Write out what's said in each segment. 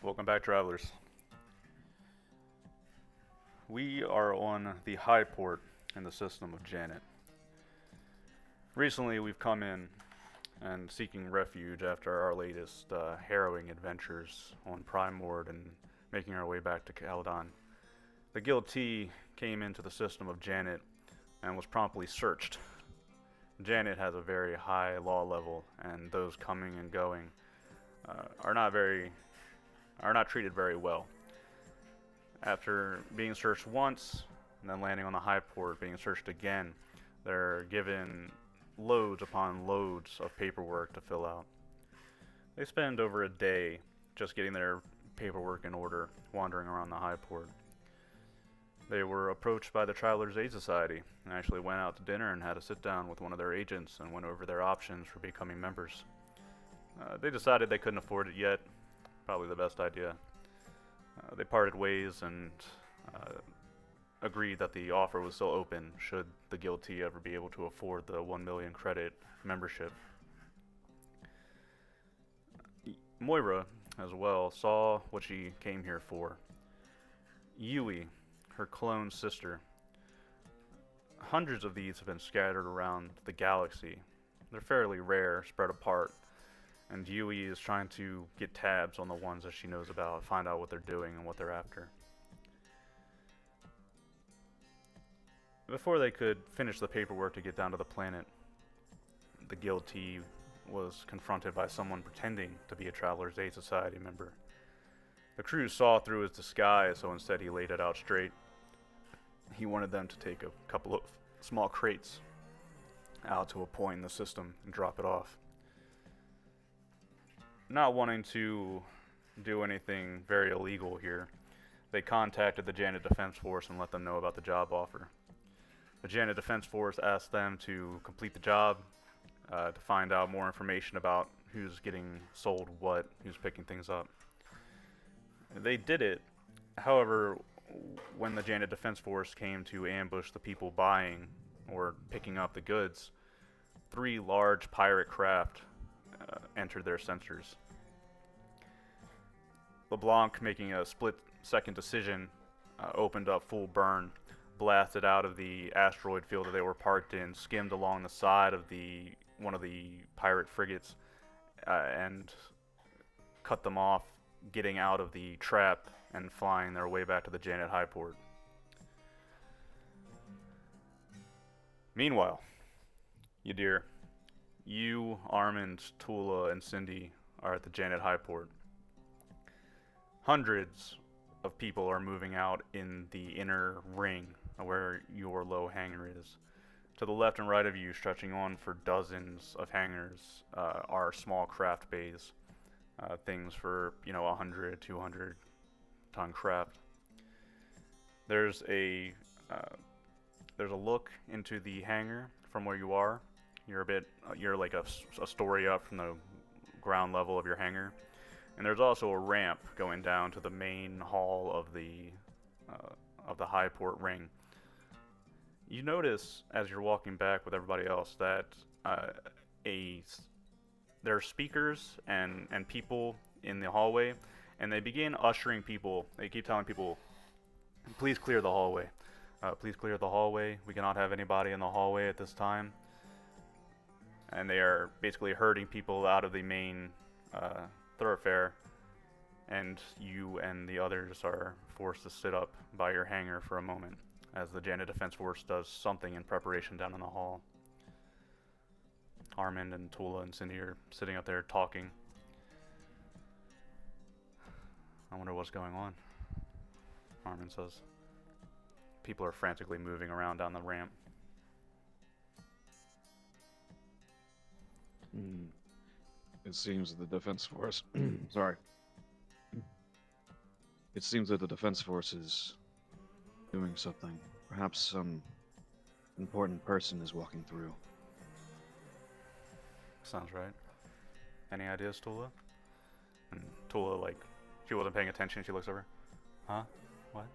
Welcome back, travelers. We are on the high port in the system of Janet. Recently, we've come in and seeking refuge after our latest harrowing adventures on Primord and making our way back to Caledon. The Guild T came into the system of Janet and was promptly searched. Janet has a very high law level, and those coming and going are not treated very well. After being searched once, and then landing on the high port, being searched again, they're given loads upon loads of paperwork to fill out. They spend over a day just getting their paperwork in order, wandering around the high port. They were approached by the Travelers Aid Society and actually went out to dinner and had a sit down with one of their agents and went over their options for becoming members. They decided they couldn't afford it yet. Probably the best idea. They parted ways and agreed that the offer was still open should the Guilty ever be able to afford the 1 million credit membership. Moira, as well, saw what she came here for. Yui, her clone sister. Hundreds of these have been scattered around the galaxy. They're fairly rare, spread apart, and Yui is trying to get tabs on the ones that she knows about, find out what they're doing and what they're after. Before they could finish the paperwork to get down to the planet, the Guild T was confronted by someone pretending to be a Traveler's Aid Society member. The crew saw through his disguise, so instead he laid it out straight. He wanted them to take a couple of small crates out to a point in the system and drop it off. Not wanting to do anything very illegal here, they contacted the Janet Defense Force and let them know about the job offer. The Janet Defense Force asked them to complete the job, to find out more information about who's getting sold what, who's picking things up. They did it. However, when the Janet Defense Force came to ambush the people buying or picking up the goods, 3 large pirate craft entered their sensors. LeBlanc, making a split-second decision, opened up full burn, blasted out of the asteroid field that they were parked in, skimmed along the side of one of the pirate frigates, and cut them off, getting out of the trap and flying their way back to the Janet Highport. Meanwhile, Yadir, you, Armand, Tula, and Cindy are at the Janet Highport. Hundreds of people are moving out in the inner ring where your low hangar is. To the left and right of you, stretching on for dozens of hangars, are small craft bays. Things for, 100, 200 ton craft. There's a look into the hangar from where you are. You're like a story up from the ground level of your hangar, and there's also a ramp going down to the main hall of the Highport ring. You notice as you're walking back with everybody else that there are speakers and people in the hallway, and they begin ushering people. They keep telling people, "Please clear the hallway. Please clear the hallway. We cannot have anybody in the hallway at this time." And they are basically herding people out of the main thoroughfare, and you and the others are forced to sit up by your hangar for a moment as the Janet Defense Force does something in preparation down in the hall. Armand and Tula and Cindy are sitting up there talking. "I wonder what's going on," Armand says. People are frantically moving around down the ramp. It seems that the Defense Force... sorry. It seems that the Defense Force is doing something. Perhaps some important person is walking through. Sounds right. Any ideas, Tula? And Tula, she wasn't paying attention. She looks over. "Huh? What?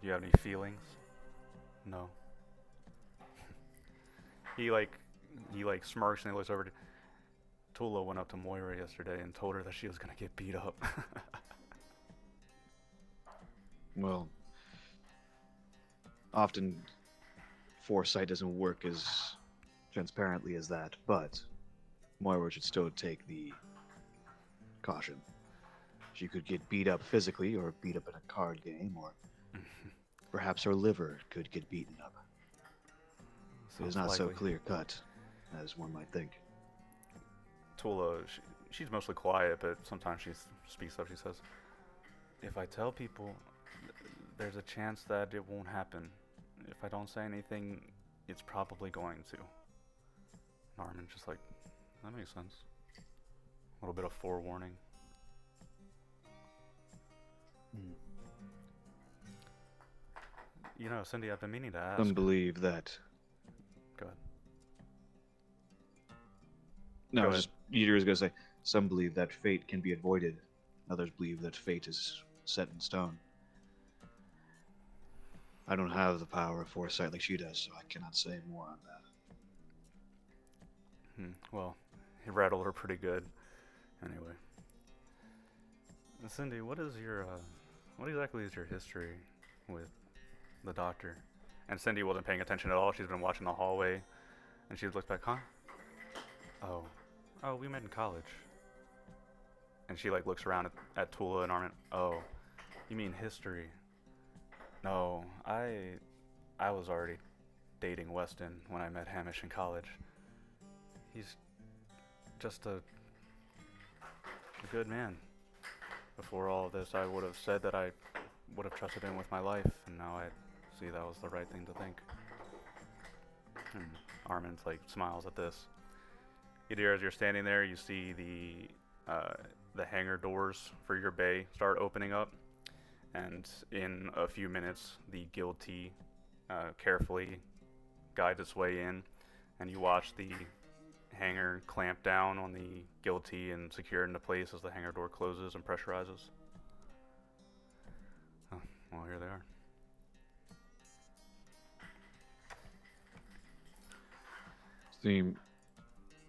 Do you have any feelings?" "No." He smirks and he looks over. Tula went up to Moira yesterday and told her that she was gonna get beat up. Well, often foresight doesn't work as transparently as that, but Moira should still take the caution. She could get beat up physically or beat up in a card game, or perhaps her liver could get beaten up. It is Sounds not so likely. clear cut as one might think. Tula, she's mostly quiet, but sometimes she speaks up. She says, "If I tell people, there's a chance that it won't happen. If I don't say anything, it's probably going to." Norman just like, that makes sense. A little bit of forewarning. You know, Cindy, I've been meaning to ask. Some believe that. Go ahead. No, Go I was just Yeager is going to say, some believe that fate can be avoided. Others believe that fate is set in stone. I don't have the power of foresight like she does, so I cannot say more on that. Well, he rattled her pretty good. Anyway. Cindy, what exactly is your history with the doctor? And Cindy wasn't paying attention at all. She's been watching the hallway, and she looked back, huh? Oh, we met in college. And she like looks around at Tula and Armin. Oh, you mean history? No, I was already dating Weston when I met Hamish in college. He's just a good man. Before all of this, I would have said that I would have trusted him with my life, and now I see that was the right thing to think. Armin like smiles at this. Idir, as you're standing there, you see the hangar doors for your bay start opening up, and in a few minutes, the guilty carefully guides its way in, and you watch the hangar clamp down on the guilty and secure it into place as the hangar door closes and pressurizes. Oh, well, here they are.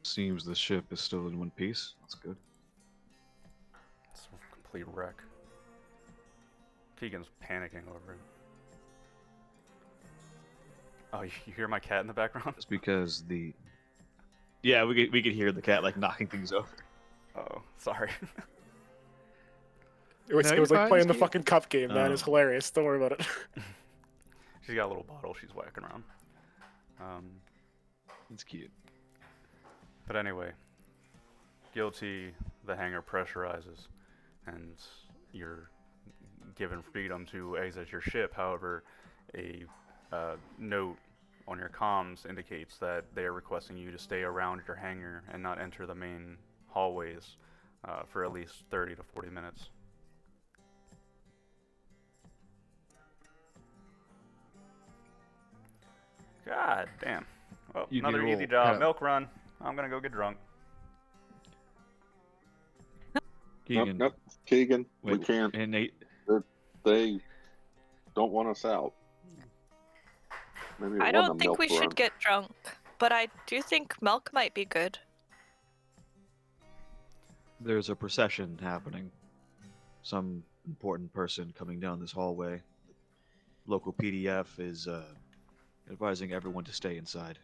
Seems the ship is still in one piece. That's good. It's a complete wreck. Keegan's panicking over it. Oh, you hear my cat in the background? It's because yeah, we could hear the cat like knocking things over. Oh, sorry. It was like playing the fucking cup game, man. It's hilarious. Don't worry about it. She's got a little bottle she's whacking around. It's cute. But anyway, guilty, the hangar pressurizes, and you're given freedom to exit your ship. However, a note on your comms indicates that they are requesting you to stay around your hangar and not enter the main hallways for at least 30 to 40 minutes. God damn. Well, You another need to easy roll, job. Milk run. I'm gonna go get drunk. Keegan. Nope. Keegan, we Wait, can't. And Nate. They don't want us out. Maybe it I wasn't don't a think milk we run. should get drunk, but I do think milk might be good. There's a procession happening. Some important person coming down this hallway. Local PDF is advising everyone to stay inside.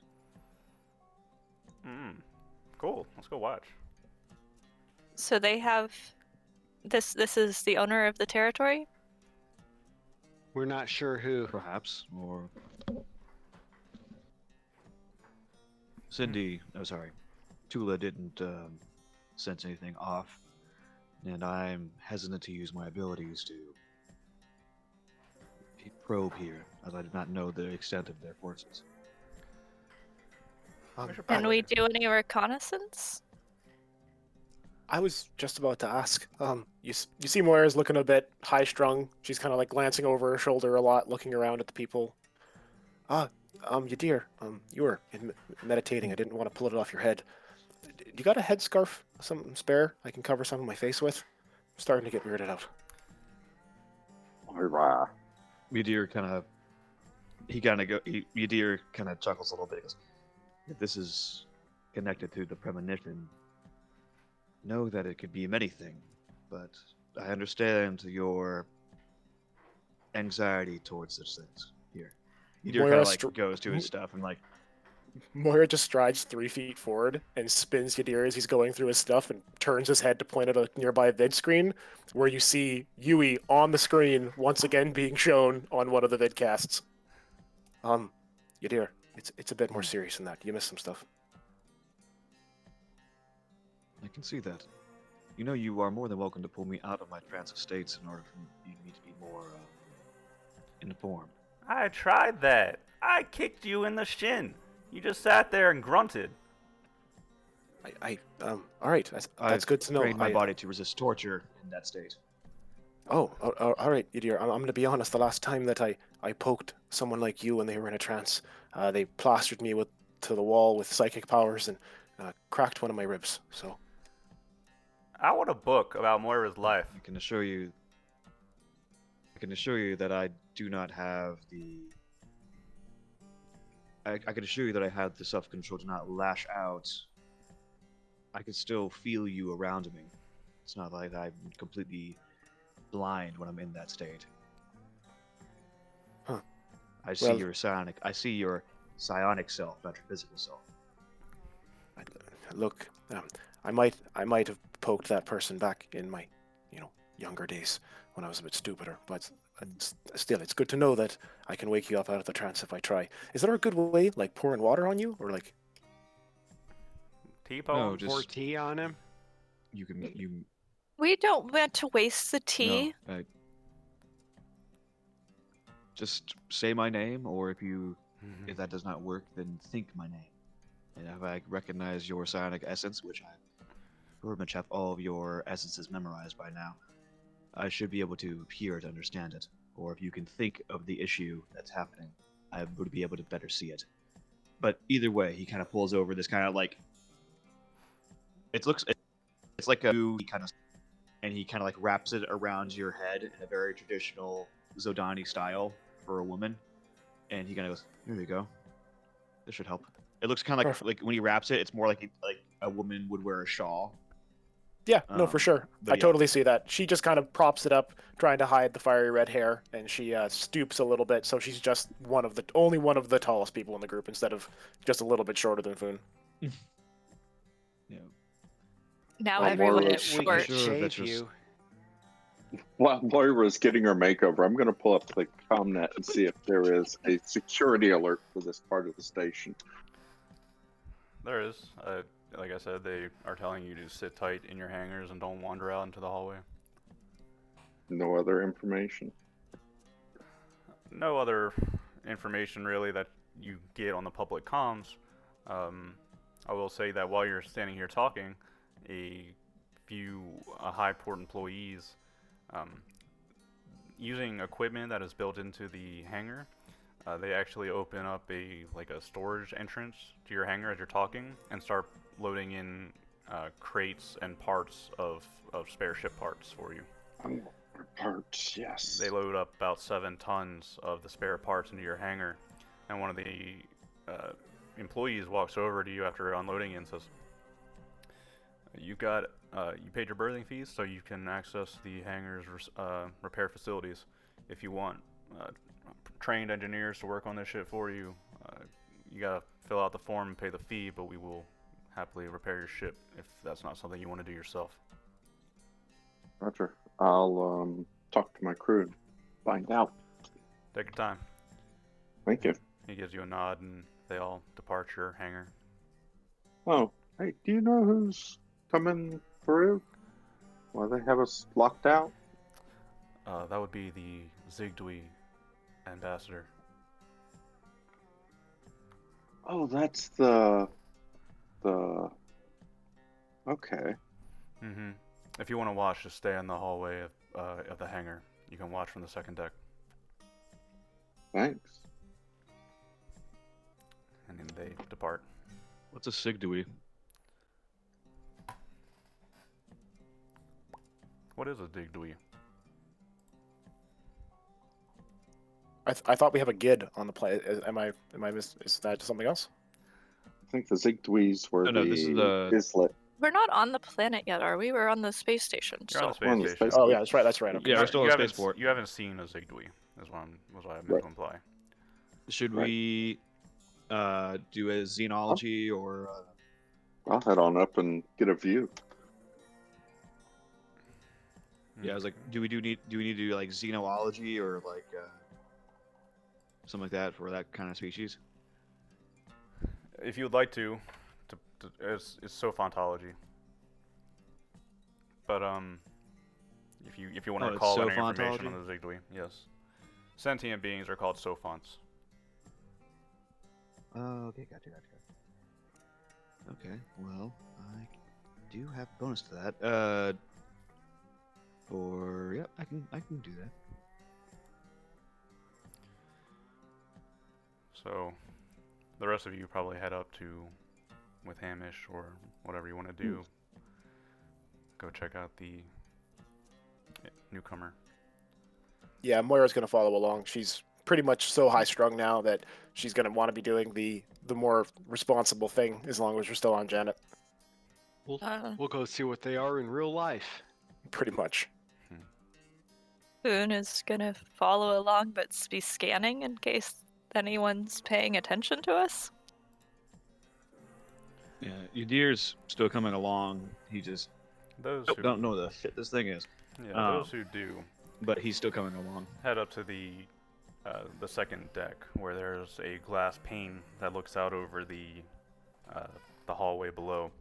Cool. Let's go watch. So they have this is the owner of the territory? We're not sure who. Perhaps, or Cindy. Oh, sorry, Tula didn't sense anything off, and I'm hesitant to use my abilities to probe here, as I did not know the extent of their forces. Can we do any reconnaissance? I was just about to ask. You see Moira's looking a bit high-strung. She's kind of like glancing over her shoulder a lot, looking around at the people. Yadir, you were meditating. I didn't want to pull it off your head. You got a headscarf, something spare I can cover some of my face with? I'm starting to get weirded out. Yadir kind of chuckles a little bit. He goes, if this is connected to the premonition, know that it could be anything, but I understand your anxiety towards such things. Here, Edir kind Moira, of like goes to his stuff and like, Moira just strides 3 feet forward and spins Yadir as he's going through his stuff and turns his head to point at a nearby vid screen where you see Yui on the screen once again being shown on one of the vidcasts. Yadir, it's a bit more serious than that. You missed some stuff. I can see that. You know, you are more than welcome to pull me out of my trance states in order for me to be more informed. I tried that. I kicked you in the shin. You just sat there and grunted. All right, that's good to know. Trained my body to resist torture in that state. All right, Yadir, I'm going to be honest. The last time that I poked someone like you when they were in a trance, they plastered me to the wall with psychic powers and cracked one of my ribs, so... I want a book about Moira's life. I can assure you that I do not have the. I can assure you that I have the self-control to not lash out. I can still feel you around me. It's not like I'm completely blind when I'm in that state. Huh. I see your psionic. I see your psionic self, not your physical self. Look, I might have poked that person back in my, younger days when I was a bit stupider. But still, it's good to know that I can wake you up out of the trance if I try. Is there a good way, like pouring water on you, or like? T-pone? No, just Pour tea on him. you. We don't want to waste the tea. No, just say my name, or if that does not work, then think my name. And if I recognize your psionic essence, which I pretty much have all of your essences memorized by now, I should be able to hear it, understand it. Or if you can think of the issue that's happening, I would be able to better see it. But either way, he kind of pulls over this kind of like. It's like he kind of like wraps it around your head in a very traditional Zodani style for a woman, and he kind of goes, "Here you go. This should help." It looks kind of like when he wraps it, it's more like a woman would wear a shawl. Yeah, no, for sure. I totally see that. She just kind of props it up, trying to hide the fiery red hair, and she stoops a little bit, so she's just only one of the tallest people in the group instead of just a little bit shorter than Foon. Yeah. Now Well, everyone Moira, is We short. can Sure, shave that's just- you. While Moira's getting her makeover, I'm going to pull up the ComNet and see if there is a security alert for this part of the station. There is. Like I said, they are telling you to sit tight in your hangars and don't wander out into the hallway. No other information. No other information really that you get on the public comms. I will say that while you're standing here talking, a few high port employees using equipment that is built into the hangar, they actually open up a storage entrance to your hangar as you're talking and start loading in crates and parts of spare ship parts for you. Parts, yes. They load up about 7 tons of the spare parts into your hangar, and one of the employees walks over to you after unloading and says, you paid your berthing fees, so you can access the hangar's repair facilities if you want trained engineers to work on this shit for you. You gotta fill out the form and pay the fee, but we will happily repair your ship if that's not something you want to do yourself. Roger. I'll talk to my crew and find out. Take your time. Thank you. He gives you a nod and they all depart your hangar. Oh, hey, do you know who's coming through? Why they have us locked out? That would be the Zigdui ambassador. Oh, that's the. Okay. Mm-hmm. If you want to watch, just stay in the hallway of the hangar. You can watch from the second deck. Thanks. And then they depart. What's a Sigdui? What is a Zigdui? I thought we have a Gid on the play. Is that something else? I think the Zigdwees were No, the this is the- Islet We're not on the planet yet, are we? We're on the space station You're on the still. We're on space the station. space Oh yeah, that's right. That's right. Okay. Yeah, we're still on you the haven't spaceport. you haven't seen a Zigdui, is what I meant Right. to imply. Should Right. we do a xenology or I'll head on up and get a view. yeah, I was like, do we need to do like xenology or like something like that for that kind of species? If you would like to it's sophontology. But if you want to Oh, it's recall any information sophontology? on the Zigdui, yes. Sentient beings are called sophonts. Okay, gotcha. Okay, well, I do have bonus to that. Or yep, I can do that. So the rest of you probably head up to with Hamish or whatever you want to do. Go check out the newcomer. Yeah, Moira's gonna follow along. She's pretty much so high strung now that she's gonna want to be doing the more responsible thing as long as we're still on Janet. We'll go see what they are in real life. Pretty much. Boone is gonna follow along but be scanning in case anyone's paying attention to us. Yeah, Udir's still coming along. He just Those who don't know the shit this thing is, those who do but he's still coming along. head up to the second deck where there's a glass pane that looks out over the hallway below.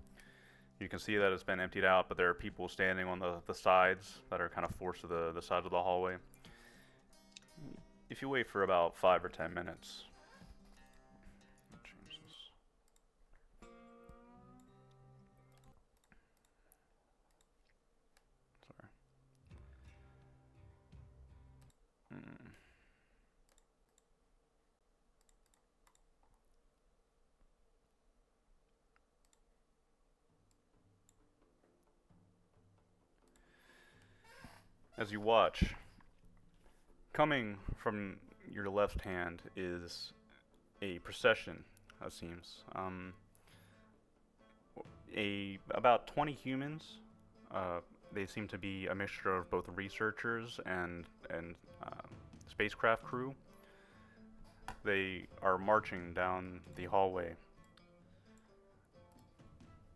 You can see that it's been emptied out, but there are people standing on the sides that are kind of forced to the sides of the hallway. If you wait for about 5 or 10 minutes, change this. Sorry. As you watch, coming from your left hand is a procession, it seems. About 20 humans. They seem to be a mixture of both researchers and spacecraft crew. They are marching down the hallway.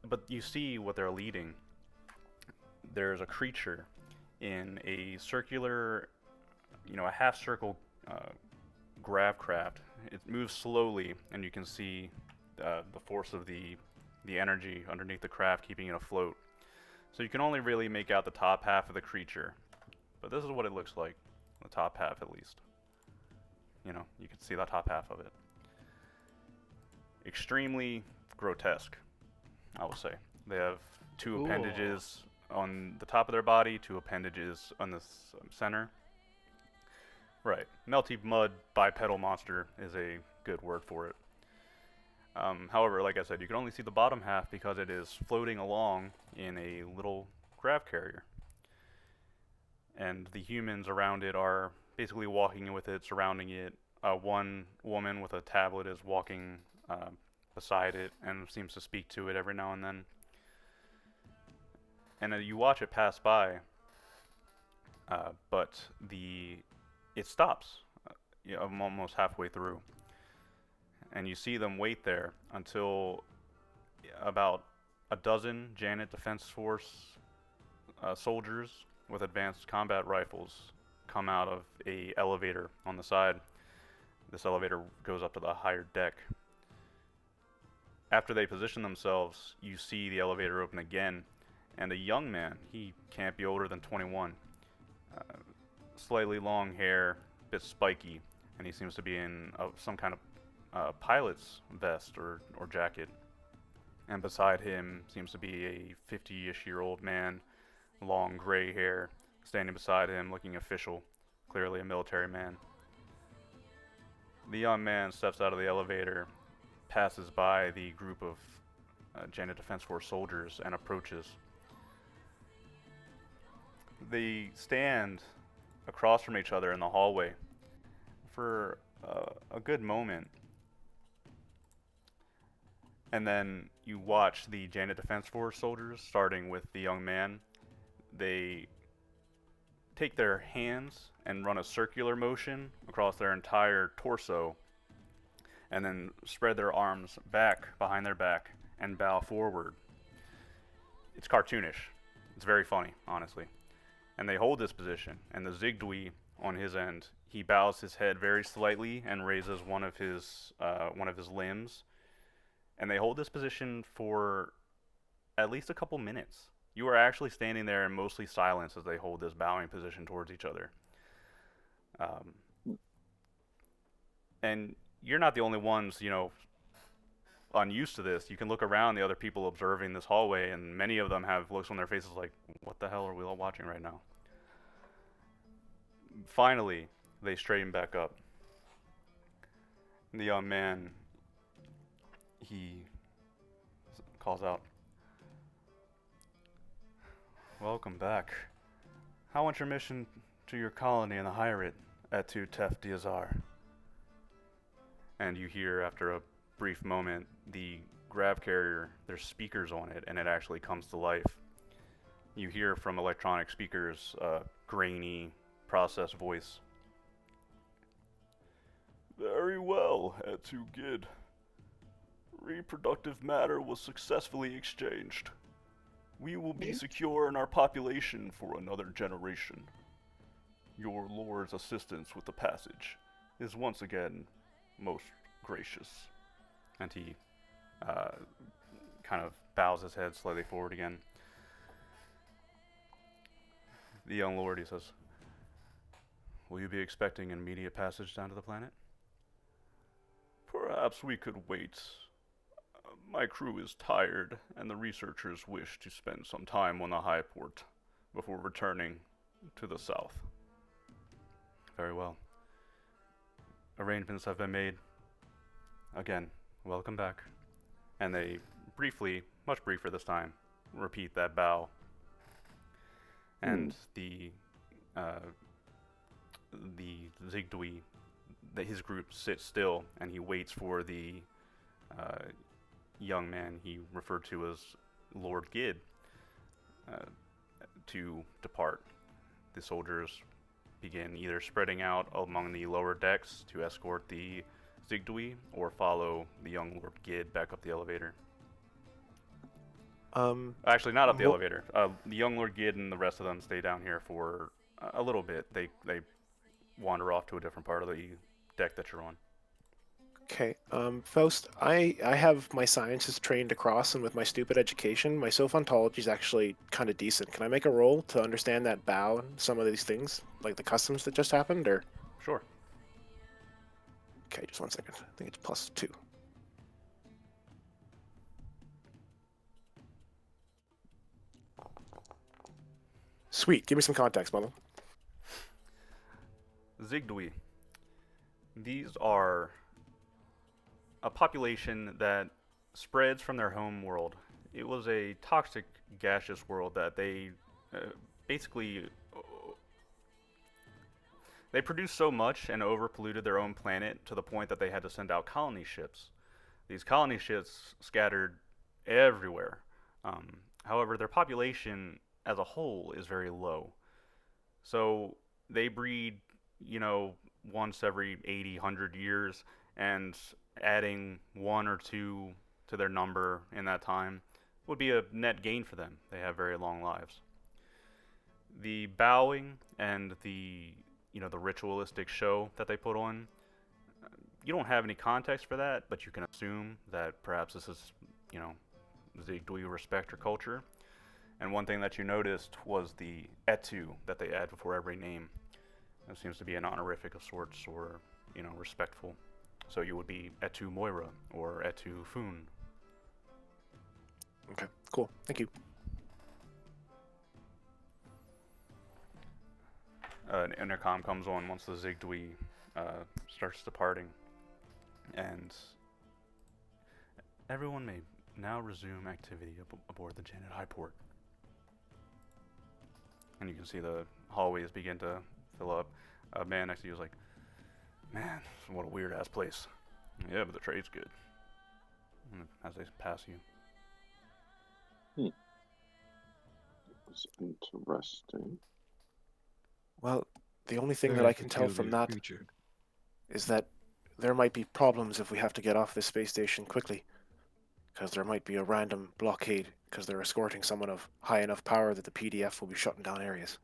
But you see what they're leading. There's a creature in a circular, a half-circle grav craft. It moves slowly, and you can see the force of the energy underneath the craft keeping it afloat. So you can only really make out the top half of the creature, but this is what it looks like, the top half at least. You can see the top half of it. Extremely grotesque, I will say. They have two Ooh. appendages on the top of their body, two appendages on the center. Right. Melty mud bipedal monster is a good word for it. However, like I said, you can only see the bottom half because it is floating along in a little grav carrier. And the humans around it are basically walking with it, surrounding it. One woman with a tablet is walking beside it and seems to speak to it every now and then. And you watch it pass by, but it stops. I'm almost halfway through. And you see them wait there until about a dozen Janet Defense Force soldiers with advanced combat rifles come out of a elevator on the side. This elevator goes up to the higher deck. After they position themselves, you see the elevator open again, and a young man, he can't be older than 21, slightly long hair, a bit spiky, and he seems to be in some kind of pilot's vest or jacket. And beside him seems to be a 50-ish-year-old man, long gray hair, standing beside him looking official, clearly a military man. The young man steps out of the elevator, passes by the group of Janet Defense Force soldiers, and approaches. They stand across from each other in the hallway for a good moment. And then you watch the Janet Defense Force soldiers, starting with the young man. They take their hands and run a circular motion across their entire torso, and then spread their arms back behind their back and bow forward. It's cartoonish. It's very funny, honestly. And they hold this position, and the Zigdui on his end, he bows his head very slightly and raises one of his limbs, and they hold this position for at least a couple minutes. You are actually standing there in mostly silence as they hold this bowing position towards each other. And you're not the only ones, unused to this. You can look around the other people observing this hallway, and many of them have looks on their faces like, what the hell are we all watching right now? Finally, they straighten back up. The young man, he calls out, "Welcome back. How went your mission to your colony in the Hyrit at Tu Tef Diazar?" And you hear, after a brief moment, the grav carrier, there's speakers on it, and it actually comes to life. You hear from electronic speakers a grainy, processed voice. "Very well, Etu Gid. Reproductive matter was successfully exchanged. We will be secure in our population for another generation. Your Lord's assistance with the passage is once again most gracious." And he kind of bows his head slightly forward again. The young lord, he says, "Will you be expecting an immediate passage down to the planet?" "Perhaps we could wait. My crew is tired, and the researchers wish to spend some time on the high port before returning to the south." "Very well. Arrangements have been made. Again, welcome back." And they briefly, much briefer this time, repeat that bow. And the Zigdui, his group sits still, and he waits for the young man he referred to as Lord Gid to depart. The soldiers begin either spreading out among the lower decks to escort the Zigdui, or follow the young Lord Gid back up the elevator. Actually, not up the elevator. The young Lord Gid and the rest of them stay down here for a little bit. They wander off to a different part of the deck that you're on. Okay, Faust, I have my sciences trained across, and with my stupid education, my Sophontology is actually kind of decent. Can I make a roll to understand that bow and some of these things, like the customs that just happened, or? Sure. Okay, just 1 second. I think it's +2. Sweet, give me some context, Bundle. Zigdui. These are a population that spreads from their home world. It was a toxic, gaseous world that they basically they produced so much and over-polluted their own planet to the point that they had to send out colony ships. These colony ships scattered everywhere. However, their population as a whole is very low. So they breed, once every 80, 100 years, and adding 1 or 2 to their number in that time would be a net gain for them. They have very long lives. The bowing and the ritualistic show that they put on, you don't have any context for that, but you can assume that perhaps this is, Zigdui respect your culture. And one thing that you noticed was the etu that they add before every name. It seems to be an honorific of sorts, or, respectful. So you would be Etu Moira or Etu Foon. Okay, cool. Thank you. An intercom comes on once the Zigdui starts departing. And everyone may now resume activity aboard the Janet Highport. And you can see the hallways begin to fill up. A man next to you is like, "Man, what a weird ass place." "Yeah, but the trade's good." And as they pass you, It was interesting. Well, the only thing that Very I can tell from peculiar that creature. is that there might be problems if we have to get off this space station quickly. Because there might be a random blockade because they're escorting someone of high enough power that the PDF will be shutting down areas.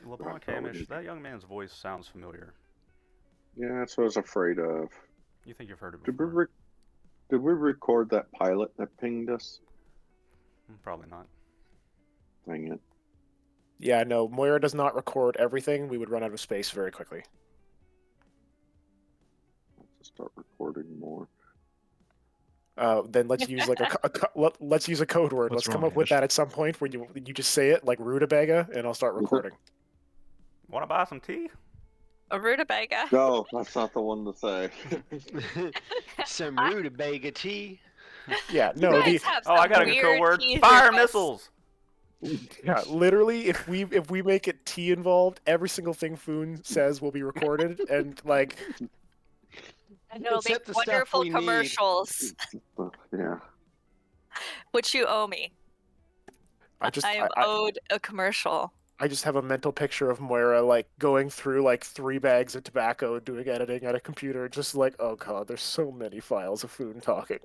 LeBlanc Hamish, that young man's voice sounds familiar. Yeah, that's what I was afraid of. You think you've heard it Did we before? did we record that pilot that pinged us? Probably not. Dang it. Yeah, no, Moira does not record everything. We would run out of space very quickly. Let's start recording more. Then let's use like let's use a code word. What's Let's come wrong, up with Hamish? that at some point where you just say it like rutabaga, and I'll start recording. Want to buy some tea? A rutabaga. No, that's not the one to say. Some rutabaga tea. Yeah, You no, guys have Oh, I some got a good code weird word. teaser Fire lists. missiles. yeah, literally, if we make it tea involved, every single thing Foon says will be recorded, and like And it'll Except make the stuff wonderful we need. commercials, Yeah. which you owe me. I just I am owed a commercial. I just have a mental picture of Moira like going through like 3 bags of tobacco doing editing at a computer, just like, oh god, there's so many files of Foon talking.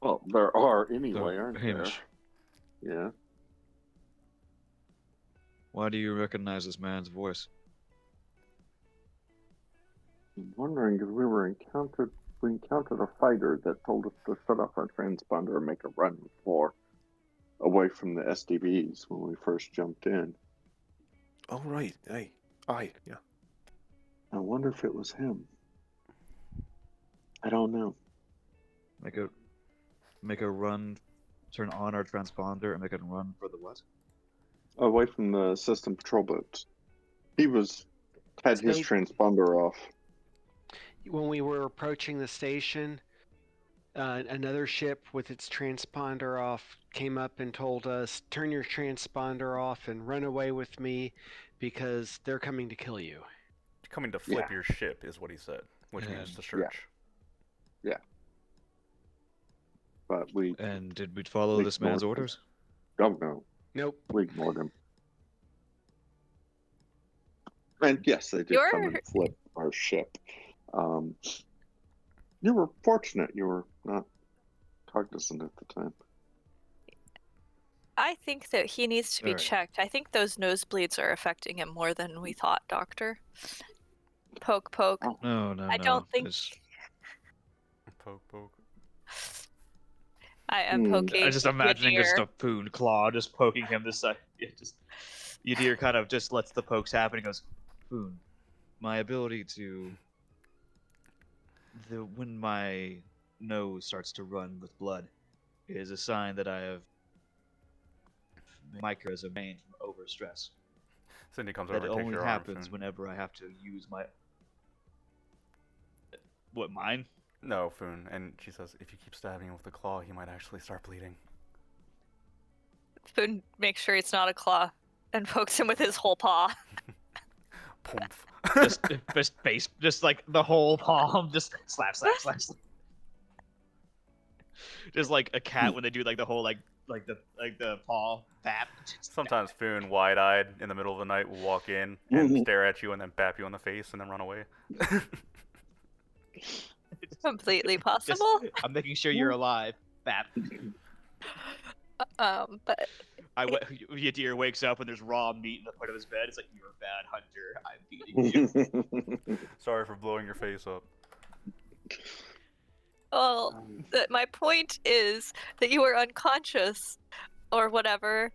Well, there are anyway, So, aren't there? Hamish, Yeah. why do you recognize this man's voice? I'm wondering if we encountered a fighter that told us to shut off our transponder and make a run away from the SDVs when we first jumped in. Oh right, yeah. I wonder if it was him. I don't know. Make a run, turn on our transponder and make a run for the what? Away from the system patrol boats. He had his Snake. transponder off. When we were approaching the station, another ship with its transponder off came up and told us, turn your transponder off and run away with me because they're coming to kill you. Coming to flip your ship is what he said, which means to search. Yeah. But we And did we follow we this man's ignored him. orders? Oh no, Nope. we ignored him. And yes, they did come and flip our ship. You were fortunate you were not cognizant at the time. I think that he needs to be Alright. checked. I think those nosebleeds are affecting him more than we thought, Doctor. Poke, poke. No. I don't think- Poke, poke. I am poking. I just imagining just Yadir. a Poon claw just poking him this side. Yadir kind of just lets the pokes happen and goes, Poon, my ability to when my nose starts to run with blood is a sign that I have micro as a vein from overstress. Cindy comes over That and takes only your happens arm. Soon. whenever I have to use my. What, mine? No, Foon. And she says, if you keep stabbing him with the claw, he might actually start bleeding. Food make sure it's not a claw and pokes him with his whole paw. Poomph. just like the whole palm, just slap. Just like a cat when they do like the whole like the paw bap. Sometimes Foon, wide-eyed in the middle of the night, will walk in and stare at you and then bap you on the face and then run away. Completely possible. I'm making sure you're alive. Bap. But Yadir wakes up and there's raw meat in the foot of his bed. It's like, you're a bad hunter. I'm beating you. Sorry for blowing your face up. well, my point is that you were unconscious or whatever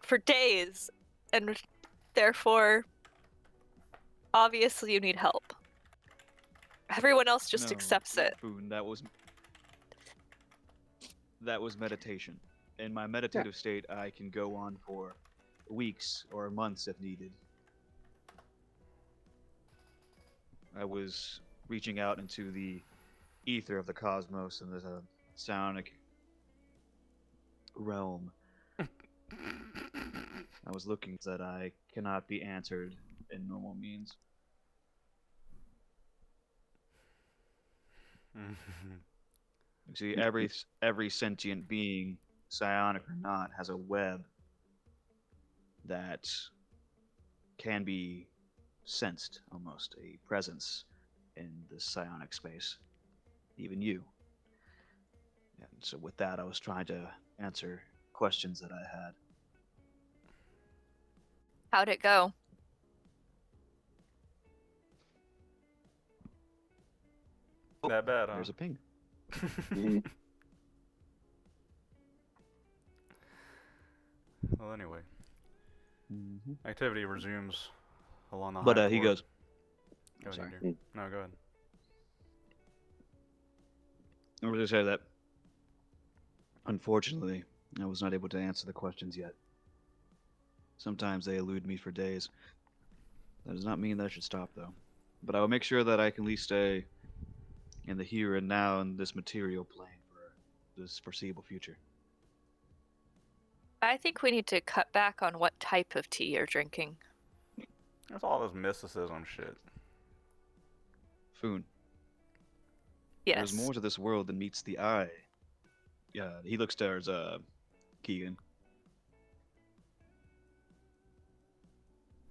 for days, and therefore, obviously, you need help. Everyone else just No, accepts it. Boone, that was meditation. In my meditative state, I can go on for weeks or months if needed. I was reaching out into the ether of the cosmos and the psionic realm. I was looking that I cannot be answered in normal means. You see, every sentient being, psionic or not, has a web that can be sensed, almost a presence in the psionic space. Even you. And so, with that, I was trying to answer questions that I had. How'd it go? That bad, huh? There's a ping. Well, anyway, Mm-hmm. activity resumes along the But high he port. goes. Go Sorry. ahead, dear. No, go ahead. I was going to say that, unfortunately, I was not able to answer the questions yet. Sometimes they elude me for days. That does not mean that I should stop, though. But I will make sure that I can at least stay in the here and now in this material plane for this foreseeable future. I think we need to cut back on what type of tea you're drinking. That's all this mysticism shit. Foon. Yes. There's more to this world than meets the eye. Yeah, he looks towards Keegan.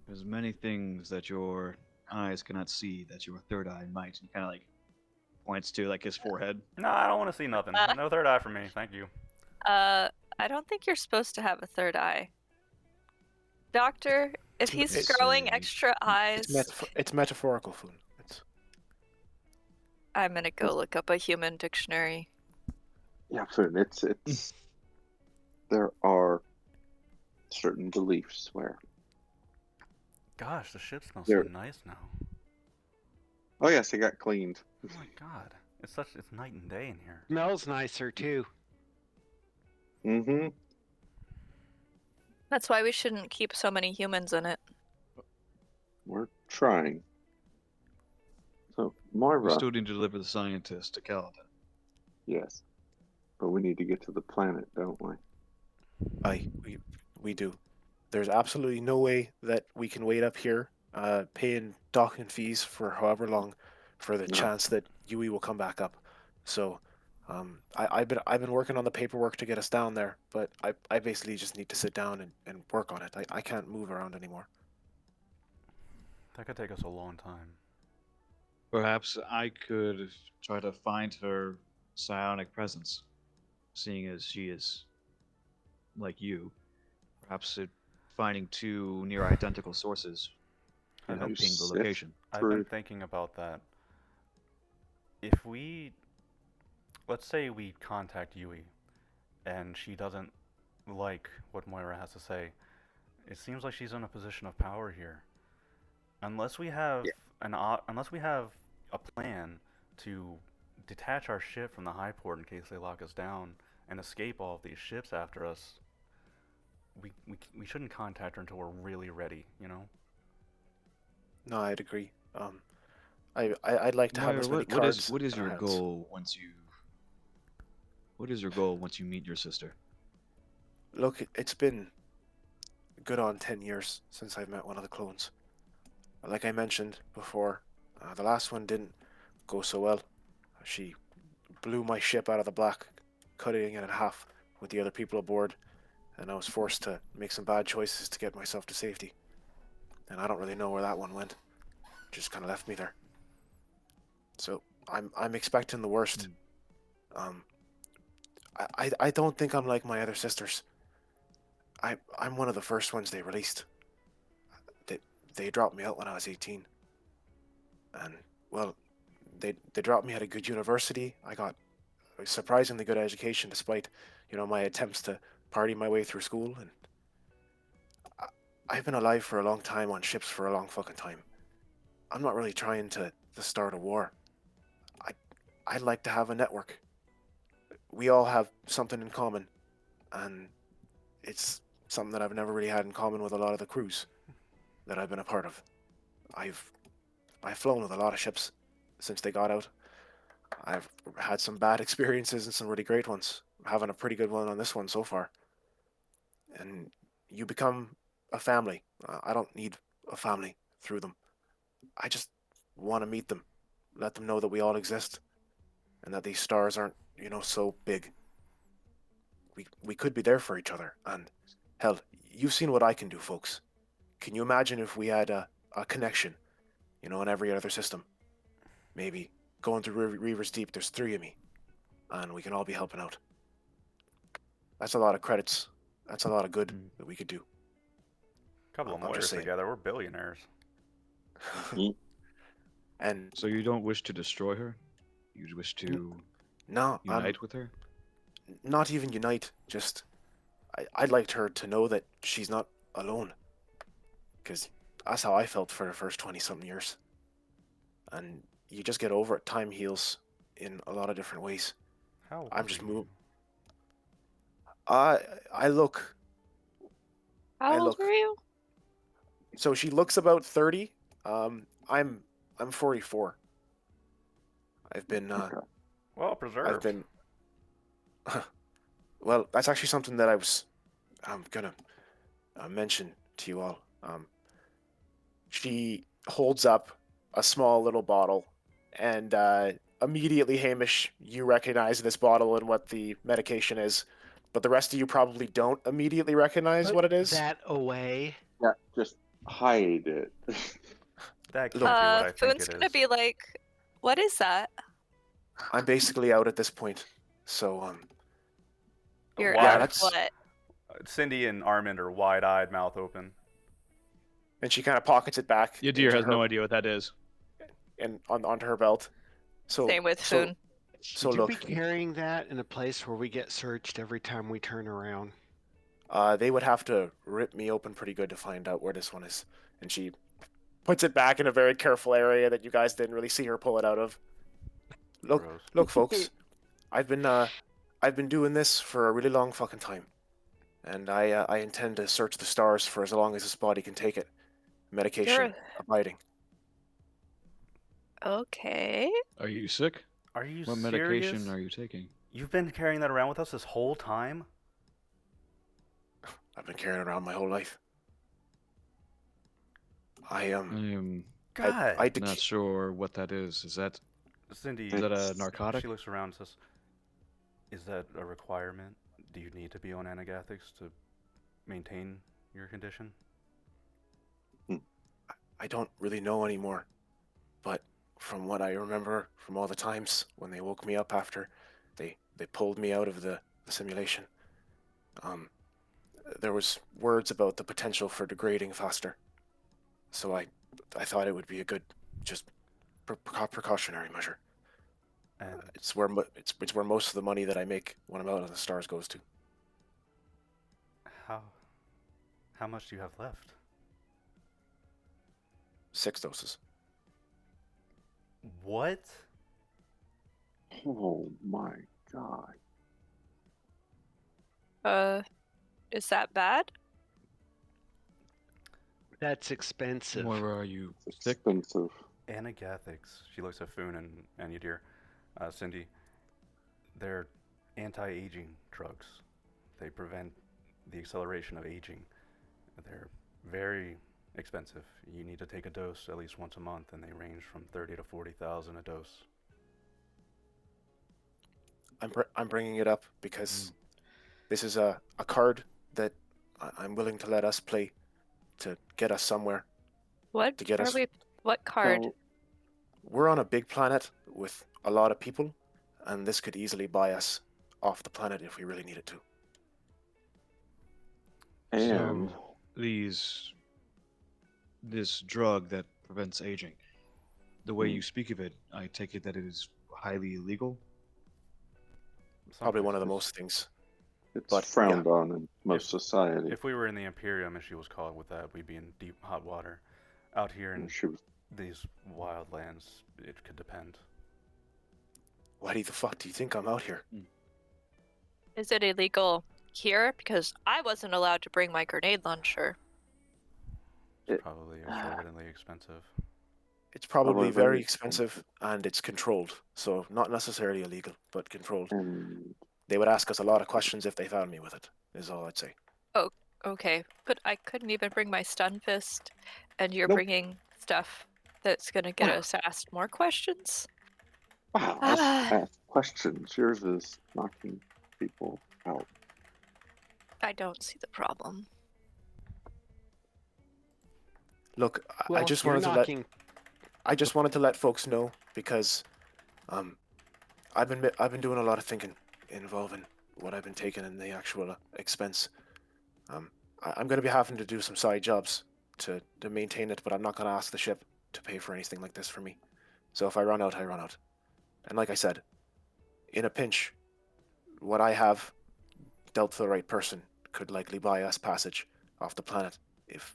There's many things that your eyes cannot see that your third eye might. He kind of like points to like his forehead. No, I don't want to see nothing. No third eye for me. Thank you. I don't think you're supposed to have a third eye. Doctor, if he's it's, growing uh, extra eyes, It's metaphorical, Foon. I'm gonna go look up a human dictionary. Yeah, Foon, it's there are certain beliefs where Gosh, the ship smells There- so nice now. oh yes, it got cleaned. Oh my god, it's night and day in here. Smells nicer too. Mm-hmm. That's why we shouldn't keep so many humans in it. We're trying. So We Moira, still need to deliver the scientist to Caledon. yes, but we need to get to the planet, don't we? We do. There's absolutely no way that we can wait up here, paying docking fees for however long, for the No. chance that Yui will come back up. So, I've been working on the paperwork to get us down there, but I basically just need to sit down and work on it. I can't move around anymore. That could take us a long time. Perhaps I could try to find her psionic presence, seeing as she is like you. Perhaps finding two near identical sources can help You ping the sift location. I've been through- thinking about that. If let's say we contact Yui, and she doesn't like what Moira has to say, it seems like she's in a position of power here. Unless we have unless we have a plan to detach our ship from the high port in case they lock us down and escape all of these ships after us, we shouldn't contact her until we're really ready, you know? No, I'd agree. I'd like to have Moira, as many what cards. is in our your hands. goal once you? What is your goal once you meet your sister? Look, it's been good on 10 years since I've met one of the clones. Like I mentioned before, the last one didn't go so well. She blew my ship out of the black, cutting it in half with the other people aboard, and I was forced to make some bad choices to get myself to safety. And I don't really know where that one went. Just kind of left me there. So I'm expecting the worst. I don't think I'm like my other sisters. I'm one of the first ones they released. They dropped me out when I was 18. And, well, they dropped me at a good university. I got a surprisingly good education despite, my attempts to party my way through school. And I've been alive for a long time on ships for a long fucking time. I'm not really trying to start a war. I'd like to have a network. We all have something in common, and it's something that I've never really had in common with a lot of the crews that I've been a part of. I've flown with a lot of ships since they got out. I've had some bad experiences and some really great ones. I'm having a pretty good one on this one so far. And you become a family. I don't need a family through them. I just want to meet them, let them know that we all exist, and that these stars aren't, so big. We could be there for each other, and hell, you've seen what I can do, folks. Can you imagine if we had a connection, in every other system? Maybe going through Reaver's Deep, there's 3 of me, and we can all be helping out. That's a lot of credits. That's a lot of good that we could do. Couple of I'm just lawyers saying. together, we're billionaires. And So you don't wish to destroy her? You wish to no, unite with her? not even unite. Just, I'd like her to know that she's not alone. Because that's how I felt for the first 20-something years. And you just get over it. Time heals in a lot of different ways. How I'm old just are you? moving. I look. How I old look. are you? So she looks about 30. I'm 44. I've been Okay. Well preserved. I've been. Well, that's actually something that I'm gonna mention to you all. She holds up a small little bottle, and immediately, Hamish, you recognize this bottle and what the medication is, but the rest of you probably don't immediately recognize Put what it is. that away. Yeah, just hide it. That can't Look, be what I think Foon's it gonna is. be like, what is that? I'm basically out at this point, so You're Why- out of that's- what? Cindy and Armand are wide-eyed, mouth open. and she kind of pockets it back. Your dear into has her, no idea what that is. and onto her belt. So Same with so, Foon. So Would you look, be carrying that in a place where we get searched every time we turn around? they would have to rip me open pretty good to find out where this one is. And she puts it back in a very careful area that you guys didn't really see her pull it out of. Gross. Look, folks, I've been doing this for a really long fucking time, and I intend to search the stars for as long as this body can take it. Medication You're abiding. okay. Are you sick? Are you What serious? medication are you taking? You've been carrying that around with us this whole time? I've been carrying it around my whole life. I I'm God. I not sure what that is. Is that Cindy, is that a It's- narcotic? she looks around and says, is that a requirement? Do you need to be on anaganthics to maintain your condition? I don't really know anymore, but from what I remember from all the times when they woke me up after they pulled me out of the simulation, there was words about the potential for degrading faster. So I thought it would be a good just precautionary measure. And It's where it's where most of the money that I make when I'm out on the stars goes to. how much do you have left? 6 doses. What? Oh my god. Is that bad? That's expensive. Moira, are you It's sick? expensive. Anaganthics. She looks at Foon and Yadir. Cindy, they're anti-aging drugs. They prevent the acceleration of aging. They're very expensive. You need to take a dose at least once a month, and they range from 30 to 40,000 a dose. I'm bringing it up because this is a card that I'm willing to let us play to get us somewhere. What To get are us- we? What card? So, We're on a big planet with a lot of people, and this could easily buy us off the planet if we really needed to. and So this drug that prevents aging. The way you speak of it, I take it that it is highly illegal. Probably one of the Someplaces. most things. it's but, frowned on in most society. If we were in the Imperium and she was caught with that, we'd be in deep hot water. Out here in And she was these wild lands, it could depend. Why the fuck do you think I'm out here? Is it illegal here? Because I wasn't allowed to bring my grenade launcher. It's It- probably exorbitantly expensive. It's probably Probably very very expensive and it's controlled. So not necessarily illegal, but controlled. and They would ask us a lot of questions if they found me with it, is all I'd say. Okay, but I couldn't even bring my stun fist, and you're Nope. bringing stuff that's gonna get Wow. us asked more questions. wow, Ah. ask questions. Yours is knocking people out. I don't see the problem. Look, Well, I just you're wanted to knocking. let folks know because I've been doing a lot of thinking involving what I've been taking and the actual expense. I'm going to be having to do some side jobs to maintain it, but I'm not going to ask the ship to pay for anything like this for me. So if I run out, I run out. And like I said, in a pinch, what I have dealt to the right person could likely buy us passage off the planet if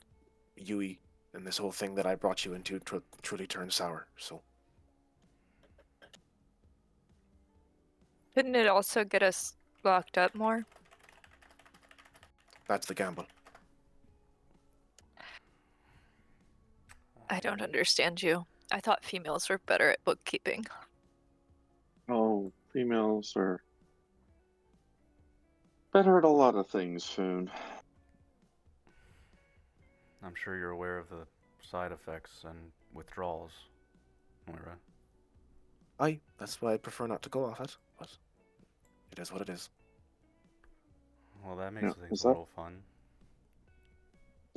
Yui and this whole thing that I brought you into truly turns sour. So Couldn't it also get us locked up more? that's the gamble. I don't understand you. I thought females were better at bookkeeping. Oh, females are better at a lot of things, Foon. I'm sure you're aware of the side effects and withdrawals, Moira. That's why I prefer not to go off it, but it is what it is. Well, that makes Now, things is a that- little fun.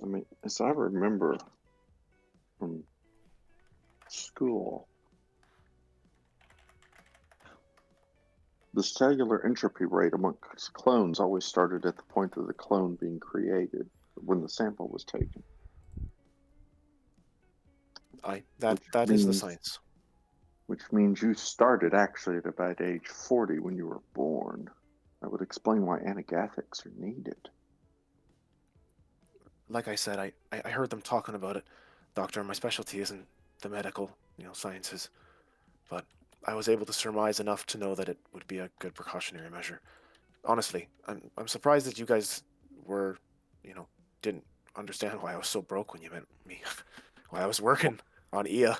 I mean, as I remember from school, the cellular entropy rate amongst clones always started at the point of the clone being created, when the sample was taken. That Which is the means- science. Which means you started actually at about age 40 when you were born. That would explain why anagathics are needed. Like I said, I heard them talking about it. Doctor, my specialty isn't the medical, sciences, but I was able to surmise enough to know that it would be a good precautionary measure. Honestly, I'm surprised that you guys were, didn't understand why I was so broke when you met me. Why I was working on IA,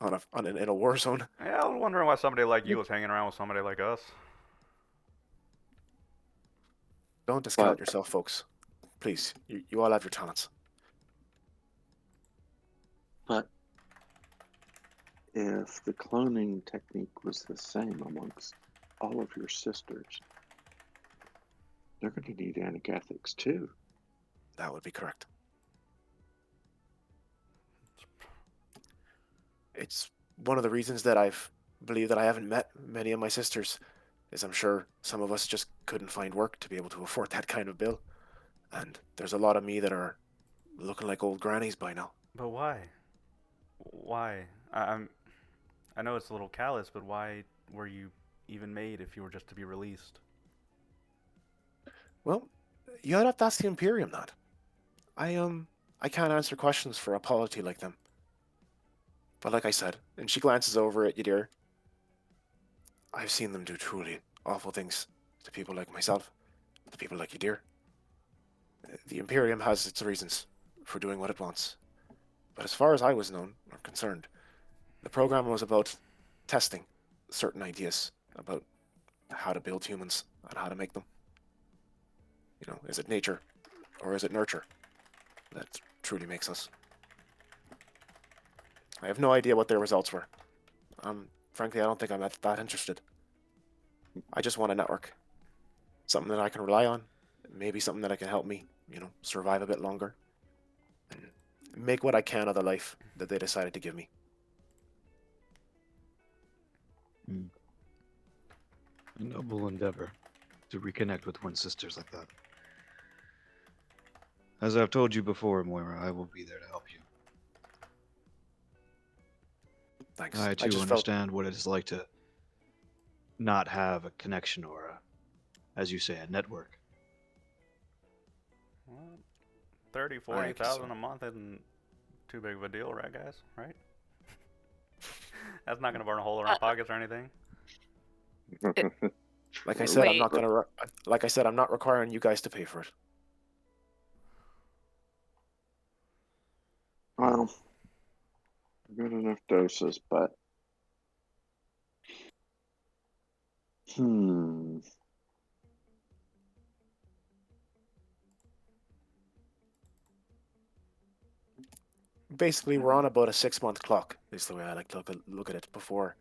in a war zone. Yeah, I was wondering why somebody like you was hanging around with somebody like us. Don't discount But- yourself, folks. Please, you all have your talents. But if the cloning technique was the same amongst all of your sisters, they're going to need anagathics too. That would be correct. It's one of the reasons that I've believed that I haven't met many of my sisters, is I'm sure some of us just couldn't find work to be able to afford that kind of bill. And there's a lot of me that are looking like old grannies by now. But why? Why? I know it's a little callous, but why were you even made if you were just to be released? Well, you'd have to ask the Imperium that. I can't answer questions for a polity like them. But like I said, and she glances over at you, dear, I've seen them do truly awful things to people like myself, to people like you, dear. The Imperium has its reasons for doing what it wants. But as far as I was known or concerned, the program was about testing certain ideas about how to build humans and how to make them. Is it nature or is it nurture that truly makes us? I have no idea what their results were. Frankly, I don't think I'm that interested. I just want a network. Something that I can rely on. Maybe something that can help me, survive a bit longer. And make what I can of the life that they decided to give me. A noble endeavor to reconnect with twin sisters like that. As I've told you before, Moira, I will be there to help you. Thanks. I too just understand what it is like to not have a connection or as you say, a network. Well, 30, I 40,000 guess a month isn't too big of a deal, right, guys? Right? That's not gonna burn a hole in our pockets or anything. Like I said, I'm Wait. not gonna. Like I said, I'm not requiring you guys to pay for it. Well, good enough doses, but Basically, we're on about a 6-month clock. Is the way I like to look at it. Before,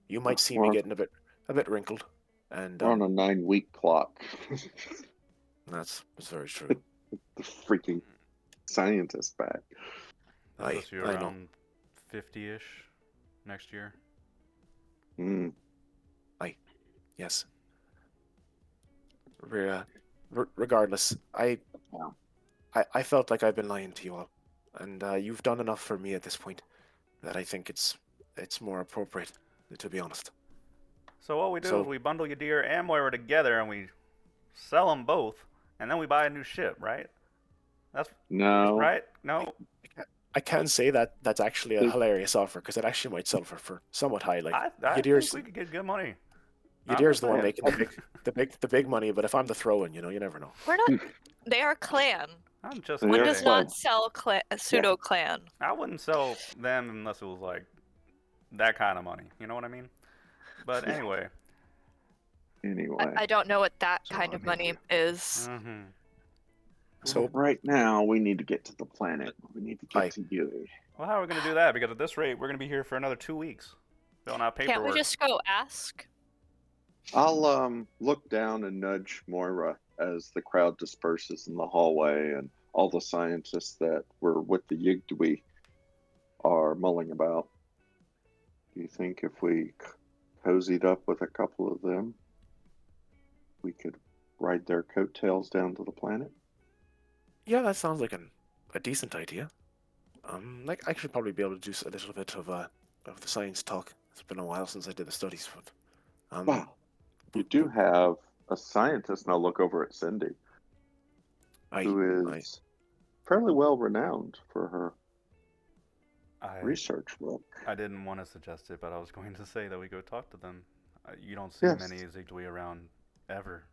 you might see me Well- getting a bit a bit wrinkled, and We're on a 9-week clock. that's very true. The freaking scientist back. That puts you I know. around 50-ish next year. Mm. Yes. Regardless, I felt like I've been lying to you all, and you've done enough for me at this point that I think it's more appropriate, to be honest. So what we do So- is we bundle Yadir and Moira together and we sell them both, and then we buy a new ship, right? That's No. right. No, I can say that that's actually a There's- hilarious offer because it actually might sell for somewhat high. Like I Yadir's, think we could get good money. I'm Yadir's just the one saying. making the big money, but if I'm the throw-in, you never know. We're not. They are clan. I'm just One One They're does saying. clan. not sell a pseudo clan. I wouldn't sell them unless it was like that kind of money. You know what I mean? But anyway. Anyway. I don't know what that So, kind I of mean- money is. Mm-hmm. So right now, we need to get to the planet. We need to Aye. get to you. Well, how are we going to do that? Because at this rate, we're going to be here for another 2 weeks. Filling out paperwork. Can't we just go ask? I'll look down and nudge Moira as the crowd disperses in the hallway, and all the scientists that were with the Yigdwi are mulling about. Do you think if we cozied up with a couple of them, we could ride their coattails down to the planet? yeah, that sounds like a decent idea. Like I should probably be able to do a little bit of the science talk. It's been a while since I did the studies, but Wow. You do have a scientist now. Look over at Cindy, who is fairly well renowned for her research work. I didn't want to suggest it, but I was going to say that we go talk to them. You don't see Yes. many Zigdwi around ever.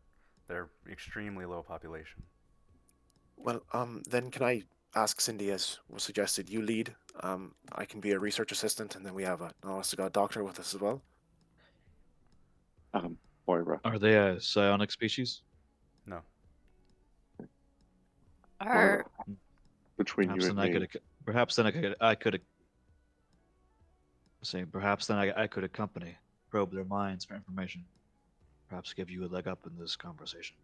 They're extremely low population. Well, then can I ask Cindy, as was suggested, you lead. I can be a research assistant, and then we have an honest to God doctor with us as well. Moira. Are they a psionic species? No. Or Between Perhaps you then and me. perhaps then I could accompany, probe their minds for information. Perhaps give you a leg up in this conversation.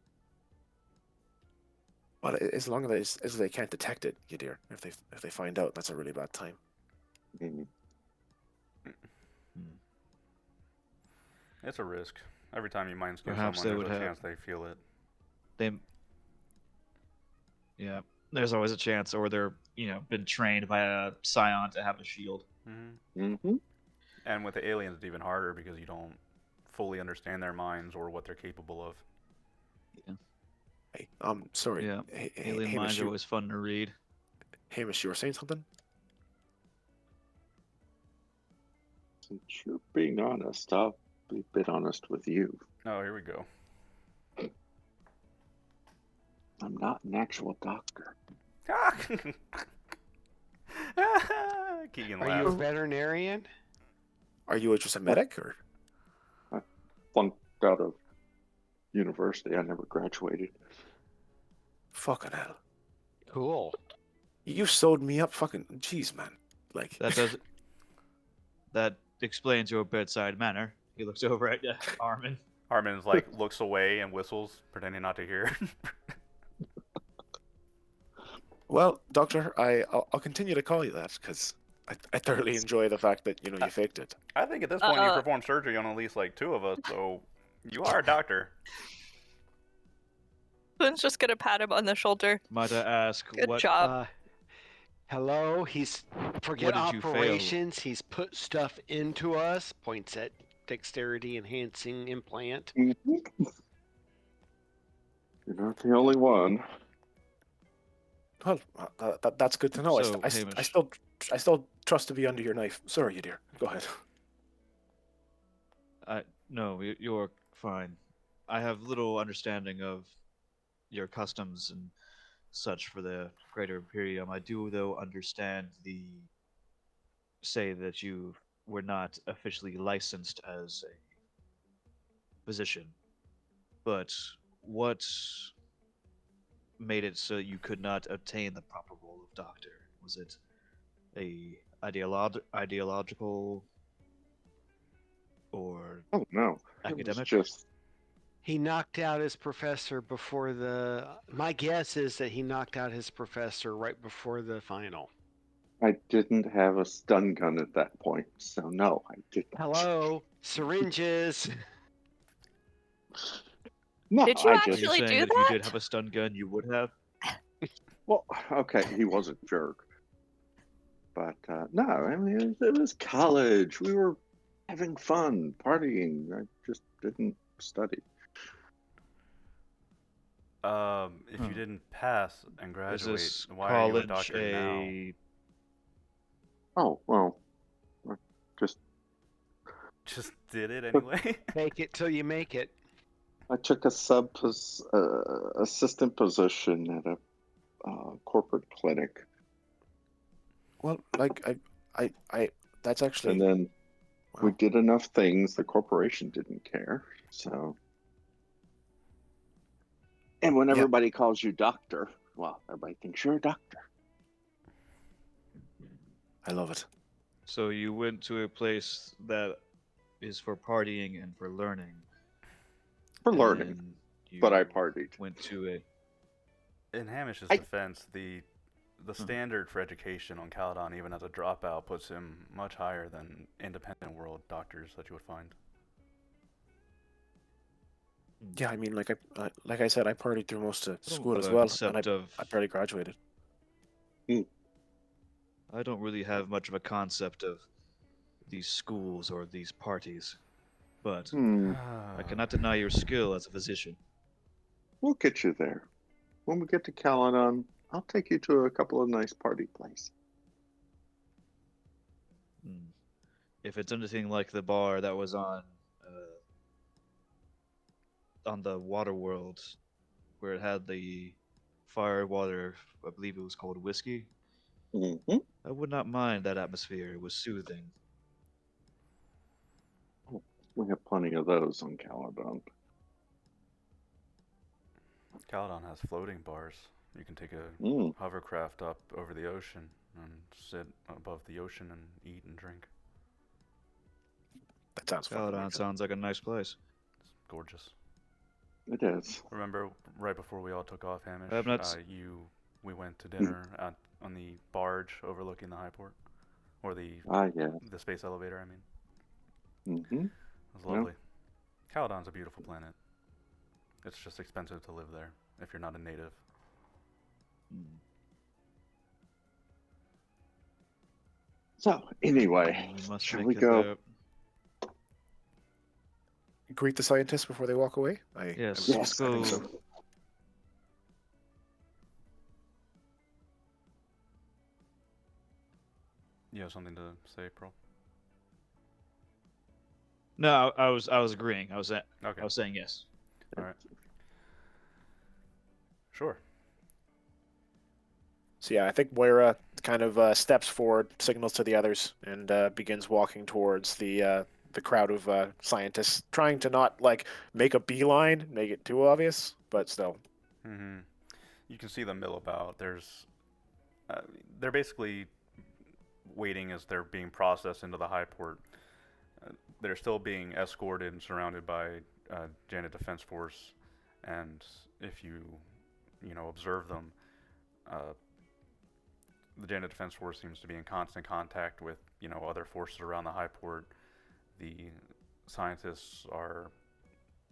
Well, as long as they can't detect it, you dear. If they find out, that's a really bad time. Mm. It's a risk. Every time you mind scan Perhaps someone, they there's would a have- chance they feel it. Yeah, there's always a chance, or they're been trained by a psion to have a shield. Mm-hmm. Mm-hmm. And with the aliens, it's even harder because you don't fully understand their minds or what they're capable of. Hey, sorry. Yeah, alien Hamish, minds are always fun to read. Hamish, you were saying something? Since you're being honest, I'll be a bit honest with you. Oh, here we go. I'm not an actual doctor. Keegan Are you a laughs. veterinarian? Are you just a medic, or? Flunked out of university. I never graduated. Fucking hell. Cool. You sewed me up, fucking. Jeez, man. Like. That explains your bedside manner. He looks over at Armin. Armin's like looks away and whistles, pretending not to hear. Well, Doctor, I'll continue to call you that because I thoroughly enjoy the fact that you faked it. I think at this point you performed surgery on at least like 2 of us, so you are a doctor. Lynn's just gonna pat him on the shoulder. Might I ask Good what? job. Hello. Forget What did you fail? operations. He's put stuff into us. Points at dexterity enhancing implant. Mm-hmm. You're not the only one. Well, that's good to know. So, I Hamish. still trust to be under your knife. Sorry, you dear. Go ahead. No, you're fine. I have little understanding of your customs and such for the Greater Imperium. I do, though, understand say that you were not officially licensed as a physician. But what made it so you could not obtain the proper role of doctor? Was it a ideological, or Oh no, it was academic? just He knocked out his professor before the. My guess is that he knocked out his professor right before the final. I didn't have a stun gun at that point, so no, I didn't. Hello, syringes. No, Did you I Are just you actually saying do that if you that? did have a stun gun, you would have? well, okay, he was a jerk, but no, I mean it was college. We were having fun, partying. I just didn't study. If Huh. you didn't pass and Is graduate, this why are you a college doctor now? Oh well, I just Just did it took, anyway. Make it till you make it. I took a assistant position at a corporate clinic, Well, like that's actually and then we wow. did enough things. The corporation didn't care, so. And when Yeah, everybody calls you doctor, well, everybody thinks you're a doctor. I love it. So you went to a place that is for partying and for learning. For learning, And but I you partied. went to a In Hamish's I- defense, the standard for education on Caledon, even as a dropout, puts him much higher than independent world doctors that you would find. Yeah, I mean, like I said, I partied through most of I don't school have as a well, and concept of I barely graduated. I don't really have much of a concept of these schools or these parties, but I cannot deny your skill as a physician. We'll get you there. When we get to Caledon, I'll take you to a couple of nice party places. Hmm. If it's anything like the bar that was on the Water World, where it had the fire water, I believe it was called whiskey, Mm-hmm. I would not mind that atmosphere. It was soothing. We have plenty of those on Caledon. Caledon has floating bars. You can take a Mm. hovercraft up over the ocean and sit above the ocean and eat and drink. That sounds fucking Caledon amazing. sounds like a nice place. It's gorgeous. It is. Remember, right before we all took off, Hamish, I have not. we went to dinner on the barge overlooking the high port, or the Yeah. space elevator. I mean, Mm-hmm. it was lovely. Caledon's a beautiful planet. It's just expensive to live there if you're not a native. Hmm. So anyway, We must shall make we it go? there. Greet the scientists before they walk away. Yes, I let's I think go. so. You have something to say, Pearl? No, I was agreeing. I was Okay. saying yes. All right. Sure. So yeah, I think Moira kind of steps forward, signals to the others, and begins walking towards the crowd of scientists, trying to not like make a beeline, make it too obvious, but still. Mm-hmm. You can see them mill about. They're basically waiting as they're being processed into the high port. They're still being escorted and surrounded by Janet Defense Force, and if you observe them, the Janet Defense Force seems to be in constant contact with other forces around the high port. The scientists are,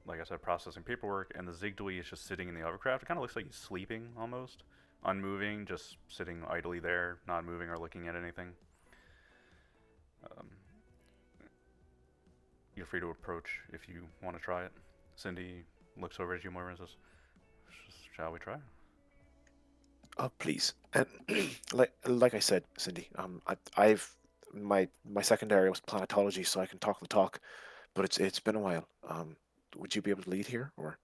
like I said, processing paperwork, and the Zigdui is just sitting in the hovercraft. It kind of looks like he's sleeping almost, unmoving, just sitting idly there, not moving or looking at anything. You're free to approach if you want to try it. Cindy looks over at you, Moira, and says, "Shall we try?" Oh, please. And like I said, Cindy, I've my secondary was planetology, so I can talk the talk, but it's been a while. Would you be able to lead here, or?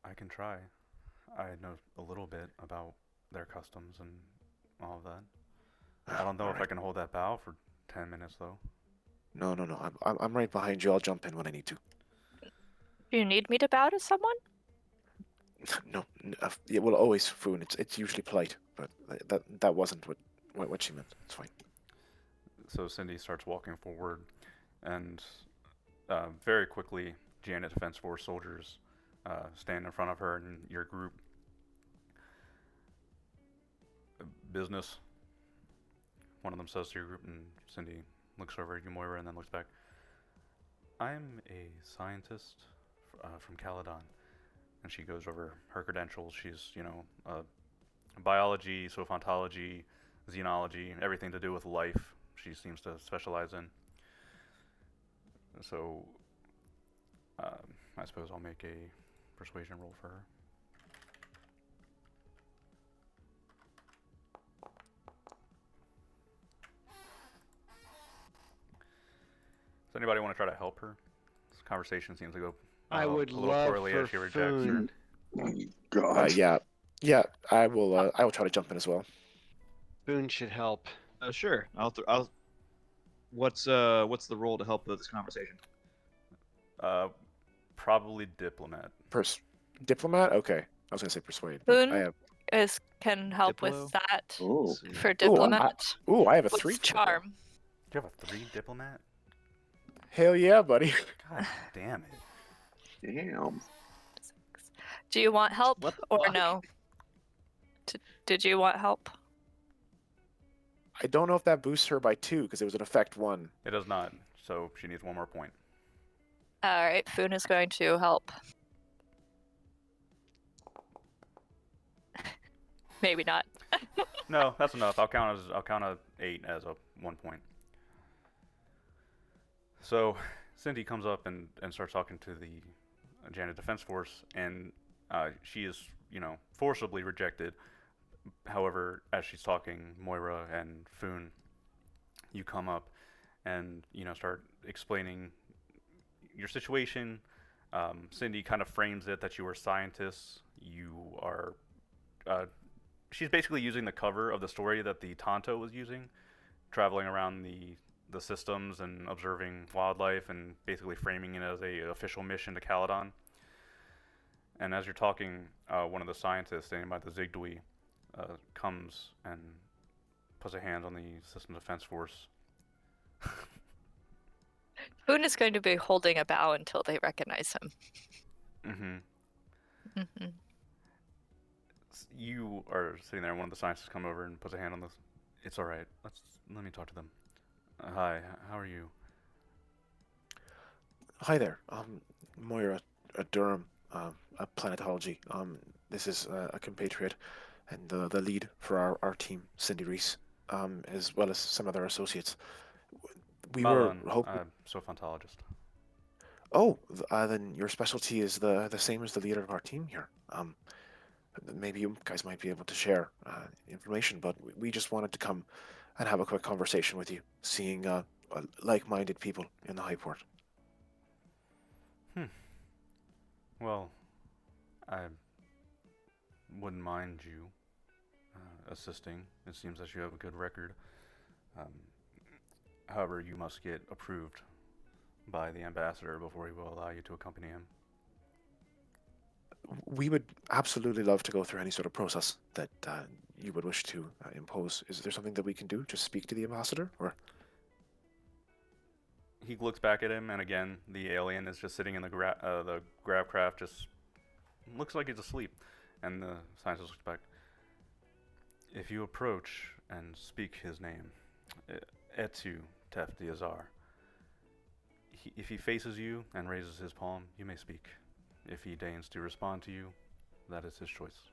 I can try. I know a little bit about their customs and all of that. I don't know All if I right. can hold that bow for 10 minutes, though. No. I'm right behind you. I'll jump in when I need to. Do you need me to bow to someone? No, yeah, well, always Foon. It's usually polite, but that wasn't what she meant. It's fine. So Cindy starts walking forward, and very quickly, Janet Defense Force soldiers stand in front of her and your group. Business. One of them says to your group, and Cindy looks over at you, Moira, and then looks back. I'm a scientist from Caledon. And she goes over her credentials. She's, biology, sophontology, xenology, everything to do with life she seems to specialize in. So, I suppose I'll make a persuasion roll for her. Does anybody want to try to help her? This conversation seems to go I would a little love poorly for as she rejects her. Foon. God. Yeah. I will try to jump in as well. Boone should help. Sure. I'll. What's the role to help with this conversation? Probably diplomat. Diplomat? Okay. I was gonna say persuade. Boone can help Diplo? with that Oh, for I diplomat. have a with 3 for Diplo. charm. Do you have a 3 diplomat? Hell yeah, buddy. God damn it. damn. Do you want help What the or fuck? no? Did you want help? I don't know if that boosts her by 2 because it was an effect 1. It does not, so she needs 1 more point. All right, Foon is going to help. Maybe not. No, that's enough. I'll count a 8 as a 1 point. So Cindy comes up and starts talking to the Janet Defense Force, and she is, forcibly rejected. However, as she's talking, Moira and Foon, you come up and, start explaining your situation. Cindy kind of frames it that you are scientists. You are, she's basically using the cover of the story that the Tonto was using, traveling around the systems and observing wildlife, and basically framing it as a official mission to Caledon. And as you're talking, one of the scientists standing by the Zigdui comes and puts a hand on the System Defense Force. Foon is going to be holding a bow until they recognize him. Mm-hmm. You are sitting there, and one of the scientists come over and puts a hand on this. It's all right. Let me talk to them. Hi, how are you? Hi there. Moira Durham, Planetology. This is a compatriot and the lead for our team, Cindy Reese, as well as some other associates. We Malon, were hoping. sophontologist. Oh, then your specialty is the same as the leader of our team here. Maybe you guys might be able to share information, but we just wanted to come and have a quick conversation with you, seeing like-minded people in the High Port. Well, I wouldn't mind you assisting. It seems that you have a good record. However, you must get approved by the ambassador before he will allow you to accompany him. We would absolutely love to go through any sort of process that you would wish to impose. Is there something that we can do? Just speak to the ambassador, or? He looks back at him, and again, the alien is just sitting in the grav craft, just looks like he's asleep. And the scientist looks back. If you approach and speak his name, Etu Tef Diazar, if he faces you and raises his palm, you may speak. If he deigns to respond to you, that is his choice.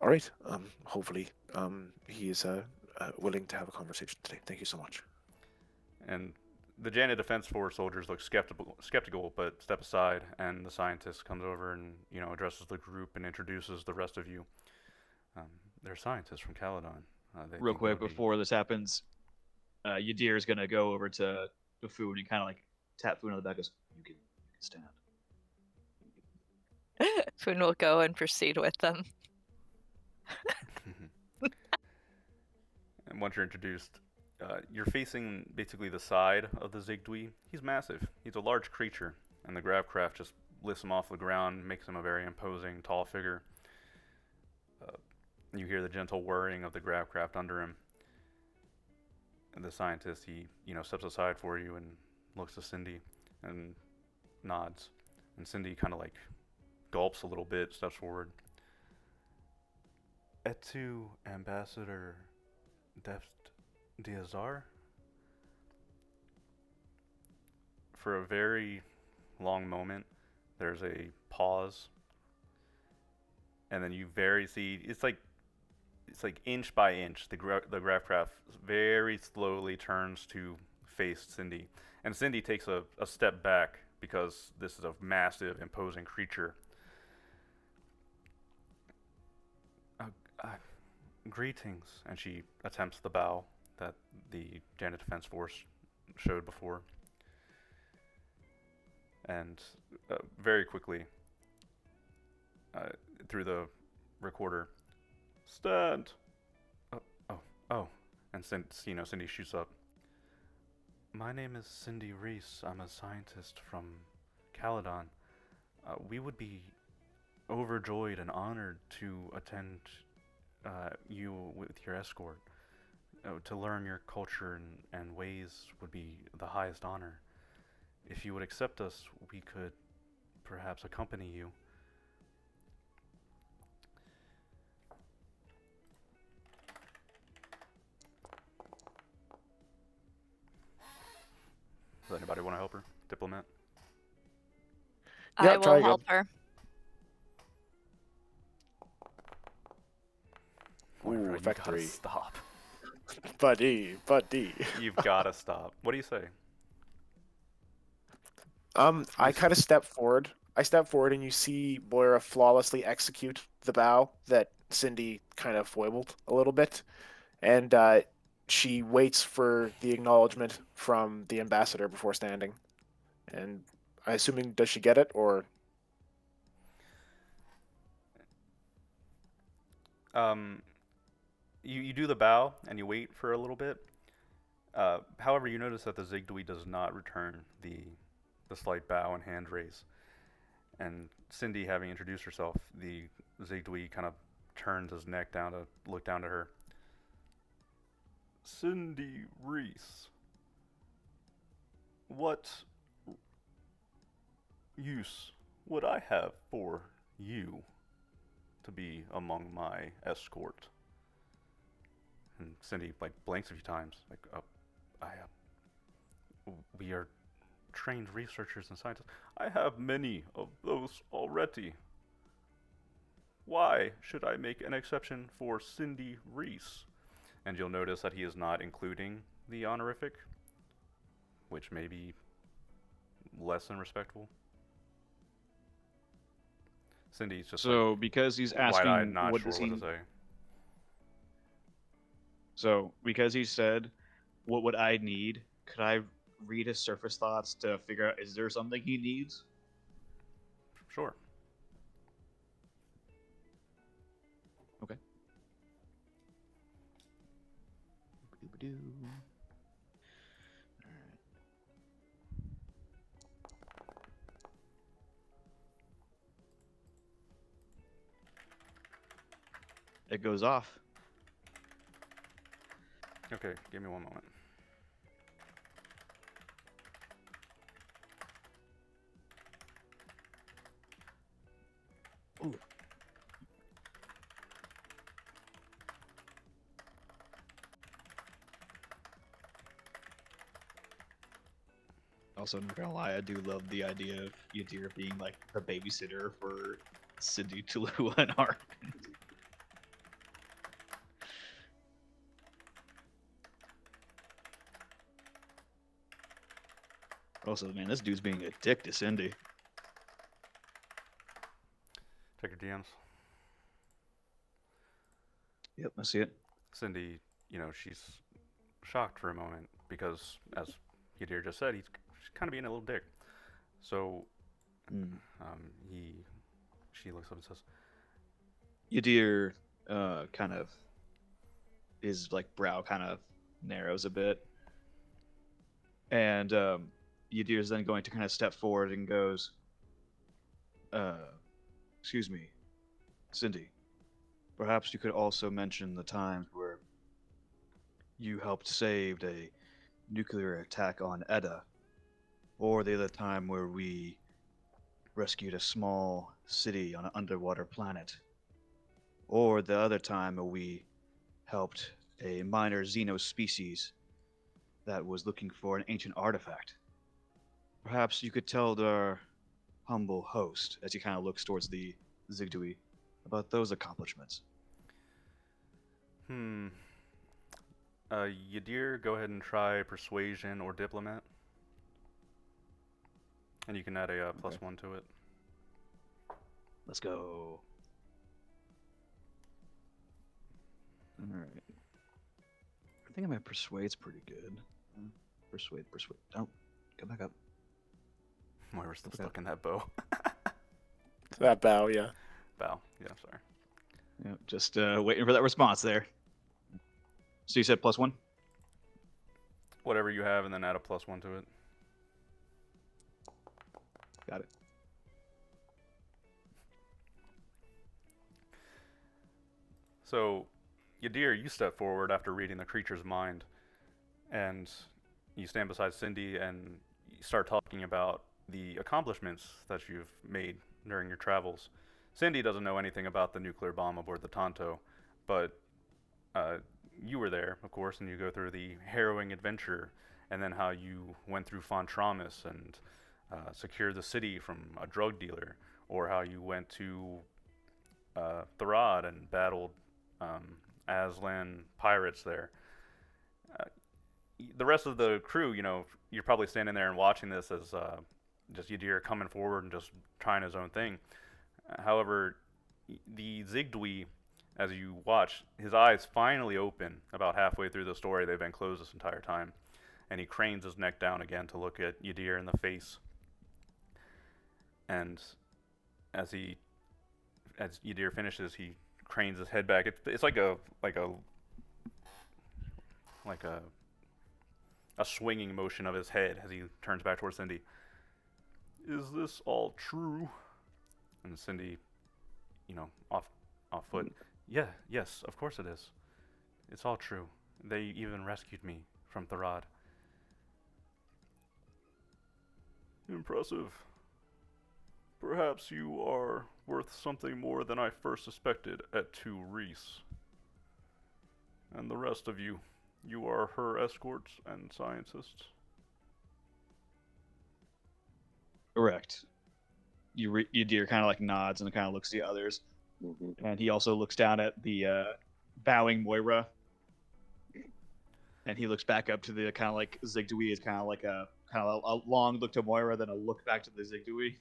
All right. Hopefully, he is willing to have a conversation today. Thank you so much. And the Janet Defense Force soldiers look skeptical, but step aside, and the scientist comes over and addresses the group and introduces the rest of you. They're scientists from Caledon. Real quick, before this happens, Yadir is gonna go over to Food and kind of like tap Food on the back. Goes, you can stand. Foon will go and proceed with them. And once you're introduced, you're facing basically the side of the Zigdui. He's massive. He's a large creature, and the grav craft just lifts him off the ground, makes him a very imposing, tall figure. You hear the gentle whirring of the grav craft under him. the scientist, he, steps aside for you and looks to Cindy and nods. And Cindy kind of like gulps a little bit, steps forward. Et tu, Ambassador Deft Diazar? For a very long moment, there's a pause, and then you see it's like inch by inch the Grafcraft very slowly turns to face Cindy, and Cindy takes a step back because this is a massive, imposing creature. Uh, Greetings, and she attempts the bow that the Janet Defense Force showed before. And very quickly, through the recorder, stand. Oh, and Cindy shoots up. My name is Cindy Reese. I'm a scientist from Caledon. We would be overjoyed and honored to attend you with your escort. To learn your culture and ways would be the highest honor. If you would accept us, we could perhaps accompany you. Does anybody want to help her? Diplomat? Yeah, I try will again. help her. Moira, you effect gotta 3. stop. Buddy. You've gotta stop. What do you say? I kind of step forward. I step forward, and you see Moira flawlessly execute the bow that Cindy kind of foibled a little bit, and she waits for the acknowledgement from the ambassador before standing. And I assuming, does she get it, or? You do the bow and you wait for a little bit. However, you notice that the Zigdui does not return the slight bow and hand raise. And Cindy, having introduced herself, the Zigdui kind of turns his neck down to look down to her. Cindy Reese, what use would I have for you to be among my escort? And Cindy blinks a few times, we are trained researchers and scientists. I have many of those already. Why should I make an exception for Cindy Reese? And you'll notice that he is not including the honorific, which may be less than respectful. Cindy's just So because he's wide-eyed, asking, not what sure does what he? to say. So because he said, "What would I need?" Could I read his surface thoughts to figure out is there something he needs? Sure. Okay. It goes off. Okay, give me one moment. Ooh. Also, not gonna lie, I do love the idea of Yadir being like the babysitter for Cindy, Talua, and Ark. Also, man, this dude's being a dick to Cindy. Check your DMs. Yep, I see it. Cindy, she's shocked for a moment because, as Yadir just said, he's kind of being a little dick. So, she looks up and says, Yadir kind of, his brow kind of narrows a bit. And Yadir is then going to kind of step forward and goes, excuse me, Cindy, perhaps you could also mention the times where you helped saved a nuclear attack on Edda, or the other time where we rescued a small city on an underwater planet, or the other time where we helped a minor xenospecies that was looking for an ancient artifact. Perhaps you could tell our humble host, as he kind of looks towards the Zigdui, about those accomplishments. Hmm. Yadir, go ahead and try persuasion or diplomat. And you can add a plus Okay. 1 to it. Let's go. Alright. I think my persuade's pretty good. Persuade. Oh, come back up. Moira's still Okay. stuck in that bow. That bow, yeah. Bow. Yeah, sorry. Yep, just waiting for that response there. So you said +1? Whatever you have, and then add a plus 1 to it. Got it. So, Yadir, you step forward after reading the creature's mind, and you stand beside Cindy and you start talking about the accomplishments that you've made during your travels. Cindy doesn't know anything about the nuclear bomb aboard the Tonto, but you were there, of course, and you go through the harrowing adventure, and then how you went through Fontramis and secured the city from a drug dealer, or how you went to Tharad and battled Aslan pirates there. Uh, the rest of the crew, you're probably standing there and watching this as just Yadir coming forward and just trying his own thing. However, the Zigdui, as you watch, his eyes finally open about halfway through the story. They've been closed this entire time. And he cranes his neck down again to look at Yadir in the face. And as Yadir finishes, he cranes his head back. It's like a swinging motion of his head as he turns back towards Cindy. Is this all true? And Cindy, off foot. Yeah, yes, of course it is. It's all true. They even rescued me from Tharad. Impressive. Perhaps you are worth something more than I first suspected at 2 Reese. And the rest of you are her escorts and scientists. Correct. Yadir kind of like nods and kind of looks at the others, and he also looks down at the bowing Moira, and he looks back up to the kind of like Zigdui is kind of like a long look to Moira, then a look back to the Zigdui.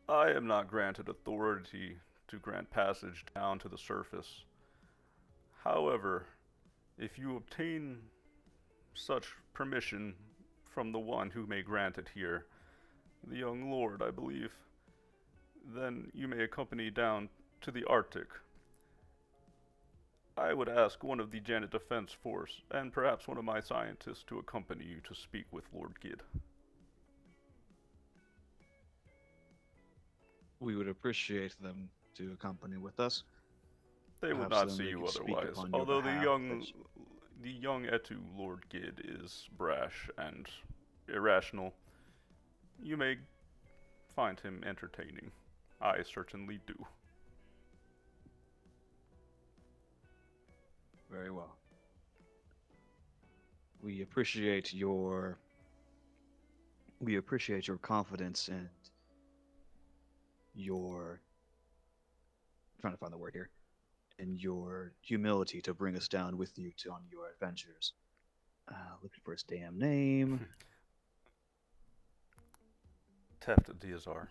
I am not granted authority to grant passage down to the surface. However, if you obtain such permission from the one who may grant it here, the young lord, I believe, then you may accompany down to the Arctic. I would ask one of the Janet Defense Force, and perhaps one of my scientists, to accompany you to speak with Lord Gid. We would appreciate them to accompany with us. They would Perhaps not then see they you could speak otherwise, upon your although behalf, the young Etu Lord Gid is brash and irrational. You may find him entertaining. I certainly do. Very well. We appreciate your confidence and your trying to find the word here, and your humility to bring us down with you on your adventures. Looking for his damn name. Teft Diazar.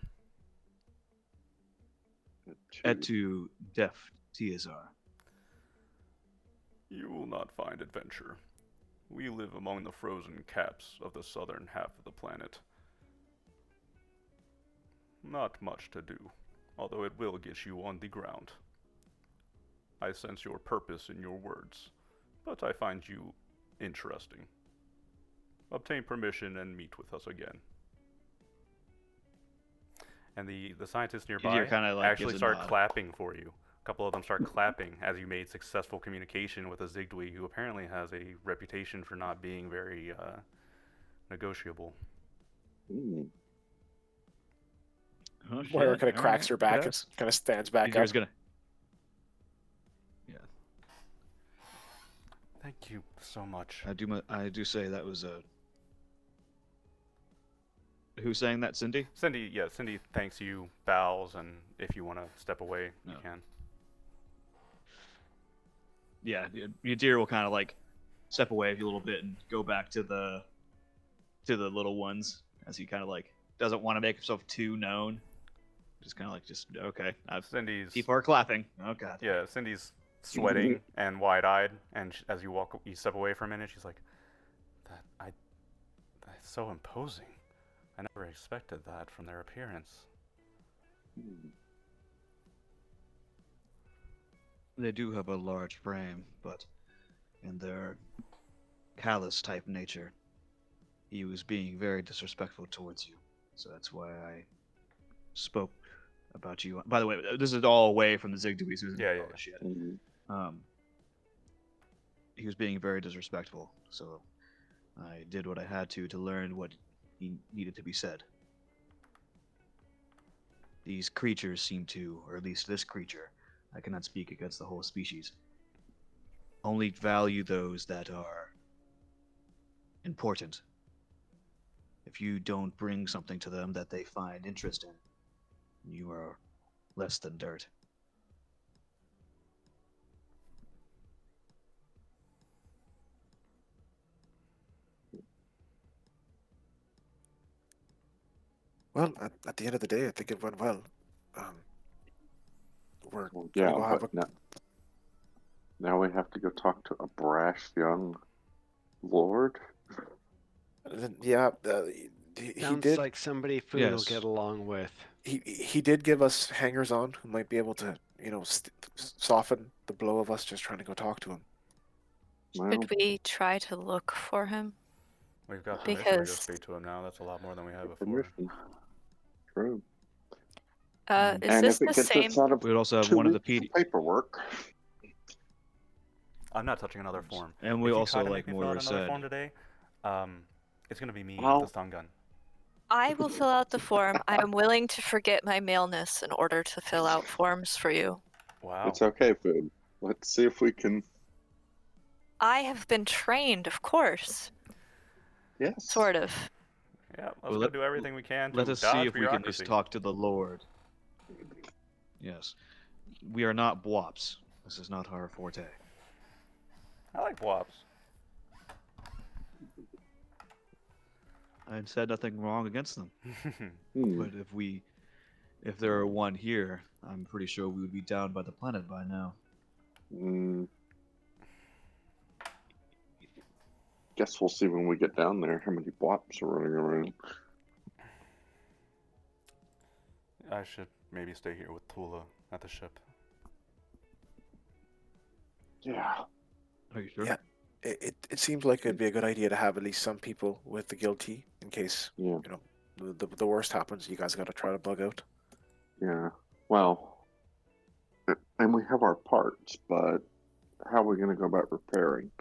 Etu Def Tiazar. You will not find adventure. We live among the frozen caps of the southern half of the planet. Not much to do, although it will get you on the ground. I sense your purpose in your words, but I find you interesting. Obtain permission and meet with us again. and the scientists You're nearby kinda, like, actually gives a start nod. clapping for you. A couple of them start clapping as you made successful communication with a Zigdwi who apparently has a reputation for not being very negotiable. Hmm. Oh, Moira shit. kind of All cracks right, her back yes. and kind of stands back up. Reaver's gonna. Yeah, Thank you so much. I do say that was a. Who's saying that, Cindy? Cindy thanks you, bows, and if you want to step away, you No. can. Yeah, Yadir will kind of like step away a little bit and go back to the little ones as he kind of like doesn't want to make himself too known. Just kind of like okay. People are clapping. Oh god. Yeah, Cindy's sweating and wide-eyed, and as you step away for a minute, she's like, that's so imposing. I never expected that from their appearance. They do have a large frame, but in their callous type nature, he was being very disrespectful towards you. So that's why I spoke about you. By the way, this is all away from the Zigdwees who's Yeah. shit. Mhm. He was being very disrespectful, so I did what I had to learn what he needed to be said. These creatures seem to, or at least this creature, I cannot speak against the whole species, only value those that are important. If you don't bring something to them that they find interest in, you are less than dirt. Well, at the end of the day, I think it went well. We're Well, gonna yeah, go have but now we have to go talk to a brash young lord. Yeah, he Sounds did. like somebody Food will Yes. get along with. He did give us hangers on who might be able to, soften the blow of us just trying to go talk to him. Well, Should we try to look for him? We've got permission to go Because speak to him now. That's a lot more than we had before. permission. True. is And this if it the gets same? us out of We would also have 2 one of the weeks PD, paperwork. I'm not touching another form. and we If you also, try to like make me fill out Moira another said, form today, it's gonna be me Well- with the stun gun. I will fill out the form. I am willing to forget my maleness in order to fill out forms for you. Wow. It's okay, Food. Let's see if we can. I have been trained, of course. Yes. Sort of. Yeah, let's Well, go let- do everything we can to let us dodge see if we can at bureaucracy. least talk to the Lord. Yes. We are not bwops. This is not our forte. I like wops. I said nothing wrong against them. Hmm. But if there are one here, I'm pretty sure we would be down by the planet by now. Guess we'll see when we get down there how many wops are running around. I should maybe stay here with Tula at the ship. Yeah. Are you sure? Yeah. It seems like it'd be a good idea to have at least some people with the guilty in case Yeah. the worst happens. You guys got to try to bug out. Yeah. Well, and we have our parts, but how are we going to go about repairing?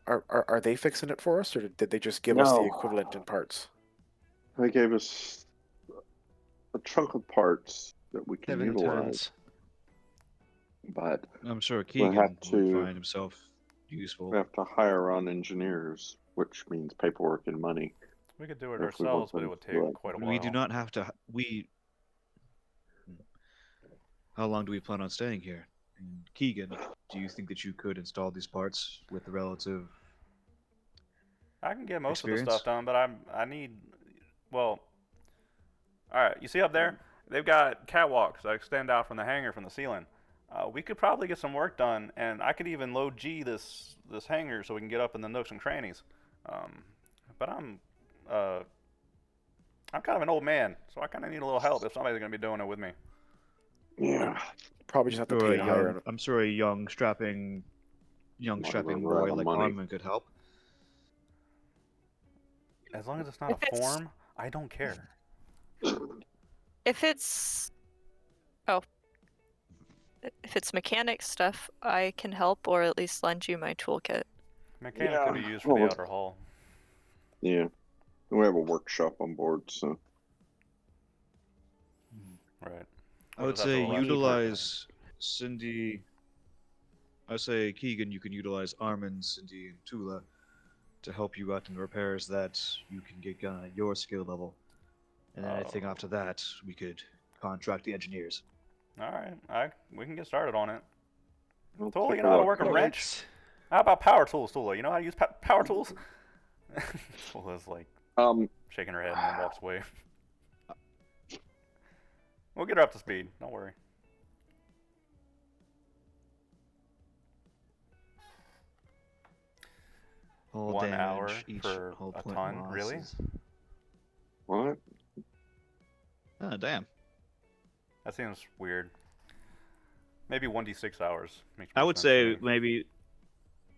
Are they fixing it for us, or did they just give us the No. equivalent in parts? They gave us a chunk of parts that we can 7 utilize, tons. but I'm sure We'll Keegan have would to- find himself useful. we have to hire on engineers, which means paperwork and money. We could do it If we want ourselves, but it them would to take do it. quite a while. We do not have to. How long do we plan on staying here? And Keegan, do you think that you could install these parts with the relative? I can get most of the Experience? stuff done, but I need. Well, all right. You see up there? They've got catwalks that extend out from the hangar from the ceiling. We could probably get some work done, and I could even low G this hangar so we can get up in the nooks and crannies. But I'm kind of an old man, so I kind of need a little help if somebody's gonna be doing it with me. Yeah. Probably just have to pay to hire him. I'm sure a young strapping Not boy around like money. Armin could help. As long as it's not If a it's- form, I don't care. If it's if it's mechanic stuff, I can help or at least lend you my toolkit. Mechanic could be Yeah, used for the well, outer hall. Yeah, we have a workshop on board, so Right. I We'll would just have to say allow you to utilize Cindy. I say Keegan, you can utilize Armin, Cindy, and Tula to help you out in the repairs that you can get done at your skill level. And then anything Oh. after that, we could contract the engineers. Alright, we can get started on it. I'll Tula, take you a know how to look. work a Well, wrench? it's How about power tools, Tula? You know how to use power tools? Tula's like shaking her head and then walks away. We'll get her up to speed. Don't worry. Hull 1 damage, hour each for hull a point ton, loss really? is- What? Oh, damn. That seems weird. Maybe 1d6 hours. Makes I more would sense say to me. maybe,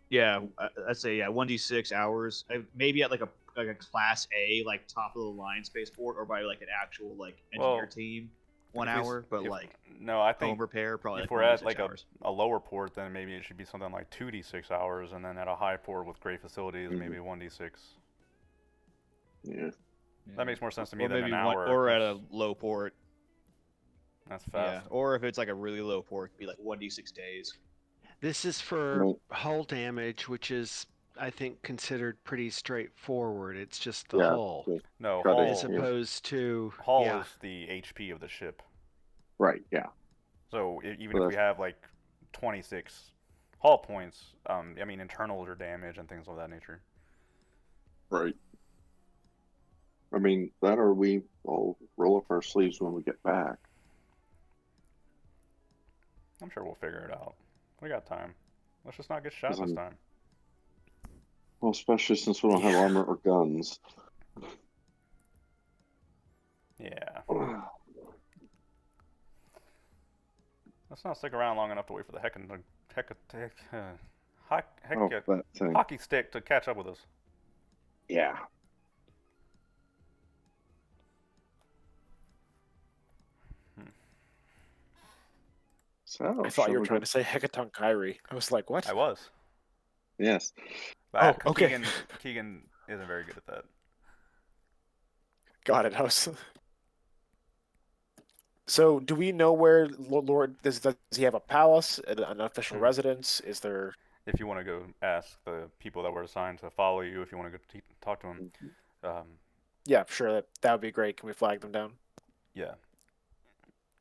yeah, I'd say, yeah, 1d6 hours. Maybe at like a class A, like top of the line spaceport, or by like an actual like engineer Well, team, 1 if we s- hour, but if- like no, I home think repair, probably if like we're at 1d6 like hours. a lower port, then maybe it should be something like 2d6 hours, and then at a high port with great facilities, Mhm. maybe 1d6. Yeah. That makes more sense to me Or than maybe an one, hour. or at a low port. That's Yeah, fast. or if it's like a really low port, it'd be like 1d6 days. this is for No. hull damage, which is I think considered pretty straightforward. It's just the Yeah. hull, Just No, cutting, as hull. yeah. opposed to Hull yeah. is the HP of the ship. Right. Yeah. So even So if we have like 26 hull points, I mean internals are damaged and things of that nature. Right. I mean that, or we all roll up our sleeves when we get back. I'm sure we'll figure it out. We got time. Let's just not get shot 'Cause this I'm- time. Well, especially since we don't have Yeah. armor or guns. Yeah. Let's not stick around long enough to wait for the Oh, that thing. hockey stick to catch up with us. Yeah. So I thought shall you were we trying go- to say Hecaton Kyrie. I was like, what? I was. Yes. But Oh, okay. Keegan isn't very good at that. Got it. I was... So, do we know where Lord does he have a palace, an official Hmm. residence? Is there? If you want to go ask the people that were assigned to follow you, if you want to go talk to them, Yeah, sure. That would be great. Can we flag them down? yeah.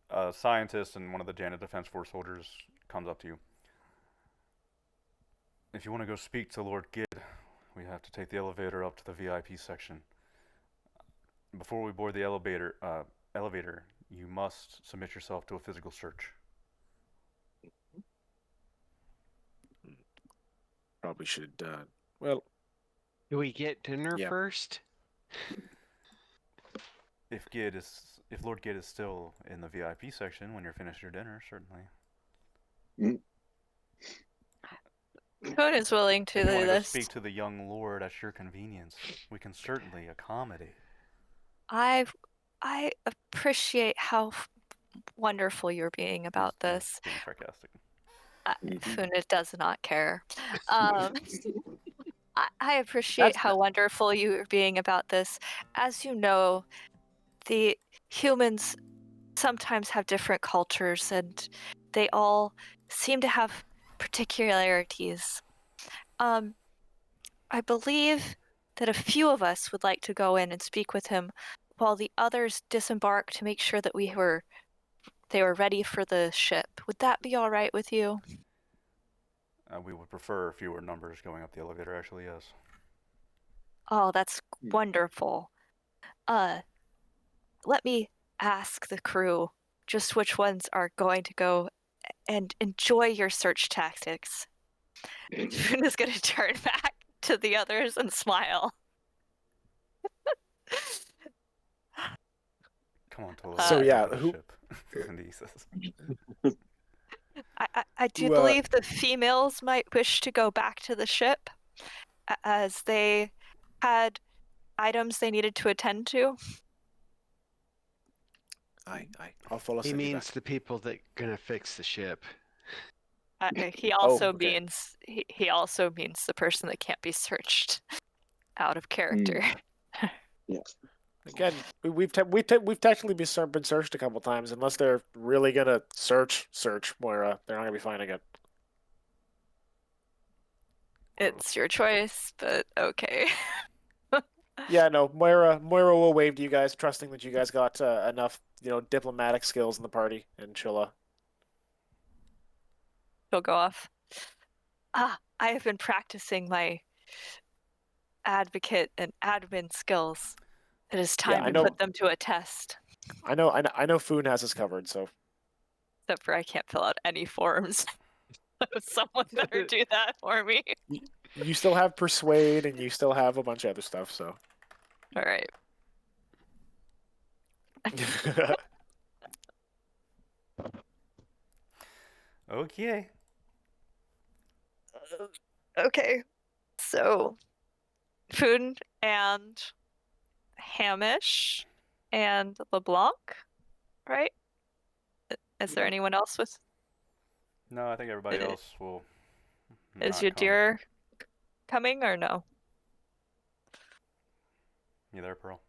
A scientist and one of the Janet Defense Force soldiers comes up to you. If you want to go speak to Lord Gid, we have to take the elevator up to the VIP section. Before we board the elevator, you must submit yourself to a physical search. Probably should. Well, Do we get dinner Yeah. first? If Lord Gid is still in the VIP section when you're finished your dinner, certainly. Coon is willing to If you do want to go this. speak to the young lord at your convenience, we can certainly accommodate. I appreciate how wonderful you're being about He's this. being sarcastic. Funa does not care. I appreciate That's how wonderful you're being about this. As you know, the humans sometimes have different cultures and they all seem to have particularities. I believe that a few of us would like to go in and speak with him while the others disembark to make sure that they were ready for the ship. Would that be all right with you? We would prefer fewer numbers going up the elevator, actually, yes. Oh, that's wonderful. Let me ask the crew just which ones are going to go and enjoy your search tactics. Funa's gonna turn back to the others and smile. Come on, Tola. So, let's yeah, go to the who- ship. And he says, I do Who, believe the females might wish to go back to the ship as they had items they needed to attend to. Aye, aye. I'll follow He Cindy means back. the people that gonna fix the ship. He also okay. means he also means the person that can't be searched out of character. Yes. Again, we've technically been searched a couple times. Unless they're really gonna search Moira, they're not gonna be finding it. It's your choice, but okay. Yeah, no, Moira will wave to you guys, trusting that you guys got enough, diplomatic skills in the party, and she'll. He'll go off. I have been practicing my advocate and admin skills. It is Yeah, time I to know. put them to a test. I know. Foon has us covered, so. Except for I can't fill out any forms. Someone better do that for me. You still have persuade, and you still have a bunch of other stuff, so. All right. Okay. Okay. So, Food and Hamish and LeBlanc, right? Is there anyone else with? No, I think everybody Uh, else will Is not your come. deer coming or no? You there, Pearl?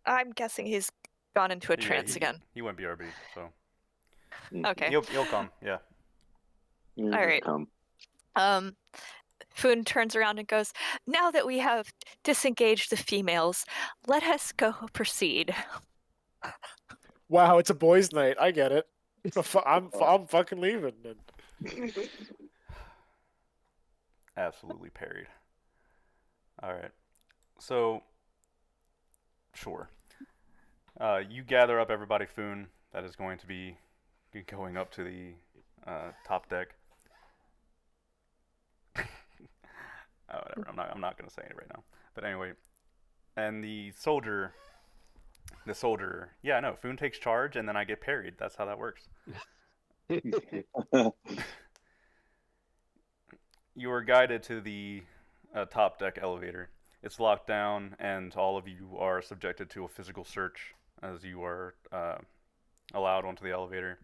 I'm guessing he's gone into a Yeah, trance again. he went BRB, so Okay. he'll come. Yeah. All right. Come. Foon turns around and goes, "Now that we have disengaged the females, let us go proceed." Wow, it's a boys' night. I get it. I'm fucking leaving. Absolutely parried. All right. So, sure. You gather up everybody, Foon, that is going to be going up to the top deck. Whatever. I'm not going to say it right now. But anyway, and the soldier. Yeah, no. Foon takes charge, and then I get parried. That's how that works. You are guided to the top deck elevator. It's locked down, and all of you are subjected to a physical search as you are allowed onto the elevator.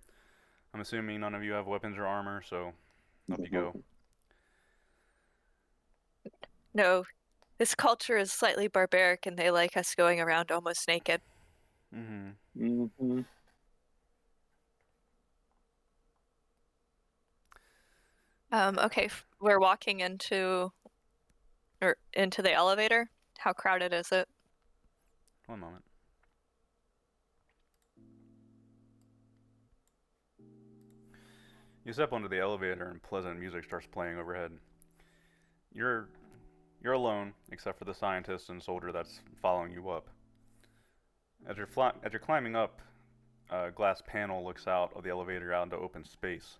I'm assuming none of you have weapons or armor, so up you go. No, this culture is slightly barbaric and they like us going around almost naked. Mm-hmm. Okay, we're walking into the elevator. How crowded is it? One moment. You step onto the elevator and pleasant music starts playing overhead. You're alone, except for the scientist and soldier that's following you up. As you're climbing up, a glass panel looks out of the elevator out into open space,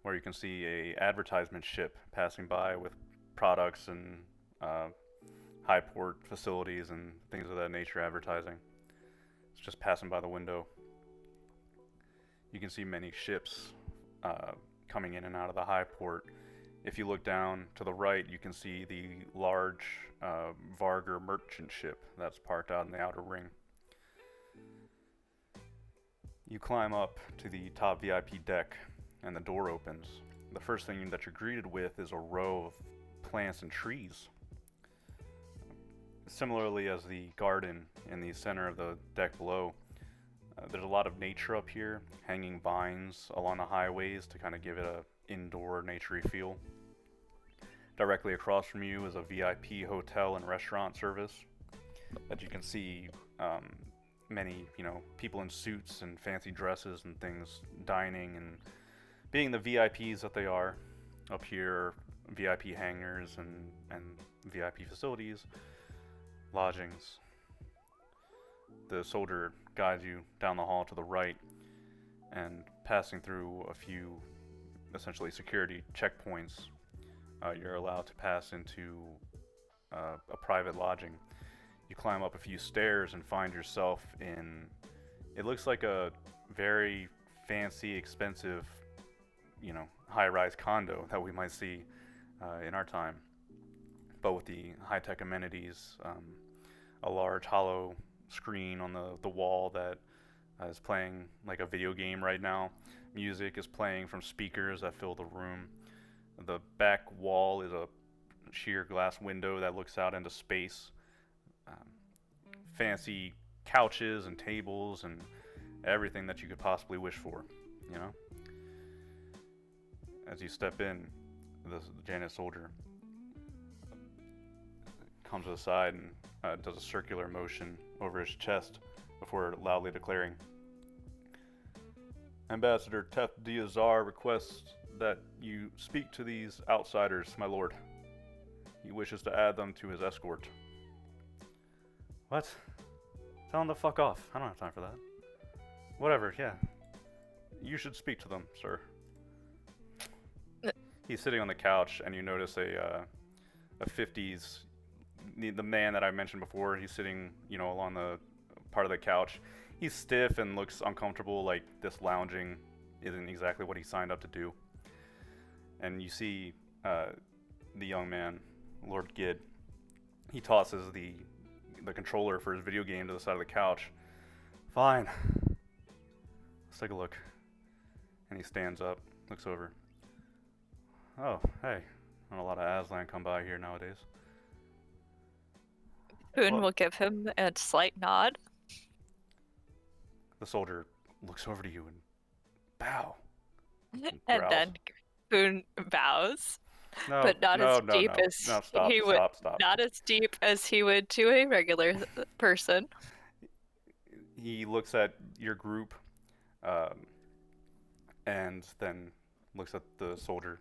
where you can see a advertisement ship passing by with products and high port facilities and things of that nature advertising. It's just passing by the window. You can see many ships coming in and out of the high port. If you look down to the right, you can see the large Varger merchant ship that's parked out in the outer ring. You climb up to the top VIP deck, and the door opens. The first thing that you're greeted with is a row of plants and trees. Similarly as the garden in the center of the deck below, there's a lot of nature up here, hanging vines along the highways to kind of give it a indoor naturey feel. Directly across from you is a VIP hotel and restaurant service that you can see many, people in suits and fancy dresses and things dining and being the VIPs that they are. Up here, VIP hangars and VIP facilities, lodgings. The soldier guides you down the hall to the right, and passing through a few essentially security checkpoints, you're allowed to pass into a private lodging. You climb up a few stairs and find yourself in, it looks like a very fancy, expensive, high-rise condo that we might see in our time, but with the high-tech amenities, a large hollow screen on the wall that is playing like a video game right now. Music is playing from speakers that fill the room. The back wall is a sheer glass window that looks out into space. Um, Fancy couches and tables and everything that you could possibly wish for, you know? As you step in, the Janus soldier comes to the side and does a circular motion over his chest before loudly declaring, Ambassador Teth Diazar requests that you speak to these outsiders, my lord. He wishes to add them to his escort. What? Tell him to fuck off. I don't have time for that. Whatever, yeah. You should speak to them, sir. He's sitting on the couch, and you notice a 50s, the man that I mentioned before. He's sitting, along the part of the couch. He's stiff and looks uncomfortable, like this lounging isn't exactly what he signed up to do. And you see the young man, Lord Gid. He tosses the controller for his video game to the side of the couch. Fine. Let's take a look. And he stands up, looks over. Oh, hey. Not a lot of Aslan come by here nowadays. Boone will give him a slight nod. The soldier looks over to you and bow. And growls. then Boone bows, No, but not no, as no, deep no. as No, stop, he would. stop. Not as deep as he would to a regular person. He looks at your group, and then looks at the soldier.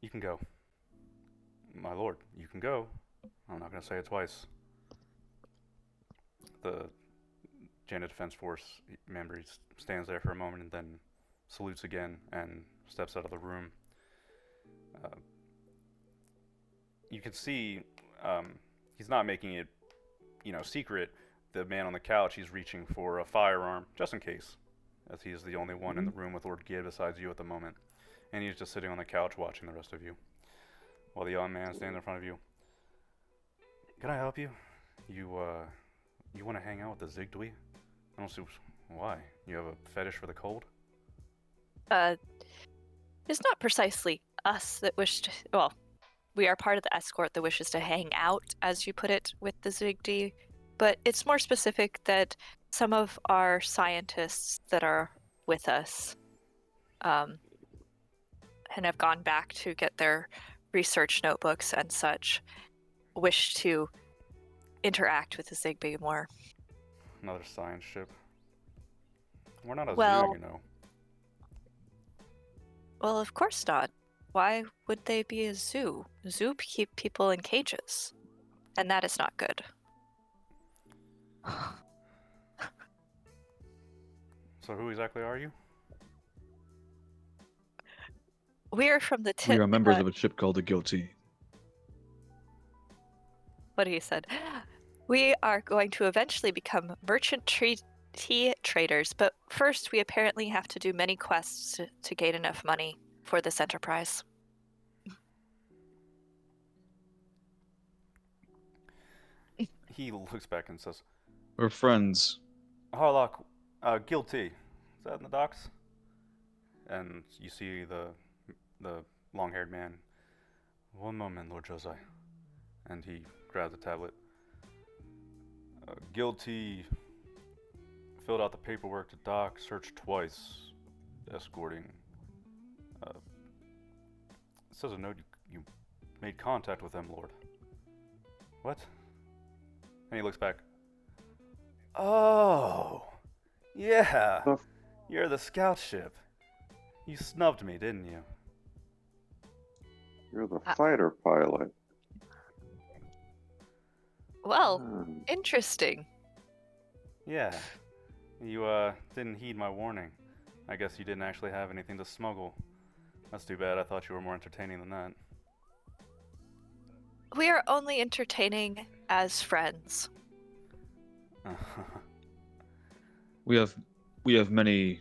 You can go. My lord, you can go. I'm not going to say it twice. The Janet Defense Force member stands there for a moment and then salutes again and steps out of the room. You can see he's not making it, secret. The man on the couch, he's reaching for a firearm, just in case, as he's the only one in the room with Lord Gid besides you at the moment. And he's just sitting on the couch watching the rest of you, while the young man stands in front of you. Can I help you? You want to hang out with the Zigdwi? I don't see why. You have a fetish for the cold? It's not precisely us that wish to. Well, we are part of the escort that wishes to hang out, as you put it, with the Zigdi. But it's more specific that some of our scientists that are with us and have gone back to get their research notebooks and such wish to interact with the Zigby more. Another science ship. We're not a Well- zoo, Well, of course not. Why would they be a zoo? Zoo keep people in cages, and that is not good. So who exactly are you? We are from the We tip. are members of a ship called the Guilty. What he said. We are going to eventually become merchant tea traders, but first we apparently have to do many quests to gain enough money for this enterprise. He looks back and says, We're friends. Harlock, guilty. Is that in the docks? And you see the long-haired man. One moment, Lord Josai. And he grabs a tablet. Guilty. Filled out the paperwork to dock. Searched twice. Escorting. It says a note you made contact with them, Lord. What? And he looks back. Oh, yeah. Oh. You're the scout ship. You snubbed me, didn't you? You're the fighter pilot. Well, Hmm. interesting. Yeah. You, didn't heed my warning. I guess you didn't actually have anything to smuggle. That's too bad. I thought you were more entertaining than that. We are only entertaining as friends. We have many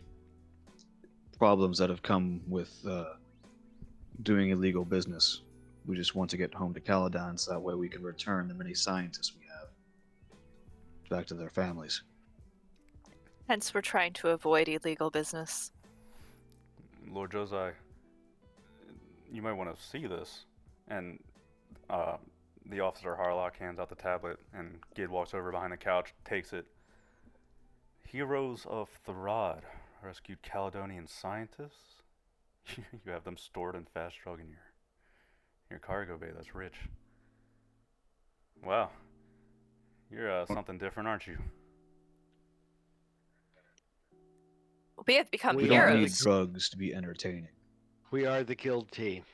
problems that have come with doing illegal business. We just want to get home to Caladan so that way we can return the many scientists we have back to their families. Hence, we're trying to avoid illegal business. Lord Josiah, you might want to see this. And the officer Harlock hands out the tablet, and Gid walks over behind the couch, takes it. Heroes of Tharad rescued Caledonian scientists? You have them stored in fast drug in your cargo bay. That's rich. Wow. You're something different, aren't you? We have become We We don't need heroes. drugs to be entertaining. We are the Guild T.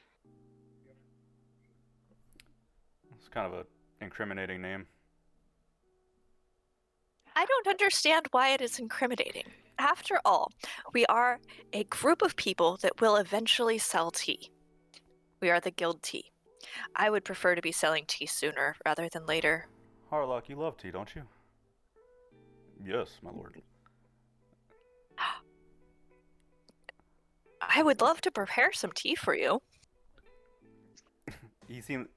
It's kind of an incriminating name. I don't understand why it is incriminating. After all, we are a group of people that will eventually sell tea. We are the Guild Tea. I would prefer to be selling tea sooner rather than later. Harlock, you love tea, don't you? Yes, my lord. I would love to prepare some tea for you.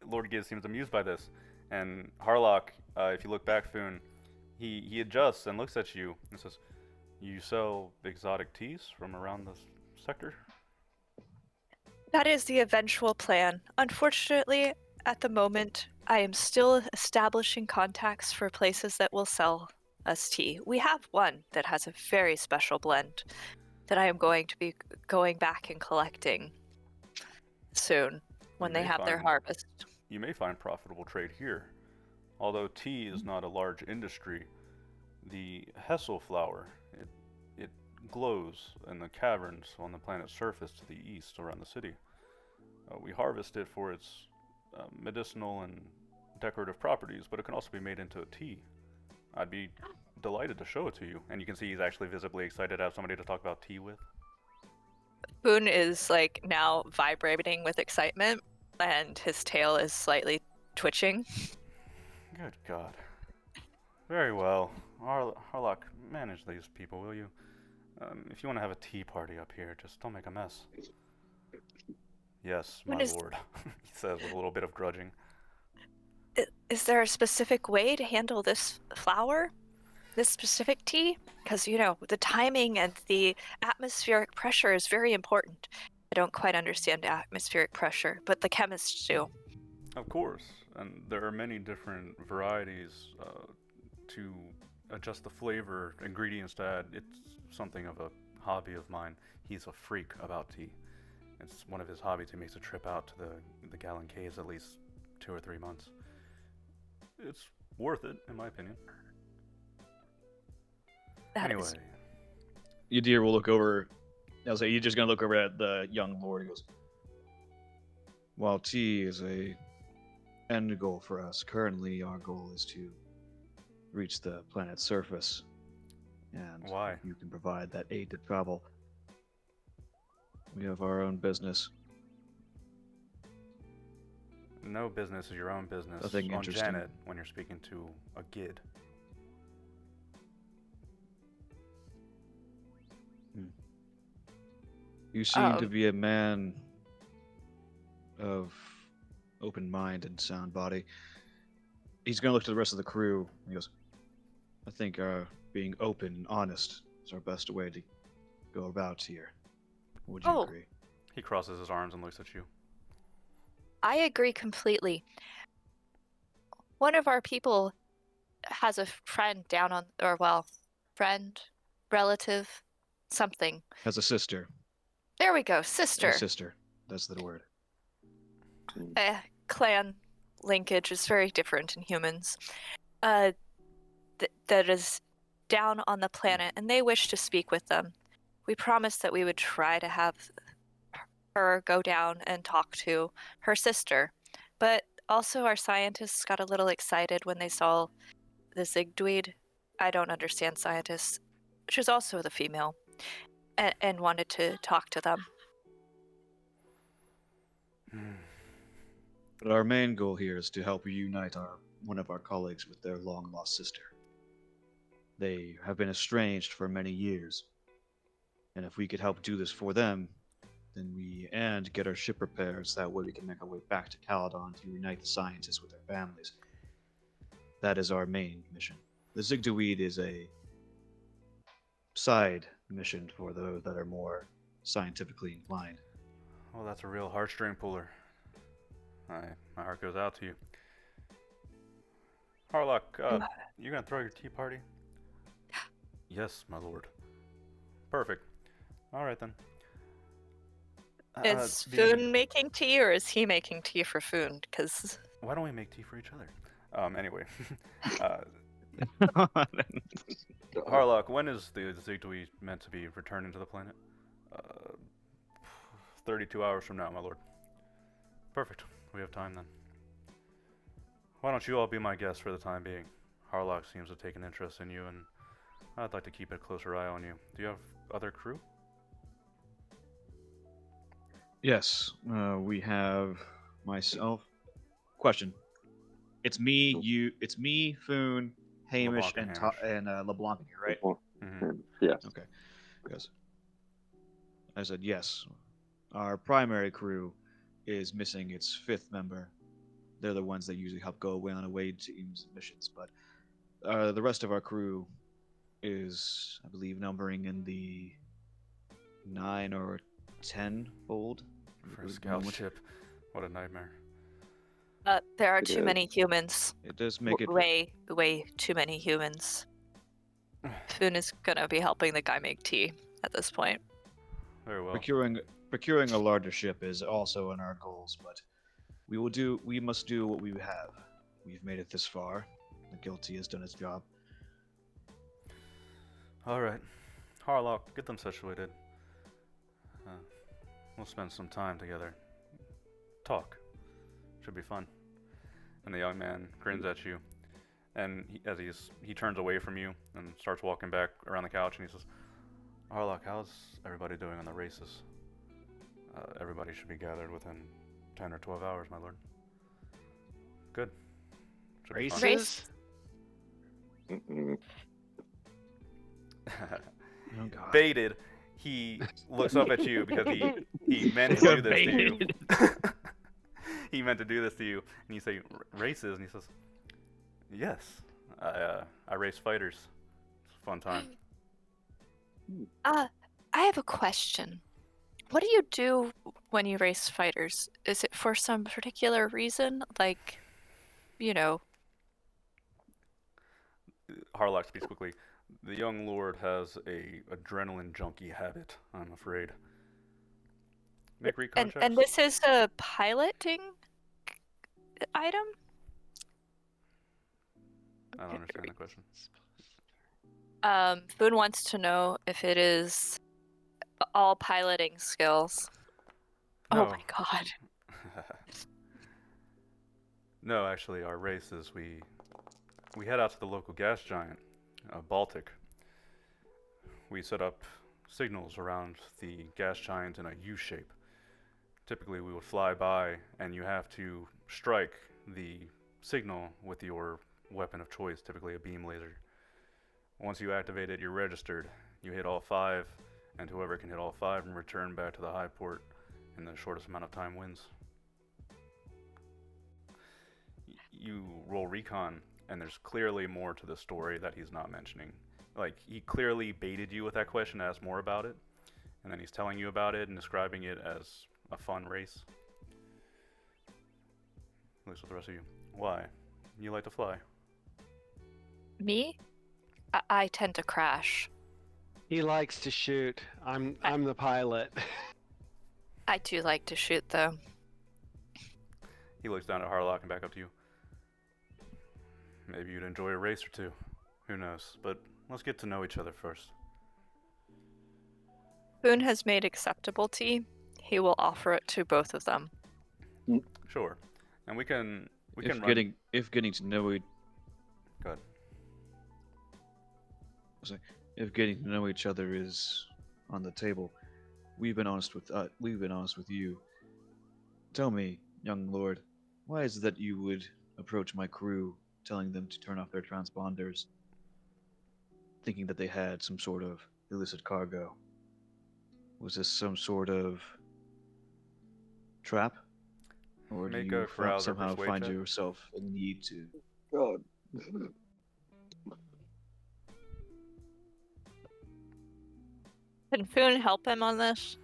Lord Giz seems amused by this, and Harlock, if you look back, Foon, he adjusts and looks at you and says, "You sell exotic teas from around this sector?" That is the eventual plan. Unfortunately, at the moment, I am still establishing contacts for places that will sell us tea. We have one that has a very special blend that I am going to be going back and collecting soon when You they may have their find- harvest. You may find profitable trade here. Although tea is not a large industry, the Hessel flower, it glows in the caverns on the planet's surface to the east around the city. We harvest it for its medicinal and decorative properties, but it can also be made into a tea. I'd be delighted to show it to you. And you can see he's actually visibly excited to have somebody to talk about tea with. Boone is like now vibrating with excitement, and his tail is slightly twitching. Good God. Very well. Harlock, manage these people, will you? If you want to have a tea party up here, just don't make a mess. Yes, my lord, he says with a little bit of grudging. Is there a specific way to handle this flower? This specific tea? Because, you know, the timing and the atmospheric pressure is very important. I don't quite understand atmospheric pressure, but the chemists do. Of course, and there are many different varieties to adjust the flavor, ingredients to add. It's something of a hobby of mine. He's a freak about tea. It's one of his hobbies. He makes a trip out to the Gallon Caves at least 2 or 3 months. It's worth it, in my opinion. Anyway, Yadir will look over. I'll say you're just gonna look over at the young lord. He goes, "While tea is a end goal for us, currently our goal is to reach the planet's surface, and Why? if you can provide that aid to travel. We have our own business. no business is your own business Nothing on interesting. Janet when you're speaking to a Gid. You seem to be a man of open mind and sound body." He's gonna look to the rest of the crew. And he goes, "I think being open and honest is our best way to go about here. Would you agree?" He crosses his arms and looks at you. I agree completely. One of our people has a friend down on, or well, friend, relative, something. Has a sister. There we go, A sister. sister. That's the word. Clan linkage is very different in humans. That is down on the planet, and they wish to speak with them. We promised that we would try to have her go down and talk to her sister, but also our scientists got a little excited when they saw the Zigdweed. I don't understand scientists. She's also the female, and wanted to talk to them. But our main goal here is to help reunite one of our colleagues with their long-lost sister. They have been estranged for many years, and if we could help do this for them, then get our ship repaired so that way we can make our way back to Caledon to reunite the scientists with their families. That is our main mission. The Zigdweed is a side mission for those that are more scientifically inclined. Well, that's a real heartstring puller. My heart goes out to you. Harlock, you gonna throw your tea party? Yes, my lord. Perfect. All right then. Is The- Foon making tea, or is he making tea for Foon? Because Why don't we make tea for each other? Anyway. Harlock, when is the Zigdui meant to be returning to the planet? 32 hours from now, my lord. Perfect. We have time then. Why don't you all be my guests for the time being? Harlock seems to take an interest in you, and I'd like to keep a closer eye on you. Do you have other crew? Yes, we have myself. Question. It's me, you. It's me, Foon, Hamish, LeBlanc and and LeBlanc here, right? Mhm. Yes. Okay. Yes. I said yes. Our primary crew is missing its fifth member. They're the ones that usually help go away on away teams and missions, but the rest of our crew is, I believe, numbering in the 9 or 10-fold. For a scout ship. What a nightmare. there are It too is. many humans. It does make it. Way too many humans. Foon is gonna be helping the guy make tea at this point. Very well. Procuring a larger ship is also in our goals, but we must do what we have. We've made it this far. The guilty has done its job. Alright. Harlock, get them situated. We'll spend some time together. Talk. Should be fun. And the young man grins at you, and as he turns away from you and starts walking back around the couch, and he says, Harlock, how's everybody doing on the races? Everybody should be gathered within 10 or 12 hours, my lord. Good. Should be fun. Races? Mm-mm. Oh God. Baited. He looks up at you because he meant to do this to you. He meant to do this to you, and you say races, and he says, "Yes, I race fighters. It's a fun time." I have a question. What do you do when you race fighters? Is it for some particular reason? Like, you know, Harlock speaks quickly. The young lord has a adrenaline junkie habit, I'm afraid. Make recon checks. and this is a piloting item? I don't understand the question. Boone wants to know if it is all piloting skills. No. Oh my god. No, actually, our race is we head out to the local gas giant, Baltic. We set up signals around the gas giant in a U shape. Typically, we would fly by, and you have to strike the signal with your weapon of choice, typically a beam laser. Once you activate it, you're registered. You hit all 5, and whoever can hit all 5 and return back to the high port in the shortest amount of time wins. You roll recon, and there's clearly more to the story that he's not mentioning. Like, he clearly baited you with that question to ask more about it, and then he's telling you about it and describing it as a fun race. At least with the rest of you. Why? You like to fly. Me? I tend to crash. He likes to shoot. I'm the pilot. I do like to shoot, though. He looks down at Harlock and back up to you. Maybe you'd enjoy a race or two. Who knows? But let's get to know each other first. Boone has made acceptable tea. He will offer it to both of them. Sure. And we can If run... getting to know it, Go ahead. if getting to know each other is on the table, we've been honest with you. Tell me, young lord, why is it that you would approach my crew, telling them to turn off their transponders, thinking that they had some sort of illicit cargo? Was this some sort of trap? Or Make do a you corral or somehow persuade find check. yourself in the need to? God. Can Foon help him on this?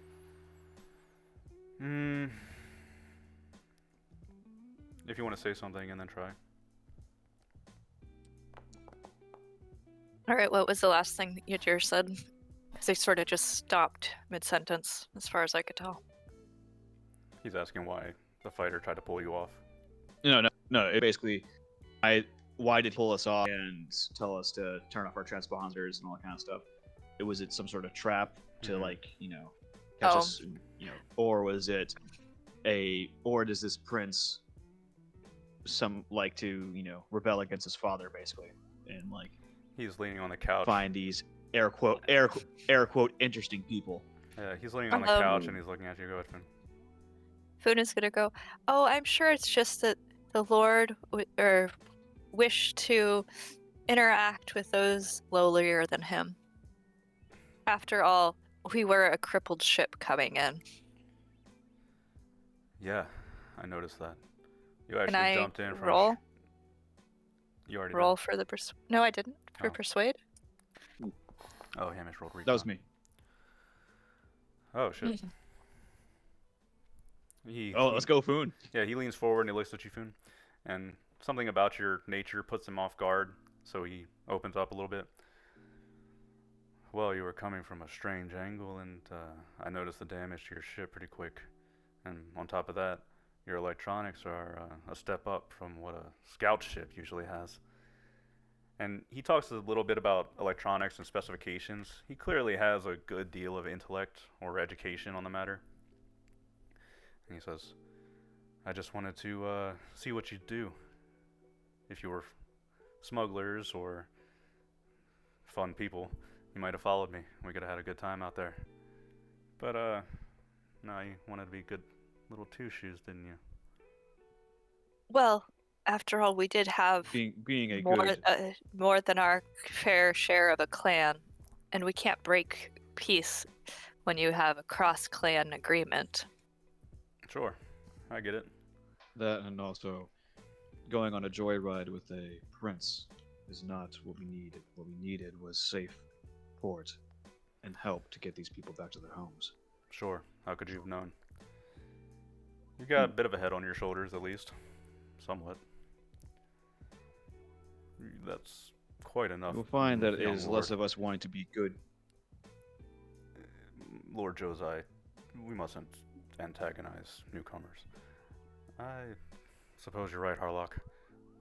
If you want to say something and then try. All right, what was the last thing that Yadir said? Because they sort of just stopped mid-sentence, as far as I could tell. He's asking why the fighter tried to pull you off. No. It basically, why did he pull us off and tell us to turn off our transponders and all that kind of stuff? Was it some sort of trap to Mhm. catch us, or was it or does this prince to rebel against his father basically and He's leaning on the couch. find these air quote interesting people? Yeah, he's leaning on the couch and he's looking at you. Go ahead, Finn. Foon is gonna go, oh, I'm sure it's just that the Lord wished to interact with those lowlier than him. After all, we were a crippled ship coming in. Yeah, I noticed that. You actually Can I jumped in from. roll? You already Roll for the No, I didn't. For Oh. persuade. Oh, Hamish rolled recon. That was me. Oh shit. Let's go, Foon. Yeah, he leans forward and he looks at you, Foon, and something about your nature puts him off guard, so he opens up a little bit. Well, you were coming from a strange angle, and I noticed the damage to your ship pretty quick. And on top of that, your electronics are a step up from what a scout ship usually has. And he talks a little bit about electronics and specifications. He clearly has a good deal of intellect or education on the matter. And he says, I just wanted to see what you'd do. If you were smugglers or fun people, you might have followed me. We could have had a good time out there. But, no, you wanted to be good little two-shoes, didn't you? Well, after all, we did have being a more, good more than our fair share of a clan, and we can't break peace when you have a cross-clan agreement. Sure, I get it. that, and also going on a joyride with a prince is not what we needed. What we needed was safe port and help to get these people back to their homes. Sure, how could you have known? You got a bit of a head on your shoulders, at least. Somewhat. That's quite enough. You'll find that it young is lord. less of us wanting to be good. Lord Josiah, we mustn't antagonize newcomers. I suppose you're right, Harlock.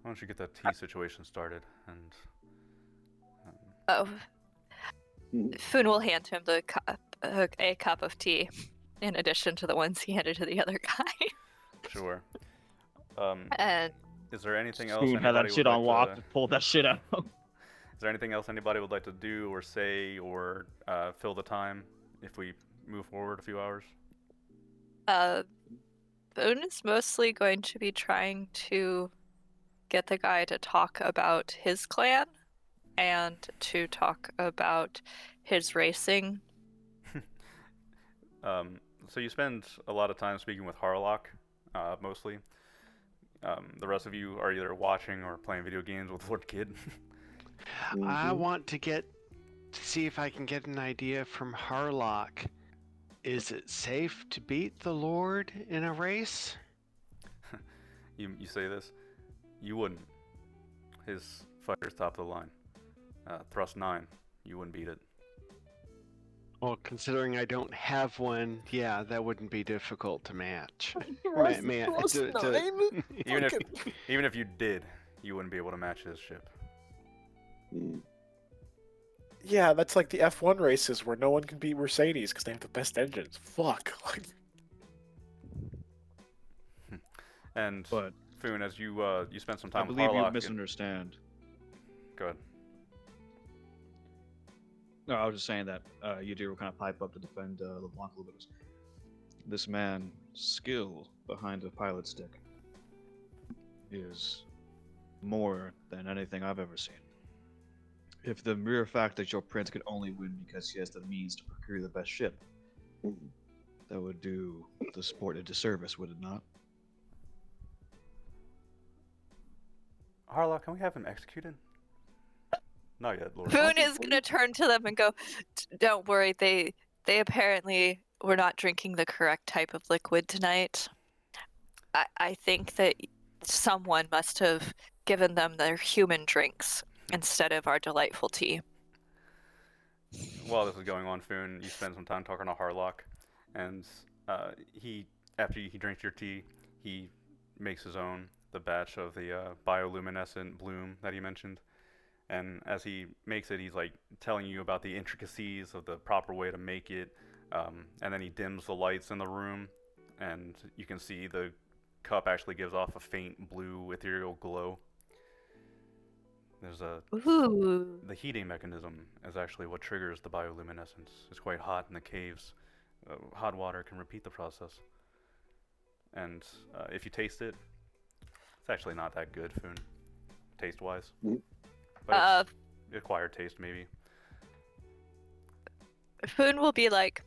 Why don't you get that tea situation started, and... Oh. Foon will hand him the a cup of tea, in addition to the ones he handed to the other guy. Sure. And Is there anything else Foon had anybody that shit would on like lock, pulled that shit out. Is there anything else anybody would like to do or say or fill the time if we move forward a few hours? Foon is mostly going to be trying to get the guy to talk about his clan and to talk about his racing. So you spend a lot of time speaking with Harlock, mostly. The rest of you are either watching or playing video games with Lord Kid. I want to see if I can get an idea from Harlock. Is it safe to beat the Lord in a race? You say this, you wouldn't. His fighter's top of the line. Thrust 9, you wouldn't beat it. Well, considering I don't have one, yeah, that wouldn't be difficult to match. Even if you did, you wouldn't be able to match his ship. Yeah, that's like the F1 races where no one can beat Mercedes because they have the best engines. Fuck. And But Foon, as you spent some I time with believe Harlock. you and- misunderstand. Go ahead. No, I was just saying that Yadir will kind of pipe up to defend LeBlanc a little bit. This man's skill behind the pilot stick is more than anything I've ever seen. If the mere fact that your prince could only win because he has the means to procure the best ship, that would do the sport a disservice, would it not? Harlock, can we have him executed? Not yet, Lord. Foon is gonna turn to them and go, "Don't worry, they They apparently were not drinking the correct type of liquid tonight. I think that someone must have given them their human drinks instead of our delightful tea. While this is going on, Foon, you spend some time talking to Harlock, and he, after he drinks your tea, he makes his own, the batch of the bioluminescent bloom that he mentioned. And as he makes it, he's like telling you about the intricacies of the proper way to make it. And then he dims the lights in the room, and you can see the cup actually gives off a faint blue ethereal glow. There's Ooh. the heating mechanism is actually what triggers the bioluminescence. It's quite hot in the caves. Hot water can repeat the process. And if you taste it, it's actually not that good, Foon, taste-wise. But it's acquired taste, maybe. Foon will be like,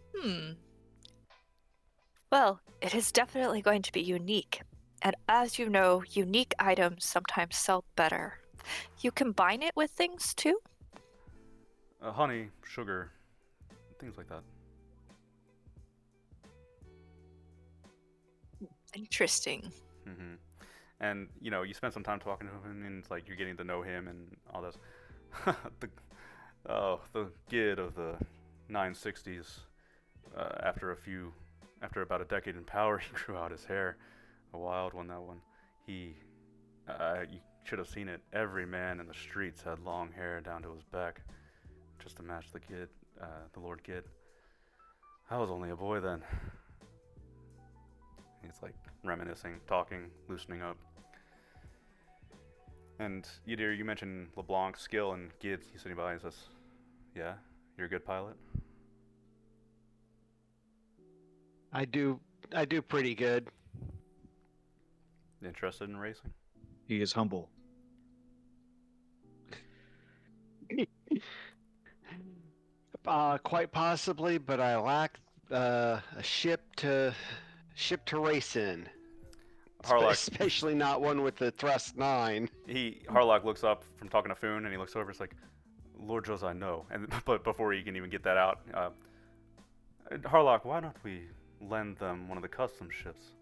well, it is definitely going to be unique. And as you know, unique items sometimes sell better. You combine it with things too? Honey, sugar, things like that. Interesting. Mm-hmm. And you spend some time talking to him, and it's like you're getting to know him and all this. The Gid of the 960s. After about a decade in power, he grew out his hair. A wild one, that one. You should have seen it. Every man in the streets had long hair down to his back, just to match the Gid, the Lord Gid. I was only a boy then. He's like reminiscing, talking, loosening up. And you mentioned LeBlanc's skill, and Gid, he's sitting by and says, "Yeah, you're a good pilot." I do pretty good. Interested in racing? He is humble. Quite possibly, but I lack a ship to race in. Harlock, Especially not one with the thrust 9. Harlock looks up from talking to Foon, and he looks over. It's like, Lord Josiah, no. But before he can even get that out, Harlock, why don't we lend them one of the custom ships?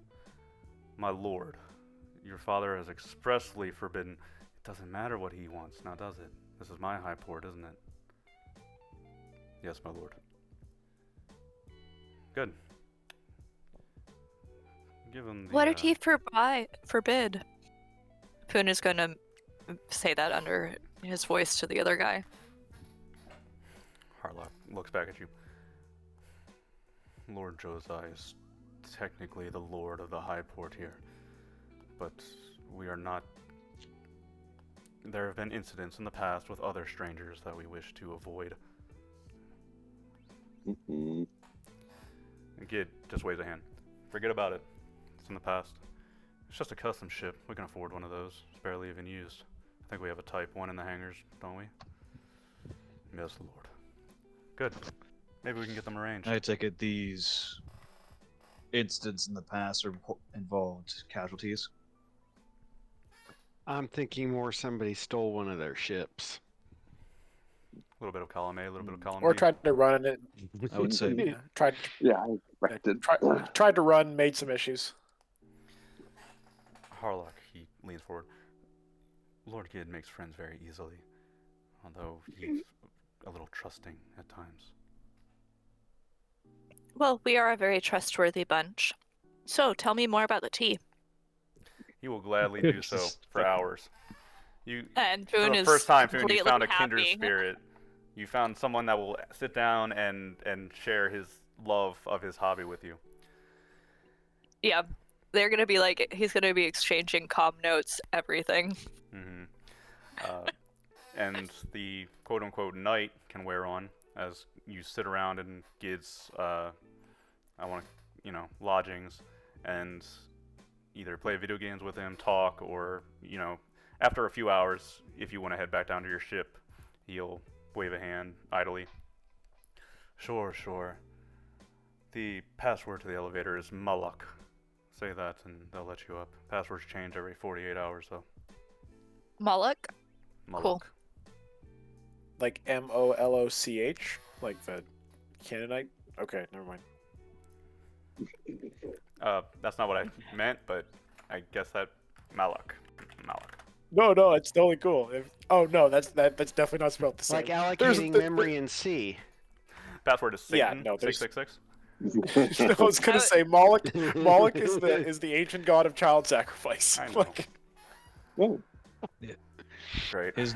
My lord, your father has expressly forbidden. It doesn't matter what he wants, now does it? This is my high port, isn't it? Yes, my lord. Good. Give him the, What did he forbid? Foon is going to say that under his voice to the other guy. Harlock looks back at you. Lord Josiah is technically the lord of the high port here, but we are not. There have been incidents in the past with other strangers that we wish to avoid. Mm-hmm. Gid just waves a hand. Forget about it. It's in the past. It's just a custom ship. We can afford one of those. It's barely even used. I think we have a Type 1 in the hangars, don't we? Yes, Lord. Good. Maybe we can get them arranged. I take it these incidents in the past involved casualties. I'm thinking more somebody stole one of their ships. A little bit of column A, a little bit of column Or B. tried to run it. I would say. Yeah, tried Yeah, I expected. tried to run, made some issues. Harlock, he leans forward. Lord Gid makes friends very easily, although he's a little trusting at times. Well, we are a very trustworthy bunch. So, tell me more about the tea. He will gladly do so for hours. And For Foon the is first time, Foon, you completely found a kindred happy. spirit. You found someone that will sit down and share his love of his hobby with you. Yeah, they're gonna be like, he's gonna be exchanging comm notes, everything. And the quote-unquote night can wear on as you sit around in Gid's, lodgings, and either play video games with him, talk, or, after a few hours, if you want to head back down to your ship, he'll wave a hand idly. Sure. The password to the elevator is Mullock. Say that and they'll let you up. Passwords change every 48 hours, though. Moloch? Mullock. Like Molloch, like the Canaanite Okay, never mind. That's not what I meant, but I guess that Malak. No, it's totally cool. Oh no, that's definitely not spelled the same. Like allocating memory in C. Password is Yeah, Satan no, there's- 666. I was gonna say Moloch. Moloch is the ancient god of child sacrifice. I know. Oh, Great. His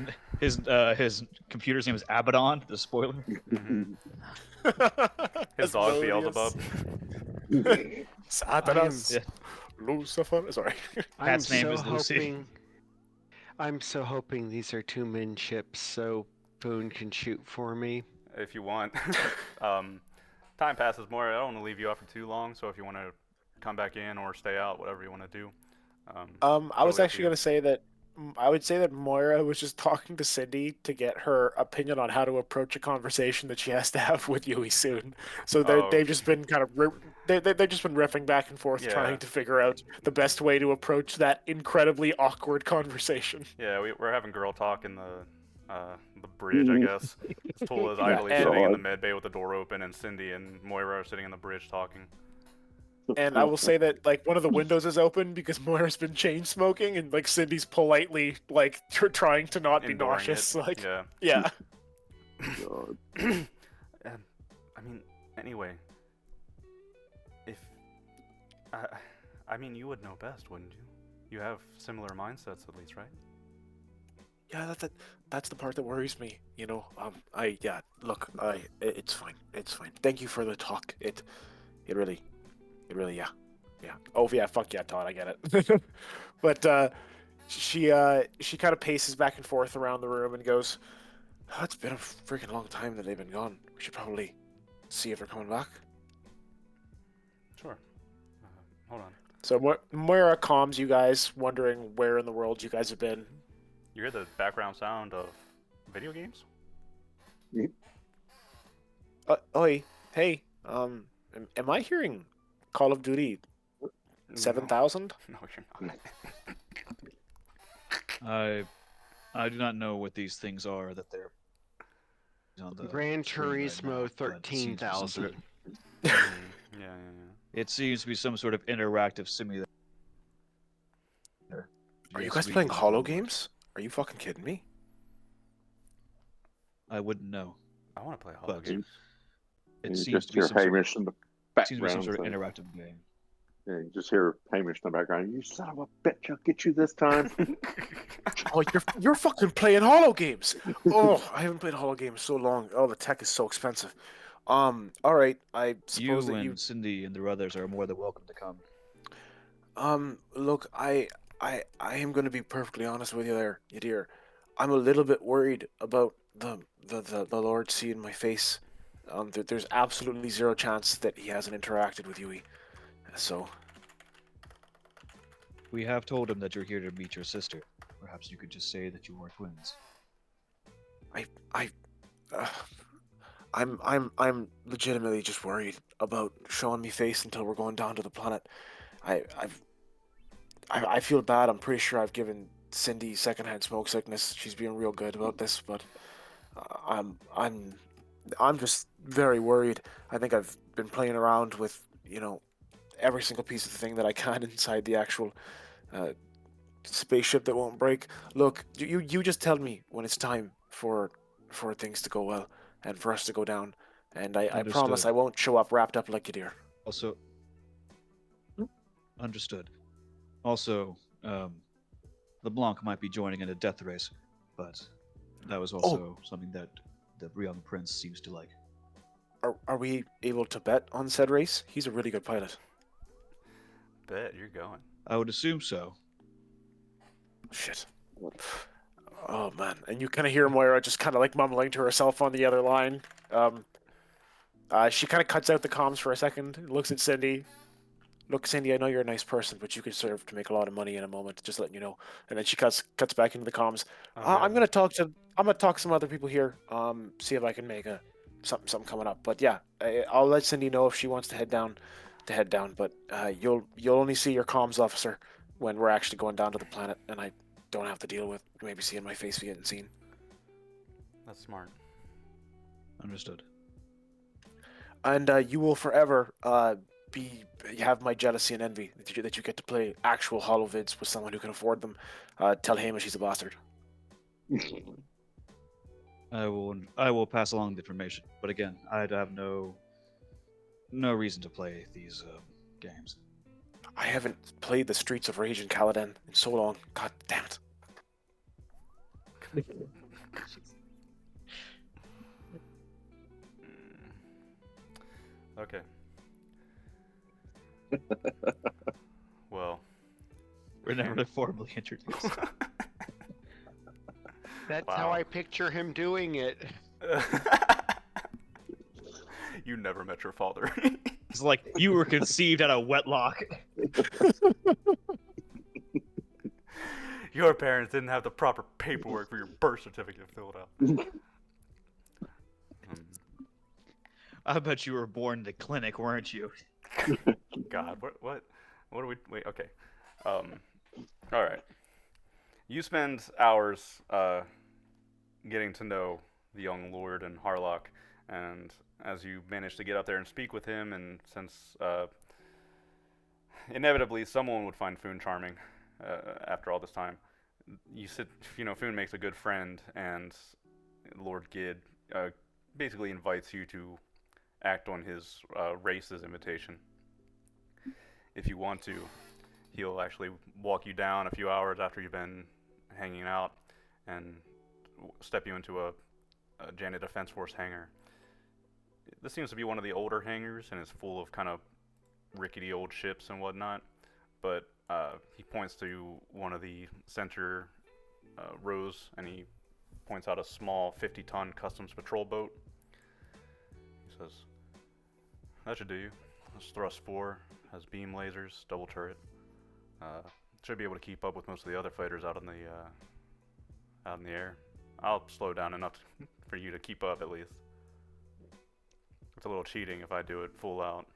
computer's name is Abaddon. The spoiler. Mhm. His That's dog's melodious. Beelzebub. Satanas. Yeah. Lucifer. Sorry. Cat's name is Lucy. I'm so hoping these are 2 min ships so Boone can shoot for me. If you want. Time passes more. I don't want to leave you out for too long, so if you want to come back in or stay out, whatever you want to do. I was totally up to actually you. gonna say that I would say that Moira was just talking to Cindy to get her opinion on how to approach a conversation that she has to have with Yui soon. So Oh. they've just been kind of they've just been riffing back and forth, Yeah. trying to figure out the best way to approach that incredibly awkward conversation. Yeah, we're having girl talk in the bridge, I guess. Tula is idly and- sitting in the med bay with the door open, and Cindy and Moira are sitting in the bridge talking. And I will say that like one of the windows is open because Moira's been chain smoking, and like Cindy's politely like trying to not be Enduring nauseous. it. Like Yeah. God. And I mean, anyway, if I mean, you would know best, wouldn't you? You have similar mindsets, at least, right? Yeah, that's the part that worries me. You know, it's fine. It's fine. Thank you for the talk. It really, yeah. Oh yeah, fuck yeah, Todd, I get it. But she kind of paces back and forth around the room and goes, "Oh, it's been a freaking long time that they've been gone. We should probably see if they're coming back." Sure. Hold on. So Moira calms you guys, wondering where in the world you guys have been. You hear the background sound of video games? Oi, hey, am I hearing Call of Duty 7000? No, you're not. I do not know what these things are that they're on the Gran screen right Turismo now, but it seems to be some sort 13,000. of- Yeah. It seems to be some sort of interactive simulator. Are you Yes, guys we playing use Hollow remote. games? Are you fucking kidding me? I wouldn't know. I want to play Hollow But games. It You seems just to be hear some sort of, Hamish in the seems to be some background. sort of saying- interactive game. Yeah, you just hear Hamish in the background. You son of a bitch! I'll get you this time. Oh, you're fucking playing Hollow games. Oh, I haven't played Hollow games so long. Oh, the tech is so expensive. All right. I suppose You that and Cindy and the others are more than welcome to come. look, I am going to be perfectly honest with you there, you dear. I'm a little bit worried about the Lord seeing my face. There's absolutely zero chance that he hasn't interacted with Yui. So, We have told him that you're here to meet your sister. Perhaps you could just say that you are twins. I'm legitimately just worried about showing me face until we're going down to the planet. I feel bad. I'm pretty sure I've given Cindy secondhand smoke sickness. She's being real good about this, but I'm just very worried. I think I've been playing around with every single piece of the thing that I can inside the actual spaceship that won't break. Look, you just tell me when it's time for things to go well and for us to go down, and I promise Understood. I won't show up wrapped up like you, dear. Also, understood. Also, LeBlanc might be joining in a death race, but that was also something that the Brion Prince seems to like. Are we able to bet on said race? He's a really good pilot. Bet you're going. I would assume so. Shit. Oh man, and you kind of hear Moira just kind of like mumbling to herself on the other line. She kind of cuts out the comms for a second, looks at Cindy. Look, Cindy, I know you're a nice person, but you could serve to make a lot of money in a moment. Just letting you know. And then she cuts back into the comms. I'm gonna talk to some other people here. See if I can make something coming up. But yeah, I'll let Cindy know if she wants to head down. But you'll only see your comms officer when we're actually going down to the planet, and I don't have to deal with maybe seeing my face getting seen. That's smart. Understood. And you will forever have my jealousy and envy that you get to play actual holovids with someone who can afford them. Tell Hamish he's a bastard. I will pass along the information. But again, I'd have no reason to play these games. I haven't played the Streets of Rage in Caladan in so long. God damn it. Okay. Well, We're never formally introduced. That's Wow. how I picture him doing it. you never met your father. It's like you were conceived out of wedlock. Your parents didn't have the proper paperwork for your birth certificate filled out. I bet you were born in the clinic, weren't you? God, what are we? Wait, okay. All right. You spend hours getting to know the young lord and Harlock, and as you manage to get up there and speak with him, and since inevitably someone would find Foon charming after all this time, Foon makes a good friend, and Lord Gid basically invites you to act on his race's invitation. If you want to, he'll actually walk you down a few hours after you've been hanging out and step you into a Janet Defense Force hangar. This seems to be one of the older hangars, and it's full of kind of rickety old ships and whatnot. But he points to one of the center rows, and he points out a small 50-ton customs patrol boat. He says, "That should do you. It's thrust 4, has beam lasers, double turret. Should be able to keep up with most of the other fighters out in the air. I'll slow down enough for you to keep up at least. It's a little cheating if I do it full out."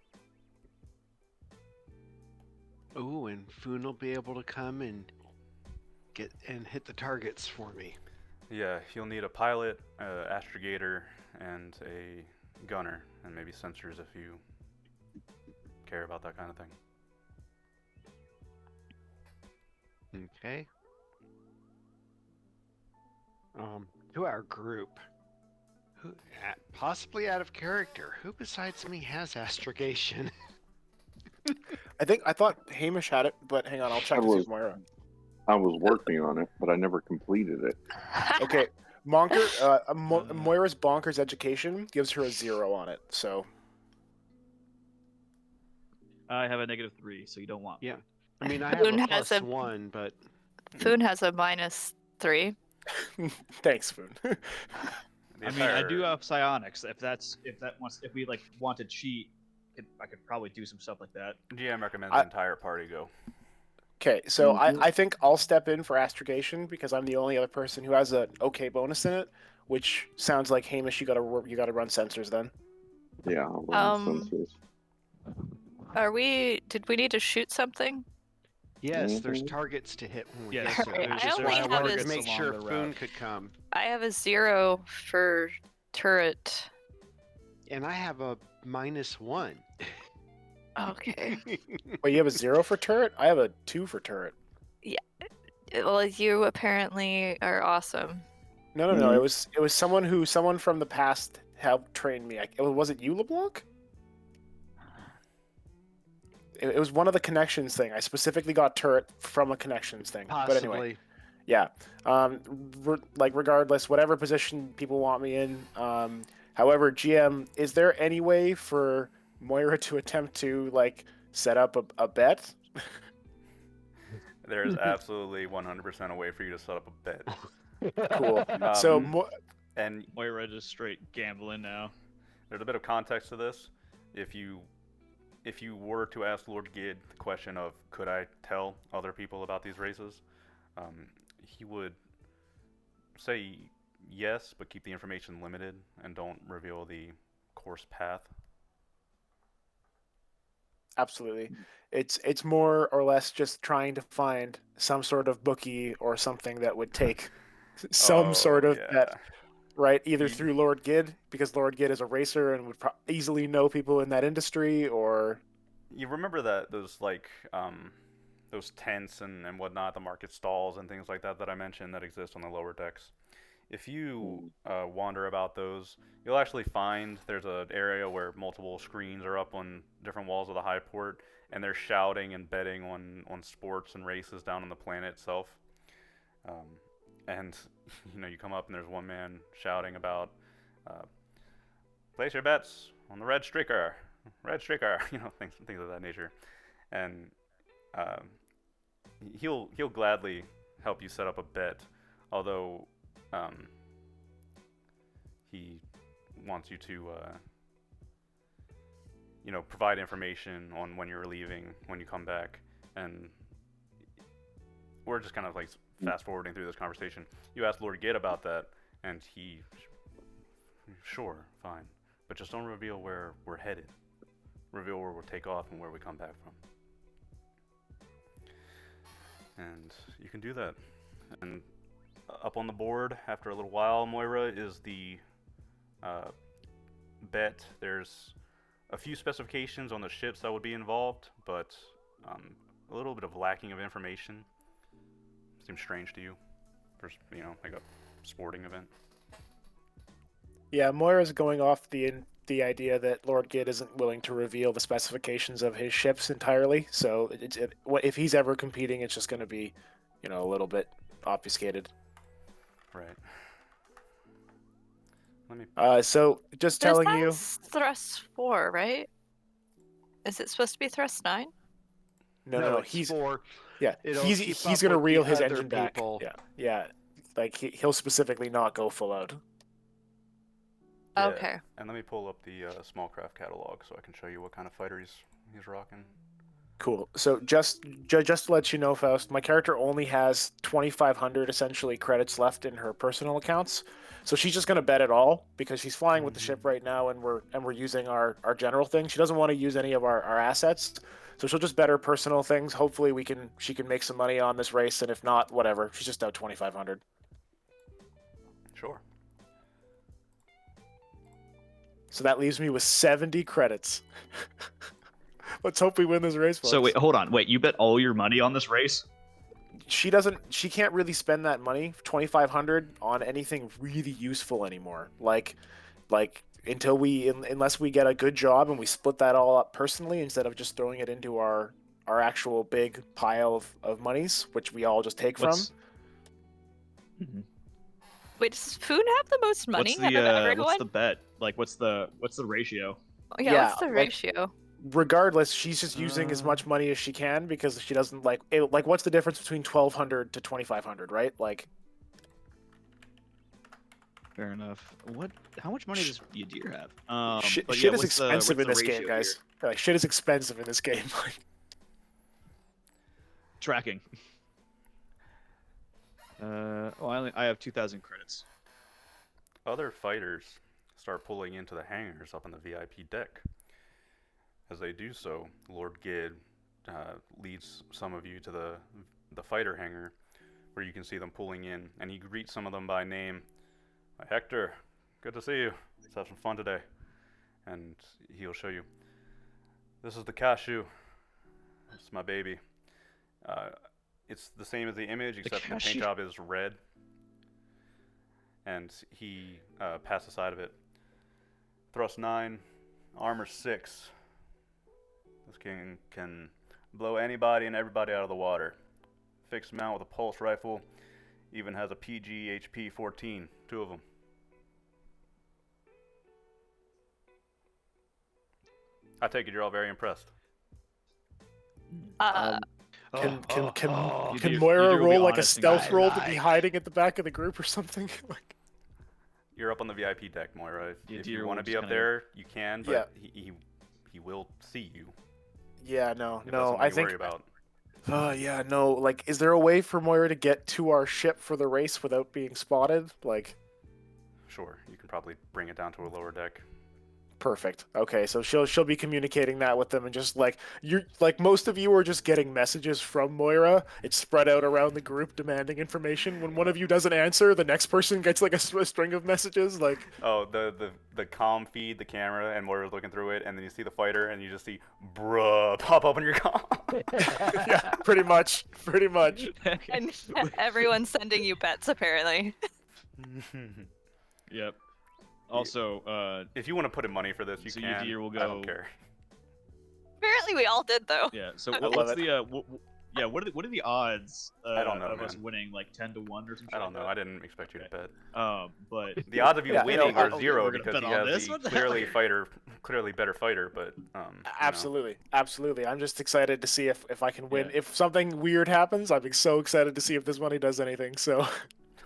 Ooh, and Foon will be able to come and hit the targets for me. Yeah, you'll need a pilot, astrogator, and a gunner, and maybe sensors if you care about that kind of thing. Okay. To our group. Who, possibly out of character. Who besides me has astrogation? I thought Hamish had it, but hang on, I'll check to see if Moira. I was working on it, but I never completed it. Okay, Moira's bonkers education gives her a 0 on it, so. I have a -3, so you don't want. Yeah. I mean, I have Foon a has +1, but Foon has a -3. Thanks, Foon. I mean, I do have psionics. If we like want to cheat, I could probably do some stuff like that. GM recommends the entire party go. Okay, so I think I'll step in for astrogation because I'm the only other person who has an okay bonus in it, which sounds like Hamish. You gotta run sensors then. Yeah, I'll run sensors. Did we need to shoot something? yes, there's targets to hit when we Yes, get so there. I there's only I have wanted a- to make along sure the Foon route. could come. I have a 0 for turret. And I have a -1. Okay. Wait, you have a 0 for turret? I have a 2 for turret. Well, you apparently are awesome. No. It was someone from the past helped train me. Was it you, LeBlanc? It was one of the connections thing. I specifically got turret from a connections thing. Possibly. But anyway, yeah. Regardless, whatever position people want me in. However, GM, is there any way for Moira to attempt to set up a bet? There is absolutely 100% a way for you to set up a bet. Cool. So, and Moira just straight gambling now. there's a bit of context to this. If you were to ask Lord Gid the question of could I tell other people about these races, he would say yes, but keep the information limited and don't reveal the course path. absolutely. It's more or less just trying to find some sort of bookie or something that would take some sort of bet. right? Either Ye- through Lord Gid, because Lord Gid is a racer and would easily know people in that industry, or You remember that those tents and whatnot, the market stalls and things like that that I mentioned that exist on the lower decks. If you wander about those, you'll actually find there's an area where multiple screens are up on different walls of the high port, and they're shouting and betting on sports and races down on the planet itself. And you come up and there's one man shouting about uh, place your bets on the red streaker, things of that nature, and um, he'll gladly help you set up a bet, although um, he wants you to provide information on when you're leaving, when you come back, and we're just kind of like fast forwarding through this conversation. You asked Lord Gate about that, and he, sure, fine, but just don't reveal where we're headed. Reveal where we'll take off and where we come back from. And you can do that. And up on the board, after a little while, Moira, is the bet. There's a few specifications on the ships that would be involved, but a little bit of lacking of information. Seems strange to you for, like a sporting event. yeah, Moira's going off the idea that Lord Gid isn't willing to reveal the specifications of his ships entirely. So if he's ever competing, it's just going to be, a little bit obfuscated. Right. Let me. So just telling you, thrust 4, right? Is it supposed to be thrust 9? no, it's he's 4. yeah, It'll he's keep he's up going to with the reel his other engine back. people. Yeah, like he'll specifically not go full out. Yeah, Okay. And let me pull up the small craft catalog so I can show you what kind of fighter he's rocking. Cool. So just to let you know, Faust, my character only has 2,500 essentially credits left in her personal accounts. So she's just gonna bet it all because she's flying with the ship right now, and we're using our general thing. She doesn't want to use any of our assets, so she'll just bet her personal things. Hopefully she can make some money on this race, and if not, whatever. She's just out 2,500. Sure. So that leaves me with 70 credits. Let's hope we win this race, folks. So wait, hold on. Wait, you bet all your money on this race? She can't really spend that money, 2,500, on anything really useful anymore. Like unless we get a good job and we split that all up personally instead of just throwing it into our actual big pile of monies, which we all just take from. Mhm. Wait, does Foon have the most money What's out of everyone? what's the bet? Like, what's the ratio? Oh, yeah, Yeah, what's the like- ratio? Regardless, she's just using as much money as she can because she doesn't like it. Like, what's the difference between 1,200 to 2,500, right? Like, Fair enough. How much money does Yadir have? shit, but shit yeah, is what's the expensive in this ratio game, guys. here? Like, shit is expensive in this game. Tracking. I have 2,000 credits. Other fighters start pulling into the hangars up on the VIP deck. As they do so, Lord Gid leads some of you to the fighter hangar, where you can see them pulling in, and he greets some of them by name. Hector, good to see you. Let's have some fun today. And he'll show you. This is the Cashew. It's my baby. It's the same as the image, except the paint Cashew? job is red. And he passed the side of it. Thrust 9, armor 6. This king can blow anybody and everybody out of the water. Fixed mount with a pulse rifle. Even has a PG HP 14. 2 of them. I take it you're all very impressed. Can Yadir Moira will be roll like a honest and stealth go, roll to be hiding at the back of the group or something? Like, You're up on the VIP deck, Moira. If Yadir you will want to be just up kinda- there, you can, but Yeah. he will see you. yeah, no, If that's no. something I you think. worry about. Yeah, no. Like, is there a way for Moira to get to our ship for the race without being spotted? Like, Sure, you can probably bring it down to a lower deck. Perfect. Okay, so she'll be communicating that with them, and just like most of you are just getting messages from Moira. It's spread out around the group demanding information. When one of you doesn't answer, the next person gets like a string of messages. Like, Oh, the comm feed, the camera, and Moira's looking through it, and then you see the fighter, and you just see bruh pop up on your comm. yeah, pretty much. And everyone's sending you bets, apparently. Yep. Also, If you want to put in money for this, you so can. Yadir will I don't go- care. Apparently, we all did, though. yeah. So I what's love the what are the odds I don't know, of us man. winning, like 10-1 or something? I don't know. I didn't expect you to bet. But The odds of you Yeah, winning no, are zero we're gonna because bet he on has this? the What the hell? clearly better fighter. But Absolutely. I'm just excited to see if I can win. Yeah. If something weird happens, I'm so excited to see if this money does anything. So, all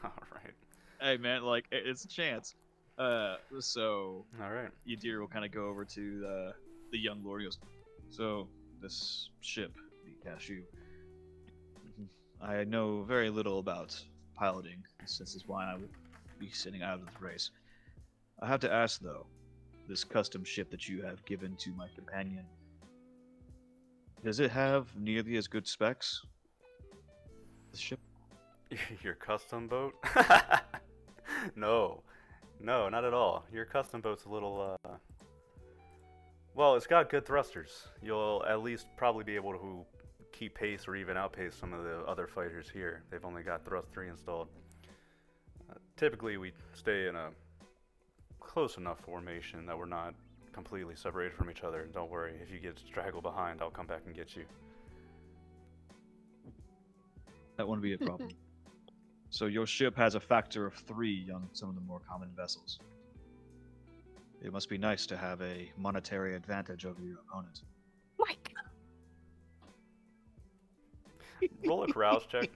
right, hey man, like it's a chance. So all right. Yadir will kind of go over to the young lord. He goes, so this ship, the Cashew. I know very little about piloting. This is why I will be sitting out of this race. I have to ask though, this custom ship that you have given to my companion, does it have nearly as good specs? This ship? Your custom boat? No, not at all. Your custom boat's a little. Well, it's got good thrusters. You'll at least probably be able to keep pace or even outpace some of the other fighters here. They've only got thrust 3 installed. Typically, we stay in a close enough formation that we're not completely separated from each other. And don't worry, if you get straggled behind, I'll come back and get you. That wouldn't be a problem. So your ship has a factor of 3 on some of the more common vessels. It must be nice to have a monetary advantage over your opponent. Mike. Roll a carouse check.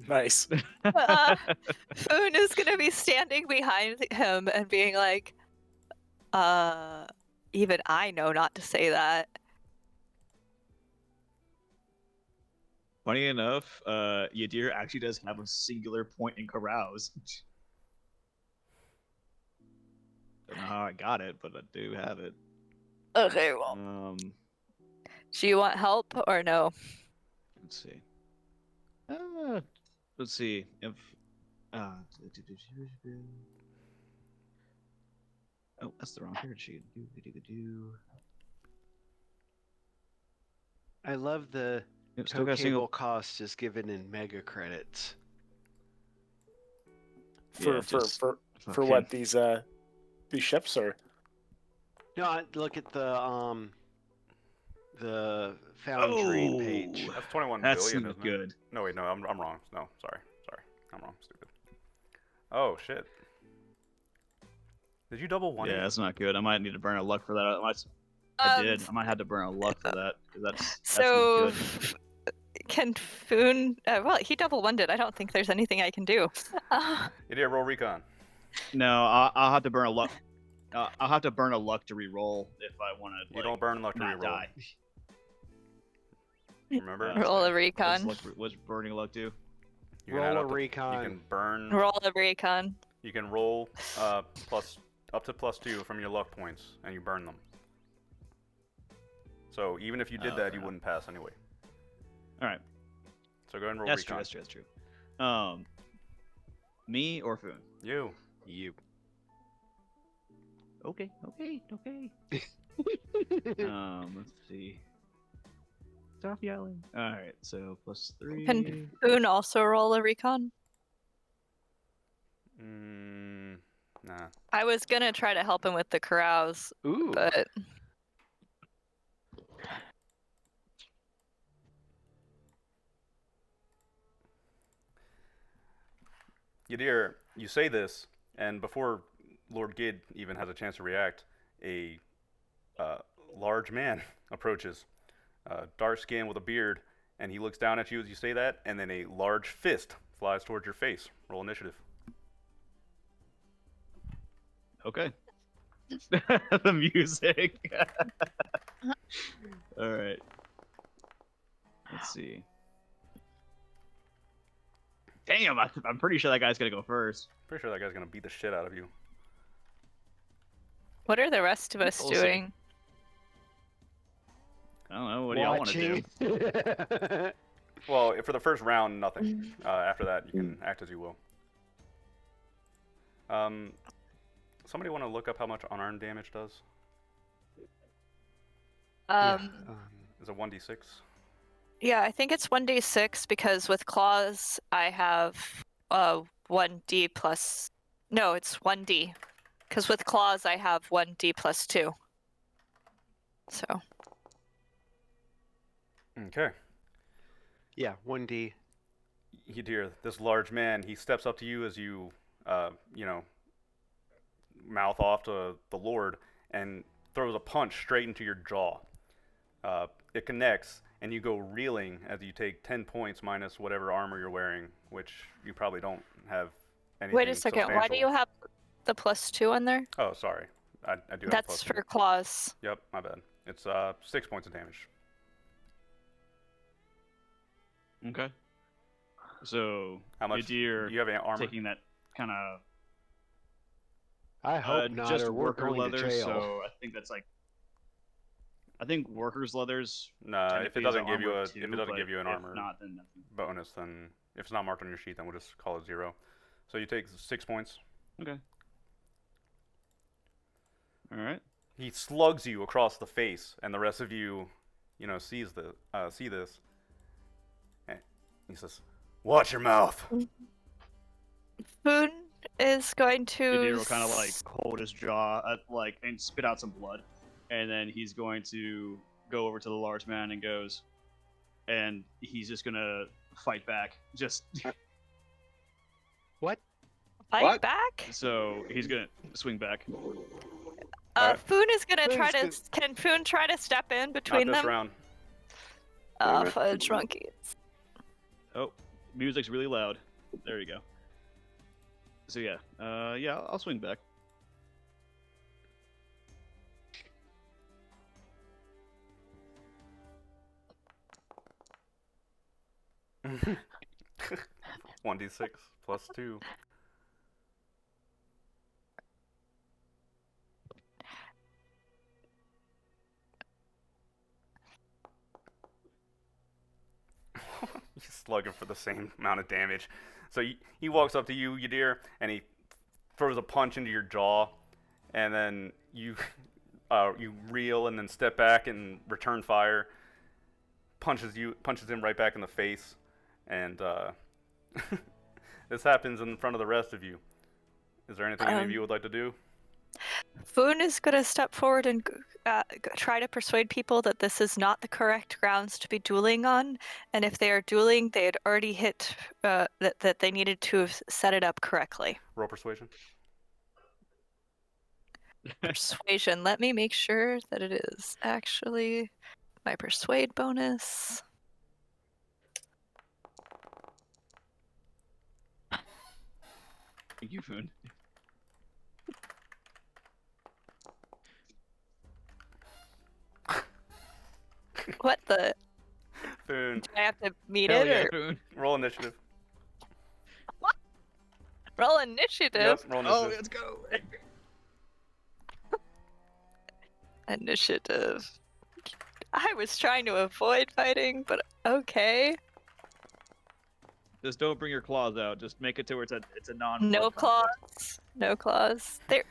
nice. Foon is gonna be standing behind him and being like, even I know not to say that. Funny enough, Yadir actually does have a singular point in carouse. Don't know how I got it, but I do have it. Okay, well, do you want help or no? Let's see. Let's see if. Oh, that's the wrong character sheet. I love the Yep, still got a cable single. cost is given in mega credits. For Yeah, just for fucking- what these ships are. No, look at the foundry page. That's 21 That's billion, not isn't good. it? No, wait, no, I'm wrong. No, sorry. I'm wrong. Stupid. Oh, shit. Did you double one? Yeah, that's not good. I might need to burn a luck for that. I did. I might have to burn a luck for that because that's So, not good. can Foon? Well, he double one-did. I don't think there's anything I can do. You did roll recon. No, I'll have to burn a luck. I'll have to burn a luck to re-roll if I want to. You don't burn luck to not reroll. die. Remember? Roll a recon. What's burning luck do? You can Roll add a up to- recon. You can burn. Roll a recon. You can roll plus up to +2 from your luck points, and you burn them. So even if you did that, you wouldn't pass anyway. All right, So go ahead and roll that's true. recon. That's true. Me or Foon? You. Okay. Let's see. Stop yelling. All right, so +3. Can Foon also roll a recon? Nah. I was gonna try to help him with the carouse, Ooh. but Yadir, you say this, and before Lord Gid even has a chance to react, a large man approaches, dark skin with a beard, and he looks down at you as you say that, and then a large fist flies towards your face. Roll initiative. Okay. The music. All right. Let's see. Damn, I'm pretty sure that guy's gonna go first. Pretty sure that guy's gonna beat the shit out of you. What are the rest of us We'll see. doing? I don't know. What do y'all want to do? do? Well, for the first round, nothing. After that, you can act as you will. Somebody want to look up how much unarmed damage does? Is it 1d6? Yeah, I think it's 1d6 because with claws I have 1d plus. No, it's 1d. Because with claws I have 1d plus 2. So. Okay. Yeah, 1D. You hear this large man. He steps up to you as you, mouth off to the Lord and throws a punch straight into your jaw. It connects, and you go reeling as you take 10 points minus whatever armor you're wearing, which you probably don't have anything Wait a second. Why do substantial. you have the plus 2 on there? Oh, sorry. I do have a That's plus for 2. claws. Yep, my bad. It's 6 points of damage. Okay. So How much? Yadir You have any armor? taking that kind of I hope not, just or we're worker going leather. to jail. So I think that's like. I think workers' leathers. No, if it technically is doesn't give you armor if too, it doesn't but give you an if armor not, then nothing. bonus, then if it's not marked on your sheet, then we'll just call it 0. So you take 6 points. Okay. All right. He slugs you across the face, and the rest of you, see this. And he says, "Watch your mouth." Foon is going to. Yadir will kind of like hold his jaw, and spit out some blood, and then he's going to go over to the large man and he's just gonna fight back. Just What? Fight What? back? so he's gonna swing back. Alright. Foon is gonna try Foon's to. Can Foon try to step in Not between this them? round. Fudge monkeys. Oh, music's really loud. There you go. So yeah, I'll swing back. Mhm. 1d6 plus 2. You slug him for the same amount of damage. So he walks up to you, Yadir, and he throws a punch into your jaw, and then you you reel and then step back and return fire. Punches him right back in the face, and this happens in front of the rest of you. Is there anything any of you would like to do? Foon is gonna step forward and try to persuade people that this is not the correct grounds to be dueling on, and if they are dueling, they had already hit that they needed to have set it up correctly. Roll persuasion. Persuasion. Let me make sure that it is actually my persuade bonus. Thank you, Foon. What the? Foon. Do I have to meet Hell it yeah, or Foon. Roll initiative. roll initiative? Yep, roll Oh, initiative. let's go. Initiative. I was trying to avoid fighting, but okay. Just don't bring your claws out. Just make it to where it's a non. No claws. No claws. There.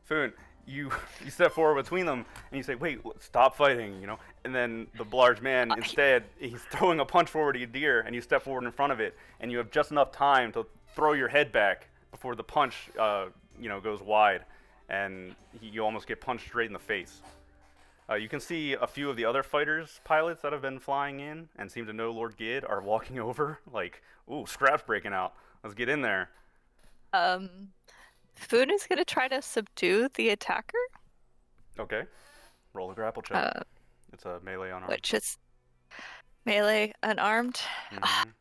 Foon, you step forward between them and you say, "Wait, stop fighting," And then the large man instead he's throwing a punch forward to Yadir, and you step forward in front of it, and you have just enough time to throw your head back before the punch, goes wide, and you almost get punched straight in the face. You can see a few of the other fighters, pilots that have been flying in and seem to know Lord Gid are walking over, like, "Ooh, scraps breaking out. Let's get in there." Foon is gonna try to subdue the attacker, Okay. Roll a grapple check. It's a melee unarmed. which is melee unarmed. Mhm.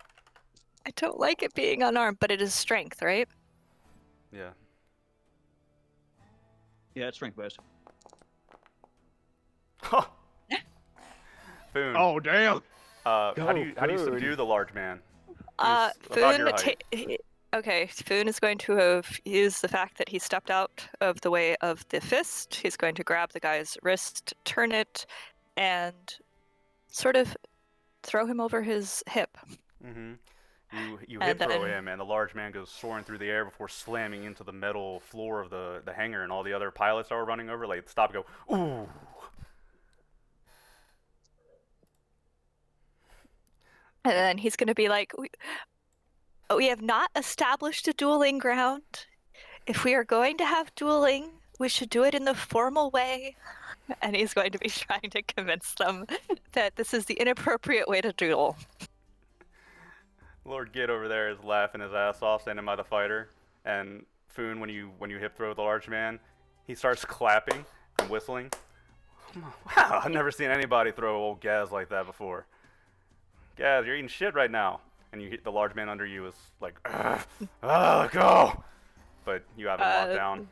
I don't like it being unarmed, but it is strength, right? Yeah. Yeah, it's strength based. Ha! Foon. Oh damn! How do you Foon. subdue the large man? Foon about your height. Okay, Foon is going to have used the fact that he stepped out of the way of the fist. He's going to grab the guy's wrist, turn it, and sort of throw him over his hip. Mm-hmm. You And hip throw then- him, and the large man goes soaring through the air before slamming into the metal floor of the hangar, and all the other pilots that were running over, like, stop and go, ooh! And then he's going to be like, we have not established a dueling ground. If we are going to have dueling, we should do it in the formal way. And he's going to be trying to convince them that this is the inappropriate way to duel. Lord Gid over there is laughing his ass off, standing by the fighter, and Foon, when you hip throw the large man, he starts clapping and whistling. Wow, I've never seen anybody throw old Gaz like that before. Gaz, you're eating shit right now. And you hit the large man under you is like, let go! But you have him locked down.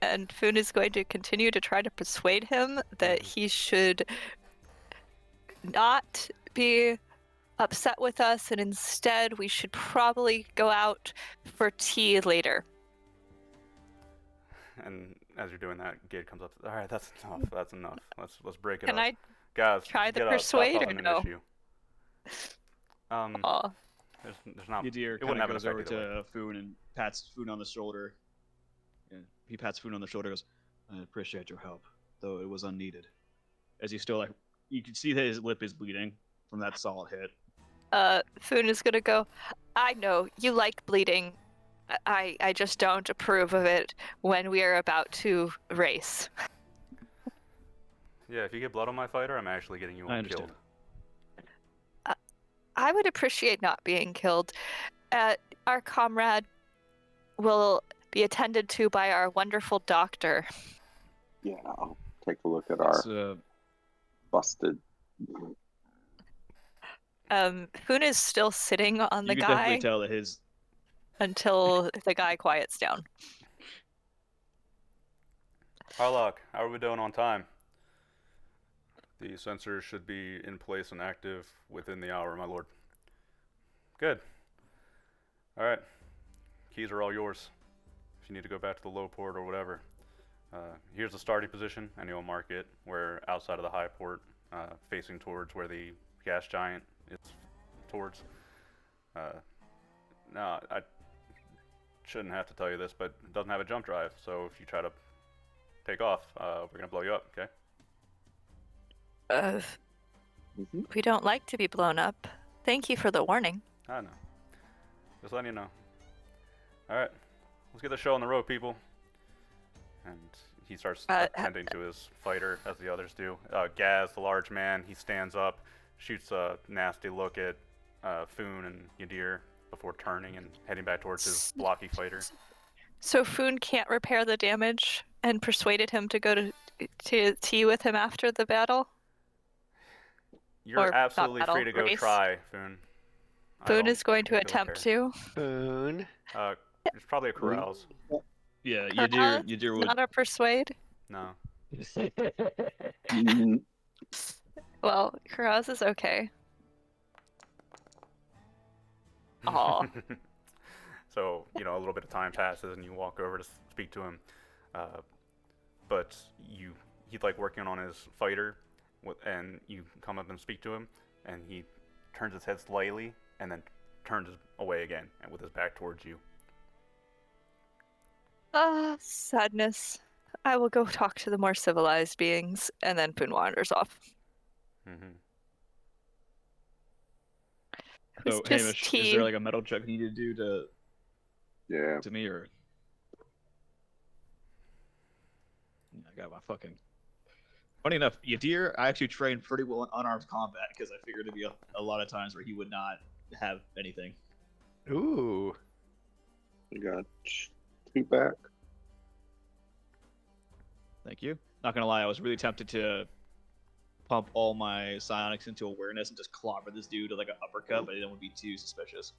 And Foon is going to continue to try to persuade him that he should not be upset with us, and instead we should probably go out for tea later. And as you're doing that, Gid comes up. All right, that's enough. That's enough. Let's break it Can up. I Guys, try the get up. Stop persuade or causing an no? issue. Aw. There's not. Yadir It wouldn't kind have of an goes effect over either way. to Foon and pats Foon on the shoulder. Yeah, he pats Foon on the shoulder. Goes, "I appreciate your help, though it was unneeded." As he's still like, you can see that his lip is bleeding from that solid hit. Foon is gonna go, I know, you like bleeding. I just don't approve of it when we are about to race. Yeah, if you get blood on my fighter, I'm actually getting you I all understand. killed. I would appreciate not being killed. Our comrade will be attended to by our wonderful doctor. Yeah, I'll take a look at our It's, busted. Foon is still sitting on the you can definitely guy tell that his until the guy quiets down. Harlock, how are we doing on time? The sensors should be in place and active within the hour, my lord. Good. All right. Keys are all yours. If you need to go back to the low port or whatever. Here's the starting position, and you'll mark it where outside of the high port, facing towards where the gas giant is towards. Now, I shouldn't have to tell you this, but it doesn't have a jump drive, so if you try to take off, we're going to blow you up, okay? We don't like to be blown up. Thank you for the warning. I know. Just letting you know. Alright, let's get the show on the road, people. And he starts attending to his fighter, as the others do. Gaz, the large man, he stands up, shoots a nasty look at Foon and Yadir before turning and heading back towards his blocky fighter. So Foon can't repair the damage and persuaded him to go to tea with him after the battle? You're Or not absolutely battle, free to go race. try, Foon. I Foon don't is going to really attempt care. to. Foon. It's probably a carouse. yeah, Corral, Yadir would Not a persuade. No. Mm, Well, carouse is okay. Aw. So, a little bit of time passes and you walk over to speak to him. But he's like working on his fighter, and you come up and speak to him, and he turns his head slightly and then turns away again and with his back towards you. Sadness. I will go talk to the more civilized beings, and then Foon wanders off. Mm-hmm. It was So, just Hamish, tea. is there like a metal check you need to do yeah. to me, or I got my fucking. Funny enough, Yadir, I actually trained pretty well in unarmed combat because I figured there'd be a lot of times where he would not have anything. Ooh. We got 2 back. Thank you. Not gonna lie, I was really tempted to pump all my psionics into awareness and just clobber this dude with like an uppercut, but I didn't want to be too suspicious.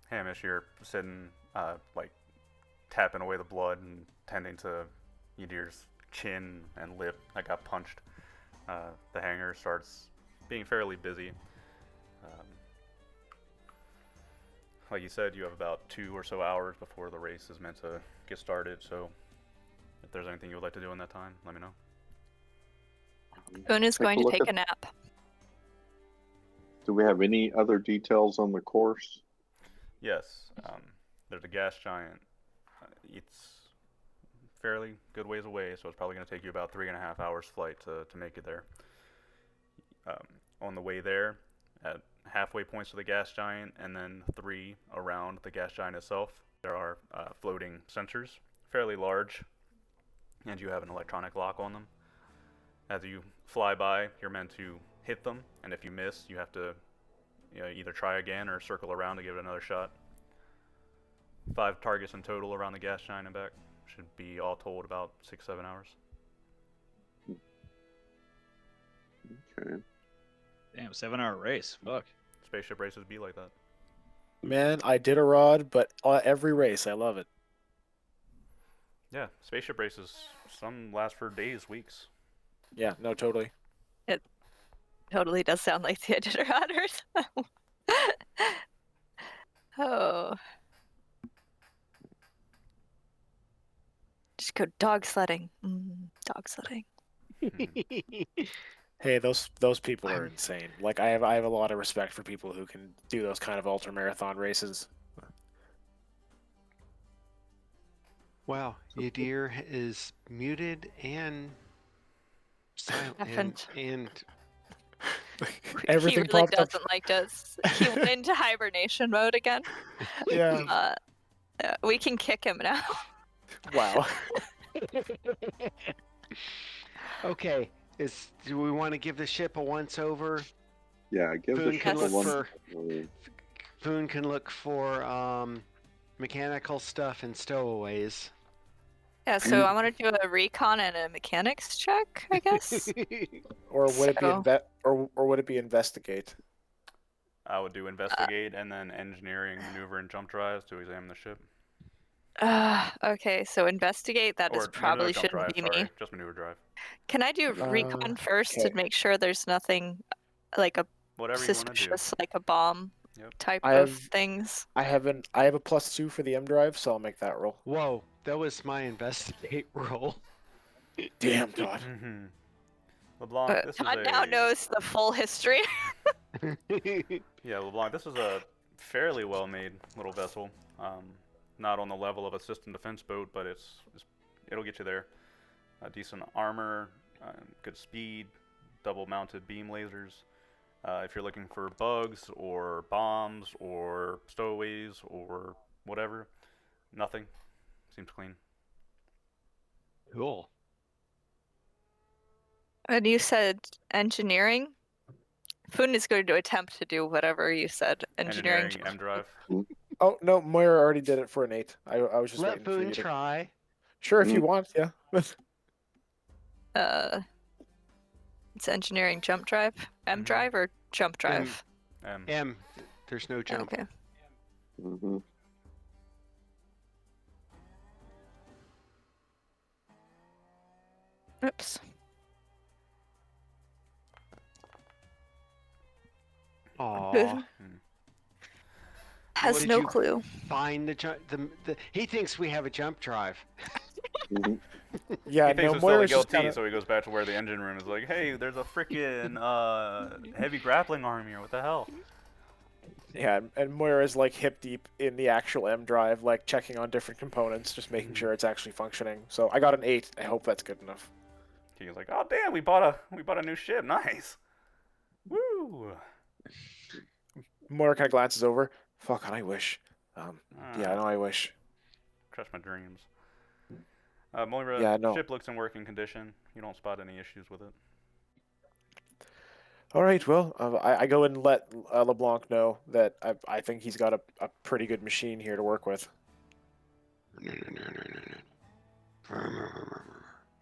Hamish, you're sitting, like, tapping away the blood and tending to Yadir's chin and lip that got punched. The hangar starts being fairly busy. like you said, you have about 2 or so hours before the race is meant to get started. So, if there's anything you would like to do in that time, let me know. Boone is Take going to look take at- a nap. Do we have any other details on the course? Yes, there's a gas giant. It's fairly good ways away, so it's probably going to take you about 3.5 hours flight to make it there. On the way there, at halfway points to the gas giant, and then 3 around the gas giant itself, there are floating sensors, fairly large, and you have an electronic lock on them. As you fly by, you're meant to hit them, and if you miss, you have to either try again or circle around to give it another shot. 5 targets in total around the gas giant and back. Should be all told about 6-7 hours. Okay. Damn, 7-hour race. Fuck. Spaceship races be like that. Man, I did a rod, but every race, I love it. Yeah, spaceship races, some last for days, weeks. Yeah, no, totally. Totally does sound like the Iditarod or something. Oh. Just go dog sledding. Dog sledding. Hey, those people are insane. Like I have a lot of respect for people who can do those kind of ultra marathon races. Wow, Yadir is muted and silent, Happened. and Everything he really popped up. doesn't like us. He went into hibernation mode again. Yeah. We can kick him now. Wow. okay. Do we want to give the ship a once over? Yeah, give the Boone ship can a look one. for Boone can look for mechanical stuff and stowaways. Yeah, so I want to do a recon and a mechanics check, I guess. Or would it be So- or would it be investigate? I would do investigate and then engineering, maneuver, and jump drives to examine the ship. Okay, so investigate, that is Or probably no jump shouldn't drive, be sorry, me. just maneuver drive. Can I do recon first okay. to make sure there's nothing like a Whatever you want to do. suspicious, like a bomb Yep. type I of have- things? I have a +2 for the M drive, so I'll make that roll. Whoa, that was my investigate roll. Damn, Todd. Mm-hmm. LeBlanc, this Todd is now a knows the full history. yeah, LeBlanc. This is a fairly well-made little vessel. Not on the level of a system defense boat, but it'll get you there. Decent armor, good speed, double-mounted beam lasers. If you're looking for bugs or bombs or stowaways or whatever, nothing. Seems clean. Cool. And you said engineering? Foon is going to attempt to do whatever you said. Engineering. M drive. Oh no, Moira already did it for an 8. I was just Let waiting for Boone you to. try. Sure, if you want, yeah. It's engineering jump drive. M drive or jump drive? M. There's no jump. Okay. Mm-hmm. Oops. Aw. Has What did no you- clue. Find the jump. He thinks we have a jump drive. Mm-hmm. Yeah, He thinks no, it's still a Moira's just guilty, kinda... so he goes back to where the engine room is like, hey, there's a freaking heavy grappling arm here. What the hell? Yeah, and Moira's like hip deep in the actual M drive, like checking on different components, just making sure it's actually functioning. So I got an 8. I hope that's good enough. He's like, oh damn, we bought a new ship. Nice. Woo. Moira kind of glances over. Fuck, I wish. Yeah, I know I wish. Crush my dreams. Moira, Yeah, no. ship looks in working condition. You don't spot any issues with it. All right, well, I go and let LeBlanc know that I think he's got a pretty good machine here to work with.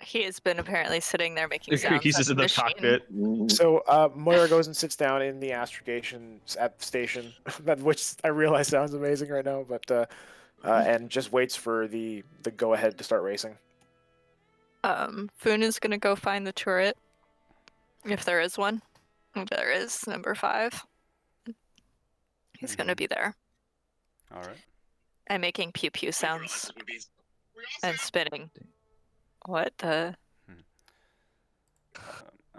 He has been apparently sitting there making sounds. He's at just in the machine. cockpit. Mm-hmm. So Moira goes and sits down in the astrogation station, which I realize sounds amazing right now, but and just waits for the go ahead to start racing. Foon is gonna go find the turret, if there is one. There is number 5. He's gonna be there. All right. I'm making pew pew sounds and spinning. What the?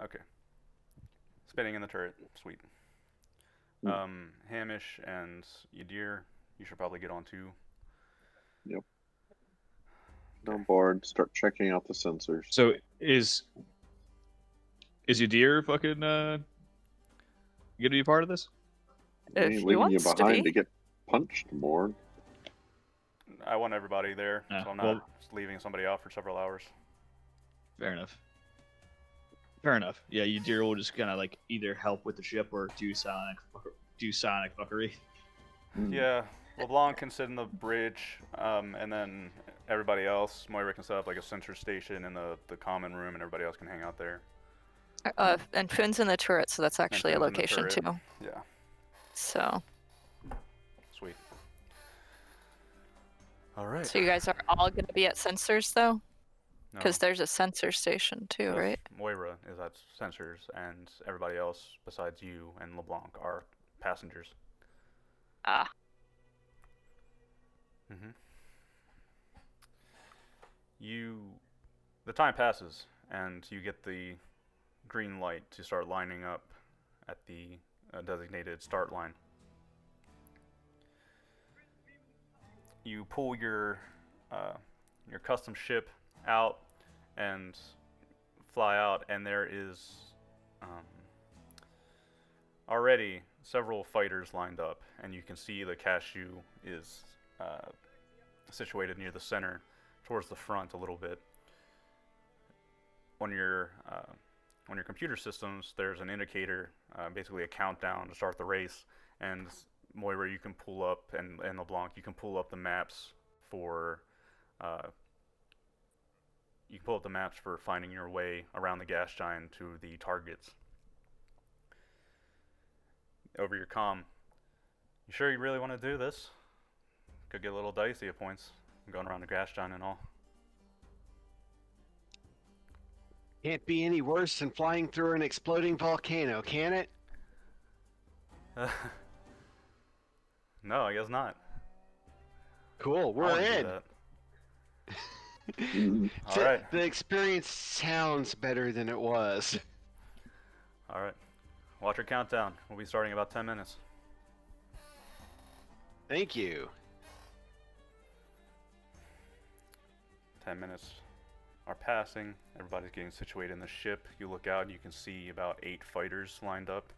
Okay. Spinning in the turret. Sweet. Hamish and Yadir, you should probably get on too. Yep. On board. Start checking out the sensors. So is your deer fucking gonna be a part of this? I If ain't he leaving you wants to behind be. to get punched more. I want everybody there, Yeah, so I'm not just leaving somebody out for several hours. Fair enough. Fair enough. Yeah, your deer will just kind of like either help with the ship or do sonic fuckery. Yeah, LeBlanc can sit in the bridge, and then everybody else, Moira can set up like a sensor station in the common room, and everybody else can hang out there. And Finn's in the turret, so that's actually a Finn's in the location turret. too. Yeah, So, sweet. All right. so you guys are all gonna be at sensors though, No, because there's a sensor station too, just right? Moira is at sensors, and everybody else besides you and LeBlanc are passengers. Ah, Mm-hmm. The time passes, and you get the green light to start lining up at the designated start line. You pull your custom ship out and fly out, and there is already several fighters lined up, and you can see the cashew is situated near the center, towards the front a little bit. On your computer systems, there's an indicator, basically a countdown to start the race, and Moira, you can pull up, and LeBlanc, you can pull up the maps for finding your way around the gas giant to the targets. Over your comm, you sure you really want to do this? Could get a little dicey at points, going around the gas giant and all. Can't be any worse than flying through an exploding volcano, can it? No, I guess not. Cool, I we're wanna do in. that. Mhm. All right. The experience sounds better than it was. All right. Watch your countdown. We'll be starting in about 10 minutes. Thank you. 10 minutes are passing. Everybody's getting situated in the ship. You look out and you can see about 8 fighters lined up.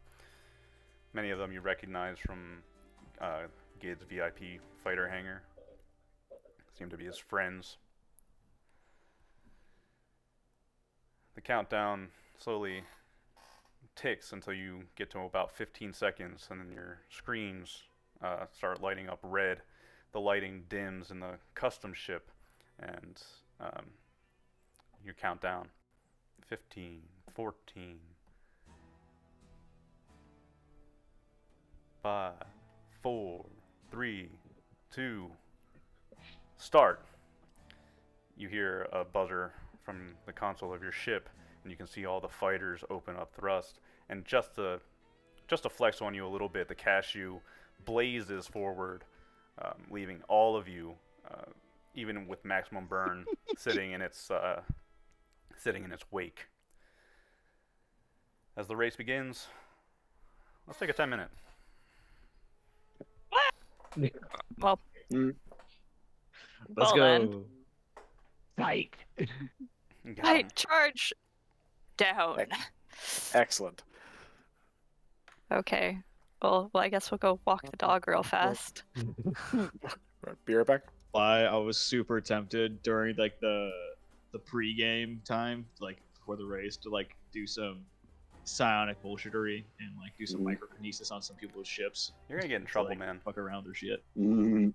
Many of them you recognize from Gid's VIP fighter hangar. Seem to be his friends. The countdown slowly ticks until you get to about 15 seconds, and then your screens start lighting up red. The lighting dims in the custom ship, and you count down. 15, 14, 5, 4, 3, 2, start. You hear a buzzer from the console of your ship, and you can see all the fighters open up thrust. And just to flex on you a little bit, the cashew blazes forward, leaving all of you, even with maximum burn, sitting in its wake. As the race begins, let's take a 10-minute. well, Mm. Let's Well go. then. Psych. Got hey, him. charge down. Excellent. Okay. Well, I guess we'll go walk the dog real fast. Right, be right back. I was super tempted during like the pre-game time, like before the race, to like do some psionic bullshittery and like do some microkinesis on some people's ships. You're gonna get in to, trouble, like, man. Fuck around their shit. Mhm.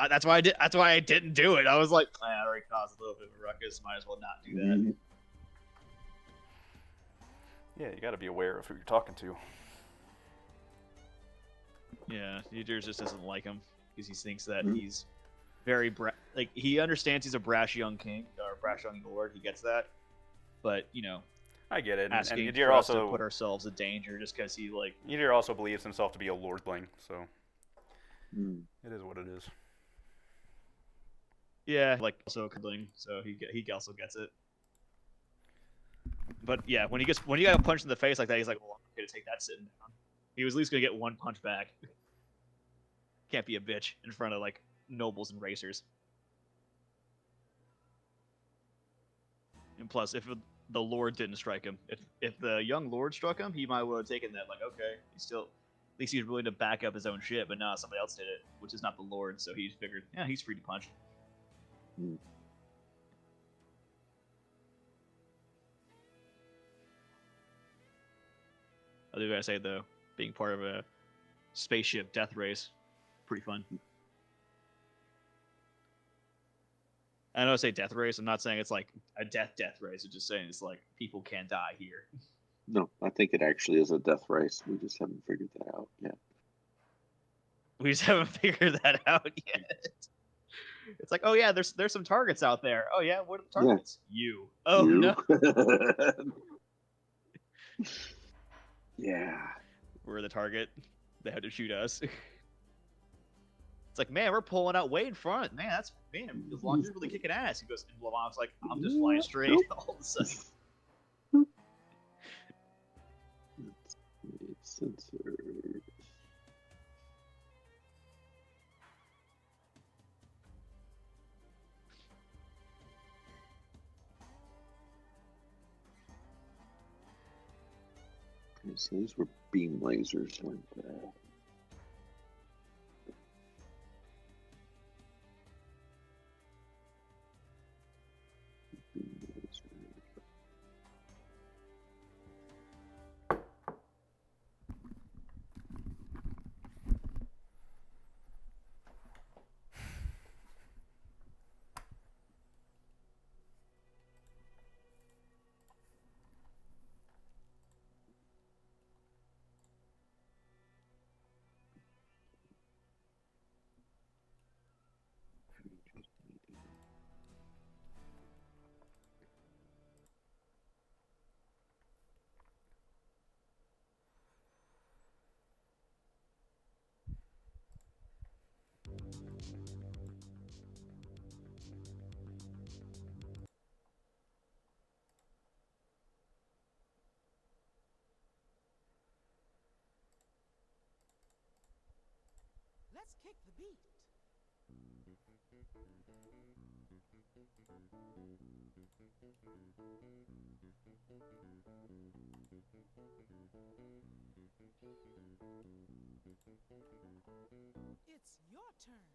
That's why I did. That's why I didn't do it. I was like, I already caused a little bit of a ruckus. Might as well not do that. Mhm. Yeah, you gotta be aware of who you're talking to. Yeah, Euders just doesn't like him because he thinks that he's very like he understands he's a brash young king or brash young lord. He gets that, but you know, I get it. And asking Yadir for us to also put ourselves in danger just because he like Yadir also believes himself to be a lordling, so Mm. It is what it is. Yeah, like also cuddling, so he also gets it. But yeah, when you got punched in the face like that, he's like, "Well, I'm gonna take that sitting down." He was at least gonna get one punch back. Can't be a bitch in front of like nobles and racers. And plus, if the Lord didn't strike him, if the young Lord struck him, he might have taken that like, okay, he's still, at least he's willing to back up his own shit. But nah, somebody else did it, which is not the Lord. So he figured, yeah, he's free to punch. Mm. I do gotta say though, being part of a spaceship death race, pretty fun. I know I say death race. I'm not saying it's like a death race. I'm just saying it's like people can die here. No, I think it actually is a death race. We just haven't figured that out yet. We just haven't figured that out yet. It's like, oh yeah, there's some targets out there. Oh yeah, what are the targets? Yeah. You. Oh You? no. Yeah. We're the target. They had to shoot us. It's like, man, we're pulling out way in front. Man, that's man. As long as you're really kicking ass, he goes. And Lavon's like, I'm just flying straight. All of a sudden. Censored. Okay, so these were beam lasers, weren't they? Beam lasers. Let's kick the beat. It's your turn.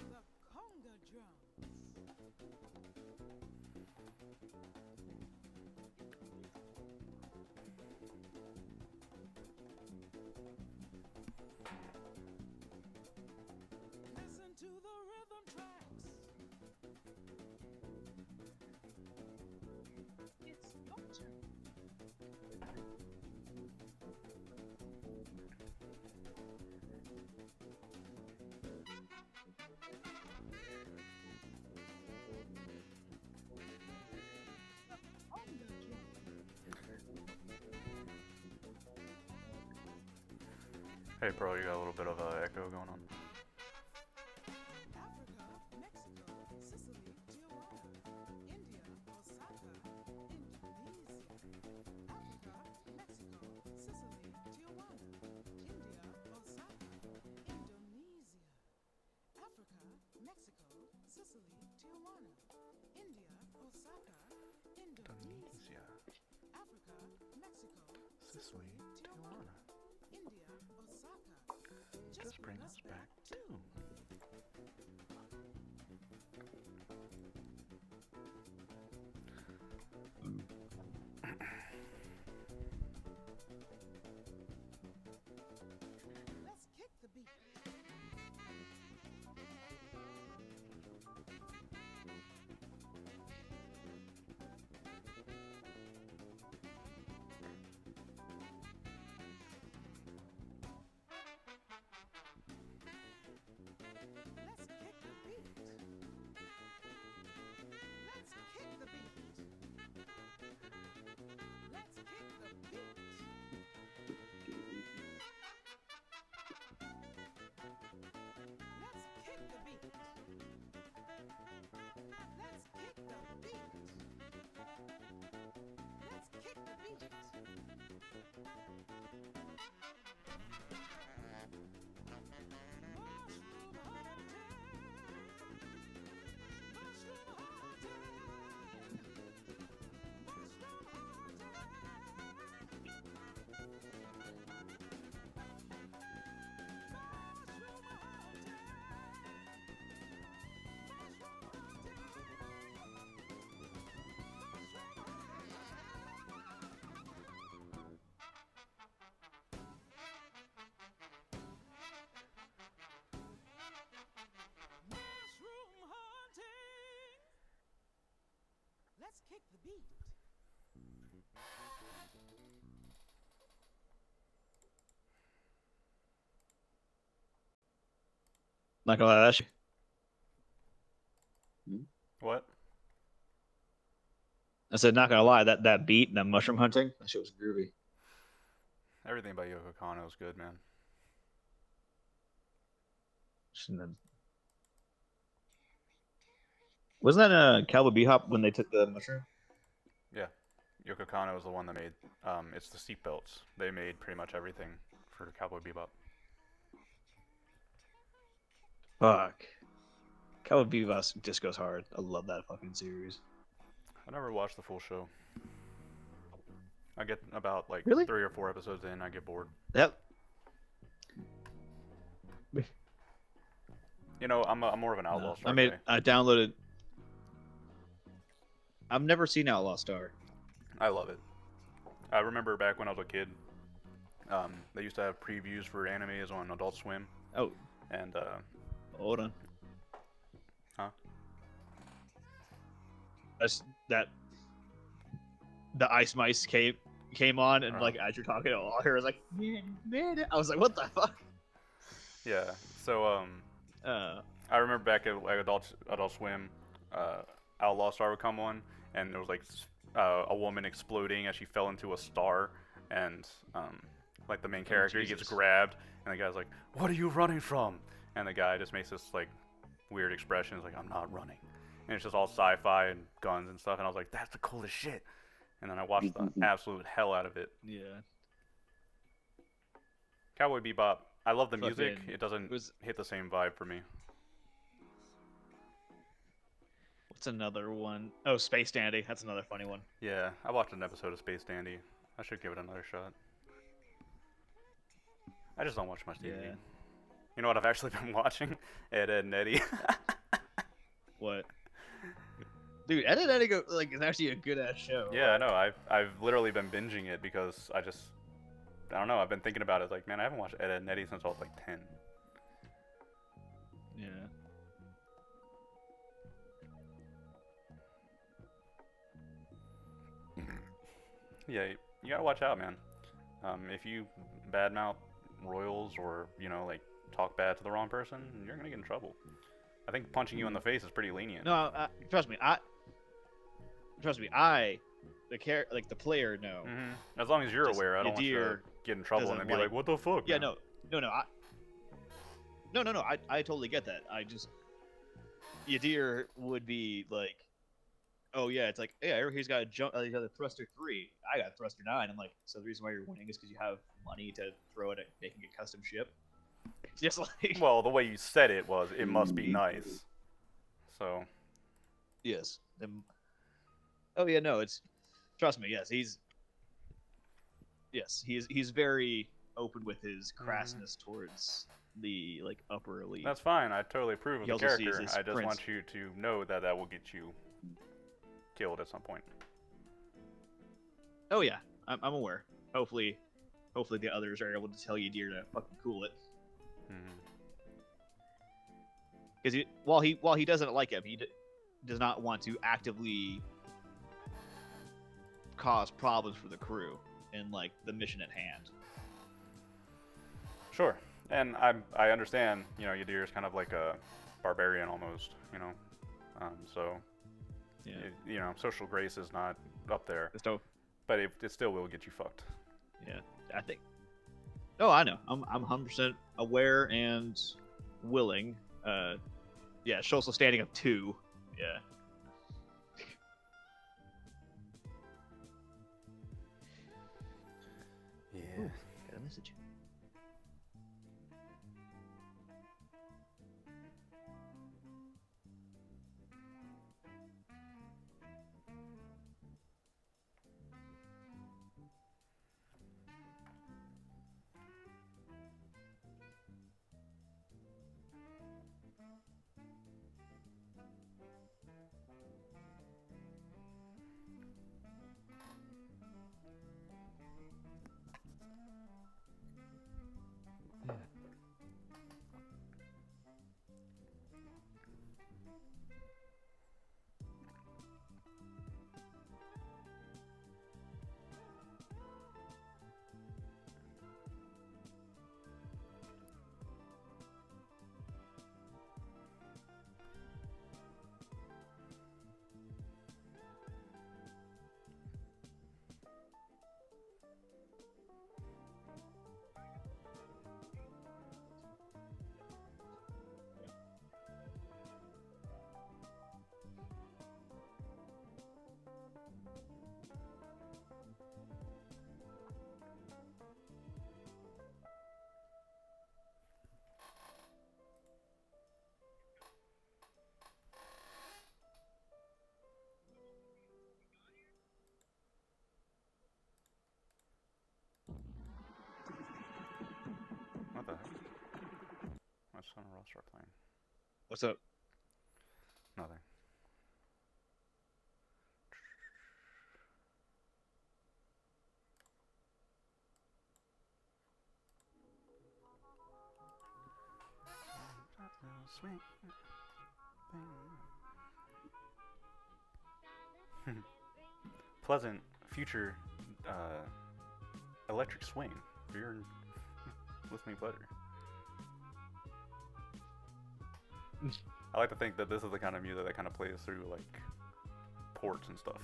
The conga drums. Listen to the rhythm tracks. It's your turn. Conga drums. Hey, bro, you got a little bit of echo going on. Africa, Mexico, Sicily, Tijuana, India, Osaka, Indonesia. Africa, Mexico, Sicily, Tijuana, India, Osaka, Indonesia. Africa, Mexico, Sicily, Tijuana, India, Osaka, Indonesia. Africa, Mexico, Sicily, Tijuana, India, Osaka. Just bring us back to. Let's kick the beat. Let's kick the beat. Not gonna lie, that shit. What? I said, not gonna lie, that beat and that mushroom hunting, that shit was groovy. Everything about Yoko Kanno is good, man. Wasn't that Cowboy Bebop when they took the mushroom? Yeah. Yoko Kanno is the one that made, it's the seatbelts. They made pretty much everything for Cowboy Bebop. Fuck. Cowboy Bebop just goes hard. I love that fucking series. I never watched the full show. I get about like Really? 3 or 4 episodes in, I get bored. Yep. You know, I'm more of an Outlaw Star guy. I downloaded. I've never seen Outlaw Star. I love it. I remember back when I was a kid, they used to have previews for animes on Adult Swim. Oh. And, Hold on. Huh? That the Ice Mice came on, and Uh-huh. like as you're talking, all I heard was like, man. I was like, what the fuck? Yeah, so, I remember back at like Adult Swim, Outlaw Star would come on, and there was like a woman exploding as she fell into a star, and like the main character he gets Jesus. grabbed, and the guy's like, "What are you running from?" And the guy just makes this like weird expression, like, "I'm not running," and it's just all sci-fi and guns and stuff, and I was like, "That's the coolest shit." And then I watched the absolute hell out of it. Yeah. Cowboy Bebop, I love the music. Fucking- It doesn't was- hit the same vibe for me. What's another one? Oh, Space Dandy. That's another funny one. Yeah, I watched an episode of Space Dandy. I should give it another shot. I just don't watch much TV. Yeah. You know what I've actually been watching? Ed, Edd and Eddy. What? Dude, Ed, Edd and Eddy is actually a good ass show. Yeah, I know. I've literally been binging it because I don't know. I've been thinking about it. Like, man, I haven't watched Ed, Edd and Eddy since I was like 10. Yeah. Yeah, you gotta watch out, man. If you badmouth royals or like talk bad to the wrong person, you're gonna get in trouble. I think punching you in the face is pretty lenient. No, trust me. The player, no. As long as you're Just aware, I don't want you to Yadir get in trouble and doesn't then be like, "What the fuck?" Yeah, man?" no. I totally get that. Yadir would be like, oh yeah, it's like, yeah, he's got he's got a thruster 3. I got a thruster 9. I'm like, so the reason why you're winning is because you have money to throw it at making a custom ship. It's just like, Well, the way you said it was, it must be nice. So. yes. Oh yeah, no, trust me, yes, he's very open with his crassness towards the upper elite. That's fine. I totally approve of He the also sees character. his I just prince. want you to know that will get you killed at some point. Oh yeah, I'm aware. Hopefully the others are able to tell Yadir to fucking cool it. Because while he doesn't like him, he does not want to actively cause problems for the crew in the mission at hand. Sure, and I understand. Yadir is kind of like a barbarian almost. So Yeah. social grace is not up there, So but it still will get you fucked. yeah, I think. Oh, I know. I'm 100% aware and willing. Yeah, social standing of 2. Yeah. Yeah. Got a message. Son of Ross start playing. What's up? Nothing. Swing. Pleasant future electric swing for your listening pleasure. I like to think that this is the kind of music that kind of plays through like ports and stuff.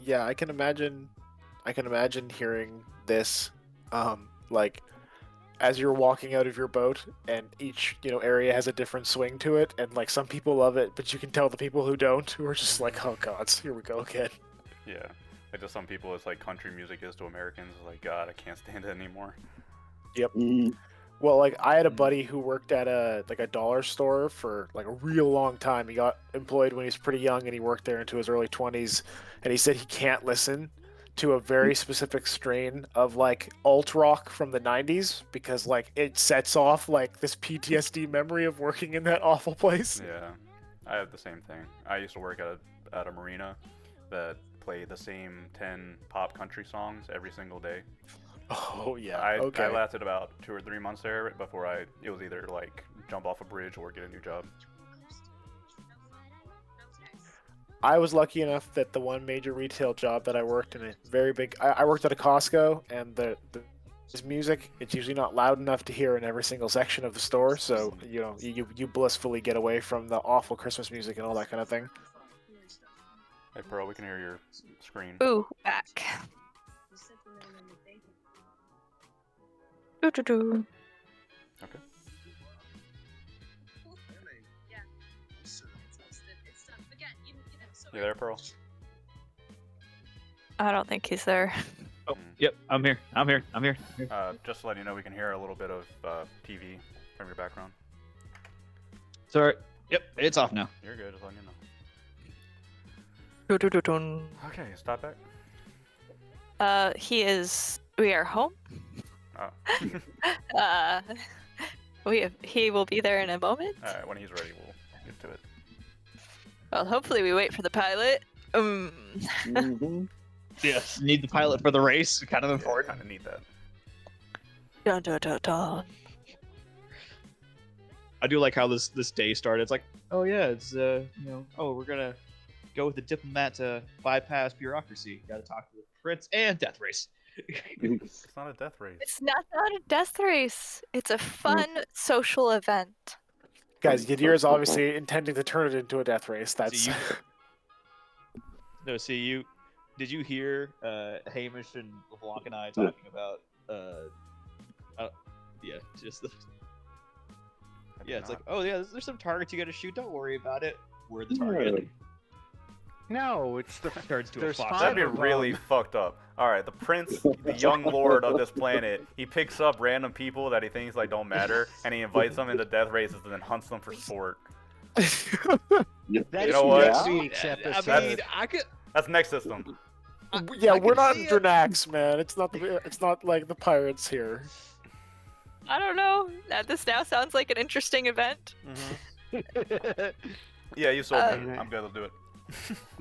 Yeah, I can imagine hearing this, like as you're walking out of your boat, and each area has a different swing to it, and like some people love it, but you can tell the people who don't, who are just like, oh gods, here we go again. Yeah, like to some people, it's like country music is to Americans. Like, God, I can't stand it anymore. Yep. Mm, Well, like I had a buddy who worked at a dollar store for like a real long time. He got employed when he was pretty young, and he worked there into his early 20s. And he said he can't listen to a very specific strain of like alt rock from the 90s because like it sets off like this PTSD memory of working in that awful place. Yeah, I have the same thing. I used to work at a marina that played the same 10 pop country songs every single day. Oh yeah. I Okay. lasted about 2 or 3 months there before it was either like jump off a bridge or get a new job. I was lucky enough that the one major retail job that I worked in a very big. I worked at a Costco, and this music, it's usually not loud enough to hear in every single section of the store. So you blissfully get away from the awful Christmas music and all that kind of thing. Hey Pearl, we can hear your screen. Ooh, back. Doo-doo-doo. Okay. You there, Pearl? I don't think he's there. Oh, yep, I'm here. I'm here. Just to let you know, we can hear a little bit of TV from your background. Sorry. Yep, it's off now. You're good, just letting you know. Doo-doo-doo-dun. Okay, stop back. We are home. Oh. He will be there in a moment. Alright, when he's ready, we'll get to it. Well, hopefully we wait for the pilot. mhm. Yes. Need the pilot for the race. Kind of Yeah, important. kind of need that. Dun, dun, dun, dun. I do like how this day started. It's like, oh yeah, it's oh, we're gonna go with the diplomat to bypass bureaucracy. Got to talk to the prince and death race. It's not a death race. It's not a death race. It's a fun social event. Guys, Yadir is obviously intending to turn it into a death race. That's Did you hear Hamish and LeBlanc and I talking about just the I did yeah, it's not. like, oh yeah, there's some targets you got to shoot. Don't worry about it. We're the target. No, it's the Turns to a there's fox. five That'd be of really them. fucked up. Alright, the prince, the young lord of this planet, he picks up random people that he thinks like don't matter, and he invites them into death races and then hunts them for sport. That's You know what? next week's episode. I mean, I could. That's next system. yeah, I we're can not see in it. Dranax, man. It's not like the pirates here. I don't know. This now sounds like an interesting event. Yeah, you sold me. Uh, I'm good, let's do it.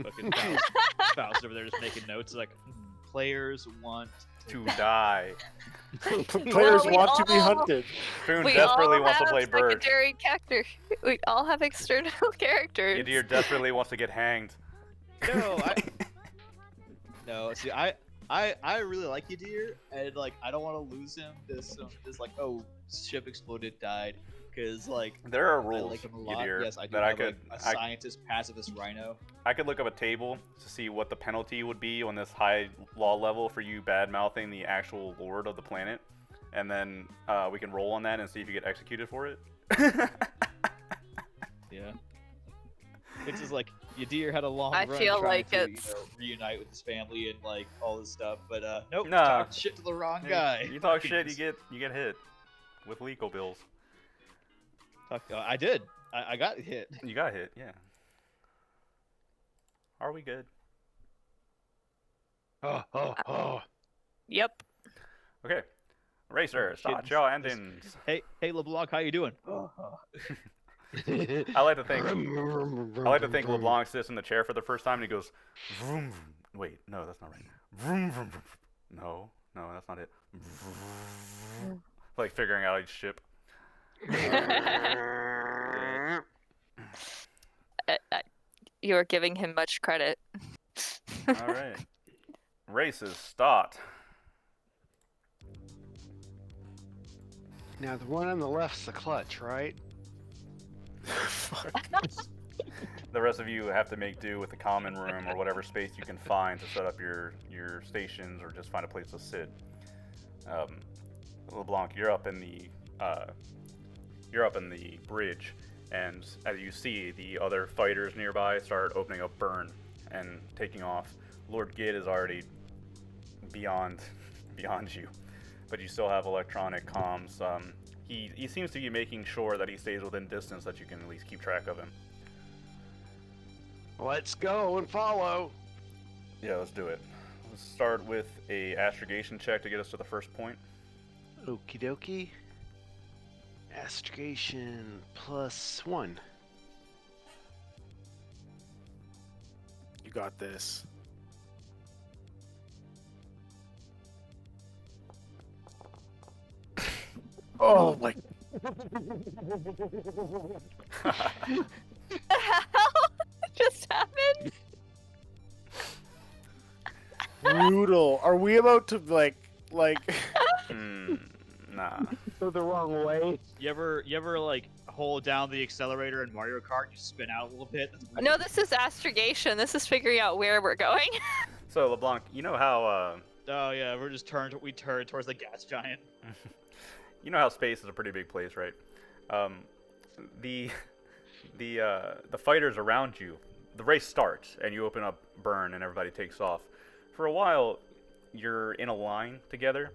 Fucking Faust over there just making notes like players want To die. Players we want to be all- hunted. Foon We desperately all wants to have play Birch. secondary character. We all have external characters. Yadir desperately wants to get hanged. No, see, I really like Yadir, and like I don't want to lose him. This like, oh, ship exploded, died, because like There are I rules, like him a lot. Yadir, Yes, I do that have a I scientist pacifist rhino. could look up a table to see what the penalty would be on this high law level for you bad-mouthing the actual lord of the planet, and then we can roll on that and see if you get executed for it. Yeah. It's just like Yadir had a long I run feel trying like to it's- reunite with his family and like all this stuff, but nope, Nah. talked shit to the wrong guy. You talk shit, you get hit with legal bills. I did. I got hit. You got hit, yeah. Are we good? Oh. Yep. Okay. Racer, start Kittens. your engines. Hey, LeBlanc, how you doing? I like to think LeBlanc sits in the chair for the first time and he goes, vroom, vroom. Wait, no, that's not right. Vroom, vroom, vroom. No, that's not it. Vroom. Like figuring out each ship. You're giving him much credit. All right. Races start. Now the one on the left's the clutch, right? The rest of you have to make do with the common room or whatever space you can find to set up your stations or just find a place to sit. LeBlanc, you're up in the bridge, and as you see, the other fighters nearby start opening up burn and taking off. Lord Gid is already beyond you, but you still have electronic comms. He seems to be making sure that he stays within distance that you can at least keep track of him. Let's go and follow. Yeah, let's do it. Let's start with a astrogation check to get us to the first point. Okie dokie. Astrogation +1. You got this. Oh my! The hell just happened? Brutal. Are we about to like? Nah. Go the wrong way. You ever like hold down the accelerator in Mario Kart? You spin out a little bit. No, this is astrogation. This is figuring out where we're going. So LeBlanc, you know how Oh yeah, we turn towards the gas giant. you know how space is a pretty big place, right? The fighters around you, the race starts and you open up burn and everybody takes off. For a while, you're in a line together.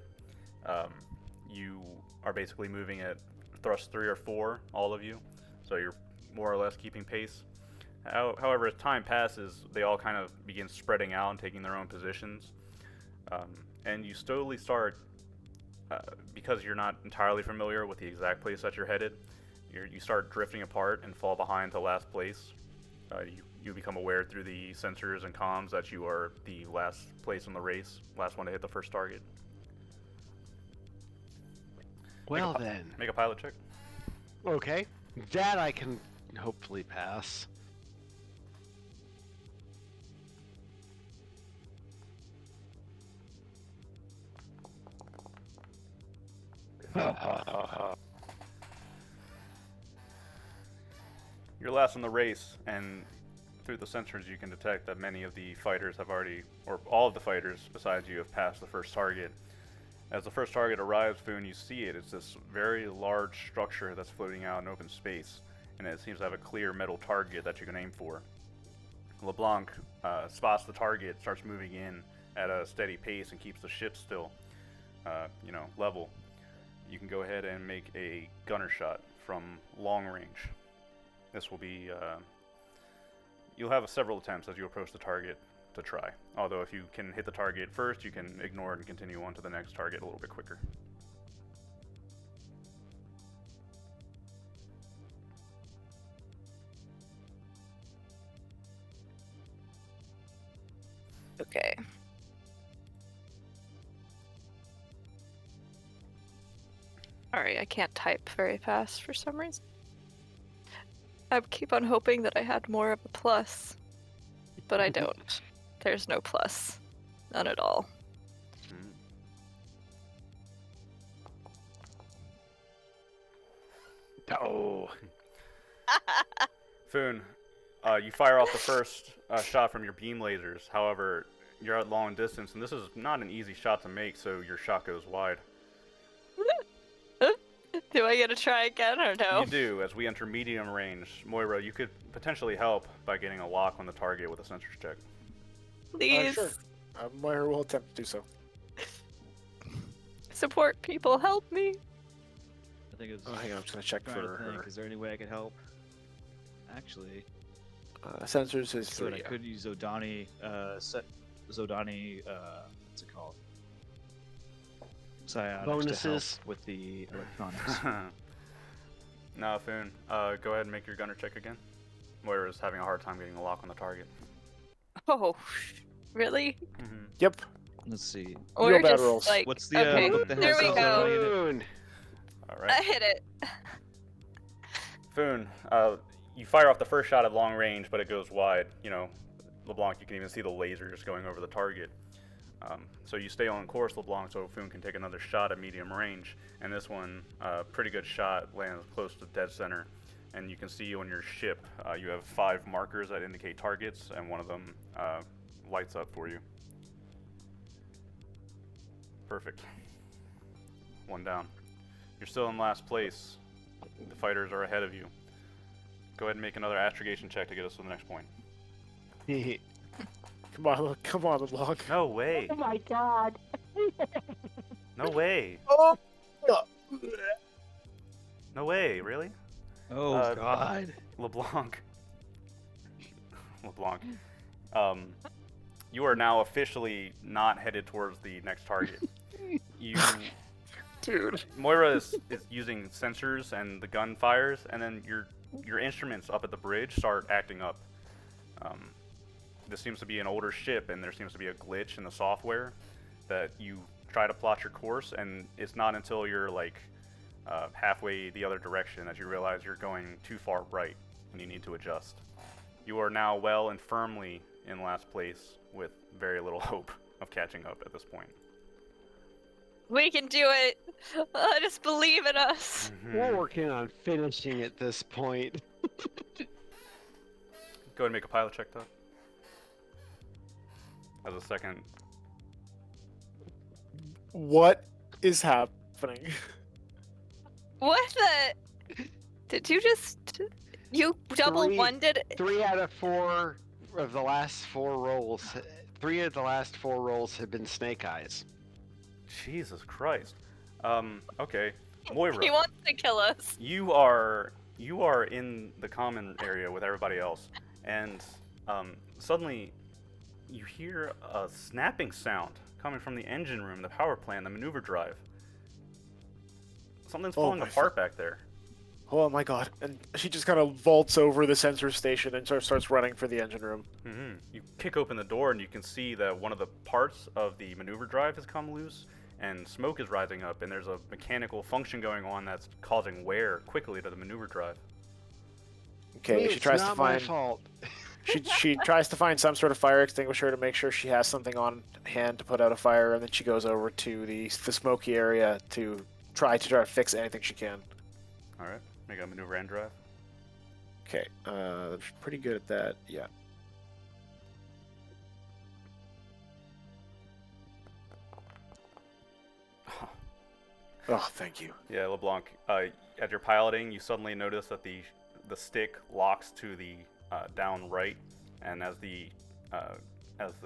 You are basically moving at thrust 3 or 4, all of you, so you're more or less keeping pace. However, as time passes, they all kind of begin spreading out and taking their own positions, and you slowly start, because you're not entirely familiar with the exact place that you're headed, you start drifting apart and fall behind to last place. You become aware through the sensors and comms that you are the last place in the race, last one to hit the first target. Well then. Make a pilot check. Okay. That I can hopefully pass. You're last in the race, and through the sensors you can detect that many of the fighters have already, or all of the fighters besides you, have passed the first target. As the first target arrives, Foon, you see it. It's this very large structure that's floating out in open space, and it seems to have a clear metal target that you can aim for. LeBlanc spots the target, starts moving in at a steady pace, and keeps the ship still, level. You can go ahead and make a gunner shot from long range. This will be, you'll have several attempts as you approach the target to try. Although if you can hit the target first, you can ignore it and continue on to the next target a little bit quicker. Okay. Alright, I can't type very fast for some reason. I keep on hoping that I had more of a plus, but I don't. There's no plus. None at all. Oh. Foon, you fire off the first shot from your beam lasers. However, you're at long distance, and this is not an easy shot to make, so your shot goes wide. Do I get to try again or no? You do. As we enter medium range, Moira, you could potentially help by getting a lock on the target with a sensors check. Please. Sure. Moira will attempt to do so. Support people, help me. I think it's. Oh, hang on, I'm just gonna check trying to for think, her. Is there any way I could help? Actually, Sensors is so 3. I could use Zodani. What's it called? psionics to Bonuses. help with the electronics. No, Foon. Go ahead and make your gunner check again. Moira's having a hard time getting the lock on the target. Oh, really? Mm-hmm. Yep. Let's see. Or Real bad just rolls. like What's the okay, what the there heck we is go. unit? Boon. All I right. hit it. Foon, you fire off the first shot at long range, but it goes wide. You know, LeBlanc, you can even see the laser just going over the target. So you stay on course, LeBlanc, so Foon can take another shot at medium range. And this one, pretty good shot, lands close to dead center. And you can see on your ship, you have 5 markers that indicate targets, and one of them lights up for you. Perfect. 1 down. You're still in last place. The fighters are ahead of you. Go ahead and make another astrogation check to get us to the next point. Come on, LeBlanc. No way. Oh my god. No way. Oh. No way. Really? Oh God. LeBlanc. LeBlanc. You are now officially not headed towards the next target. You, Dude. Moira is using sensors and the gun fires, and then your instruments up at the bridge start acting up. This seems to be an older ship, and there seems to be a glitch in the software that you try to plot your course, and it's not until you're like halfway the other direction that you realize you're going too far right and you need to adjust. You are now well and firmly in last place with very little hope of catching up at this point. We can do it. Just believe in us. We're working on finishing at this point. Go ahead and make a pilot check, Doug. As a second. What is happening? What the? Did you just? You double Three. one-did? 3 out of 4 of the last 4 rolls. 3 of the last 4 rolls have been snake eyes. Jesus Christ. Okay. Moira, He wants to kill us. you are in the common area with everybody else, and suddenly you hear a snapping sound coming from the engine room, the power plant, the maneuver drive. Something's Oh falling my apart back there. Oh my god. And she just kind of vaults over the sensor station and starts running for the engine room. You kick open the door and you can see that one of the parts of the maneuver drive has come loose, and smoke is rising up, and there's a mechanical function going on that's causing wear quickly to the maneuver drive. Okay, she tries not to my find fault. she tries to find some sort of fire extinguisher to make sure she has something on hand to put out a fire, and then she goes over to the smoky area to try to fix anything she can. All right, make a maneuver and drive. Okay, pretty good at that. Yeah. Oh, thank you. Yeah, LeBlanc. As you're piloting, you suddenly notice that the stick locks to the down right, and as the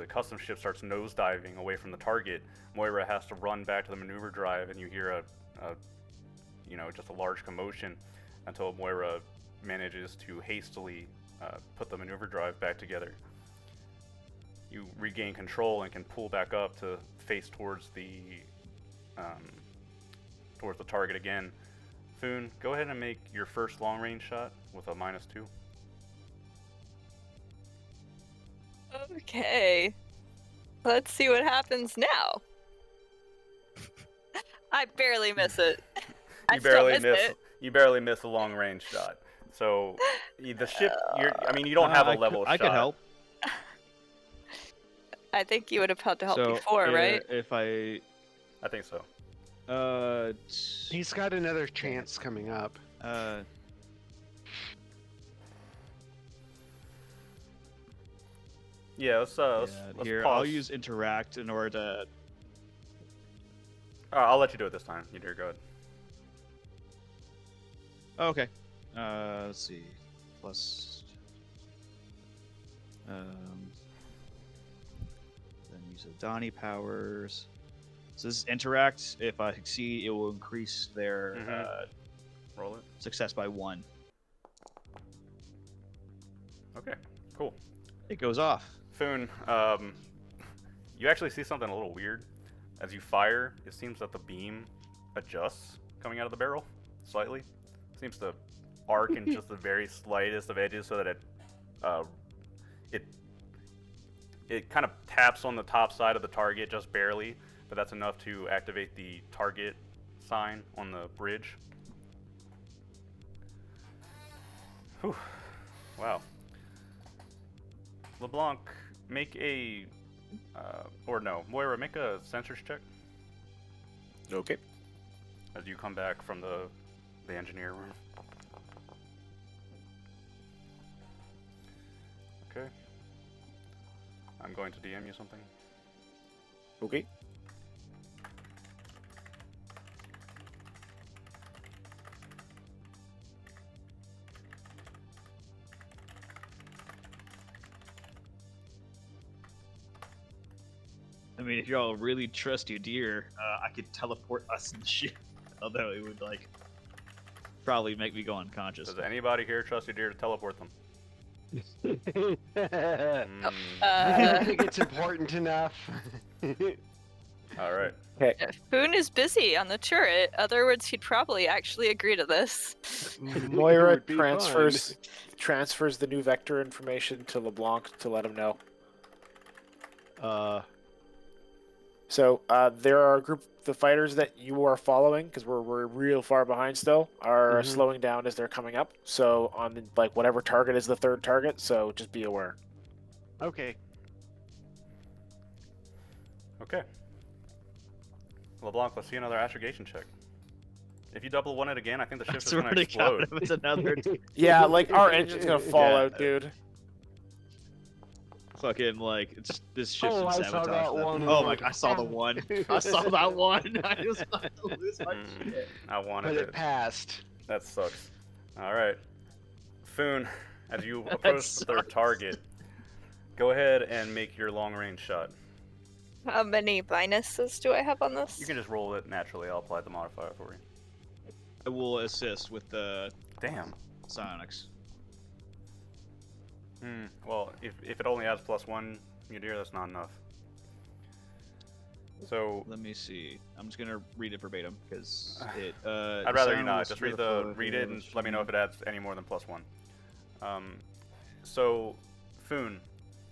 custom ship starts nosediving away from the target, Moira has to run back to the maneuver drive, and you hear just a large commotion until Moira manages to hastily put the maneuver drive back together. You regain control and can pull back up to face towards the target again. Foon, go ahead and make your first long range shot with a -2. Okay. Let's see what happens now. I barely miss it. I You still barely miss miss. it. You barely miss a long range shot. So the ship. You don't have a level I shot. could help. I think you would have had to help So, before, right? If I think so. He's got another chance coming up. Yeah, let's here, pause. I'll use interact in order to. I'll let you do it this time. You do. Go ahead. Okay. Let's see. Plus. Then use of Donnie powers. So this is interact. If I succeed, it will increase their roll it success by 1. Okay. Cool. It goes off. Foon, you actually see something a little weird. as you fire, it seems that the beam adjusts coming out of the barrel slightly. Seems to arc in just the very slightest of edges so that it kind of taps on the top side of the target just barely, but that's enough to activate the target sign on the bridge. Whew. Wow. LeBlanc, make a, Moira, make a sensors check Okay. as you come back from the engineer room. Okay. I'm going to DM you something. Okay. I mean, if y'all really trust your deer, I could teleport us in the ship. Although it would like probably make me go unconscious. Does anybody here trust your deer to teleport them? I Uh, think it's important enough. All right. Foon is busy on the turret. Otherwise, he'd probably actually agree to this. Moira Would be fun. transfers the new vector information to LeBlanc to let him know. So there are a group, the fighters that you are following, because we're real far behind still, are slowing down as they're coming up. So on the, like whatever target is the third target, so just be aware. Okay. Okay. LeBlanc, let's see another astrogation check. If you double one it again, I think the ship is going to explode. It's another Yeah, like our engine's gonna fall out, dude. fucking like this ship's Oh, been I saw sabotaged. that one. Oh my! I saw the one. I saw that one. I was about to lose my shit. I wanted But it. it passed. That sucks. All right. Foon, as you approach the third target, go ahead and make your long-range shot. How many minuses do I have on this? You can just roll it naturally. I'll apply the modifier for you. I will assist with the Damn. psionics. Well, if it only adds +1, you dear, that's not enough. So Let me see. I'm just gonna read it verbatim because it. I'd rather you not. Just read it and let me know if it adds any more than +1. So, Foon.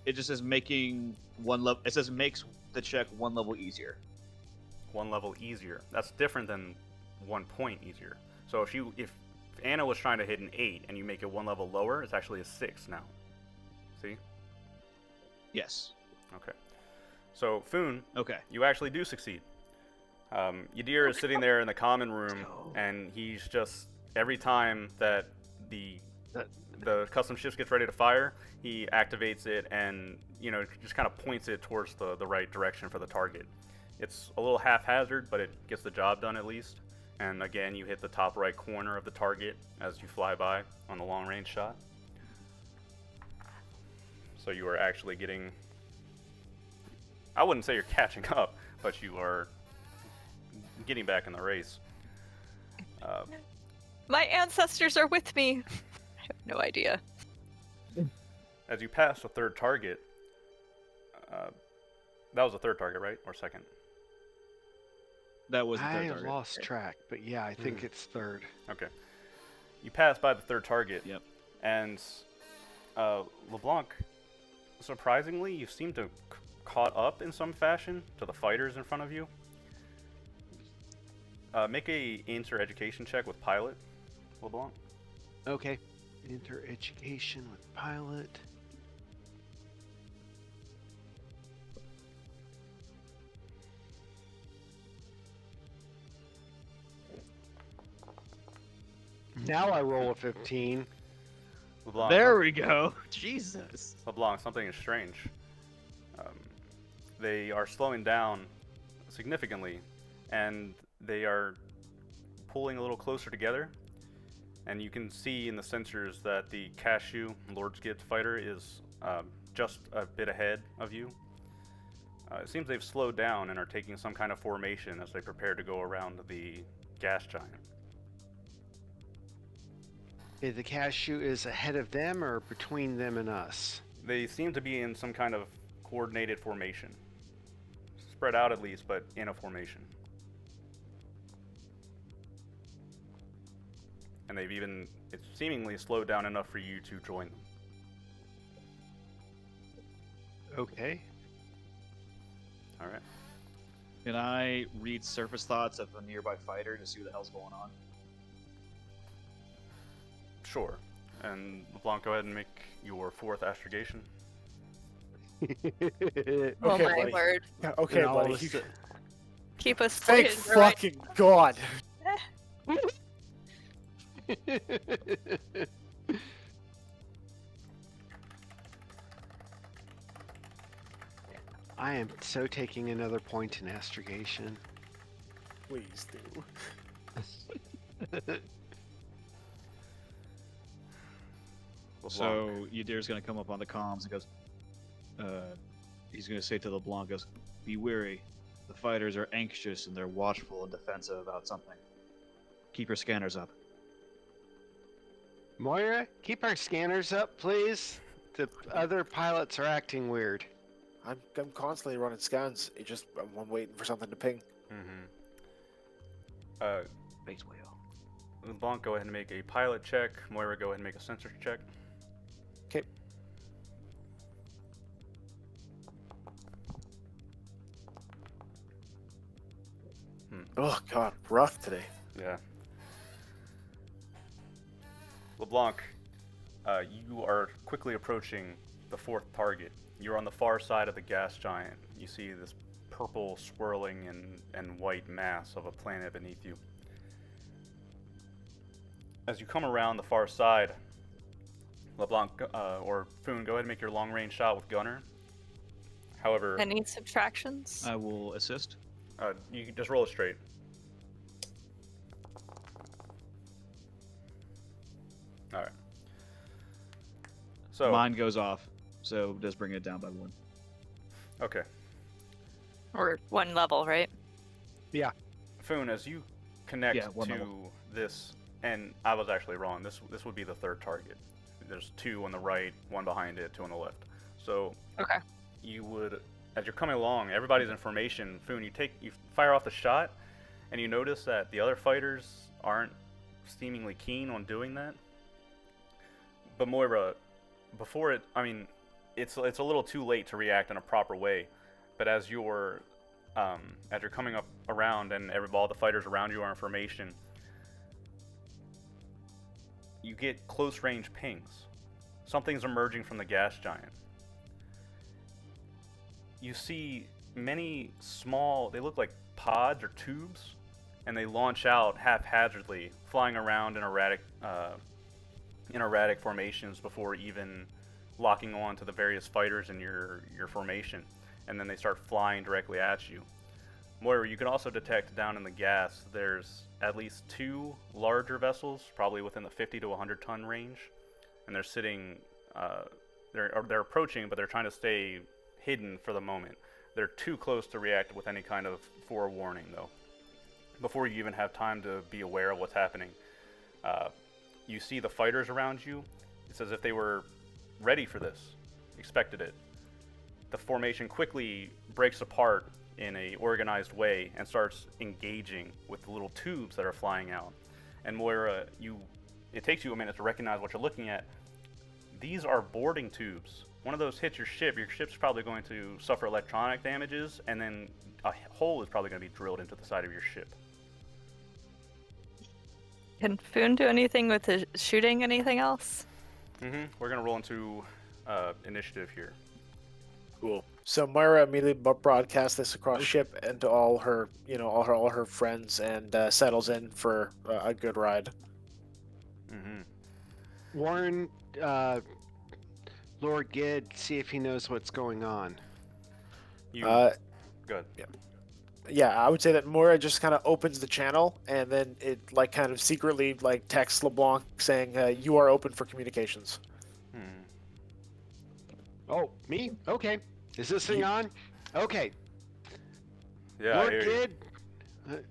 It just says making one level. It says makes the check one level easier. 1 level easier. That's different than 1 point easier. So if Anna was trying to hit an 8 and you make it 1 level lower, it's actually a 6 now. See? Yes. Okay. So, Foon, Okay. you actually do succeed. Yadir is sitting there in the common room, and he's just, every time that the custom ship gets ready to fire, he activates it and, just kind of points it towards the right direction for the target. It's a little haphazard, but it gets the job done at least. And again, you hit the top right corner of the target as you fly by on the long-range shot. So you are actually getting... I wouldn't say you're catching up, but you are getting back in the race. My ancestors are with me. I have no idea. As you pass the third target... that was the third target, right? Or second? That was the third I target. lost track, but yeah, I think it's third. Okay. You pass by the third target. Yep. And LeBlanc, surprisingly, you seem to caught up in some fashion to the fighters in front of you. Make a inter-education check with pilot, LeBlanc. Okay. Enter education with pilot. Now I roll a 15. LeBlanc, There we go. Jesus. LeBlanc, something is strange. They are slowing down significantly, and they are pulling a little closer together. And you can see in the sensors that the Cashew Lord's Gift fighter is just a bit ahead of you. It seems they've slowed down and are taking some kind of formation as they prepare to go around the gas giant. Okay, the cashew is ahead of them or between them and us? They seem to be in some kind of coordinated formation. spread out at least, but in a formation. And it's seemingly slowed down enough for you to join them. Okay. All right. Can I read surface thoughts of a nearby fighter to see what the hell's going on? Sure. And LeBlanc, go ahead and make your 4th astrogation. Okay, Oh my buddy. word. Yeah, okay, And all buddy. of a You- sud- Keep us Thank pointed in the right- fucking God. I am so taking another point in astrogation. Please do. LeBlanc. So Yadir's gonna come up on the comms and goes, he's gonna say to LeBlanc, goes, "Be wary. The fighters are anxious and they're watchful and defensive about something. Keep your scanners up." Moira, keep our scanners up, please. The other pilots are acting weird. I'm constantly running scans. I'm waiting for something to ping. Base whale. LeBlanc, go ahead and make a pilot check. Moira, go ahead and make a sensor check. Okay. Oh God, rough today. Yeah. LeBlanc, you are quickly approaching the 4th target. You're on the far side of the gas giant. You see this purple swirling and white mass of a planet beneath you. As you come around the far side, LeBlanc or Foon, go ahead and make your long-range shot with Gunner. However, Any subtractions? I will assist. you can just roll it straight. All right. So Mine goes off, so just bring it down by 1. okay, Or 1 level, right? Foon, as you connect Yeah, one to level. this, and I was actually wrong. This would be the 3rd target. There's 2 on the right, 1 behind it, 2 on the left. So Okay. you would, as you're coming along, everybody's in formation. Foon, you fire off the shot, and you notice that the other fighters aren't seemingly keen on doing that. But Moira, it's a little too late to react in a proper way. But as you're coming up around and all the fighters around you are in formation, you get close range pings. Something's emerging from the gas giant. You see many small, they look like pods or tubes, and they launch out haphazardly, flying around in erratic formations before even locking on to the various fighters in your formation, and then they start flying directly at you. Moira, you can also detect down in the gas there's at least 2 larger vessels, probably within the 50 to 100 ton range, and they're sitting, they're approaching, but they're trying to stay hidden for the moment. They're too close to react with any kind of forewarning, though. Before you even have time to be aware of what's happening, you see the fighters around you. It's as if they were ready for this, expected it. The formation quickly breaks apart in a organized way and starts engaging with the little tubes that are flying out. And Moira, it takes you a minute to recognize what you're looking at. These are boarding tubes. One of those hits your ship's probably going to suffer electronic damages, and then a hole is probably going to be drilled into the side of your ship. Can Foon do anything with the shooting? Anything else? We're going to roll into initiative here. Cool. So Moira immediately broadcasts this across ship and to all her, all her friends, and settles in for a good ride. Warren, Lord Gid, see if he knows what's going on. Good. Yeah, I would say that Moira just kind of opens the channel, and then it kind of secretly texts LeBlanc saying, "You are open for communications." Oh, me? Okay. Is this thing on? Okay. Yeah, I Lord hear you. Gid,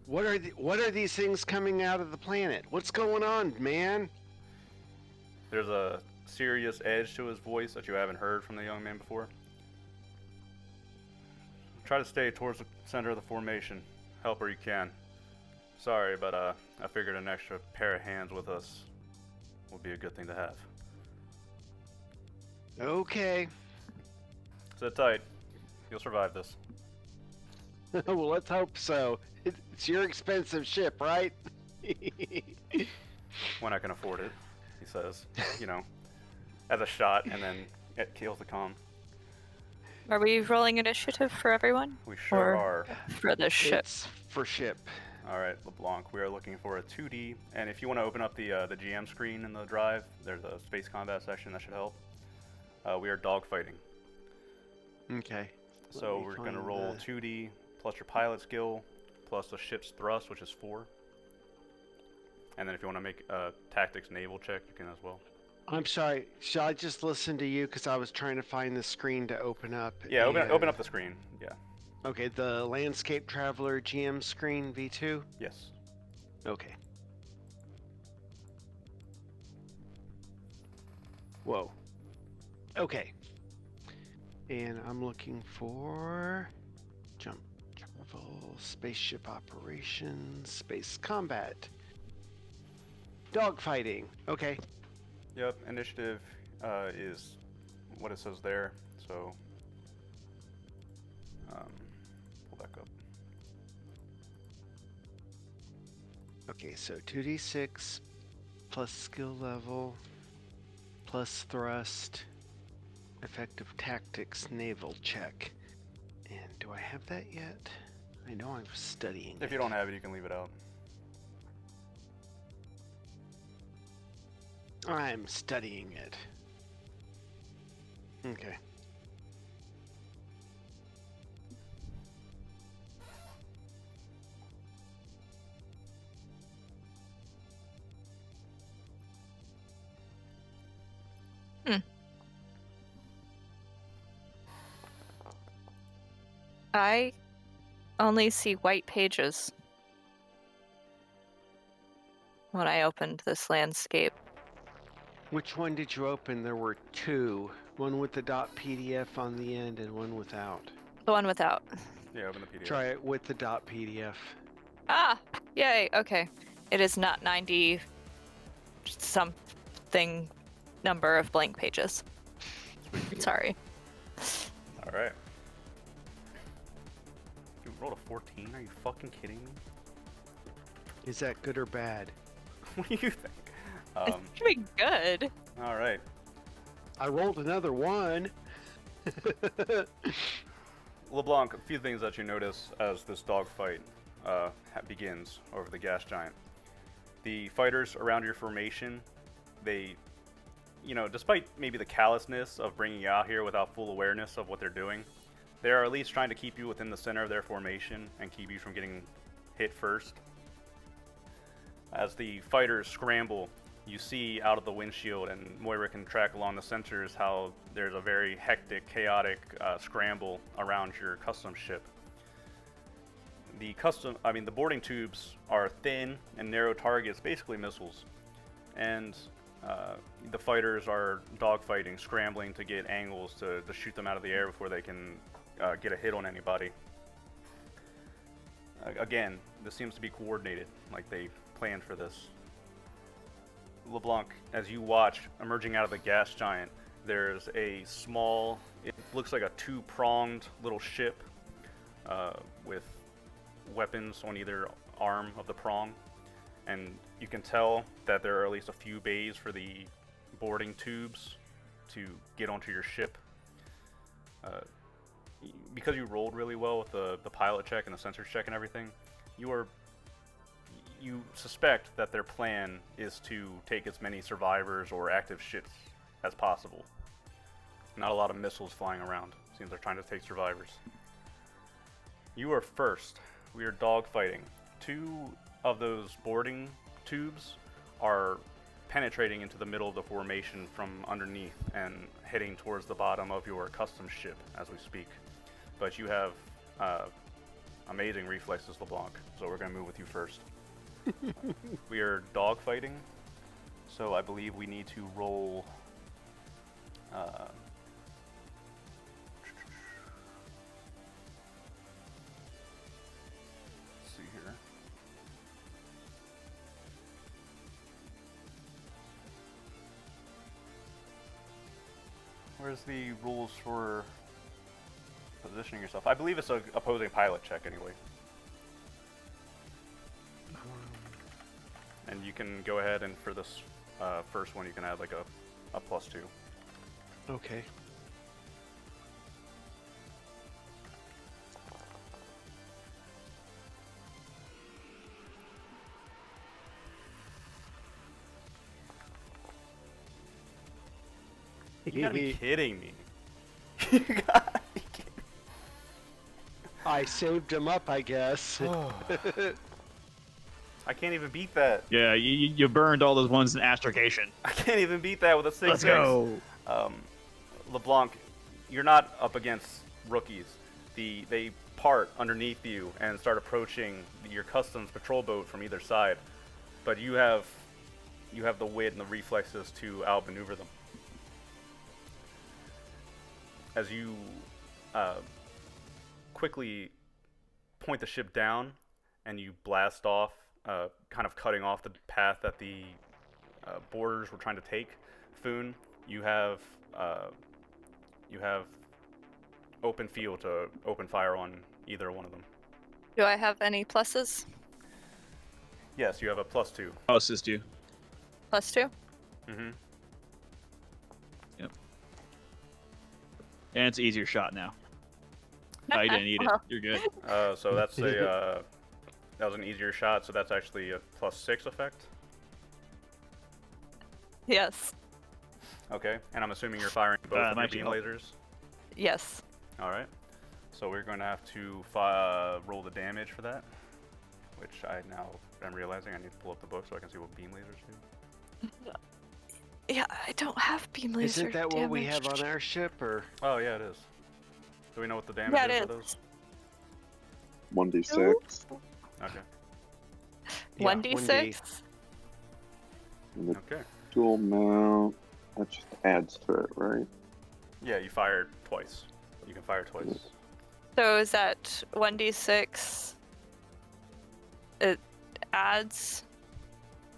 what are these things coming out of the planet? What's going on, man? There's a serious edge to his voice that you haven't heard from the young man before. Try to stay towards the center of the formation. Help where you can. Sorry, but I figured an extra pair of hands with us would be a good thing to have. Okay. Sit tight. You'll survive this. Well, let's hope so. It's your expensive ship, right? When I can afford it, he says. You know, as a shot, and then it kills the comm. Are we rolling initiative for everyone? We sure Or are. for the ship? It's for ship. All right, LeBlanc, we are looking for a 2D, and if you want to open up the GM screen in the drive, there's a space combat section that should help. We are dogfighting. Okay. So me we're going to find roll the- 2D plus your pilot skill plus the ship's thrust, which is 4. And then if you want to make a tactics naval check, you can as well. I'm sorry. Shall I just listen to you? Because I was trying to find the screen to open up. Yeah, open and- up the screen. Yeah. Okay, the Landscape Traveler GM screen V2? Yes. Okay. Whoa. Okay. And I'm looking for jump travel, spaceship operations, space combat, dogfighting. Okay. Yep. Initiative is what it says there. So pull back up. Okay, so 2d6 plus skill level plus thrust, effective tactics naval check. And do I have that yet? I know I'm studying If you don't have it, you can leave it out. I'm studying it. Okay. I only see white pages when I opened this landscape. Which one did you open? There were two. One with the .pdf on the end and one without. The one without. Yeah, open the PDF. Try it with the .pdf. Ah! Yay, okay. It is not 90 something number of blank pages. Sorry. All right. You rolled a 14? Are you fucking kidding me? Is that good or bad? What do you think? It's gonna be good. All right. I rolled another one. LeBlanc, a few things that you notice as this dogfight begins over the gas giant. The fighters around your formation, they, you know, despite maybe the callousness of bringing you out here without full awareness of what they're doing, they are at least trying to keep you within the center of their formation and keep you from getting hit first. As the fighters scramble, you see out of the windshield, and Moira can track along the sensors how there's a very hectic, chaotic scramble around your custom ship. The boarding tubes are thin and narrow targets, basically missiles, and the fighters are dogfighting, scrambling to get angles to shoot them out of the air before they can get a hit on anybody. Again, this seems to be coordinated, like they planned for this. LeBlanc, as you watch, emerging out of the gas giant, there's a small, it looks like a two-pronged little ship with weapons on either arm of the prong, and you can tell that there are at least a few bays for the boarding tubes to get onto your ship. Because you rolled really well with the pilot check and the sensors check and everything, you suspect that their plan is to take as many survivors or active ships as possible. Not a lot of missiles flying around. Seems they're trying to take survivors. You are first. We are dogfighting. 2 of those boarding tubes are penetrating into the middle of the formation from underneath and heading towards the bottom of your custom ship as we speak. But you have amazing reflexes, LeBlanc, so we're going to move with you first. We are dogfighting, so I believe we need to roll Where's the rules for positioning yourself? I believe it's a opposing pilot check anyway. And you can go ahead and for this first one, you can add like a +2. Okay. You gotta be He- kidding me. You gotta be kidding. I saved him up, I guess. I can't even beat that. Yeah, you burned all those ones in astrogation. I can't even beat that with a 6-6. Let's go. LeBlanc, you're not up against rookies. They part underneath you and start approaching your customs patrol boat from either side, but you have the wit and the reflexes to outmaneuver them. As you quickly point the ship down and you blast off, kind of cutting off the path that the boarders were trying to take, Foon, you have open field to open fire on either one of them. Do I have any pluses? Yes, you have a +2. I'll assist you. +2? Mm-hmm. And it's an easier shot now. Oh, you didn't need it. Well. You're good. So that's a that was an easier shot. So that's actually a +6 effect. Yes. Okay, and I'm assuming you're firing both of your might beam help. lasers. Yes. All right. So we're going to have to roll the damage for that, which I now am realizing I need to pull up the book so I can see what beam lasers do. Yeah, I don't have beam laser Isn't that what we have damage. on our ship, or? Oh yeah, it is. Do we know what the damage Yeah, is it for is. those? 1d6. Okay. Yeah, 1d6? And the Okay. dual mount, that just adds to it, right? Yeah, you fired twice. You can fire twice. So is that 1d6? It adds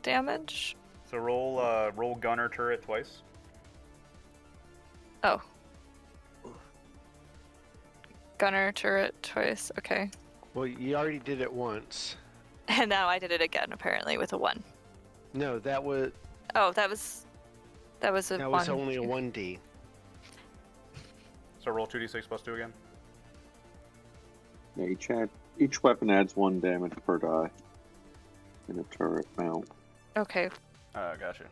damage? So roll gunner turret twice. Oh. Gunner turret twice. Okay. Well, you already did it once. And now I did it again, apparently, with a 1. No, that was Oh, that was a 1. only a 1d. So roll 2d6 +2 again. Yeah, each weapon adds 1 damage per die in a turret mount. Okay. Gotcha.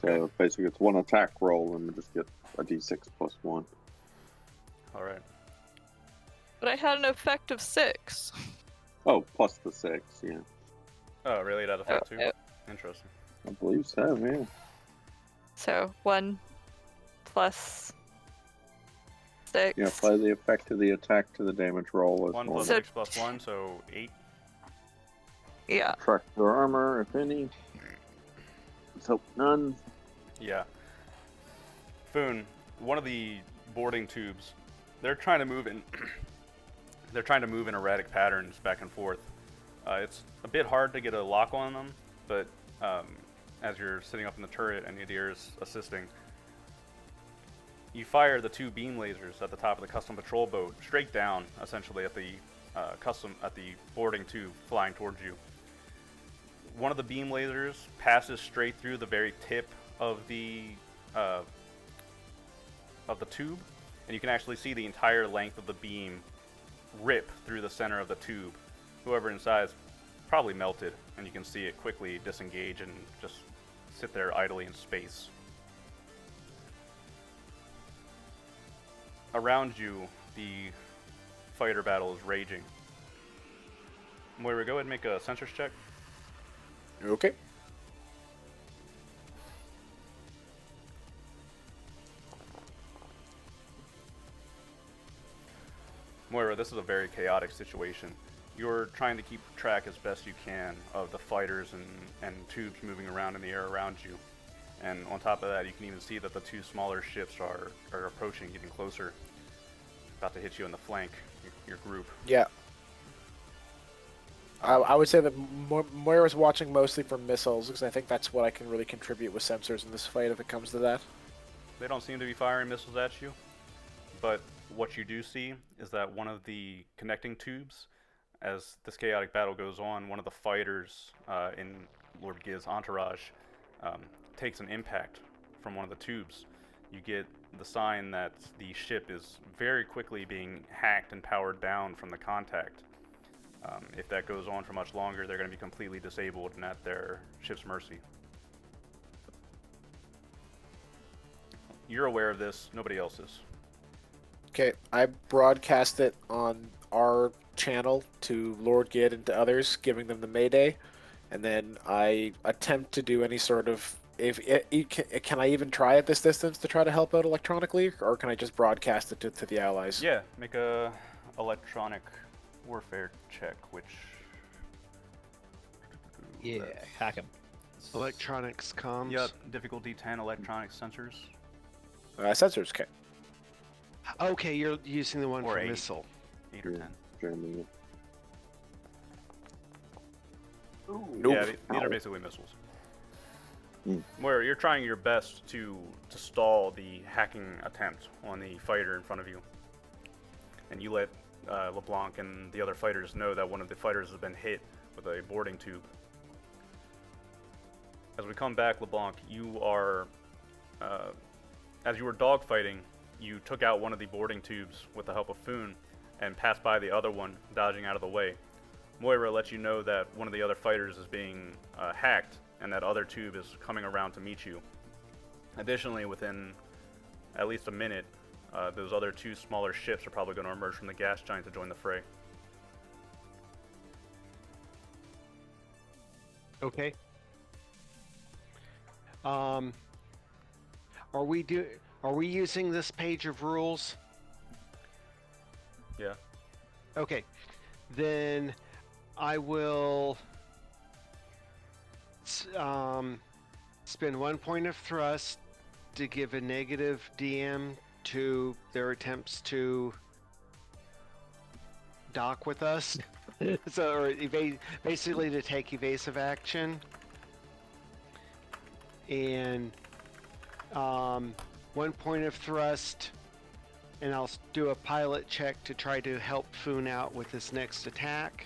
So basically, it's 1 attack roll and you just get a d6 +1. All right. But I had an effect of 6. Oh, plus the 6, yeah. Oh, really? That effect too? Oh. Interesting. I believe so, yeah. So 1 plus 6. Yeah, apply the effect of the attack to the damage roll as 1 1. + So- 6 + 1, so 8. Yeah. Subtract their armor, if any. Let's hope none. Yeah. Foon, one of the boarding tubes, they're trying to move in. They're trying to move in erratic patterns back and forth. It's a bit hard to get a lock on them, but as you're sitting up in the turret and Nadir's assisting, you fire the 2 beam lasers at the top of the custom patrol boat, straight down, essentially at the boarding tube flying towards you. One of the beam lasers passes straight through the very tip of the tube, and you can actually see the entire length of the beam rip through the center of the tube. Whoever inside is probably melted, and you can see it quickly disengage and just sit there idly in space. Around you, the fighter battle is raging. Moira, go ahead and make a sensors check. Okay. Moira, this is a very chaotic situation. You're trying to keep track as best you can of the fighters and tubes moving around in the air around you. And on top of that, you can even see that the 2 smaller ships are approaching, getting closer. About to hit you in the flank, your group. Yeah. I would say that Moira's watching mostly for missiles, because I think that's what I can really contribute with sensors in this fight if it comes to that. They don't seem to be firing missiles at you, but what you do see is that one of the connecting tubes, as this chaotic battle goes on, one of the fighters in Lord Giz's entourage um, takes an impact from one of the tubes. You get the sign that the ship is very quickly being hacked and powered down from the contact. If that goes on for much longer, they're going to be completely disabled and at their ship's mercy. You're aware of this, nobody else is. Okay, I broadcast it on our channel to Lord Gid and to others, giving them the mayday, and then I attempt to do any sort of. Can I even try at this distance to try to help out electronically, or can I just broadcast it to the allies? Yeah, make a electronic warfare check, which... Yeah, hack him. Electronics comms. Yep, difficulty 10, electronic sensors. Sensors, okay. Okay, you're using the one Or for 8. missile. 8 or 10. Jamming it. Nope. Yeah, these are Ow. basically missiles. Hmm. Moira, you're trying your best to stall the hacking attempt on the fighter in front of you. And you let LeBlanc and the other fighters know that one of the fighters has been hit with a boarding tube. As we come back, LeBlanc, you are, as you were dogfighting, you took out one of the boarding tubes with the help of Foon and passed by the other one, dodging out of the way. Moira lets you know that one of the other fighters is being hacked and that other tube is coming around to meet you. Additionally, within at least a minute, those other 2 smaller ships are probably going to emerge from the gas giant to join the fray. Okay. Are we using this page of rules? Yeah. Okay. Then I will spend 1 point of thrust to give a negative DM to their attempts to dock with us. So, or basically to take evasive action. And 1 point of thrust, and I'll do a pilot check to try to help Foon out with this next attack.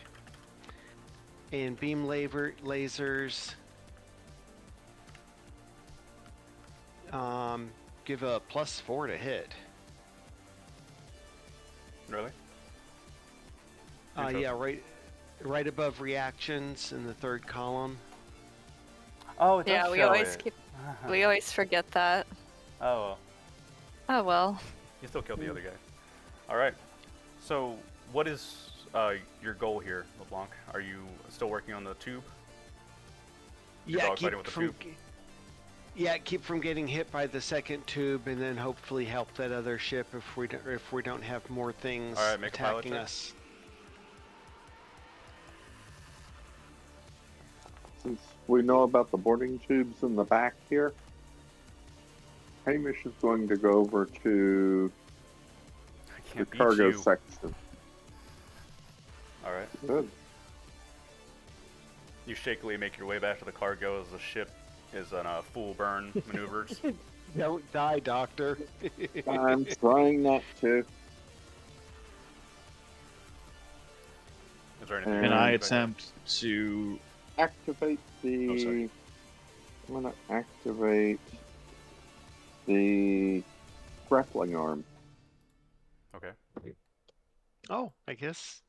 And beam lasers. Give a +4 to hit. Really? Yeah, right above reactions in the 3rd column. Oh, it does Yeah, we show always it. we always forget that. Oh, well. Oh well. You still killed the other guy. Alright. So, what is your goal here, LeBlanc? Are you still working on the tube? You're Yeah, dogfighting with the tube? keep from getting hit by the 2nd tube, and then hopefully help that other ship if we don't have more things All right, make a pilot attacking check. us. Since we know about the boarding tubes in the back here, Hamish is going to go over to I the can't beat cargo you. section. Alright. Good. You shakily make your way back to the cargo as the ship is on a full burn maneuvers. Don't die, Doctor. I'm trying not to. Is there anything? And Can you I can do back there? attempt to? Activate the. Oh, sorry. I'm gonna activate the grappling arm. Okay. Oh, I guess.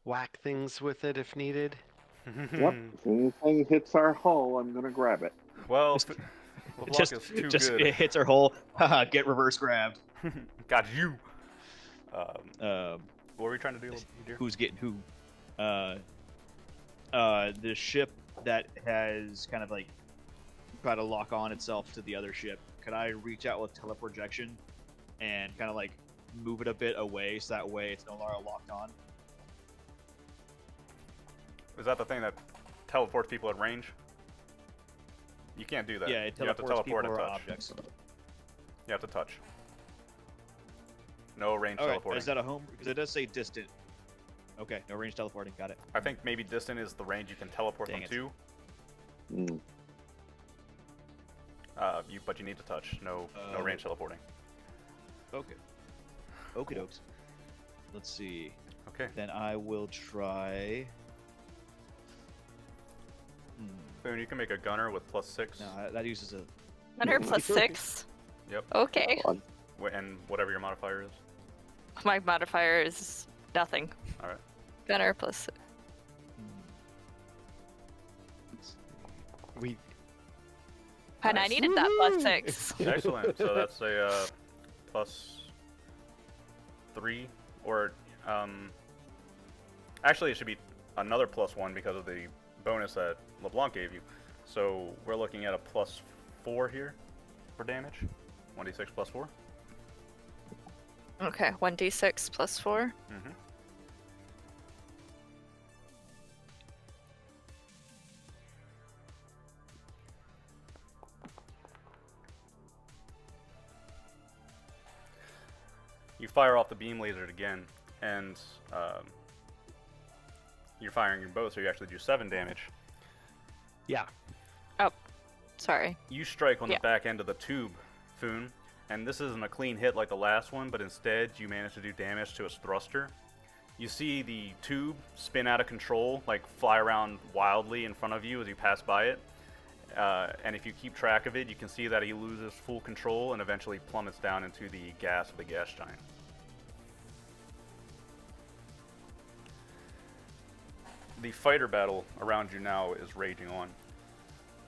Whack things with it if needed. Yep. If anything hits our hull, I'm gonna grab it. Well, Just- LeBlanc Just, is too just good. it hits her hole. Haha, get reverse grabbed. Got you. What were we trying to do, dear? Who's getting who? The ship that has kind of like tried to lock on itself to the other ship. Could I reach out with teleprojection and kind of like move it a bit away so that way it's no longer locked on? Is that the thing that teleports people at range? You can't do that. Yeah, it you have to teleports teleport people and or touch. objects. You have to touch. No range All right, teleporting. is that a home? Because it does say distant. Okay, no range teleporting. Got it. I think maybe distant is the range you can teleport Dang them it. to. Mm. But you need to touch. No range teleporting. Okay. Okie dokes. Let's see. Okay. Then I will try. Boone, you can make a gunner with +6. No, that uses a. 100 plus 6. Yep. Okay. And whatever your modifier is. My modifier is nothing. All right. Gunner plus. We And I Nice. needed that Woohoo! +6. Excellent. So that's a +3, or actually it should be another +1 because of the bonus that LeBlanc gave you. So we're looking at a +4 here for damage. 1d6 +4. Okay, 1d6 plus 4. Mm-hmm. You fire off the beam laser again, and you're firing your bow, so you actually do 7 damage. yeah. Sorry. You strike on Yeah. the back end of the tube, Foon, and this isn't a clean hit like the last one, but instead you manage to do damage to its thruster. You see the tube spin out of control, like fly around wildly in front of you as you pass by it. And if you keep track of it, you can see that he loses full control and eventually plummets down into the gas of the gas giant. The fighter battle around you now is raging on.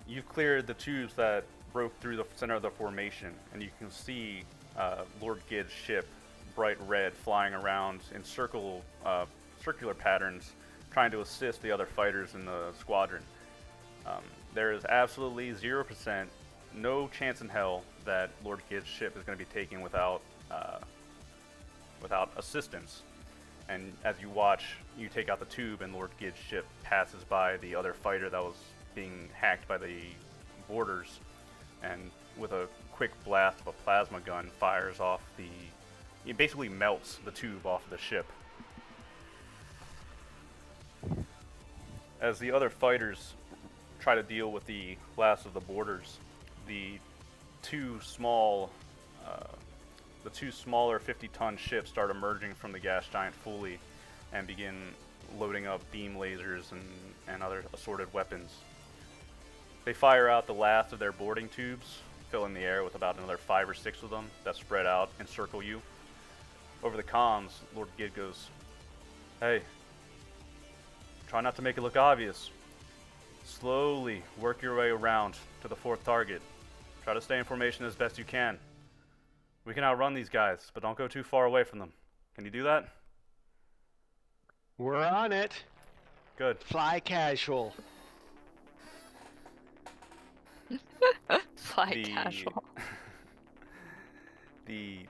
You've cleared the tubes that broke through the center of the formation, and you can see Lord Gid's ship, bright red, flying around in circular patterns, trying to assist the other fighters in the squadron. There is absolutely 0%, no chance in hell that Lord Gid's ship is going to be taken without assistance. And as you watch, you take out the tube, and Lord Gid's ship passes by the other fighter that was being hacked by the boarders, and with a quick blast of a plasma gun, fires off it basically melts the tube off of the ship. As the other fighters try to deal with the last of the boarders, the two smaller 50-ton ships start emerging from the gas giant fully and begin loading up beam lasers and other assorted weapons. They fire out the last of their boarding tubes, filling the air with about another 5 or 6 of them that spread out and circle you. Over the comms, Lord Gid goes, "Hey, try not to make it look obvious. Slowly work your way around to the 4th target. Try to stay in formation as best you can. We can outrun these guys, but don't go too far away from them. Can you do that?" We're on it. Good. Fly casual. Fly casual. The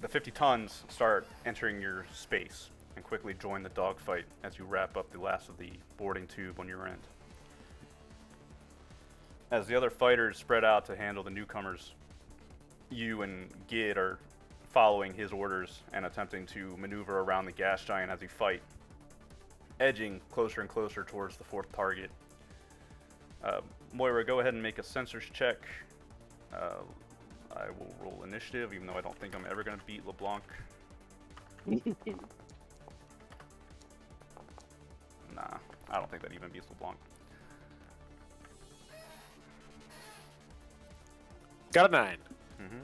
50 tons start entering your space and quickly join the dogfight as you wrap up the last of the boarding tube on your end. As the other fighters spread out to handle the newcomers, you and Gid are following his orders and attempting to maneuver around the gas giant as you fight, edging closer and closer towards the 4th target. Moira, go ahead and make a sensors check. I will roll initiative, even though I don't think I'm ever going to beat LeBlanc. Nah, I don't think that even beats LeBlanc. Got a 9. Mm-hmm.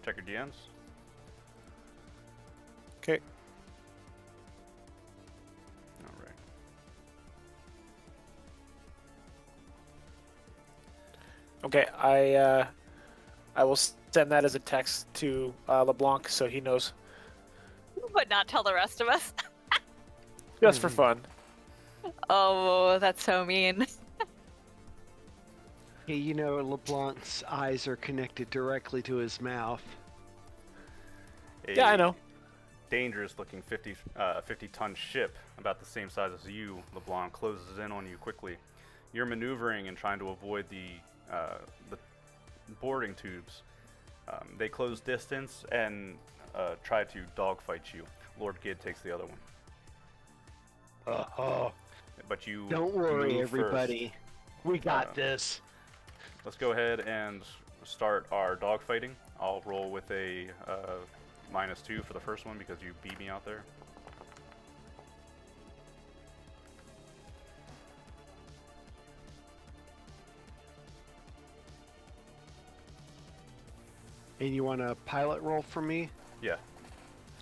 Check your DMs. Okay. All right. Okay, I will send that as a text to LeBlanc so he knows. But not tell the rest of us. Just for fun. Oh, that's so mean. Hey, you know, LeBlanc's eyes are connected directly to his mouth. Yeah, I know. Dangerous-looking 50-ton ship, about the same size as you, LeBlanc, closes in on you quickly. You're maneuvering and trying to avoid the boarding tubes. They close distance and try to dogfight you. Lord Gid takes the other one. But you Don't worry, move everybody. We got Uh, this. Let's go ahead and start our dogfighting. I'll roll with a -2 for the first one because you beat me out there. And you want a pilot roll for me? Yeah,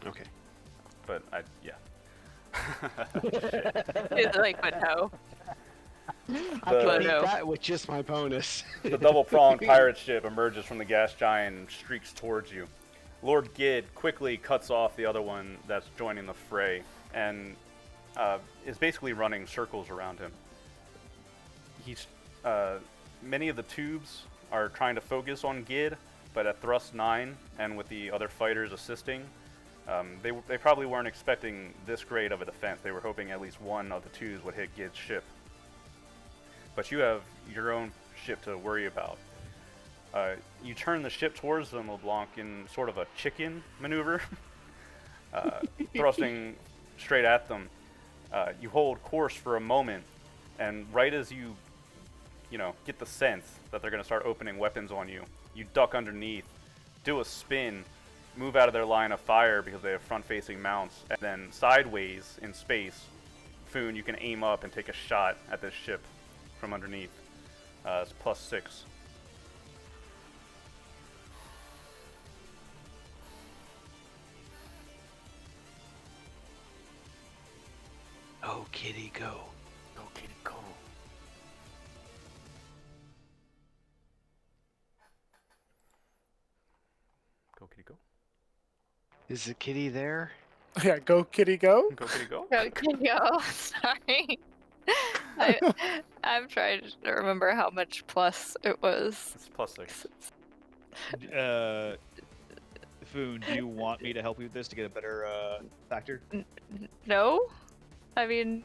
Okay. but yeah. It's like, but no. I The- can beat No. that with just my bonus. The double-pronged pirate ship emerges from the gas giant and streaks towards you. Lord Gid quickly cuts off the other one that's joining the fray and is basically running circles around him. He's many of the tubes are trying to focus on Gid, but at thrust 9 and with the other fighters assisting, they probably weren't expecting this great of a defense. They were hoping at least one of the tubes would hit Gid's ship. But you have your own ship to worry about. You turn the ship towards them, LeBlanc, in sort of a chicken maneuver, thrusting straight at them. You hold course for a moment, and right as you get the sense that they're going to start opening weapons on you, you duck underneath, do a spin, move out of their line of fire because they have front-facing mounts, and then sideways in space, Foon, you can aim up and take a shot at this ship from underneath. It's +6. Oh, kitty, go. Go, kitty, go. Go, kitty, go. Is the kitty there? Yeah, go kitty go. Go, kitty, go. Okay, yo, sorry. I'm trying to remember how much plus it was. It's +6. Foon, do you want me to help you with this to get a better factor? No? I mean,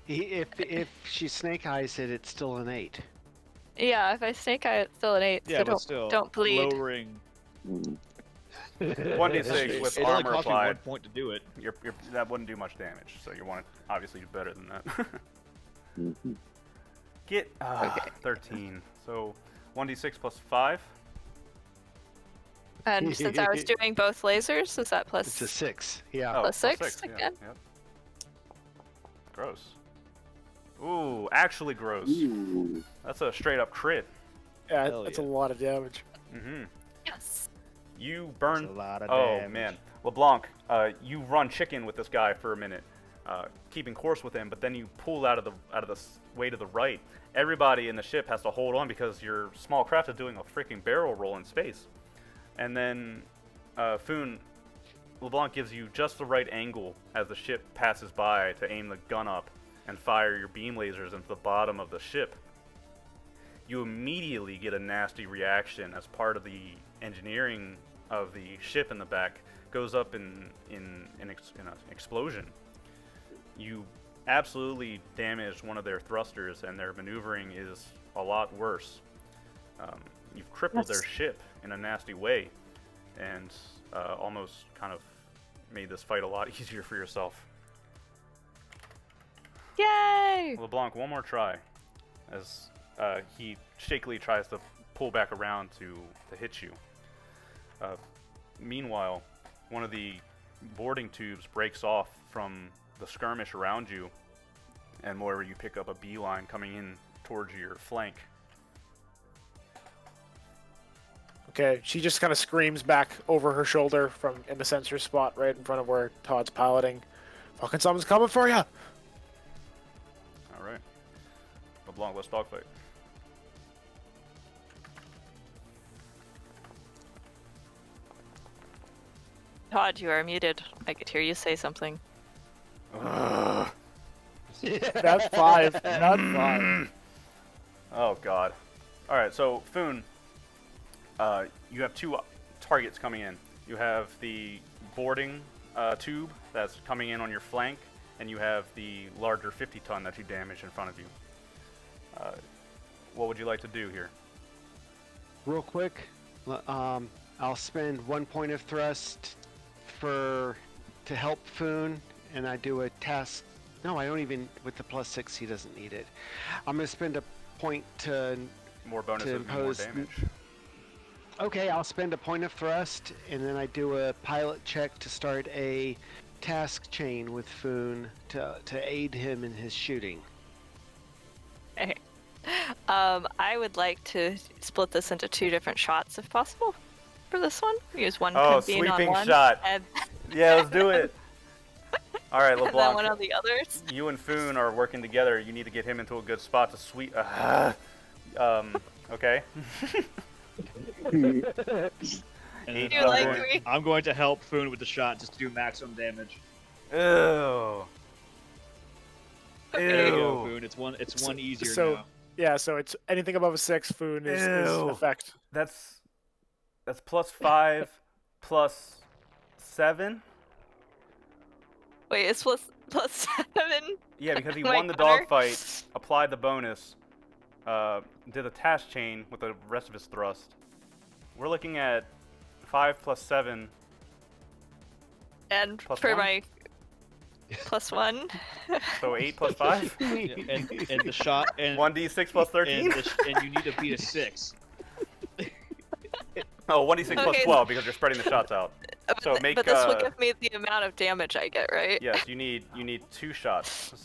If she snake eyes it, it's still an 8. yeah, if I snake eye, it's still an 8, Yeah, so but still, don't bleed. lowering. 1d6 with It only armor cost me 1 applied. point to do it. That wouldn't do much damage, so you want to obviously do better than that. Mhm. Get Okay. 13. So 1d6 +5. And since I was doing both lasers, is that plus? It's a 6. Yeah. Oh, Plus six yeah, again? Yep. Gross. Ooh, actually gross. Ooh. That's a straight up crit. Yeah, Hell that's yeah. a lot of damage. Mm-hmm. Yes. You That's burn. a lot of Oh damage. man, LeBlanc, you run chicken with this guy for a minute, keeping course with him, but then you pull out of the way to the right. Everybody in the ship has to hold on because your small craft is doing a freaking barrel roll in space. And then Foon, LeBlanc gives you just the right angle as the ship passes by to aim the gun up and fire your beam lasers into the bottom of the ship. You immediately get a nasty reaction as part of the engineering of the ship in the back goes up in an explosion. You absolutely damaged one of their thrusters, and their maneuvering is a lot worse. You've crippled their Yes. ship in a nasty way, and almost kind of made this fight a lot easier for yourself. Yay! LeBlanc, one more try, as he shakily tries to pull back around to hit you. Meanwhile, one of the boarding tubes breaks off from the skirmish around you, and Moira, you pick up a beeline coming in towards your flank. Okay, she just kind of screams back over her shoulder from in the sensor spot right in front of where Todd's piloting. Fucking someone's coming for you! All right, LeBlanc, let's dogfight. Todd, you are muted. I could hear you say something. That's 5. Not 5. Oh God! All right, so Foon, you have two targets coming in. You have the boarding tube that's coming in on your flank, and you have the larger 50-ton that you damaged in front of you. What would you like to do here? Real quick, I'll spend 1 point of thrust to help Foon, and I do a task. No, I don't even. With the +6, he doesn't need it. I'm gonna spend a point to. More bonuses, and more impose- damage. Okay, I'll spend a point of thrust, and then I do a pilot check to start a task chain with Foon to aid him in his shooting. Okay. I would like to split this into 2 different shots if possible for this one. Use one Oh, being on sweeping one, shot. and, Yeah, let's do it. All right, and then LeBlanc. one on the others. You and Foon are working together. You need to get him into a good spot to sweep. Okay. And Eight You like number. me? I'm going to help Foon with the shot just to do maximum damage. Ew. There you go, Ew. Foon. It's one easier so- now. Yeah, so it's anything above a 6 Foon is Ew. effect. That's +5 +7. Wait, it's +7. Yeah, because he My won the counter? dogfight, applied the bonus, did a task chain with the rest of his thrust. We're looking at 5 +7. And Plus for one? my +1. So 8 +5. Yeah, and the shot and 1d6 +13. and you need to beat a 6. Oh, 1d6 Okay. +12 because you're spreading the shots out. So make, but this will give me the amount of damage I get, right? Yes, you need 2 shots.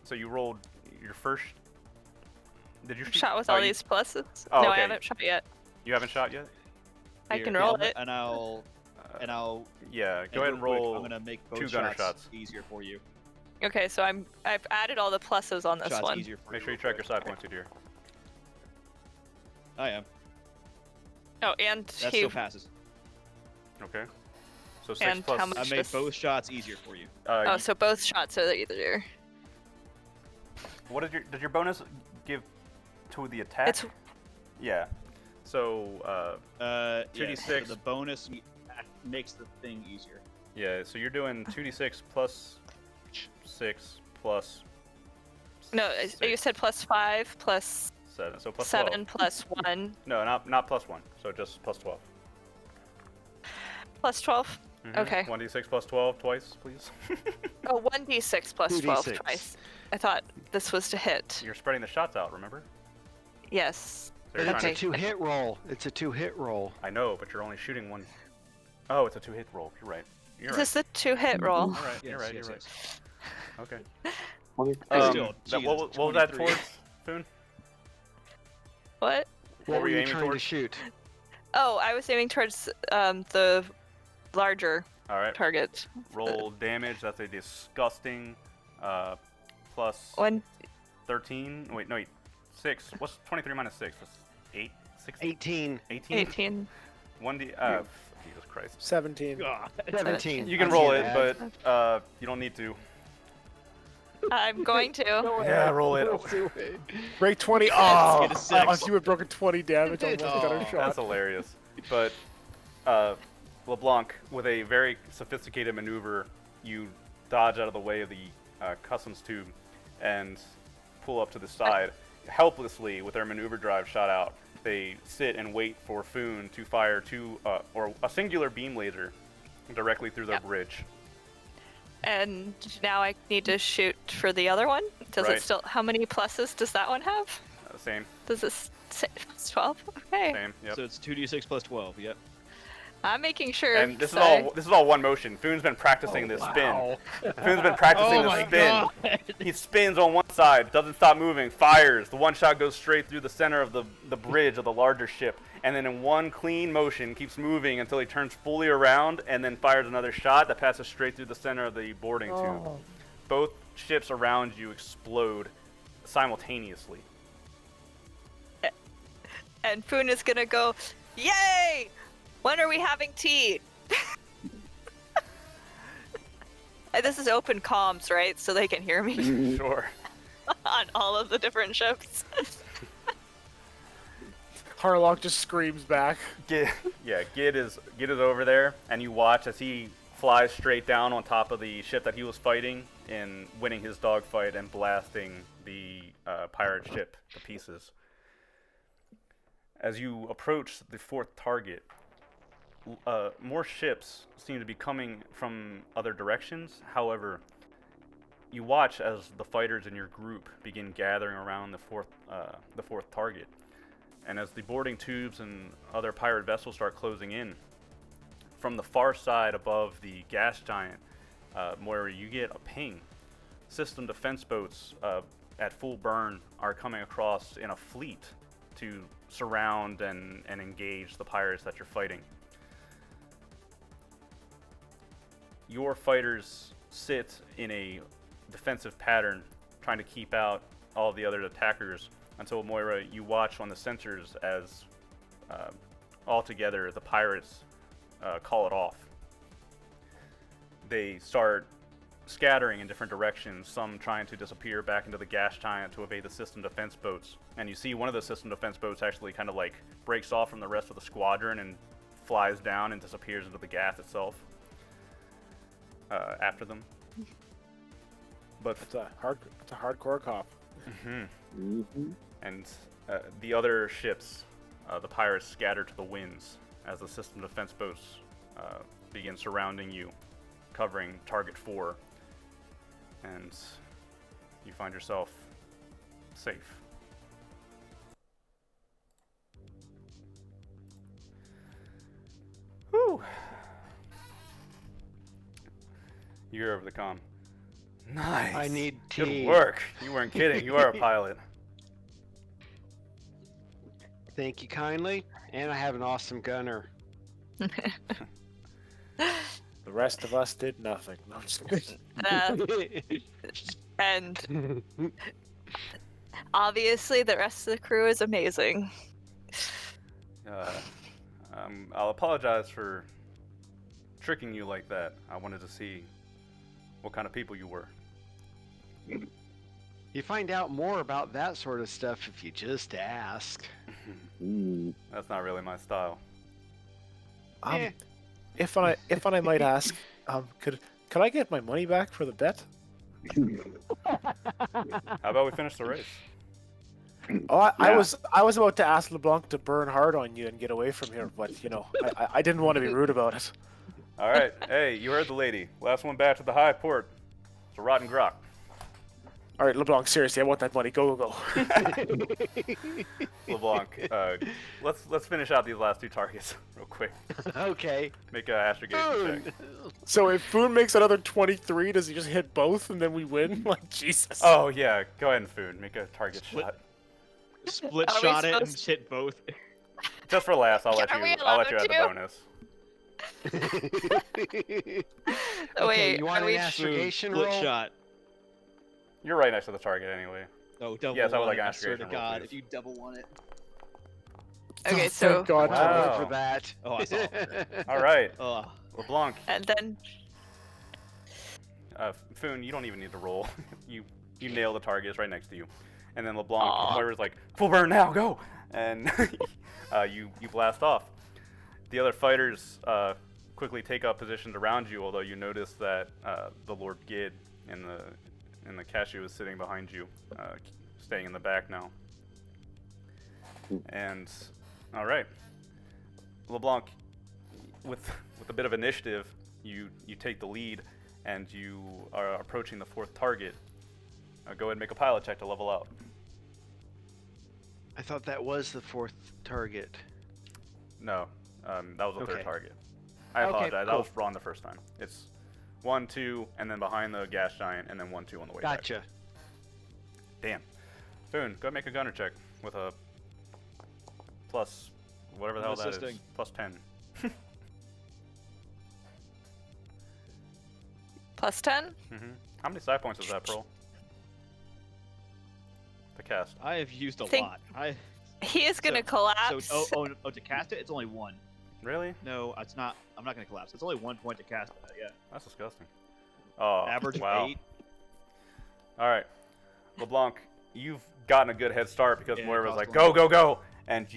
So you rolled your first. Did you shoot? Shot with oh, all you- these pluses? Oh, no, okay. I haven't shot yet. You haven't shot yet. I Here, can yeah, roll Yeah, it. and I'll Yeah, go real ahead and quick, roll. I'm gonna make both 2 gunner shots, shots. easier for you. Okay, so I've added all the pluses on this Shots one. easier for Make you sure you real track your quick. side points, dear. I am. Oh, and That he still passes. Okay. So 6 And plus. how much- I made Just- both shots easier for you. Oh, so both shots are either. What does your bonus give to the attack? It's Yeah. So 2d6. 2d6. The bonus makes the thing easier. yeah. So you're doing 2d6 plus 6 plus. no. You 6, said +5 plus 7. So plus 7 12. plus 1 No, not plus 1. So just plus 12. plus 12. Mhm. Okay. 1d6 plus 12 twice, please. Oh, 1d6 plus 12 2d6. twice. I thought this was to hit. You're spreading the shots out, remember? Yes. So you're It's trying a to- 2-hit roll. It's a 2-hit roll. I know, but you're only shooting one. Oh, it's a 2-hit roll. You're right. You're Is right. this the 2-hit roll? All right. You're Yes, right. yes, You're right. yes. Okay. Still, That, Jesus, what was that 23. towards, Foon? What? What were you aiming trying to towards? shoot? Oh, I was aiming towards the larger All right. target. Roll damage. That's a disgusting plus One 13. Wait, no, wait. 6. What's 23 minus 6? That's 8? 16? 18. 18? 18. 1d. Jesus Christ. 17. God. 17. You can I roll can't it, add. but you don't need to. I'm going to. Yeah, roll it. Break 20. Get Oh, a 6. if you had broken 20 damage on one gunner Oh, shot. That's hilarious. But LeBlanc, with a very sophisticated maneuver, you dodge out of the way of the customs tube and pull up to the side. Helplessly, with their maneuver drive shot out, they sit and wait for Foon to fire or a singular beam laser directly through their Yep. bridge. And now I need to shoot for the other one. Does Right. it still? How many pluses does that one have? Same, Does this say plus 12? Okay. same, yep. So it's 2d6 plus 12. Yep. I'm making sure. And this is so all one motion. Foon's been practicing this spin. Foon's been practicing Oh this my spin. God. He spins on one side, doesn't stop moving, fires. The one shot goes straight through the center of the bridge of the larger ship, and then in one clean motion keeps moving until he turns fully around and then fires another shot that passes straight through the center of the boarding tube. Both ships around you explode simultaneously. And Foon is gonna go, yay! When are we having tea? This is open comms, right? So they can hear me Sure. on all of the different ships. Harlock just screams back. Gid is over there, and you watch as he flies straight down on top of the ship that he was fighting and winning his dogfight and blasting the pirate ship to pieces. As you approach the fourth target, more ships seem to be coming from other directions. However, you watch as the fighters in your group begin gathering around the fourth target, and as the boarding tubes and other pirate vessels start closing in, from the far side above the gas giant, Moira, you get a ping. System defense boats at full burn are coming across in a fleet to surround and engage the pirates that you're fighting. Your fighters sit in a defensive pattern, trying to keep out all the other attackers until, Moira, you watch on the sensors as altogether the pirates call it off. They start scattering in different directions, some trying to disappear back into the gas giant to evade the system defense boats. And you see one of the system defense boats actually kind of like breaks off from the rest of the squadron and flies down and disappears into the gas itself after them. But It's a hardcore cop. And the other ships, the pirates, scatter to the winds as the system defense boats begin surrounding you, covering target 4, and you find yourself safe. Whew. You hear over the comm. Nice. I need tea. Good work. You weren't kidding. You are a pilot. Thank you kindly. And I have an awesome gunner. The rest of us did nothing. No, I'm just kidding. And obviously, the rest of the crew is amazing. I'll apologize for tricking you like that. I wanted to see what kind of people you were. You find out more about that sort of stuff if you just ask. That's not really my style. If I might ask, could I get my money back for the bet? How about we finish the race? Oh, I was about to ask LeBlanc to burn hard on you and get away from here, but I didn't want to be rude about it. All right. Hey, you heard the lady. Last one back to the high port. It's a rotten grok. All right, LeBlanc, seriously, I want that money. Go, go, go. LeBlanc, let's finish out these last 2 targets real quick. Okay. Make a astrogation check. So if Foon makes another 23, does he just hit both and then we win? Like, Jesus. Oh yeah, go ahead and Food. Make a target shot. Split Are we shot it and supposed- hit both. Just for laughs, I'll let Are we you allowed add the to? bonus. Oh, Okay, wait, you want are an we- astrogation Split roll? shot. You're right next to the target anyway. Oh, double Yes, I would one like it, an swear to astrogation roll, God, please. if you double one it. Okay, Oh, so thank God. I'll roll Wow. for that. Oh, I saw. All right, Oh, LeBlanc. and then Foon, you don't even need to roll. you nail the target. It's right next to you. And then LeBlanc, Aw. Moira's like, full burn now, go! And you blast off. The other fighters quickly take up positions around you, although you notice that the Lord Gid and the cashew is sitting behind you, staying in the back now. And all right, LeBlanc, with a bit of initiative, you take the lead, and you are approaching the 4th target. Go ahead and make a pilot check to level out. I thought that was the 4th target. No, that was the 3rd Okay. target. I Okay, apologize. That cool. was wrong the first time. It's 1, 2, and then behind the gas giant, and then 1, 2 on the way back. Gotcha. Damn. Foon, go ahead and make a gunner check with a plus whatever the I'm hell that is. assisting. Plus 10. plus 10? How many side points is that, Pearl? To cast. I have used a Think- lot. He is gonna So- collapse. To cast it, it's only 1. Really? No, it's not. I'm not gonna collapse. It's only 1 point to cast that. Yeah. That's disgusting. Oh, Average wow. of 8. All right, LeBlanc, you've gotten a good head start because Yeah, Moira was cost like, one "Go, point. go, go!" And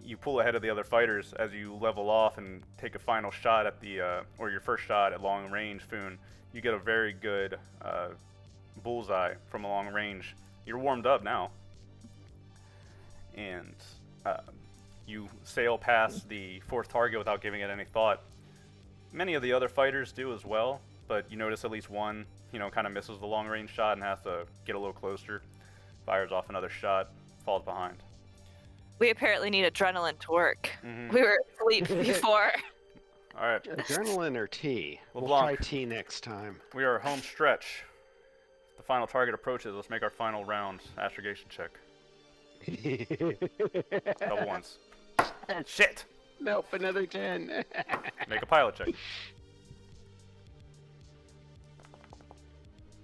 you pull ahead of the other fighters as you level off and take a final shot at the, or your first shot at long range, Foon. You get a very good bullseye from a long range. You're warmed up now. And you sail past the fourth target without giving it any thought. Many of the other fighters do as well, but you notice at least one, kind of misses the long range shot and has to get a little closer. Fires off another shot, falls behind. We apparently need adrenaline to work. Mhm. We were asleep before. All right, Adrenaline or tea? We'll LeBlanc. try tea next time. we are home stretch. The final target approaches. Let's make our final round astrogation check. Double ones. Shit! Nope, another 10. Make a pilot check.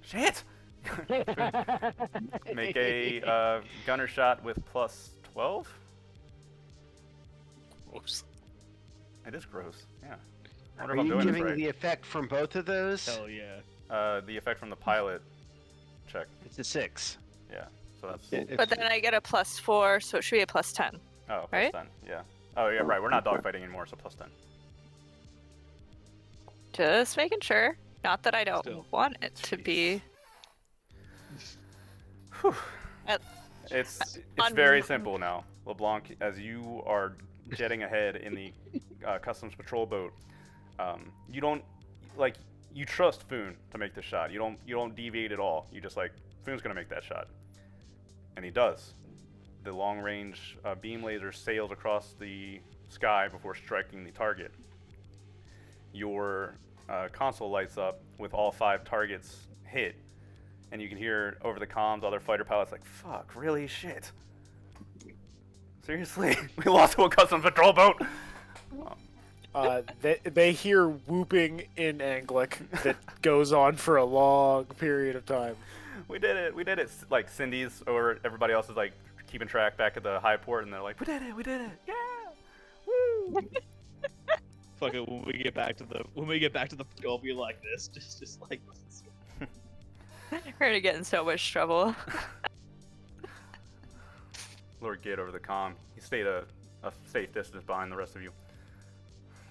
Shit! Make a gunner shot with plus 12. Oops. It is gross. Yeah. I Are wonder if I'm you doing this giving right. the effect from both of those? Hell yeah. The effect from the pilot check. It's a 6. Yeah. So that's. Yeah. But then I get a +4, so it should be a +10. Oh, plus Right? 10. Yeah. Oh, yeah, right. We're not dogfighting anymore, so plus 10. Just making sure. Not that I don't Still. want it to be. Whew. At- It's on- very simple now. LeBlanc, as you are jetting ahead in the customs patrol boat, you don't you trust Foon to make the shot. You don't deviate at all. You just Foon's gonna make that shot, and he does. The long range beam laser sails across the sky before striking the target. Your console lights up with all 5 targets hit, and you can hear over the comms other fighter pilots like, "Fuck, really? Shit. Seriously? We lost to a customs patrol boat?" They hear whooping in Anglic that goes on for a long period of time. We did it. We did it. Like Cindy's or everybody else is keeping track back at the high port, and they're like, "We did it. We did it. Yeah. Woo." Fuck it. When we get back to the patrol, it'll be like this. Just like this. We're gonna get in so much trouble. Lord Gid over the comm. He stayed a safe distance behind the rest of you.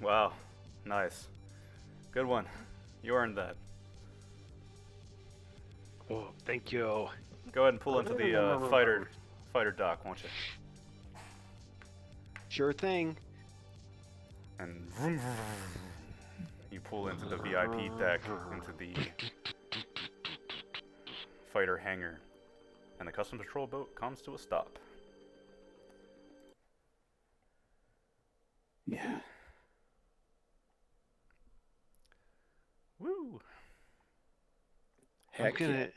Wow. Nice. Good one. You earned that. Oh, thank you. Go ahead and pull into the fighter dock, won't you? Sure thing. And vroom, vroom, vroom, you pull into the VIP deck, into the fighter hangar, and the customs patrol boat comes to a stop. Yeah. Woo. I'm gonna.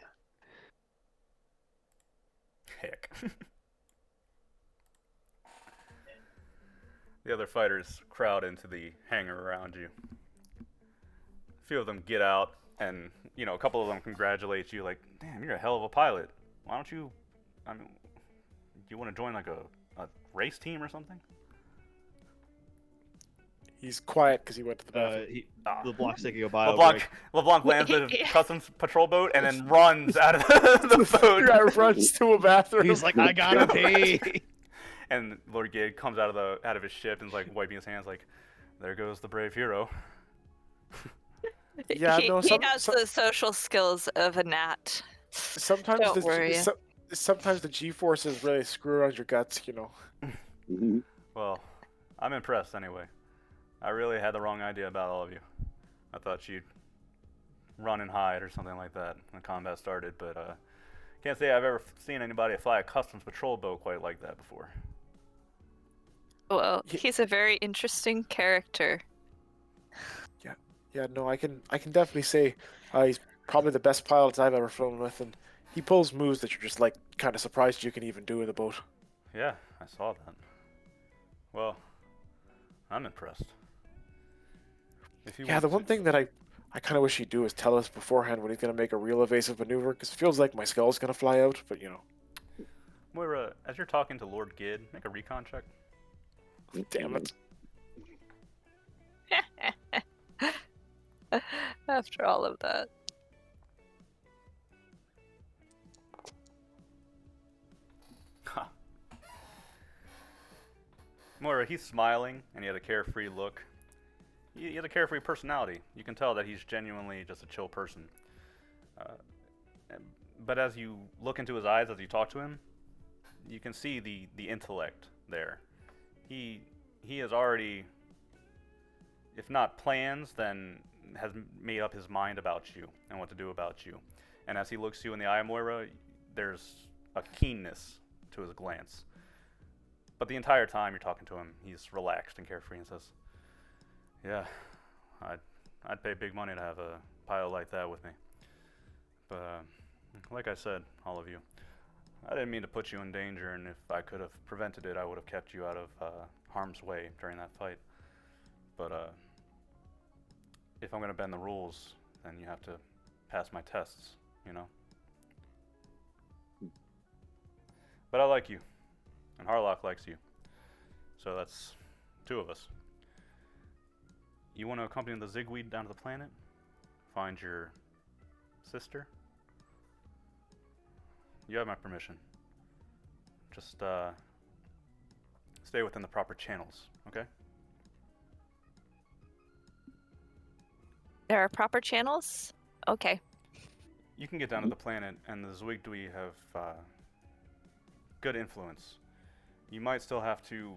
Heck. The other fighters crowd into the hangar around you. A few of them get out, and a couple of them congratulate you, like, "Damn, you're a hell of a pilot. Why don't you? Do you want to join a race team or something?" He's quiet because he went to the bathroom. LeBlanc's taking a bio LeBlanc, break. LeBlanc lands the customs patrol boat and then runs out of the boat. Guy runs to a bathroom. He's like, I gotta pee. And Lord Gid comes out of his ship and is wiping his hands, like, "There goes the brave hero." Yeah, he has the social skills of a gnat. Sometimes Don't worry. sometimes the G-forces really screw around your guts, Mhm. Well, I'm impressed anyway. I really had the wrong idea about all of you. I thought you'd run and hide or something like that when combat started, but can't say I've ever seen anybody fly a customs patrol boat quite like that before. Well, he's a very interesting character. Yeah, no, I can definitely say he's probably the best pilot I've ever flown with, and he pulls moves that you're just kind of surprised you can even do in the boat. Yeah, I saw that. Well, I'm impressed. Yeah, the one thing that I kind of wish he'd do is tell us beforehand when he's going to make a real evasive maneuver, because it feels like my skull's going to fly out, but Moira, as you're talking to Lord Gid, make a recon check. Damn it. After all of that. Moira, he's smiling, and he had a carefree look. He has a carefree personality. You can tell that he's genuinely just a chill person. But as you look into his eyes, as you talk to him, you can see the intellect there. He has already, if not plans, then has made up his mind about you and what to do about you. And as he looks you in the eye, Moira, there's a keenness to his glance. But the entire time you're talking to him, he's relaxed and carefree and says, "Yeah, I'd pay big money to have a pilot like that with me. But like I said, all of you, I didn't mean to put you in danger, and if I could have prevented it, I would have kept you out of harm's way during that fight. But if I'm going to bend the rules, then you have to pass my tests, you know? But I like you, and Harlock likes you. So that's 2 of us. You want to accompany the Zigweed down to the planet? Find your sister? You have my permission. Just stay within the proper channels, okay? There are proper channels? Okay. You can get down to the planet, and the Zwigdui have good influence. You might still have to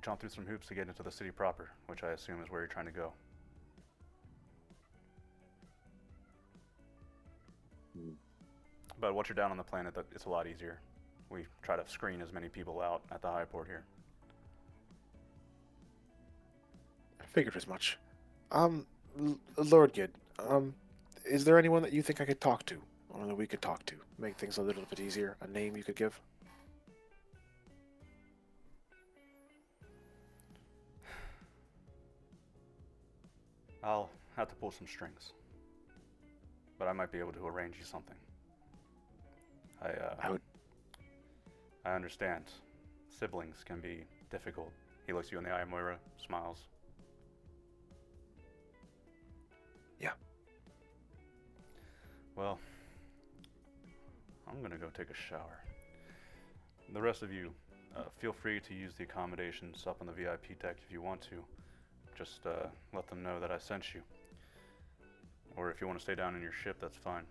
jump through some hoops to get into the city proper, which I assume is where you're trying to go. But once you're down on the planet, it's a lot easier. We try to screen as many people out at the high port here. I figured as much. Lord Gid, is there anyone that you think I could talk to, or that we could talk to, make things a little bit easier? A name you could give? I'll have to pull some strings, but I might be able to arrange you something. I understand. Siblings can be difficult. He looks you in the eye, Moira, smiles. Yeah. Well, I'm gonna go take a shower. The rest of you, feel free to use the accommodations up on the VIP deck if you want to. Just let them know that I sent you. Or if you want to stay down in your ship, that's fine.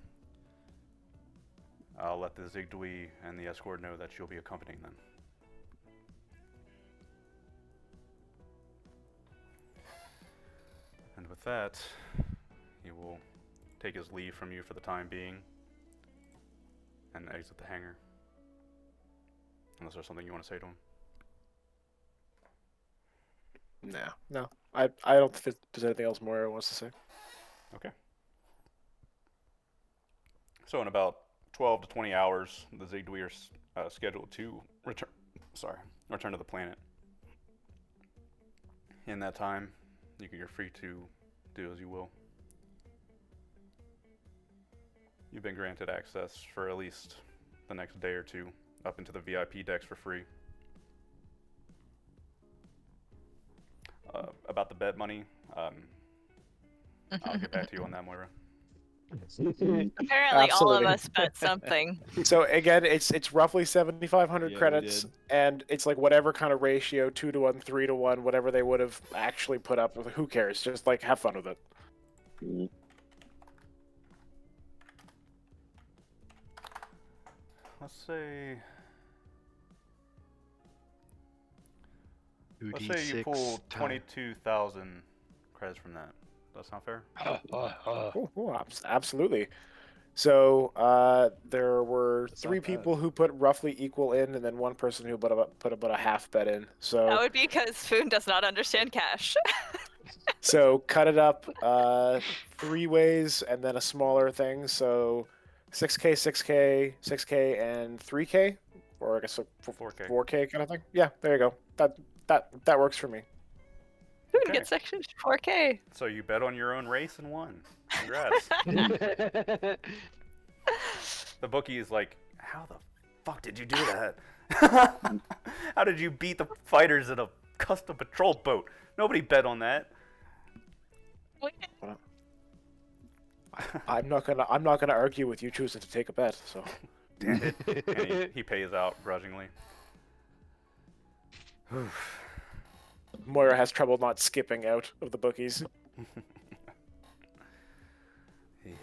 I'll let the Zigdui and the escort know that you'll be accompanying them. And with that, he will take his leave from you for the time being and exit the hangar. Unless there's something you want to say to him. No. I don't think there's anything else Moira wants to say. Okay. So in about 12 to 20 hours, the Zigdui are scheduled to return to the planet. In that time, you're free to do as you will. You've been granted access for at least the next day or 2 up into the VIP decks for free. About the bed money, I'll get back to you on that, Moira. Apparently, all of Absolutely. us bet something. So again, it's roughly 7,500 Yeah, we credits, did. and it's like whatever kind of ratio, 2 to 1, 3 to 1, whatever they would have actually put up. Who cares? Just like have fun with it. Let's say you 2d6 pull times- 22,000 credits from that. Does that sound fair? Absolutely. So there were That's 3 not bad. people who put roughly equal in, and then 1 person who put about a half bet in. That So would be because Foon does not understand cash. cut it up 3 ways, and then a smaller thing. So 6K, 6K, 6K, and 3K, or I guess a 4K. 4K kind of thing. Yeah, there you go. That works for me. Foon Okay. gets section 4K. So you bet on your own race and won. Congrats. The bookie is like, how the fuck did you do that? How did you beat the fighters in a custom patrol boat? Nobody bet on that. I'm not gonna argue with you choosing to take a bet. So Damn it. And he pays out grudgingly. Moira has trouble not skipping out of the bookies. Yeah.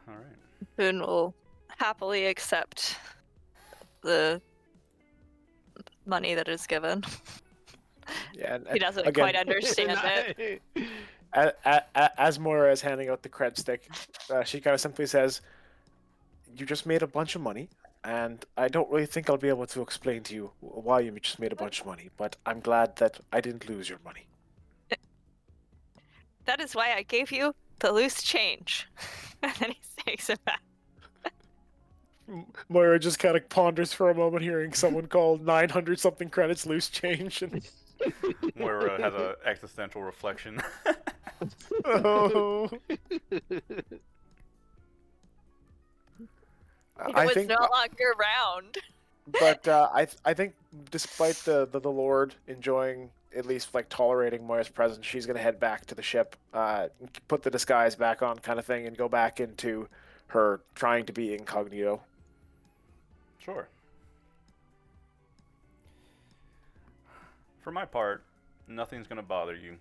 All right. Boone will happily accept the money that is given. Yeah, He doesn't again, quite understand it. as Moira is handing out the cred stick, she kind of simply says, "You just made a bunch of money, and I don't really think I'll be able to explain to you why you just made a bunch of money, but I'm glad that I didn't lose your money." That is why I gave you the loose change. And then he takes it back. Moira just kind of ponders for a moment, hearing someone call 900 something credits loose change. And Moira has a existential reflection. oh. It I was think, no longer round. but I think despite the Lord enjoying, at least like tolerating Moira's presence, she's gonna head back to the ship, put the disguise back on, kind of thing, and go back into her trying to be incognito. Sure. For my part, nothing's going to bother you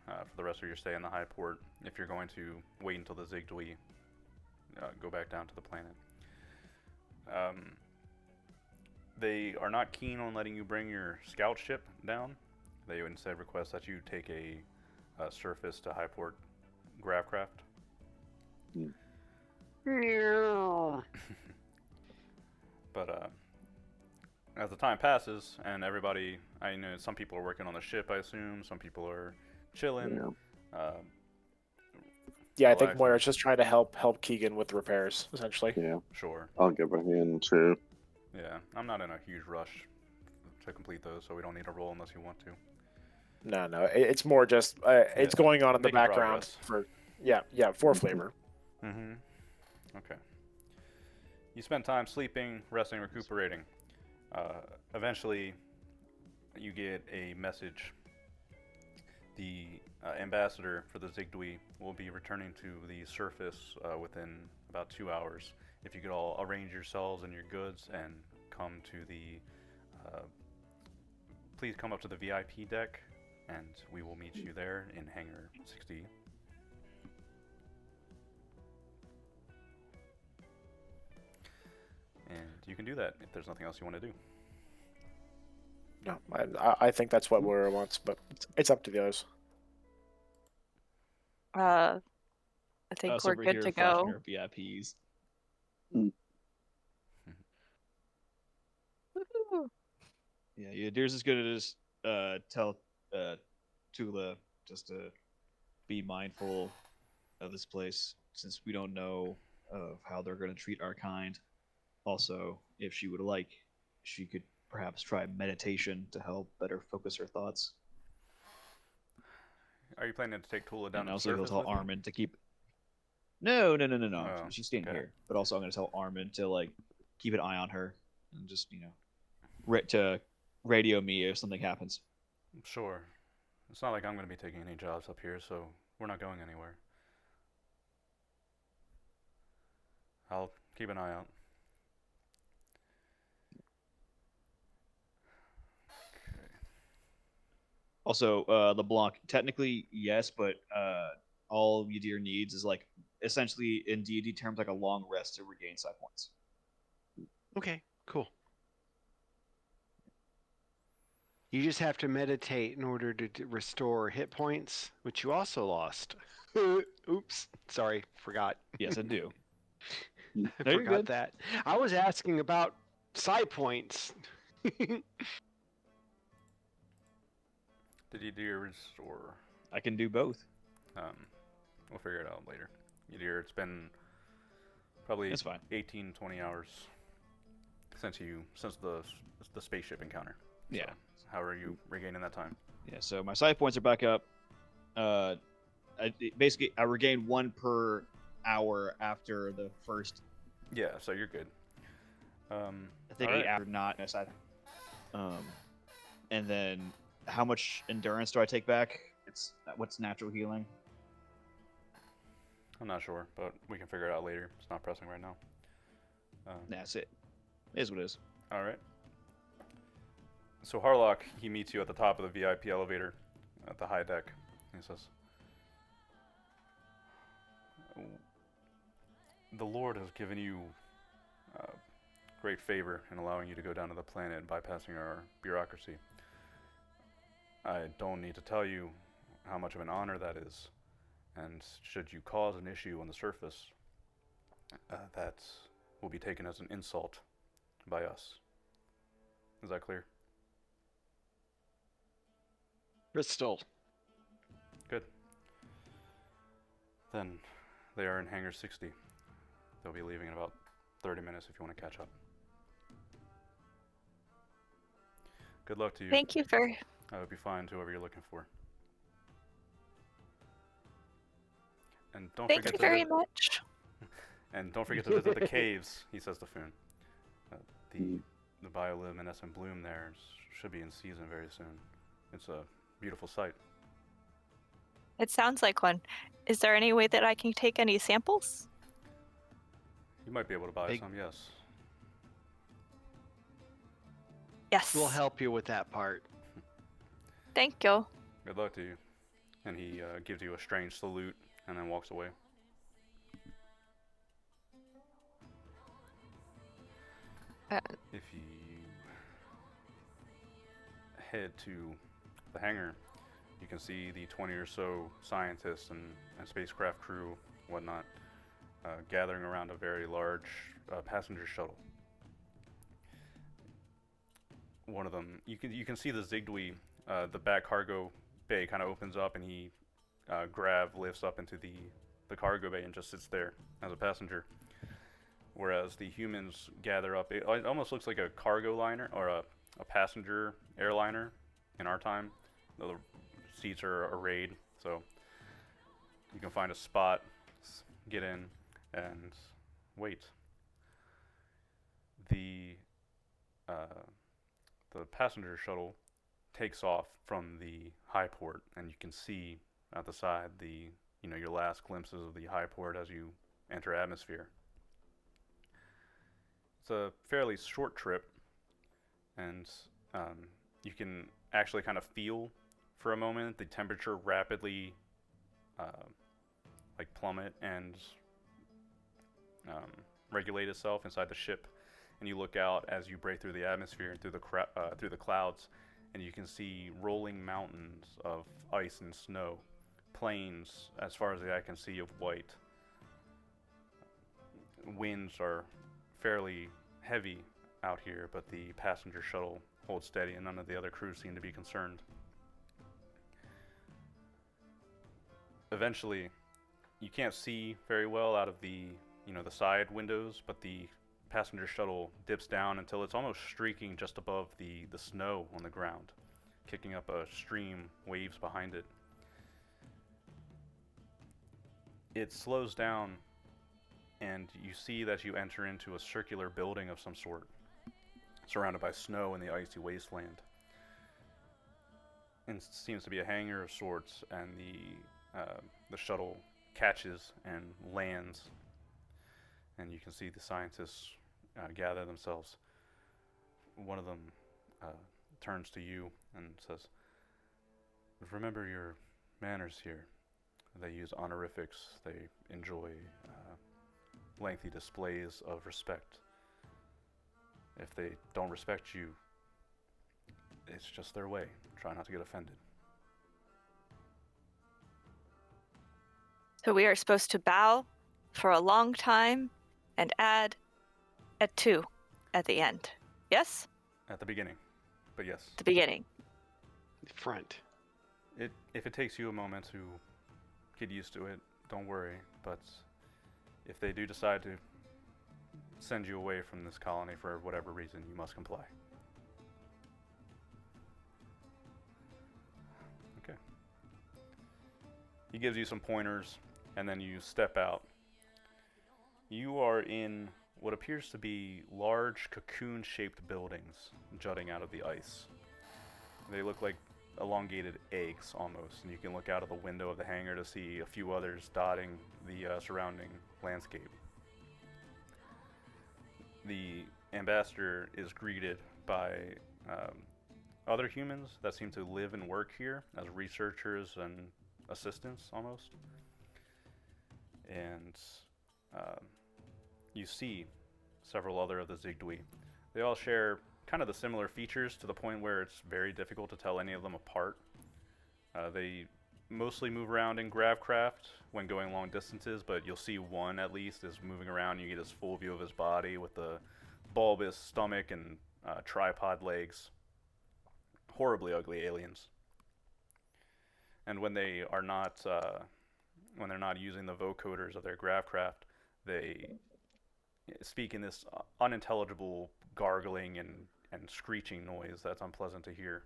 for the rest of your stay in the high port if you're going to wait until the Zigdui go back down to the planet. They are not keen on letting you bring your scout ship down. They would instead request that you take a surface to high port gravcraft. But as the time passes and everybody, I know some people are working on the ship, I assume. Some people are chilling. Yeah, I think relaxing. Moira's just trying to help Keegan with the repairs, essentially. Yeah, Sure. I'll give a hand too. Yeah, I'm not in a huge rush to complete those, so we don't need a roll unless you want to. No, it's more just it's going on in the Making background progress. for flavor. Mm-hmm. Okay. You spend time sleeping, resting, recuperating. Eventually, you get a message. The ambassador for the Zigdui will be returning to the surface within about 2 hours. If you could all arrange yourselves and your goods and come to the... please come up to the VIP deck, and we will meet you there in Hangar 60. And you can do that if there's nothing else you want to do. No, I think that's what Moira wants, but it's up to the others. I think So we're good here to flashing go. our VIPs. Woohoo. Yeah, Yadir's is gonna just tell Tula just to be mindful of this place, since we don't know of how they're gonna treat our kind. Also, if she would like, she could perhaps try meditation to help better focus her thoughts. Are you planning to take Tula down And to the also, he'll surface tell with you? Armin to keep. No. Oh, She's staying okay. here. But also, I'm gonna tell Armin to like keep an eye on her and just to radio me if something happens. Sure. It's not like I'm going to be taking any jobs up here, so we're not going anywhere. I'll keep an eye out. Also, LeBlanc, technically yes, but all Yadir needs is like essentially in D&D terms like a long rest to regain side points. Okay, cool. You just have to meditate in order to restore hit points, which you also lost. Oops, sorry, forgot. Yes, I do. I No, you're forgot good. that. I was asking about side points. Did you do your restore? I can do both. We'll figure it out later. It's been probably That's fine. 18, 20 hours since the spaceship encounter. Yeah. So how are you regaining that time? Yeah, so my side points are back up. Basically, I regain 1 per hour after the first. Yeah, so you're good. I think Alright. after not a side. And then how much endurance do I take back? It's what's natural healing. I'm not sure, but we can figure it out later. It's not pressing right now. That's it. It is what it is. All right. So Harlock, he meets you at the top of the VIP elevator at the high deck. He says, "The Lord has given you great favor in allowing you to go down to the planet and bypassing our bureaucracy. I don't need to tell you how much of an honor that is, and should you cause an issue on the surface, that will be taken as an insult by us. Is that clear?" Crystal. Good. Then they are in Hangar 60. They'll be leaving in about 30 minutes if you want to catch up. Good luck to you. Thank you very. I hope you find whoever you're looking for. And don't Thank forget you to very much. And don't forget to visit the caves, he says to Foon. The bioluminescent bloom there should be in season very soon. It's a beautiful sight. It sounds like one. Is there any way that I can take any samples? You might be able to buy Big- some, yes. Yes. We'll help you with that part. Thank you. Good luck to you. And he gives you a strange salute and then walks away. If you head to the hangar, you can see the 20 or so scientists and spacecraft crew, whatnot, gathering around a very large passenger shuttle. One of them, you can see the Zigdui, the back cargo bay kind of opens up, and he Grav lifts up into the cargo bay and just sits there as a passenger. Whereas the humans gather up. It almost looks like a cargo liner or a passenger airliner in our time. The seats are arrayed, so you can find a spot, get in, and wait. The passenger shuttle takes off from the high port, and you can see at the side your last glimpses of the high port as you enter atmosphere. It's a fairly short trip, and you can actually kind of feel for a moment the temperature rapidly plummet and regulate itself inside the ship. And you look out as you break through the atmosphere and through the clouds, and you can see rolling mountains of ice and snow, plains as far as the eye can see of white. Winds are fairly heavy out here, but the passenger shuttle holds steady, and none of the other crews seem to be concerned. Eventually, you can't see very well out of the side windows, but the passenger shuttle dips down until it's almost streaking just above the snow on the ground, kicking up a stream, waves behind it. It slows down, and you see that you enter into a circular building of some sort, surrounded by snow and the icy wasteland. And it seems to be a hangar of sorts, and the shuttle catches and lands, and you can see the scientists gather themselves. One of them turns to you and says, "Remember your manners here. They use honorifics. They enjoy lengthy displays of respect. If they don't respect you, it's just their way. Try not to get offended." So we are supposed to bow for a long time and add a 2 at the end. Yes? At the beginning, but yes. The beginning. Front. If it takes you a moment to get used to it, don't worry. But if they do decide to send you away from this colony for whatever reason, you must comply. Okay. He gives you some pointers, and then you step out. You are in what appears to be large cocoon-shaped buildings jutting out of the ice. They look like elongated eggs almost, and you can look out of the window of the hangar to see a few others dotting the surrounding landscape. The ambassador is greeted by other humans that seem to live and work here as researchers and assistants almost. And um, you see several other of the Zigdui. They all share kind of the similar features to the point where it's very difficult to tell any of them apart. They mostly move around in gravcraft when going long distances, but you'll see one at least is moving around. You get his full view of his body with the bulbous stomach and tripod legs. Horribly ugly aliens. And when they are not, when they're not using the vocoders of their gravcraft, they speak in this unintelligible gargling and screeching noise that's unpleasant to hear.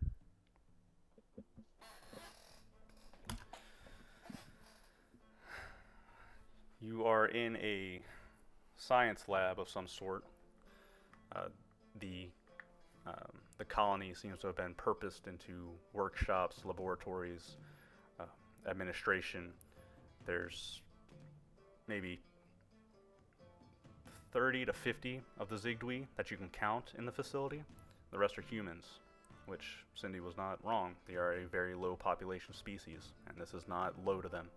You are in a science lab of some sort. Uh, the the colony seems to have been purposed into workshops, laboratories, administration. There's maybe 30 to 50 of the Zigdui that you can count in the facility. The rest are humans, which Cindy was not wrong. They are a very low population species, and this is not low to them.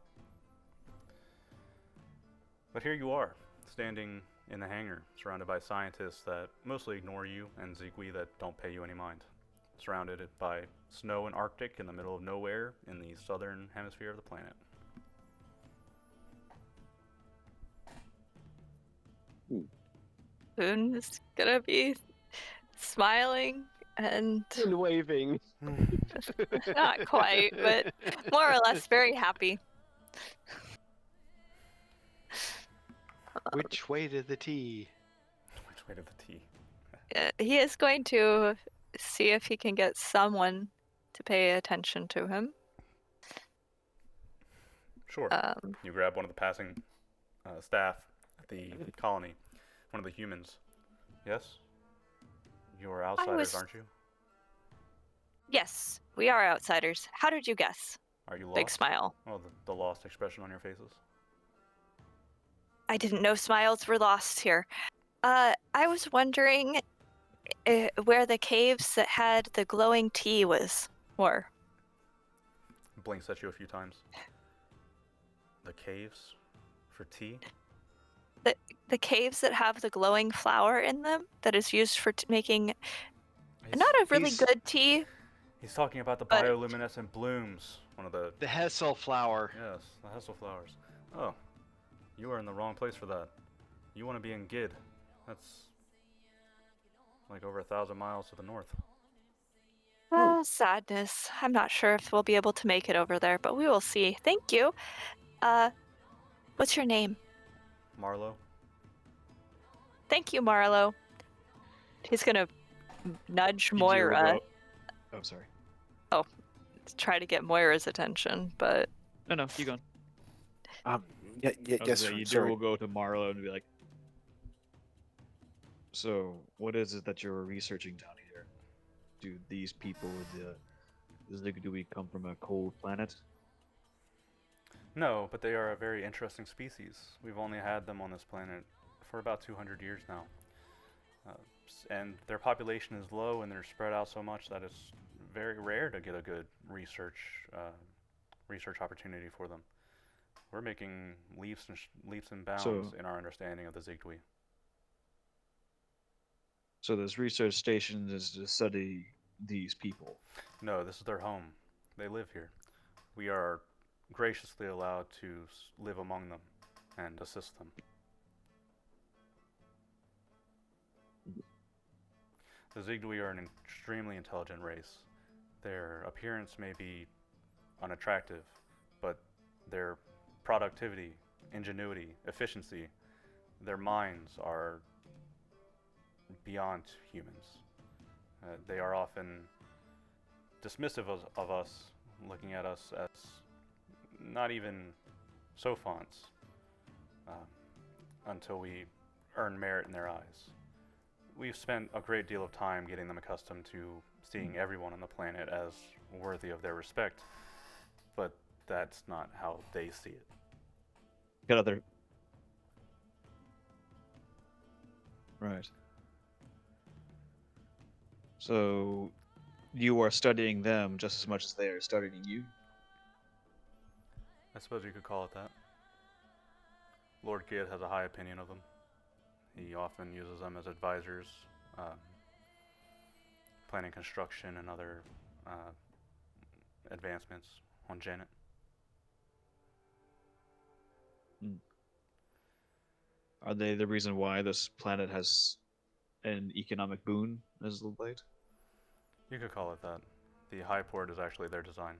But here you are, standing in the hangar, surrounded by scientists that mostly ignore you and Zigdui that don't pay you any mind. Surrounded by snow and Arctic in the middle of nowhere in the southern hemisphere of the planet. Boone is gonna be smiling and And waving. not quite, but more or less very happy. Which way to the T? Which way to the T? He is going to see if he can get someone to pay attention to him. Sure. You grab one of the passing staff at the colony, one of the humans. Yes? You are outsiders, aren't you? Yes, we are outsiders. How did you guess? Are you lost? Big smile. Oh, the lost expression on your faces. I didn't know smiles were lost here. I was wondering where the caves that had the glowing tea were. Blinks at you a few times. The caves for tea? The caves that have the glowing flower in them that is used for making not a really good tea. He's talking about the but bioluminescent blooms. One of the... The Hessel flower. Yes, the Hessel flowers. Oh, you are in the wrong place for that. You want to be in Gid. That's like over 1,000 miles to the north. Sadness. I'm not sure if we'll be able to make it over there, but we will see. Thank you. What's your name? Marlowe? Thank you, Marlo. He's gonna nudge Moira. Oh, sorry. To try to get Moira's attention, but No, keep going. Yes, You sorry. will go to Marlo and be like, so what is it that you're researching down here? Do these people, do we come from a cold planet? No, but they are a very interesting species. We've only had them on this planet for about 200 years now. And their population is low and they're spread out so much that it's very rare to get a good research opportunity for them. We're making leaps and bounds in our understanding of the Zigdui. So this research station is to study these people. No, this is their home. They live here. We are graciously allowed to live among them and assist them. The Zigdui are an extremely intelligent race. Their appearance may be unattractive, but their productivity, ingenuity, efficiency, their minds are beyond humans. They are often dismissive of us, looking at us as not even sophons, until we earn merit in their eyes. We've spent a great deal of time getting them accustomed to seeing everyone on the planet as worthy of their respect, but that's not how they see it. Got other. Right. So, you are studying them just as much as they are studying you. I suppose you could call it that. Lord Gid has a high opinion of them. He often uses them as advisors, planning construction and other advancements on Janet. Are they the reason why this planet has an economic boon as of late? You could call it that. The high port is actually their design.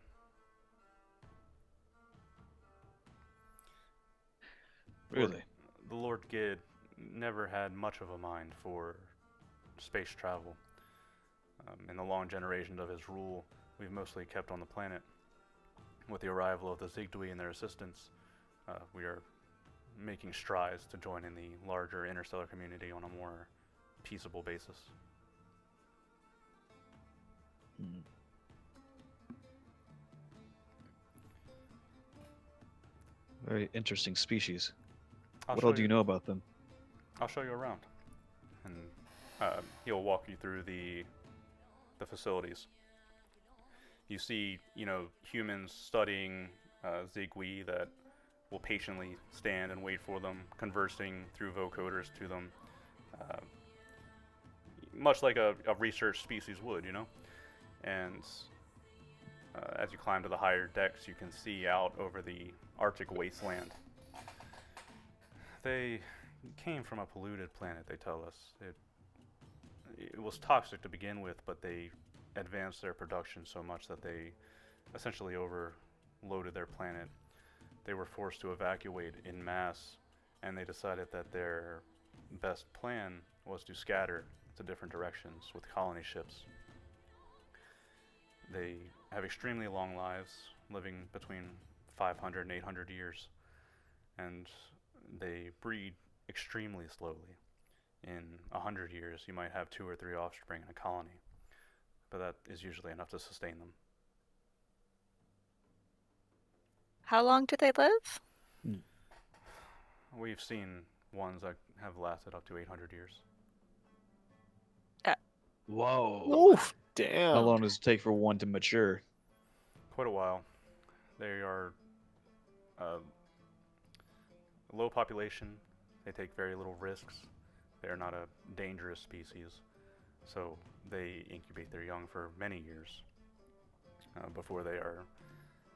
Really? The Lord Gid never had much of a mind for space travel. In the long generations of his rule, we've mostly kept on the planet. With the arrival of the Zigdui and their assistants, we are making strides to join in the larger interstellar community on a more peaceable basis. Very interesting species. I'll What show all do you know about them? I'll show you around, and he'll walk you through the facilities. You see, humans studying Zigui that will patiently stand and wait for them, conversing through vocoders to them, much like a research species would, And as you climb to the higher decks, you can see out over the Arctic wasteland. They came from a polluted planet, they tell us. It was toxic to begin with, but they advanced their production so much that they essentially overloaded their planet. They were forced to evacuate en masse, and they decided that their best plan was to scatter to different directions with colony ships. They have extremely long lives, living between 500 and 800 years, and they breed extremely slowly. In 100 years, you might have 2 or 3 offspring in a colony, but that is usually enough to sustain them. How long do they live? We've seen ones that have lasted up to 800 years. Whoa. Oof, damn. How long does it take for one to mature? Quite a while. They are low population. They take very little risks. They are not a dangerous species, so they incubate their young for many years before they are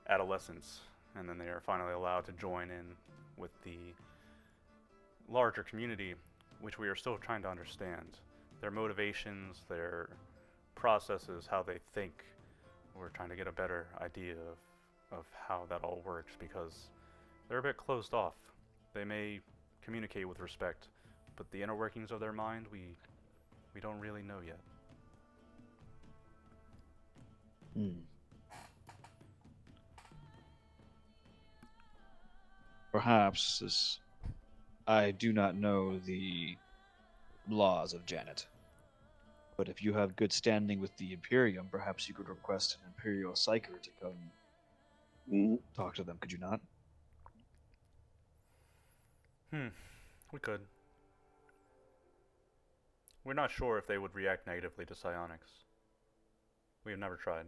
adolescents, and then they are finally allowed to join in with the larger community, which we are still trying to understand. Their motivations, their processes, how they think. We're trying to get a better idea of how that all works, because they're a bit closed off. They may communicate with respect, but the inner workings of their mind, we don't really know yet. Perhaps, as I do not know the laws of Janet, but if you have good standing with the Imperium, perhaps you could request an Imperial Psyker to come talk to them, could you not? We could. We're not sure if they would react negatively to psionics. We have never tried.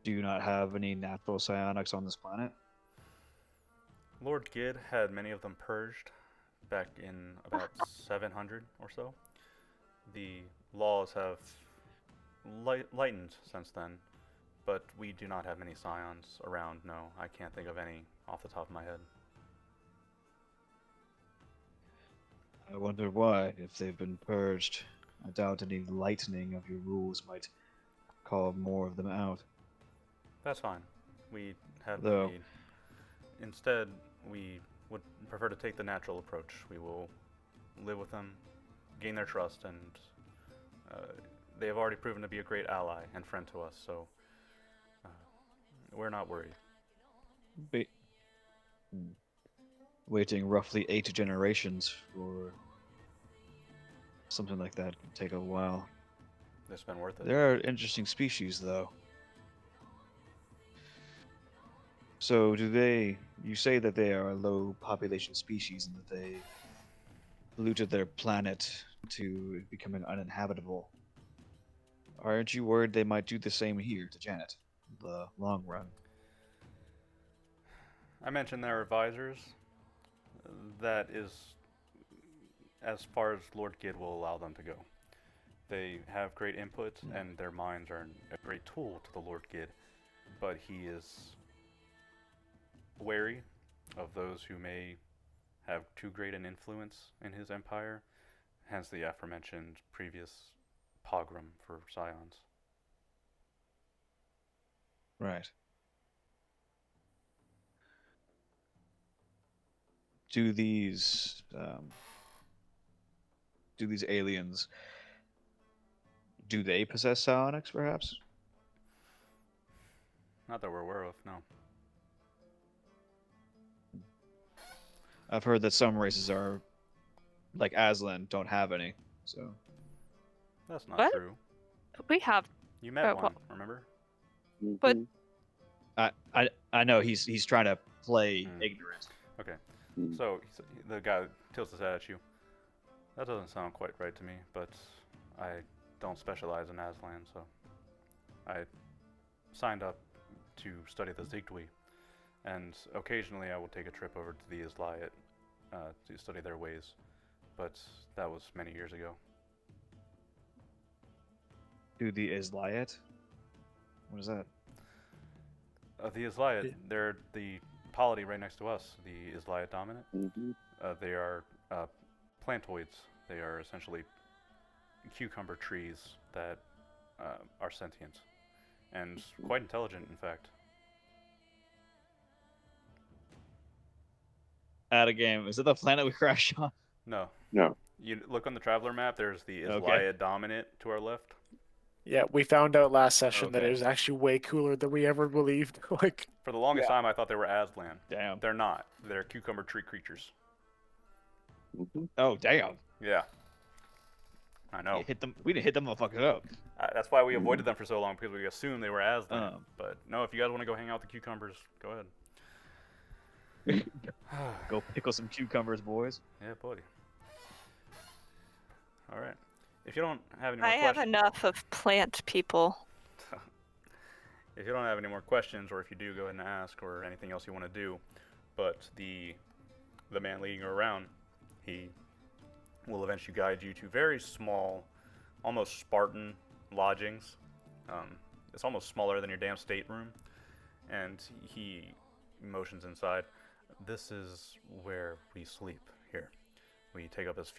Do you not have any natural psionics on this planet? Lord Gid had many of them purged back in about 700 or so. The laws have lightened since then, but we do not have many scions around, no. I can't think of any off the top of my head. I wonder why, if they've been purged. I doubt any lightening of your rules might call more of them out. That's fine. We have Though- the... Instead, we would prefer to take the natural approach. We will live with them, gain their trust, and they have already proven to be a great ally and friend to us, so we're not worried. Waiting roughly 8 generations for something like that could take a while. It's been worth it. There are interesting species, though. So, you say that they are a low population species and that they polluted their planet to becoming uninhabitable. Aren't you worried they might do the same here to Janet in the long run? I mentioned their advisors. That is as far as Lord Gid will allow them to go. They have great input, and their minds are a great tool to the Lord Gid, but he is wary of those who may have too great an influence in his empire, hence the aforementioned previous pogrom for Scions. Right. Do these aliens, do they possess psionics, perhaps? Not that we're aware of, no. I've heard that some races are, like Aslan, don't have any. So That's not What? true. We have. You met one, remember? But- Mhm. I know he's trying to play Mm. ignorant. Okay. Mm. So the guy tilts his head at you. That doesn't sound quite right to me, but I don't specialize in Aslan, so I signed up to study the Zigdwi, and occasionally I will take a trip over to the Islayat to study their ways, but that was many years ago. Do the Islayat? What is that? The Islayat, they're the polity right next to us, the Islayat dominant. Mhm. They are plantoids. They are essentially cucumber trees that are sentient and quite intelligent, in fact. Out of game. Is it the planet we crashed on? No. No. You look on the traveler map. There's the Okay. Islayat dominant to our left. Yeah, we found out last session that Okay. it was actually way cooler than we ever believed. Like, For the longest Yeah. time, I thought they were Aslan. Damn. They're not. They're cucumber tree creatures. Mhm. Oh, damn. Yeah. I know. We didn't hit them motherfuckers up. That's why we avoided them for so long, because we assumed they were Aslan. Oh. But no, if you guys want to go hang out with the cucumbers, go ahead. Go pickle some cucumbers, boys. Yeah, buddy. All right. If you don't have any more I have questions, enough of plant people. if you don't have any more questions, or if you do, go ahead and ask, or anything else you want to do. But the man leading you around, he will eventually guide you to very small, almost Spartan lodgings. It's almost smaller than your damn stateroom, and he motions inside. This is where we sleep here. We take up as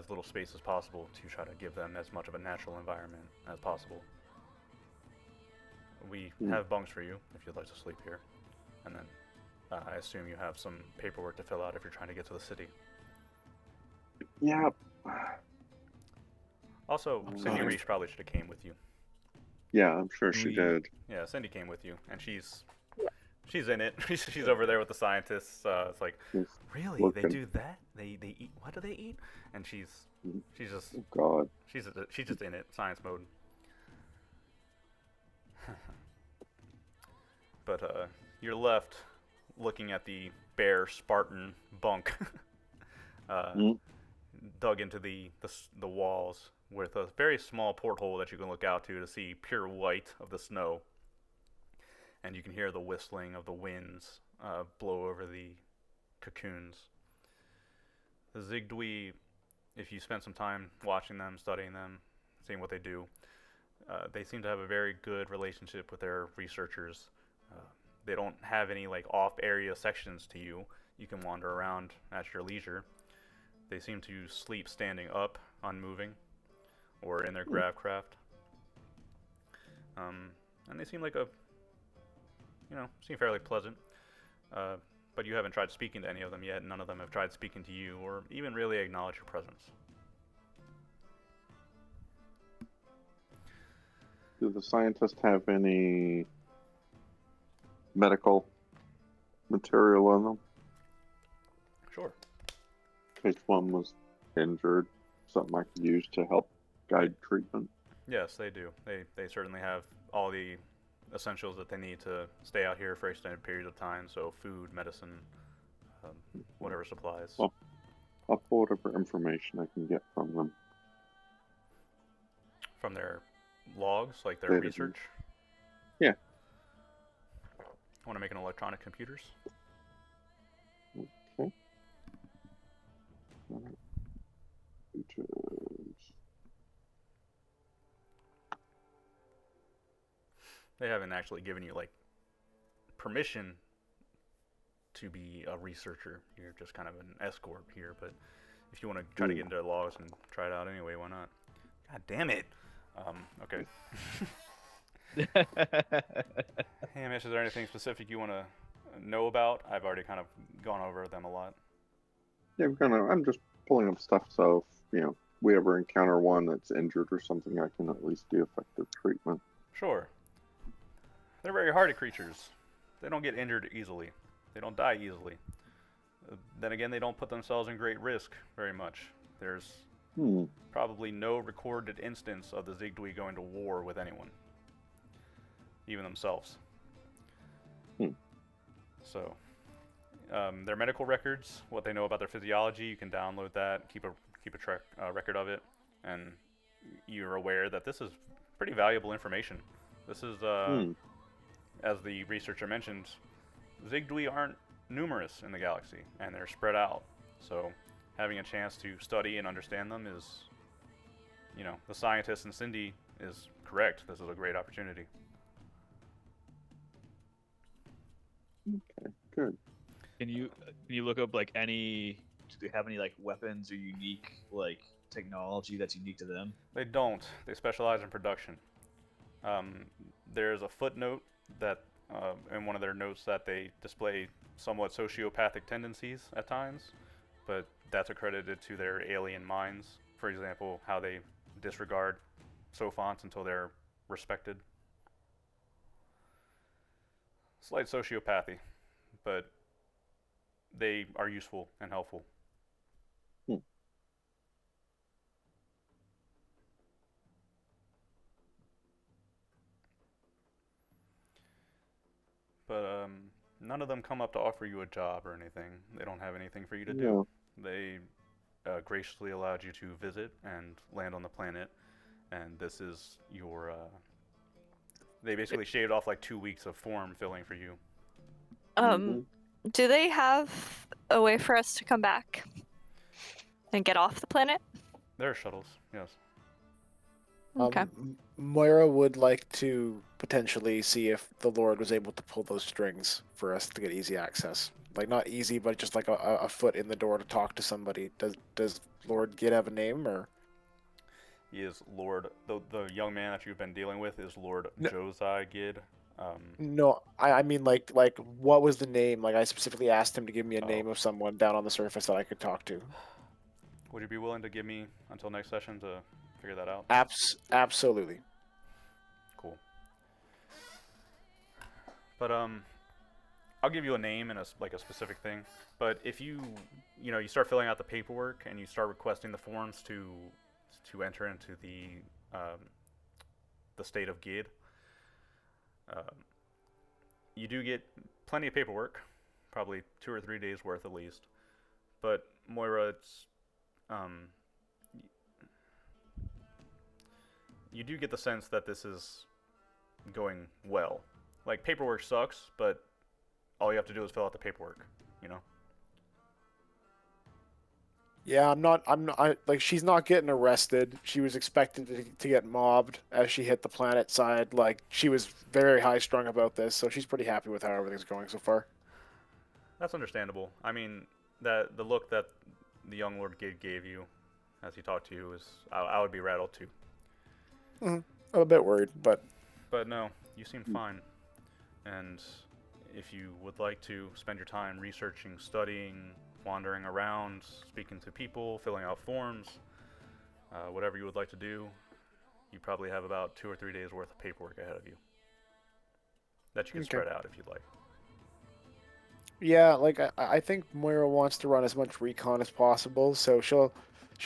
little space as possible to try to give them as much of a natural environment as possible. We have bunks for you if you'd like to sleep here, and then I assume you have some paperwork to fill out if you're trying to get to the city. Yeah. Also, Cindy Reach probably should have came with you. Yeah, I'm sure she We- did. Yeah, Cindy came with you, and she's in it. she's over there with the scientists. It's like, She's really? They looking. do that? They eat? What do they eat? And she's just Oh God. she's just in it, science mode. But you're left looking at the bare Spartan bunk, Mm. dug into the walls with a very small porthole that you can look out to see pure white of the snow, and you can hear the whistling of the winds blow over the cocoons. The Zigdwi, if you spend some time watching them, studying them, seeing what they do, they seem to have a very good relationship with their researchers. They don't have any like off-area sections to you. You can wander around at your leisure. They seem to sleep standing up, unmoving, or in their grav craft. And they seem like seem fairly pleasant. But you haven't tried speaking to any of them yet, and none of them have tried speaking to you, or even really acknowledge your presence. Do the scientists have any medical material on them? Sure. In case one was injured, something I could use to help guide treatment. Yes, they do. They certainly have all the essentials that they need to stay out here for extended periods of time. So food, medicine, whatever supplies. Well, I'll pull whatever information I can get from them. From their logs, like their Database. research? Yeah. Want to make an electronic computers? Okay. Alright. Features. They haven't actually given you, like, permission to be a researcher. You're just kind of an escort here, but if you want to try to get into logs and try it out anyway, why not? God damn it. Okay. Hamish, is there anything specific you want to know about? I've already kind of gone over them a lot. Yeah, I'm just pulling up stuff, so if, we ever encounter one that's injured or something, I can at least do effective treatment. Sure. They're very hardy creatures. They don't get injured easily. They don't die easily. Then again, they don't put themselves in great risk very much. There's probably no recorded instance of the Zigdui going to war with anyone, even themselves. So, their medical records, what they know about their physiology, you can download that, keep a record of it, and you're aware that this is pretty valuable information. This is, as the researcher mentioned, Zigdui aren't numerous in the galaxy, and they're spread out. So, having a chance to study and understand them is, the scientist in Cindy is correct. This is a great opportunity. Okay, good. Can you look up like any? Do they have any like weapons or unique like technology that's unique to them? They don't. They specialize in production. There's a footnote that in one of their notes that they display somewhat sociopathic tendencies at times, but that's accredited to their alien minds. For example, how they disregard sophonts until they're respected. Slight sociopathy, but they are useful and helpful. But none of them come up to offer you a job or anything. They don't have anything for you to do. They graciously allowed you to visit and land on the planet, and this is your... they basically shaved off like 2 weeks of form filling for you. Do they have a way for us to come back and get off the planet? There are shuttles, yes. Okay. Moira would like to potentially see if the Lord was able to pull those strings for us to get easy access. Like, not easy, but just like a foot in the door to talk to somebody. Does Lord Gid have a name, or? He is Lord... The young man that you've been dealing with is Lord Josai Gid. No, I mean, like, what was the name? Like, I specifically asked him to give me a name of someone down on the surface that I could talk to. Would you be willing to give me until next session to figure that out? Absolutely. Cool. But I'll give you a name and a specific thing. But if you start filling out the paperwork and you start requesting the forms to enter into the state of Gid, you do get plenty of paperwork, probably 2 or 3 days worth at least. But Moira, it's you do get the sense that this is going well. Like, paperwork sucks, but all you have to do is fill out the paperwork, Yeah, she's not getting arrested. She was expected to get mobbed as she hit the planet side. Like, she was very high strung about this, so she's pretty happy with how everything's going so far. That's understandable. I mean, the look that the young Lord Gid gave you as he talked to you is, I would be rattled too. I'm a bit worried, but no, you seem fine. And if you would like to spend your time researching, studying, wandering around, speaking to people, filling out forms, whatever you would like to do, you probably have about 2 or 3 days worth of paperwork ahead of you that you can spread out if you'd like. Yeah, like, I think Moira wants to run as much recon as possible, so she'll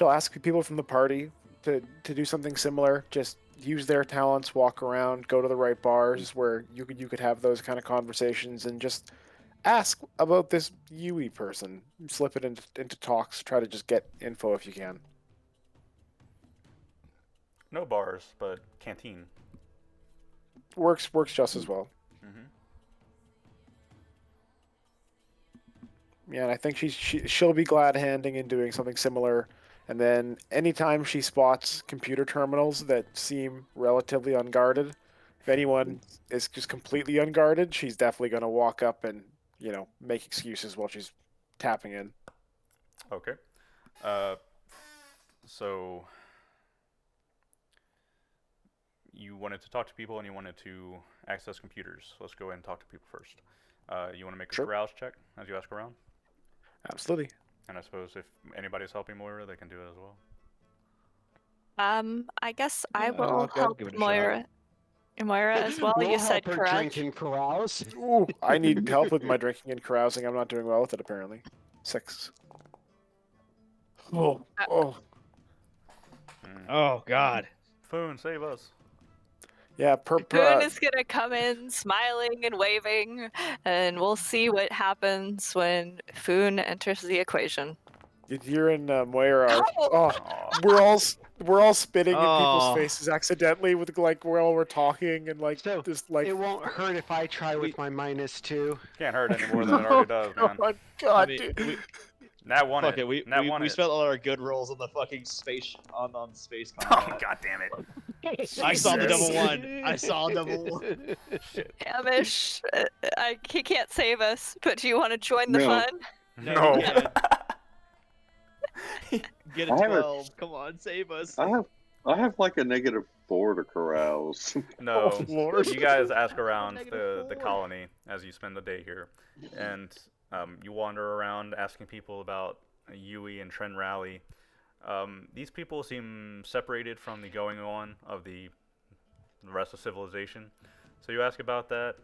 ask people from the party to do something similar. Just use their talents, walk around, go to the right bars where you could have those kind of conversations, and just ask about this Yui person. Slip it into talks. Try to just get info if you can. No bars, but canteen. Works just as well. Mm-hmm. Yeah, and I think she'll be glad handing and doing something similar. And then anytime she spots computer terminals that seem relatively unguarded, if anyone is just completely unguarded, she's definitely going to walk up and, make excuses while she's tapping in. Okay. So you wanted to talk to people and you wanted to access computers. Let's go ahead and talk to people first. You want to make a Sure. carouse check as you ask around? Absolutely. And I suppose if anybody's helping Moira, they can do it as well. I guess I Yeah, will I'll help give it a shot. Moira as well. We'll You said help her courage. drink and carouse. Ooh, I need help with my drinking and carousing. I'm not doing well with it, apparently. 6. Oh. Oh God. Foon, save us. Yeah, Boone is gonna come in smiling and waving, and we'll see what happens when Foon enters the equation. you're in Moira. Oh! Aw. We're all spitting in people's Oh. faces accidentally with while we're talking and So, just It won't hurt if I try with my -2. Can't hurt any more than it already does, man. Oh God, I mean, dude. Nat won fuck it. it. We Nat won it. spent all our good rolls on the fucking space on space Oh, combat. God damn it. I saw the Jesus. double one. I saw double one. Shit. Amish, he can't save us, but do you want to join the No. fun? No. Get a I have a- 12. Come on, save us. I have like a -4 to carouse. No. Oh, Lord. You guys ask around Negative the 4. colony as you spend the day here. And you wander around asking people about Yui and Tren Rally. These people seem separated from the going on of the rest of civilization. So you ask about that,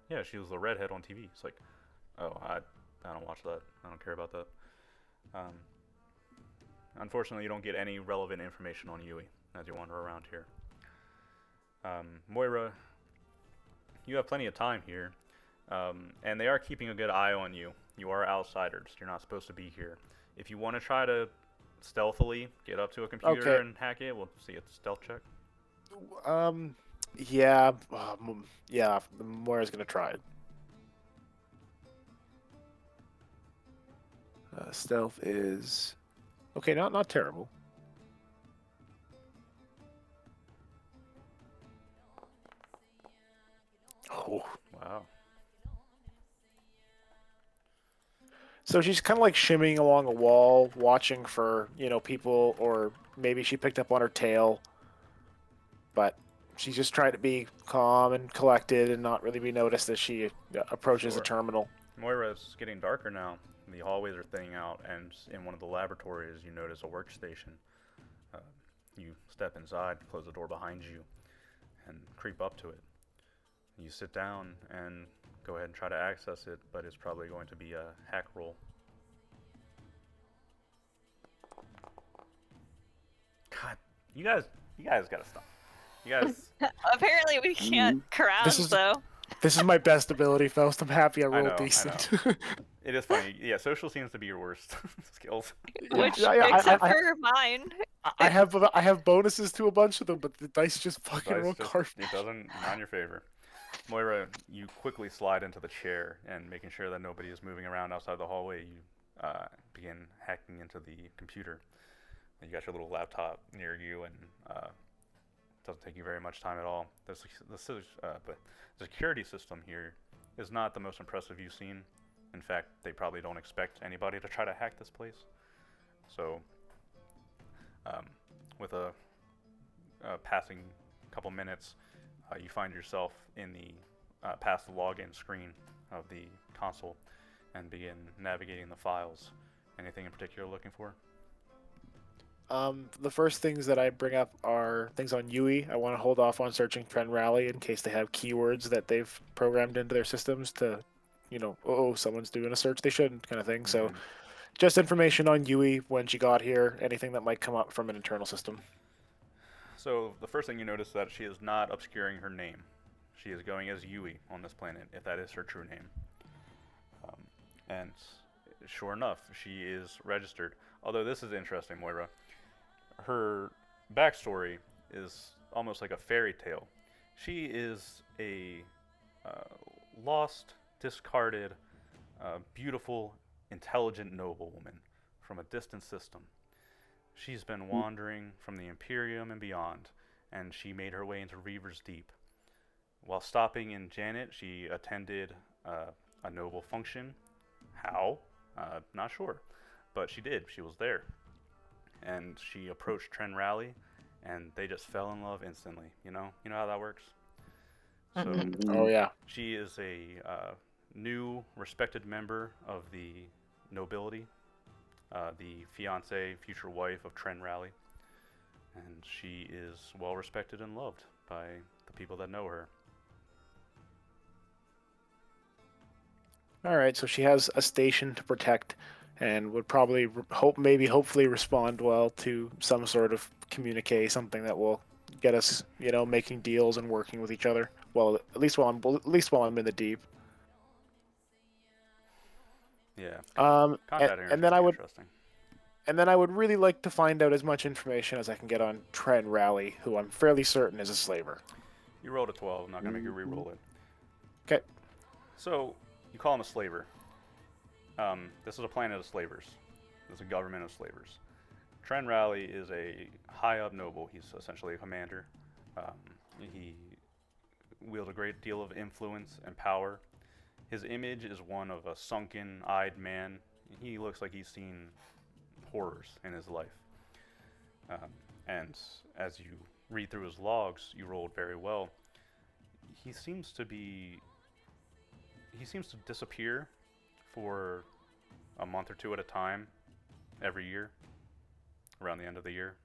yeah, she was the redhead on TV. It's like, oh, I don't watch that. I don't care about that. Unfortunately, you don't get any relevant information on Yui as you wander around here. Moira, you have plenty of time here, and they are keeping a good eye on you. You are outsiders. You're not supposed to be here. If you want to try to stealthily get up to a computer Okay. and hack it, we'll see a stealth check. Yeah, Moira's gonna try it. Stealth is okay. Not terrible. Oh. Wow. So she's kind of like shimmying along a wall, watching for, people, or maybe she picked up on her tail. But she's just trying to be calm and collected and not really be noticed as she approaches the Sure. terminal. Moira, it's getting darker now. The hallways are thinning out, and in one of the laboratories, you notice a workstation. You step inside, close the door behind you, and creep up to it. You sit down and go ahead and try to access it, but it's probably going to be a hack roll. God, you guys gotta stop. You guys, Apparently, we can't carouse, This is- though. This is my best ability, Faust. I'm happy I rolled know, I decent. it is funny. Yeah, social seems to be your worst skills. Which, Yeah, except for mine. I have bonuses to a bunch of them, but the dice just fucking roll Dice just- garbage. it doesn't not in your favor. Moira, you quickly slide into the chair and making sure that nobody is moving around outside the hallway, you begin hacking into the computer. You got your little laptop near you, and it doesn't take you very much time at all. But the security system here is not the most impressive you've seen. In fact, they probably don't expect anybody to try to hack this place. So, with a passing couple minutes, you find yourself in the past the login screen of the console and begin navigating the files. Anything in particular you're looking for? The first things that I bring up are things on Yui. I want to hold off on searching Trend Rally in case they have keywords that they've programmed into their systems to, someone's doing a search they shouldn't, kind of thing. So, Mhm. just information on Yui when she got here, anything that might come up from an internal system. So the first thing you notice is that she is not obscuring her name. She is going as Yui on this planet, if that is her true name. And sure enough, she is registered. Although this is interesting, Moira. Her backstory is almost like a fairy tale. She is a lost, discarded, beautiful, intelligent noblewoman from a distant system. She's been wandering from the Imperium and beyond, and she made her way into Reaver's Deep. While stopping in Janet, she attended a noble function. How? Not sure. But she did. She was there. And she approached Tren Rally, and they just fell in love instantly. You know how that works. So Oh yeah. she is a new, respected member of the nobility, the fiance, future wife of Tren Rally, and she is well respected and loved by the people that know her. All right, so she has a station to protect, and would probably hopefully respond well to some sort of communique, something that will get us, making deals and working with each other. Well, at least while I'm in the deep. Yeah. And Combat here is then gonna I be would interesting. and then I would really like to find out as much information as I can get on Tren Rally, who I'm fairly certain is a slaver. You rolled a 12. I'm not gonna make you re-roll it. Okay. So you call him a slaver. This is a planet of slavers. This is a government of slavers. Tren Rally is a high-up noble. He's essentially a commander. He wields a great deal of influence and power. His image is one of a sunken-eyed man. He looks like he's seen horrors in his life. And as you read through his logs, you rolled very well. He seems to disappear for a month or two at a time every year, around the end of the year.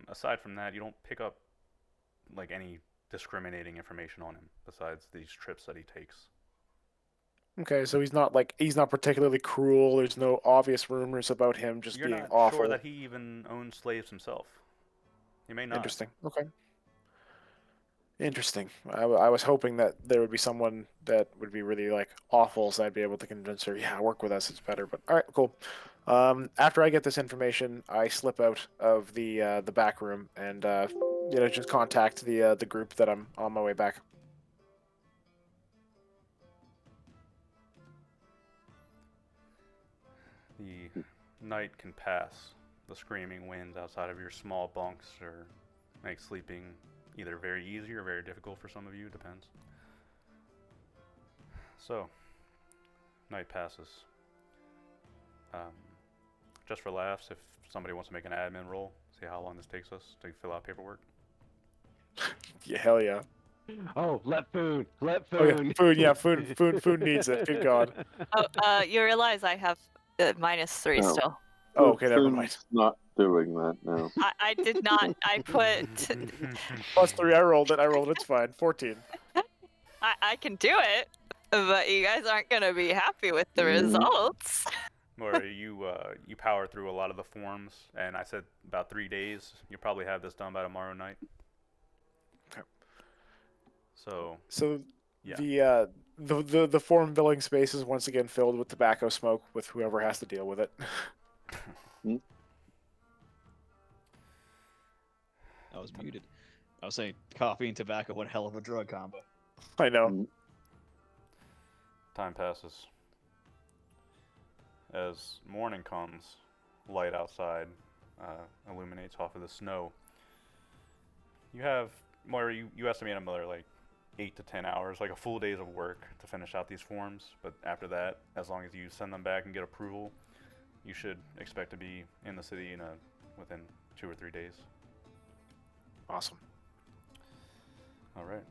Aside from that, you don't pick up like any discriminating information on him besides these trips that he takes. Okay, so he's not particularly cruel. There's no obvious rumors about him just You're being not awful. sure that he even owns slaves himself. He may not. Interesting. Okay. Interesting. I was hoping that there would be someone that would be really awful, so I'd be able to convince her, yeah, work with us, it's better. But all right, cool. After I get this information, I slip out of the back room and just contact the group that I'm on my way back. The night can pass. The screaming winds outside of your small bunks or make sleeping either very easy or very difficult for some of you, depends. So, night passes. Just for laughs, if somebody wants to make an admin roll, see how long this takes us to fill out paperwork. Yeah, hell yeah. Oh, let food. Let Oh yeah, food. food. Yeah, food needs it. Good God. Oh, you realize I have -3 No. still. Oh, okay, never mind. Food's not doing that now. I did not. I put. +3. I rolled it. It's fine. 14. I can do it, but you guys aren't gonna be happy with the results. Or you power through a lot of the forms, and I said about 3 days. You'll probably have this done by tomorrow night. Okay. So yeah. The form billing space is once again filled with tobacco smoke with whoever has to deal with it. I was muted. I was saying coffee and tobacco, what a hell of a drug combo. I know. time passes. As morning comes, light outside illuminates off of the snow. You have, Moira, you estimate another 8 to 10 hours, like a full day's of work to finish out these forms. But after that, as long as you send them back and get approval, you should expect to be in the city within 2 or 3 days. Awesome. All right.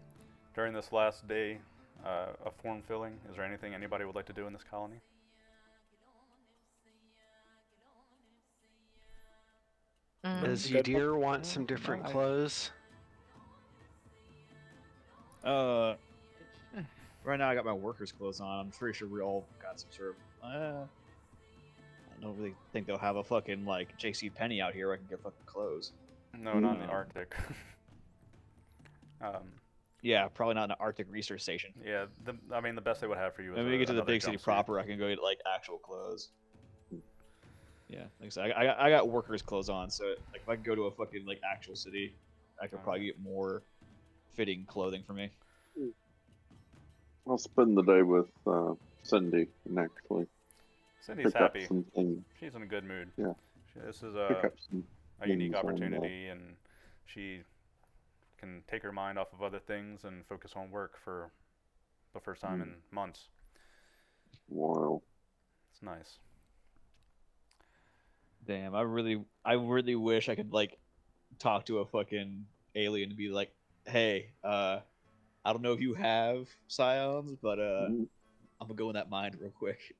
During this last day of form filling, is there anything anybody would like to do in this colony? Does Yadir want some different clothes? Right now I got my workers' clothes on. I'm pretty sure we all got some sort of. I don't really think they'll have a fucking J.C. Penney out here where I can get fucking clothes. No, not in the Arctic. Yeah, probably not an Arctic research station. Yeah, I mean, the best they would have for you is When we get to the another big city jumpsuit. proper, I can go get like actual clothes. Yeah, like I said, I got workers' clothes on, so like if I could go to a fucking like actual city, I could probably get more fitting clothing for me. I'll spend the day with Cindy and actually Cindy's pick happy. up some things. She's in a good mood. Yeah. This is Pick up some a unique things on, opportunity, and she can take her mind off of other things and focus on work for the first time in months. Wow. It's nice. Damn, I really wish I could like talk to a fucking alien and be like, hey, I don't know if you have scions, but I'm gonna go in that mind real quick.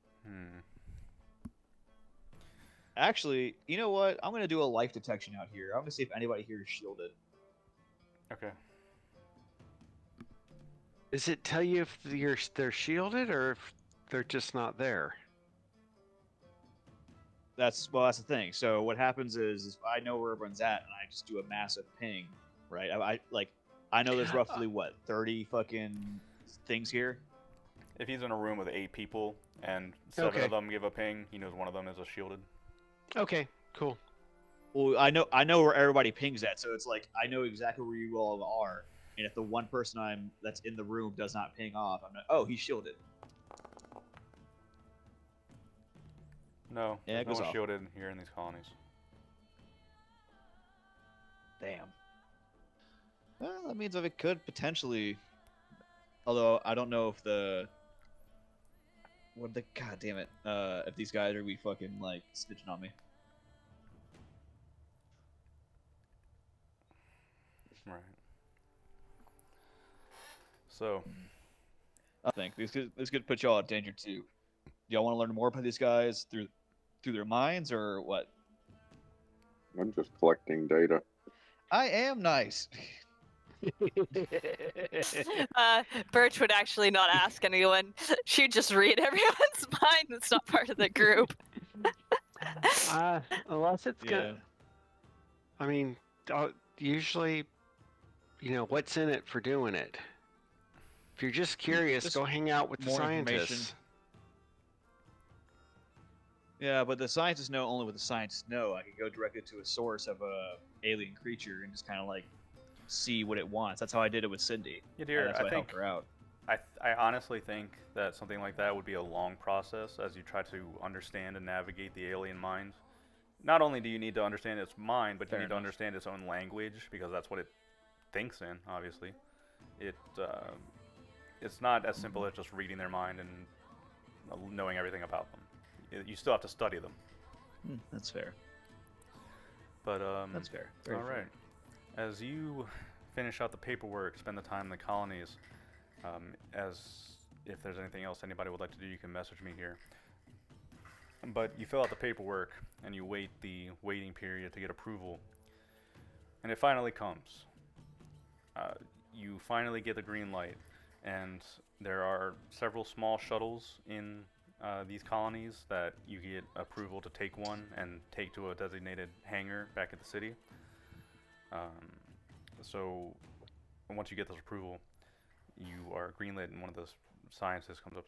Actually, you know what? I'm gonna do a life detection out here. I'm gonna see if anybody here is shielded. Okay. Does it tell you if they're shielded or if they're just not there? That's the thing. So what happens is I know where everyone's at, and I just do a massive ping, right? I know there's roughly what 30 fucking things here. If he's in a room with 8 people and 7 of them give a ping, he knows one of them is a shielded. Okay, cool. Well, I know where everybody pings at, so it's like I know exactly where you all are, and if the one person that's in the room does not ping off, I'm like, oh, he's shielded. No, Yeah, there's it no goes one off. shielded here in these colonies. Damn. Well, that means that it could potentially. Although I don't know if God damn it, if these guys are be fucking like snitching on me. Right. So, I think this could put y'all in danger too. Y'all want to learn more about these guys through their minds or what? I'm just collecting data. I am nice. Birch would actually not ask anyone. She'd just read everyone's mind. It's not part of the group. Unless it's Yeah. good. I mean, usually, what's in it for doing it? If you're just curious, Just go hang out with the more information. scientists. Yeah, but the scientists know only what the scientists know. I could go directly to a source of a alien creature and just kind of like see what it wants. That's how I did it with Cindy. yeah, dear, That's I why I think helped her out. I honestly think that something like that would be a long process as you try to understand and navigate the alien mind. Not only do you need to understand its mind, but Fair you need to enough. understand its own language because that's what it thinks in. Obviously, it's not as simple as just reading their mind and knowing everything about them. You still have to study them. That's fair. But That's fair. Very all fair. right. As you finish out the paperwork, spend the time in the colonies. As if there's anything else anybody would like to do, you can message me here. But you fill out the paperwork and you wait the waiting period to get approval, and it finally comes. You finally get the green light, and there are several small shuttles in these colonies that you get approval to take one and take to a designated hangar back at the city. So once you get this approval, you are greenlit, and one of those scientists comes up.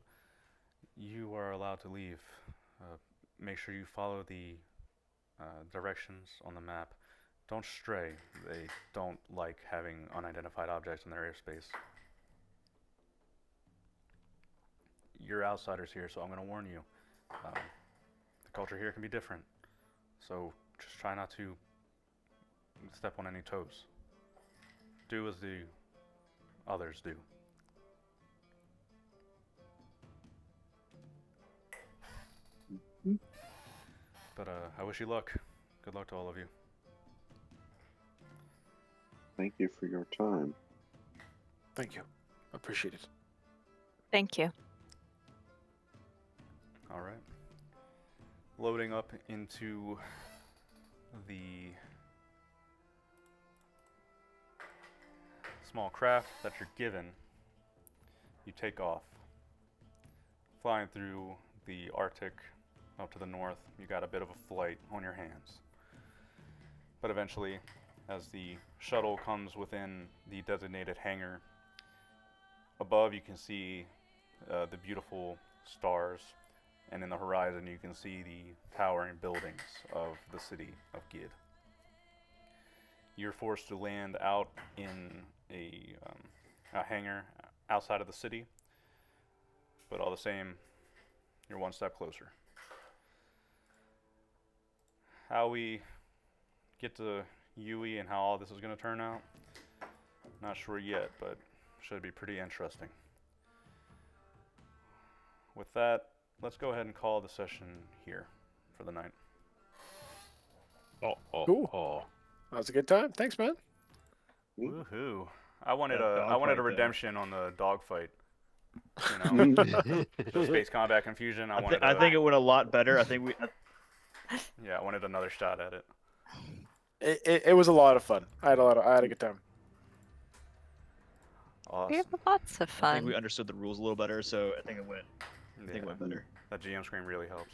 You are allowed to leave. Make sure you follow the directions on the map. Don't stray. They don't like having unidentified objects in their airspace. You're outsiders here, so I'm going to warn you. The culture here can be different. So just try not to step on any toes. Do as the others do. But I wish you luck. Good luck to all of you. Thank you for your time. Thank you. Appreciate it. Thank you. All right. Loading up into the small craft that you're given, you take off. Flying through the Arctic up to the north, you got a bit of a flight on your hands. But eventually, as the shuttle comes within the designated hangar, above you can see the beautiful stars, and in the horizon you can see the towering buildings of the city of Gid. You're forced to land out in a hangar outside of the city, but all the same, you're one step closer. How we get to Yui and how all this is going to turn out, not sure yet, but should be pretty interesting. With that, let's go ahead and call the session here for the night. Cool. That was a good time. Thanks, man. Woohoo! I wanted That a dogfight, though. redemption on the dogfight. You know, the space combat confusion. I think it went a lot better. I think we. Yeah, I wanted another shot at it. It was a lot of fun. I had a good time. We Awesome. have lots of I think fun. we understood the rules a little better, so I think it went. I think it went better. That GM screen really helps.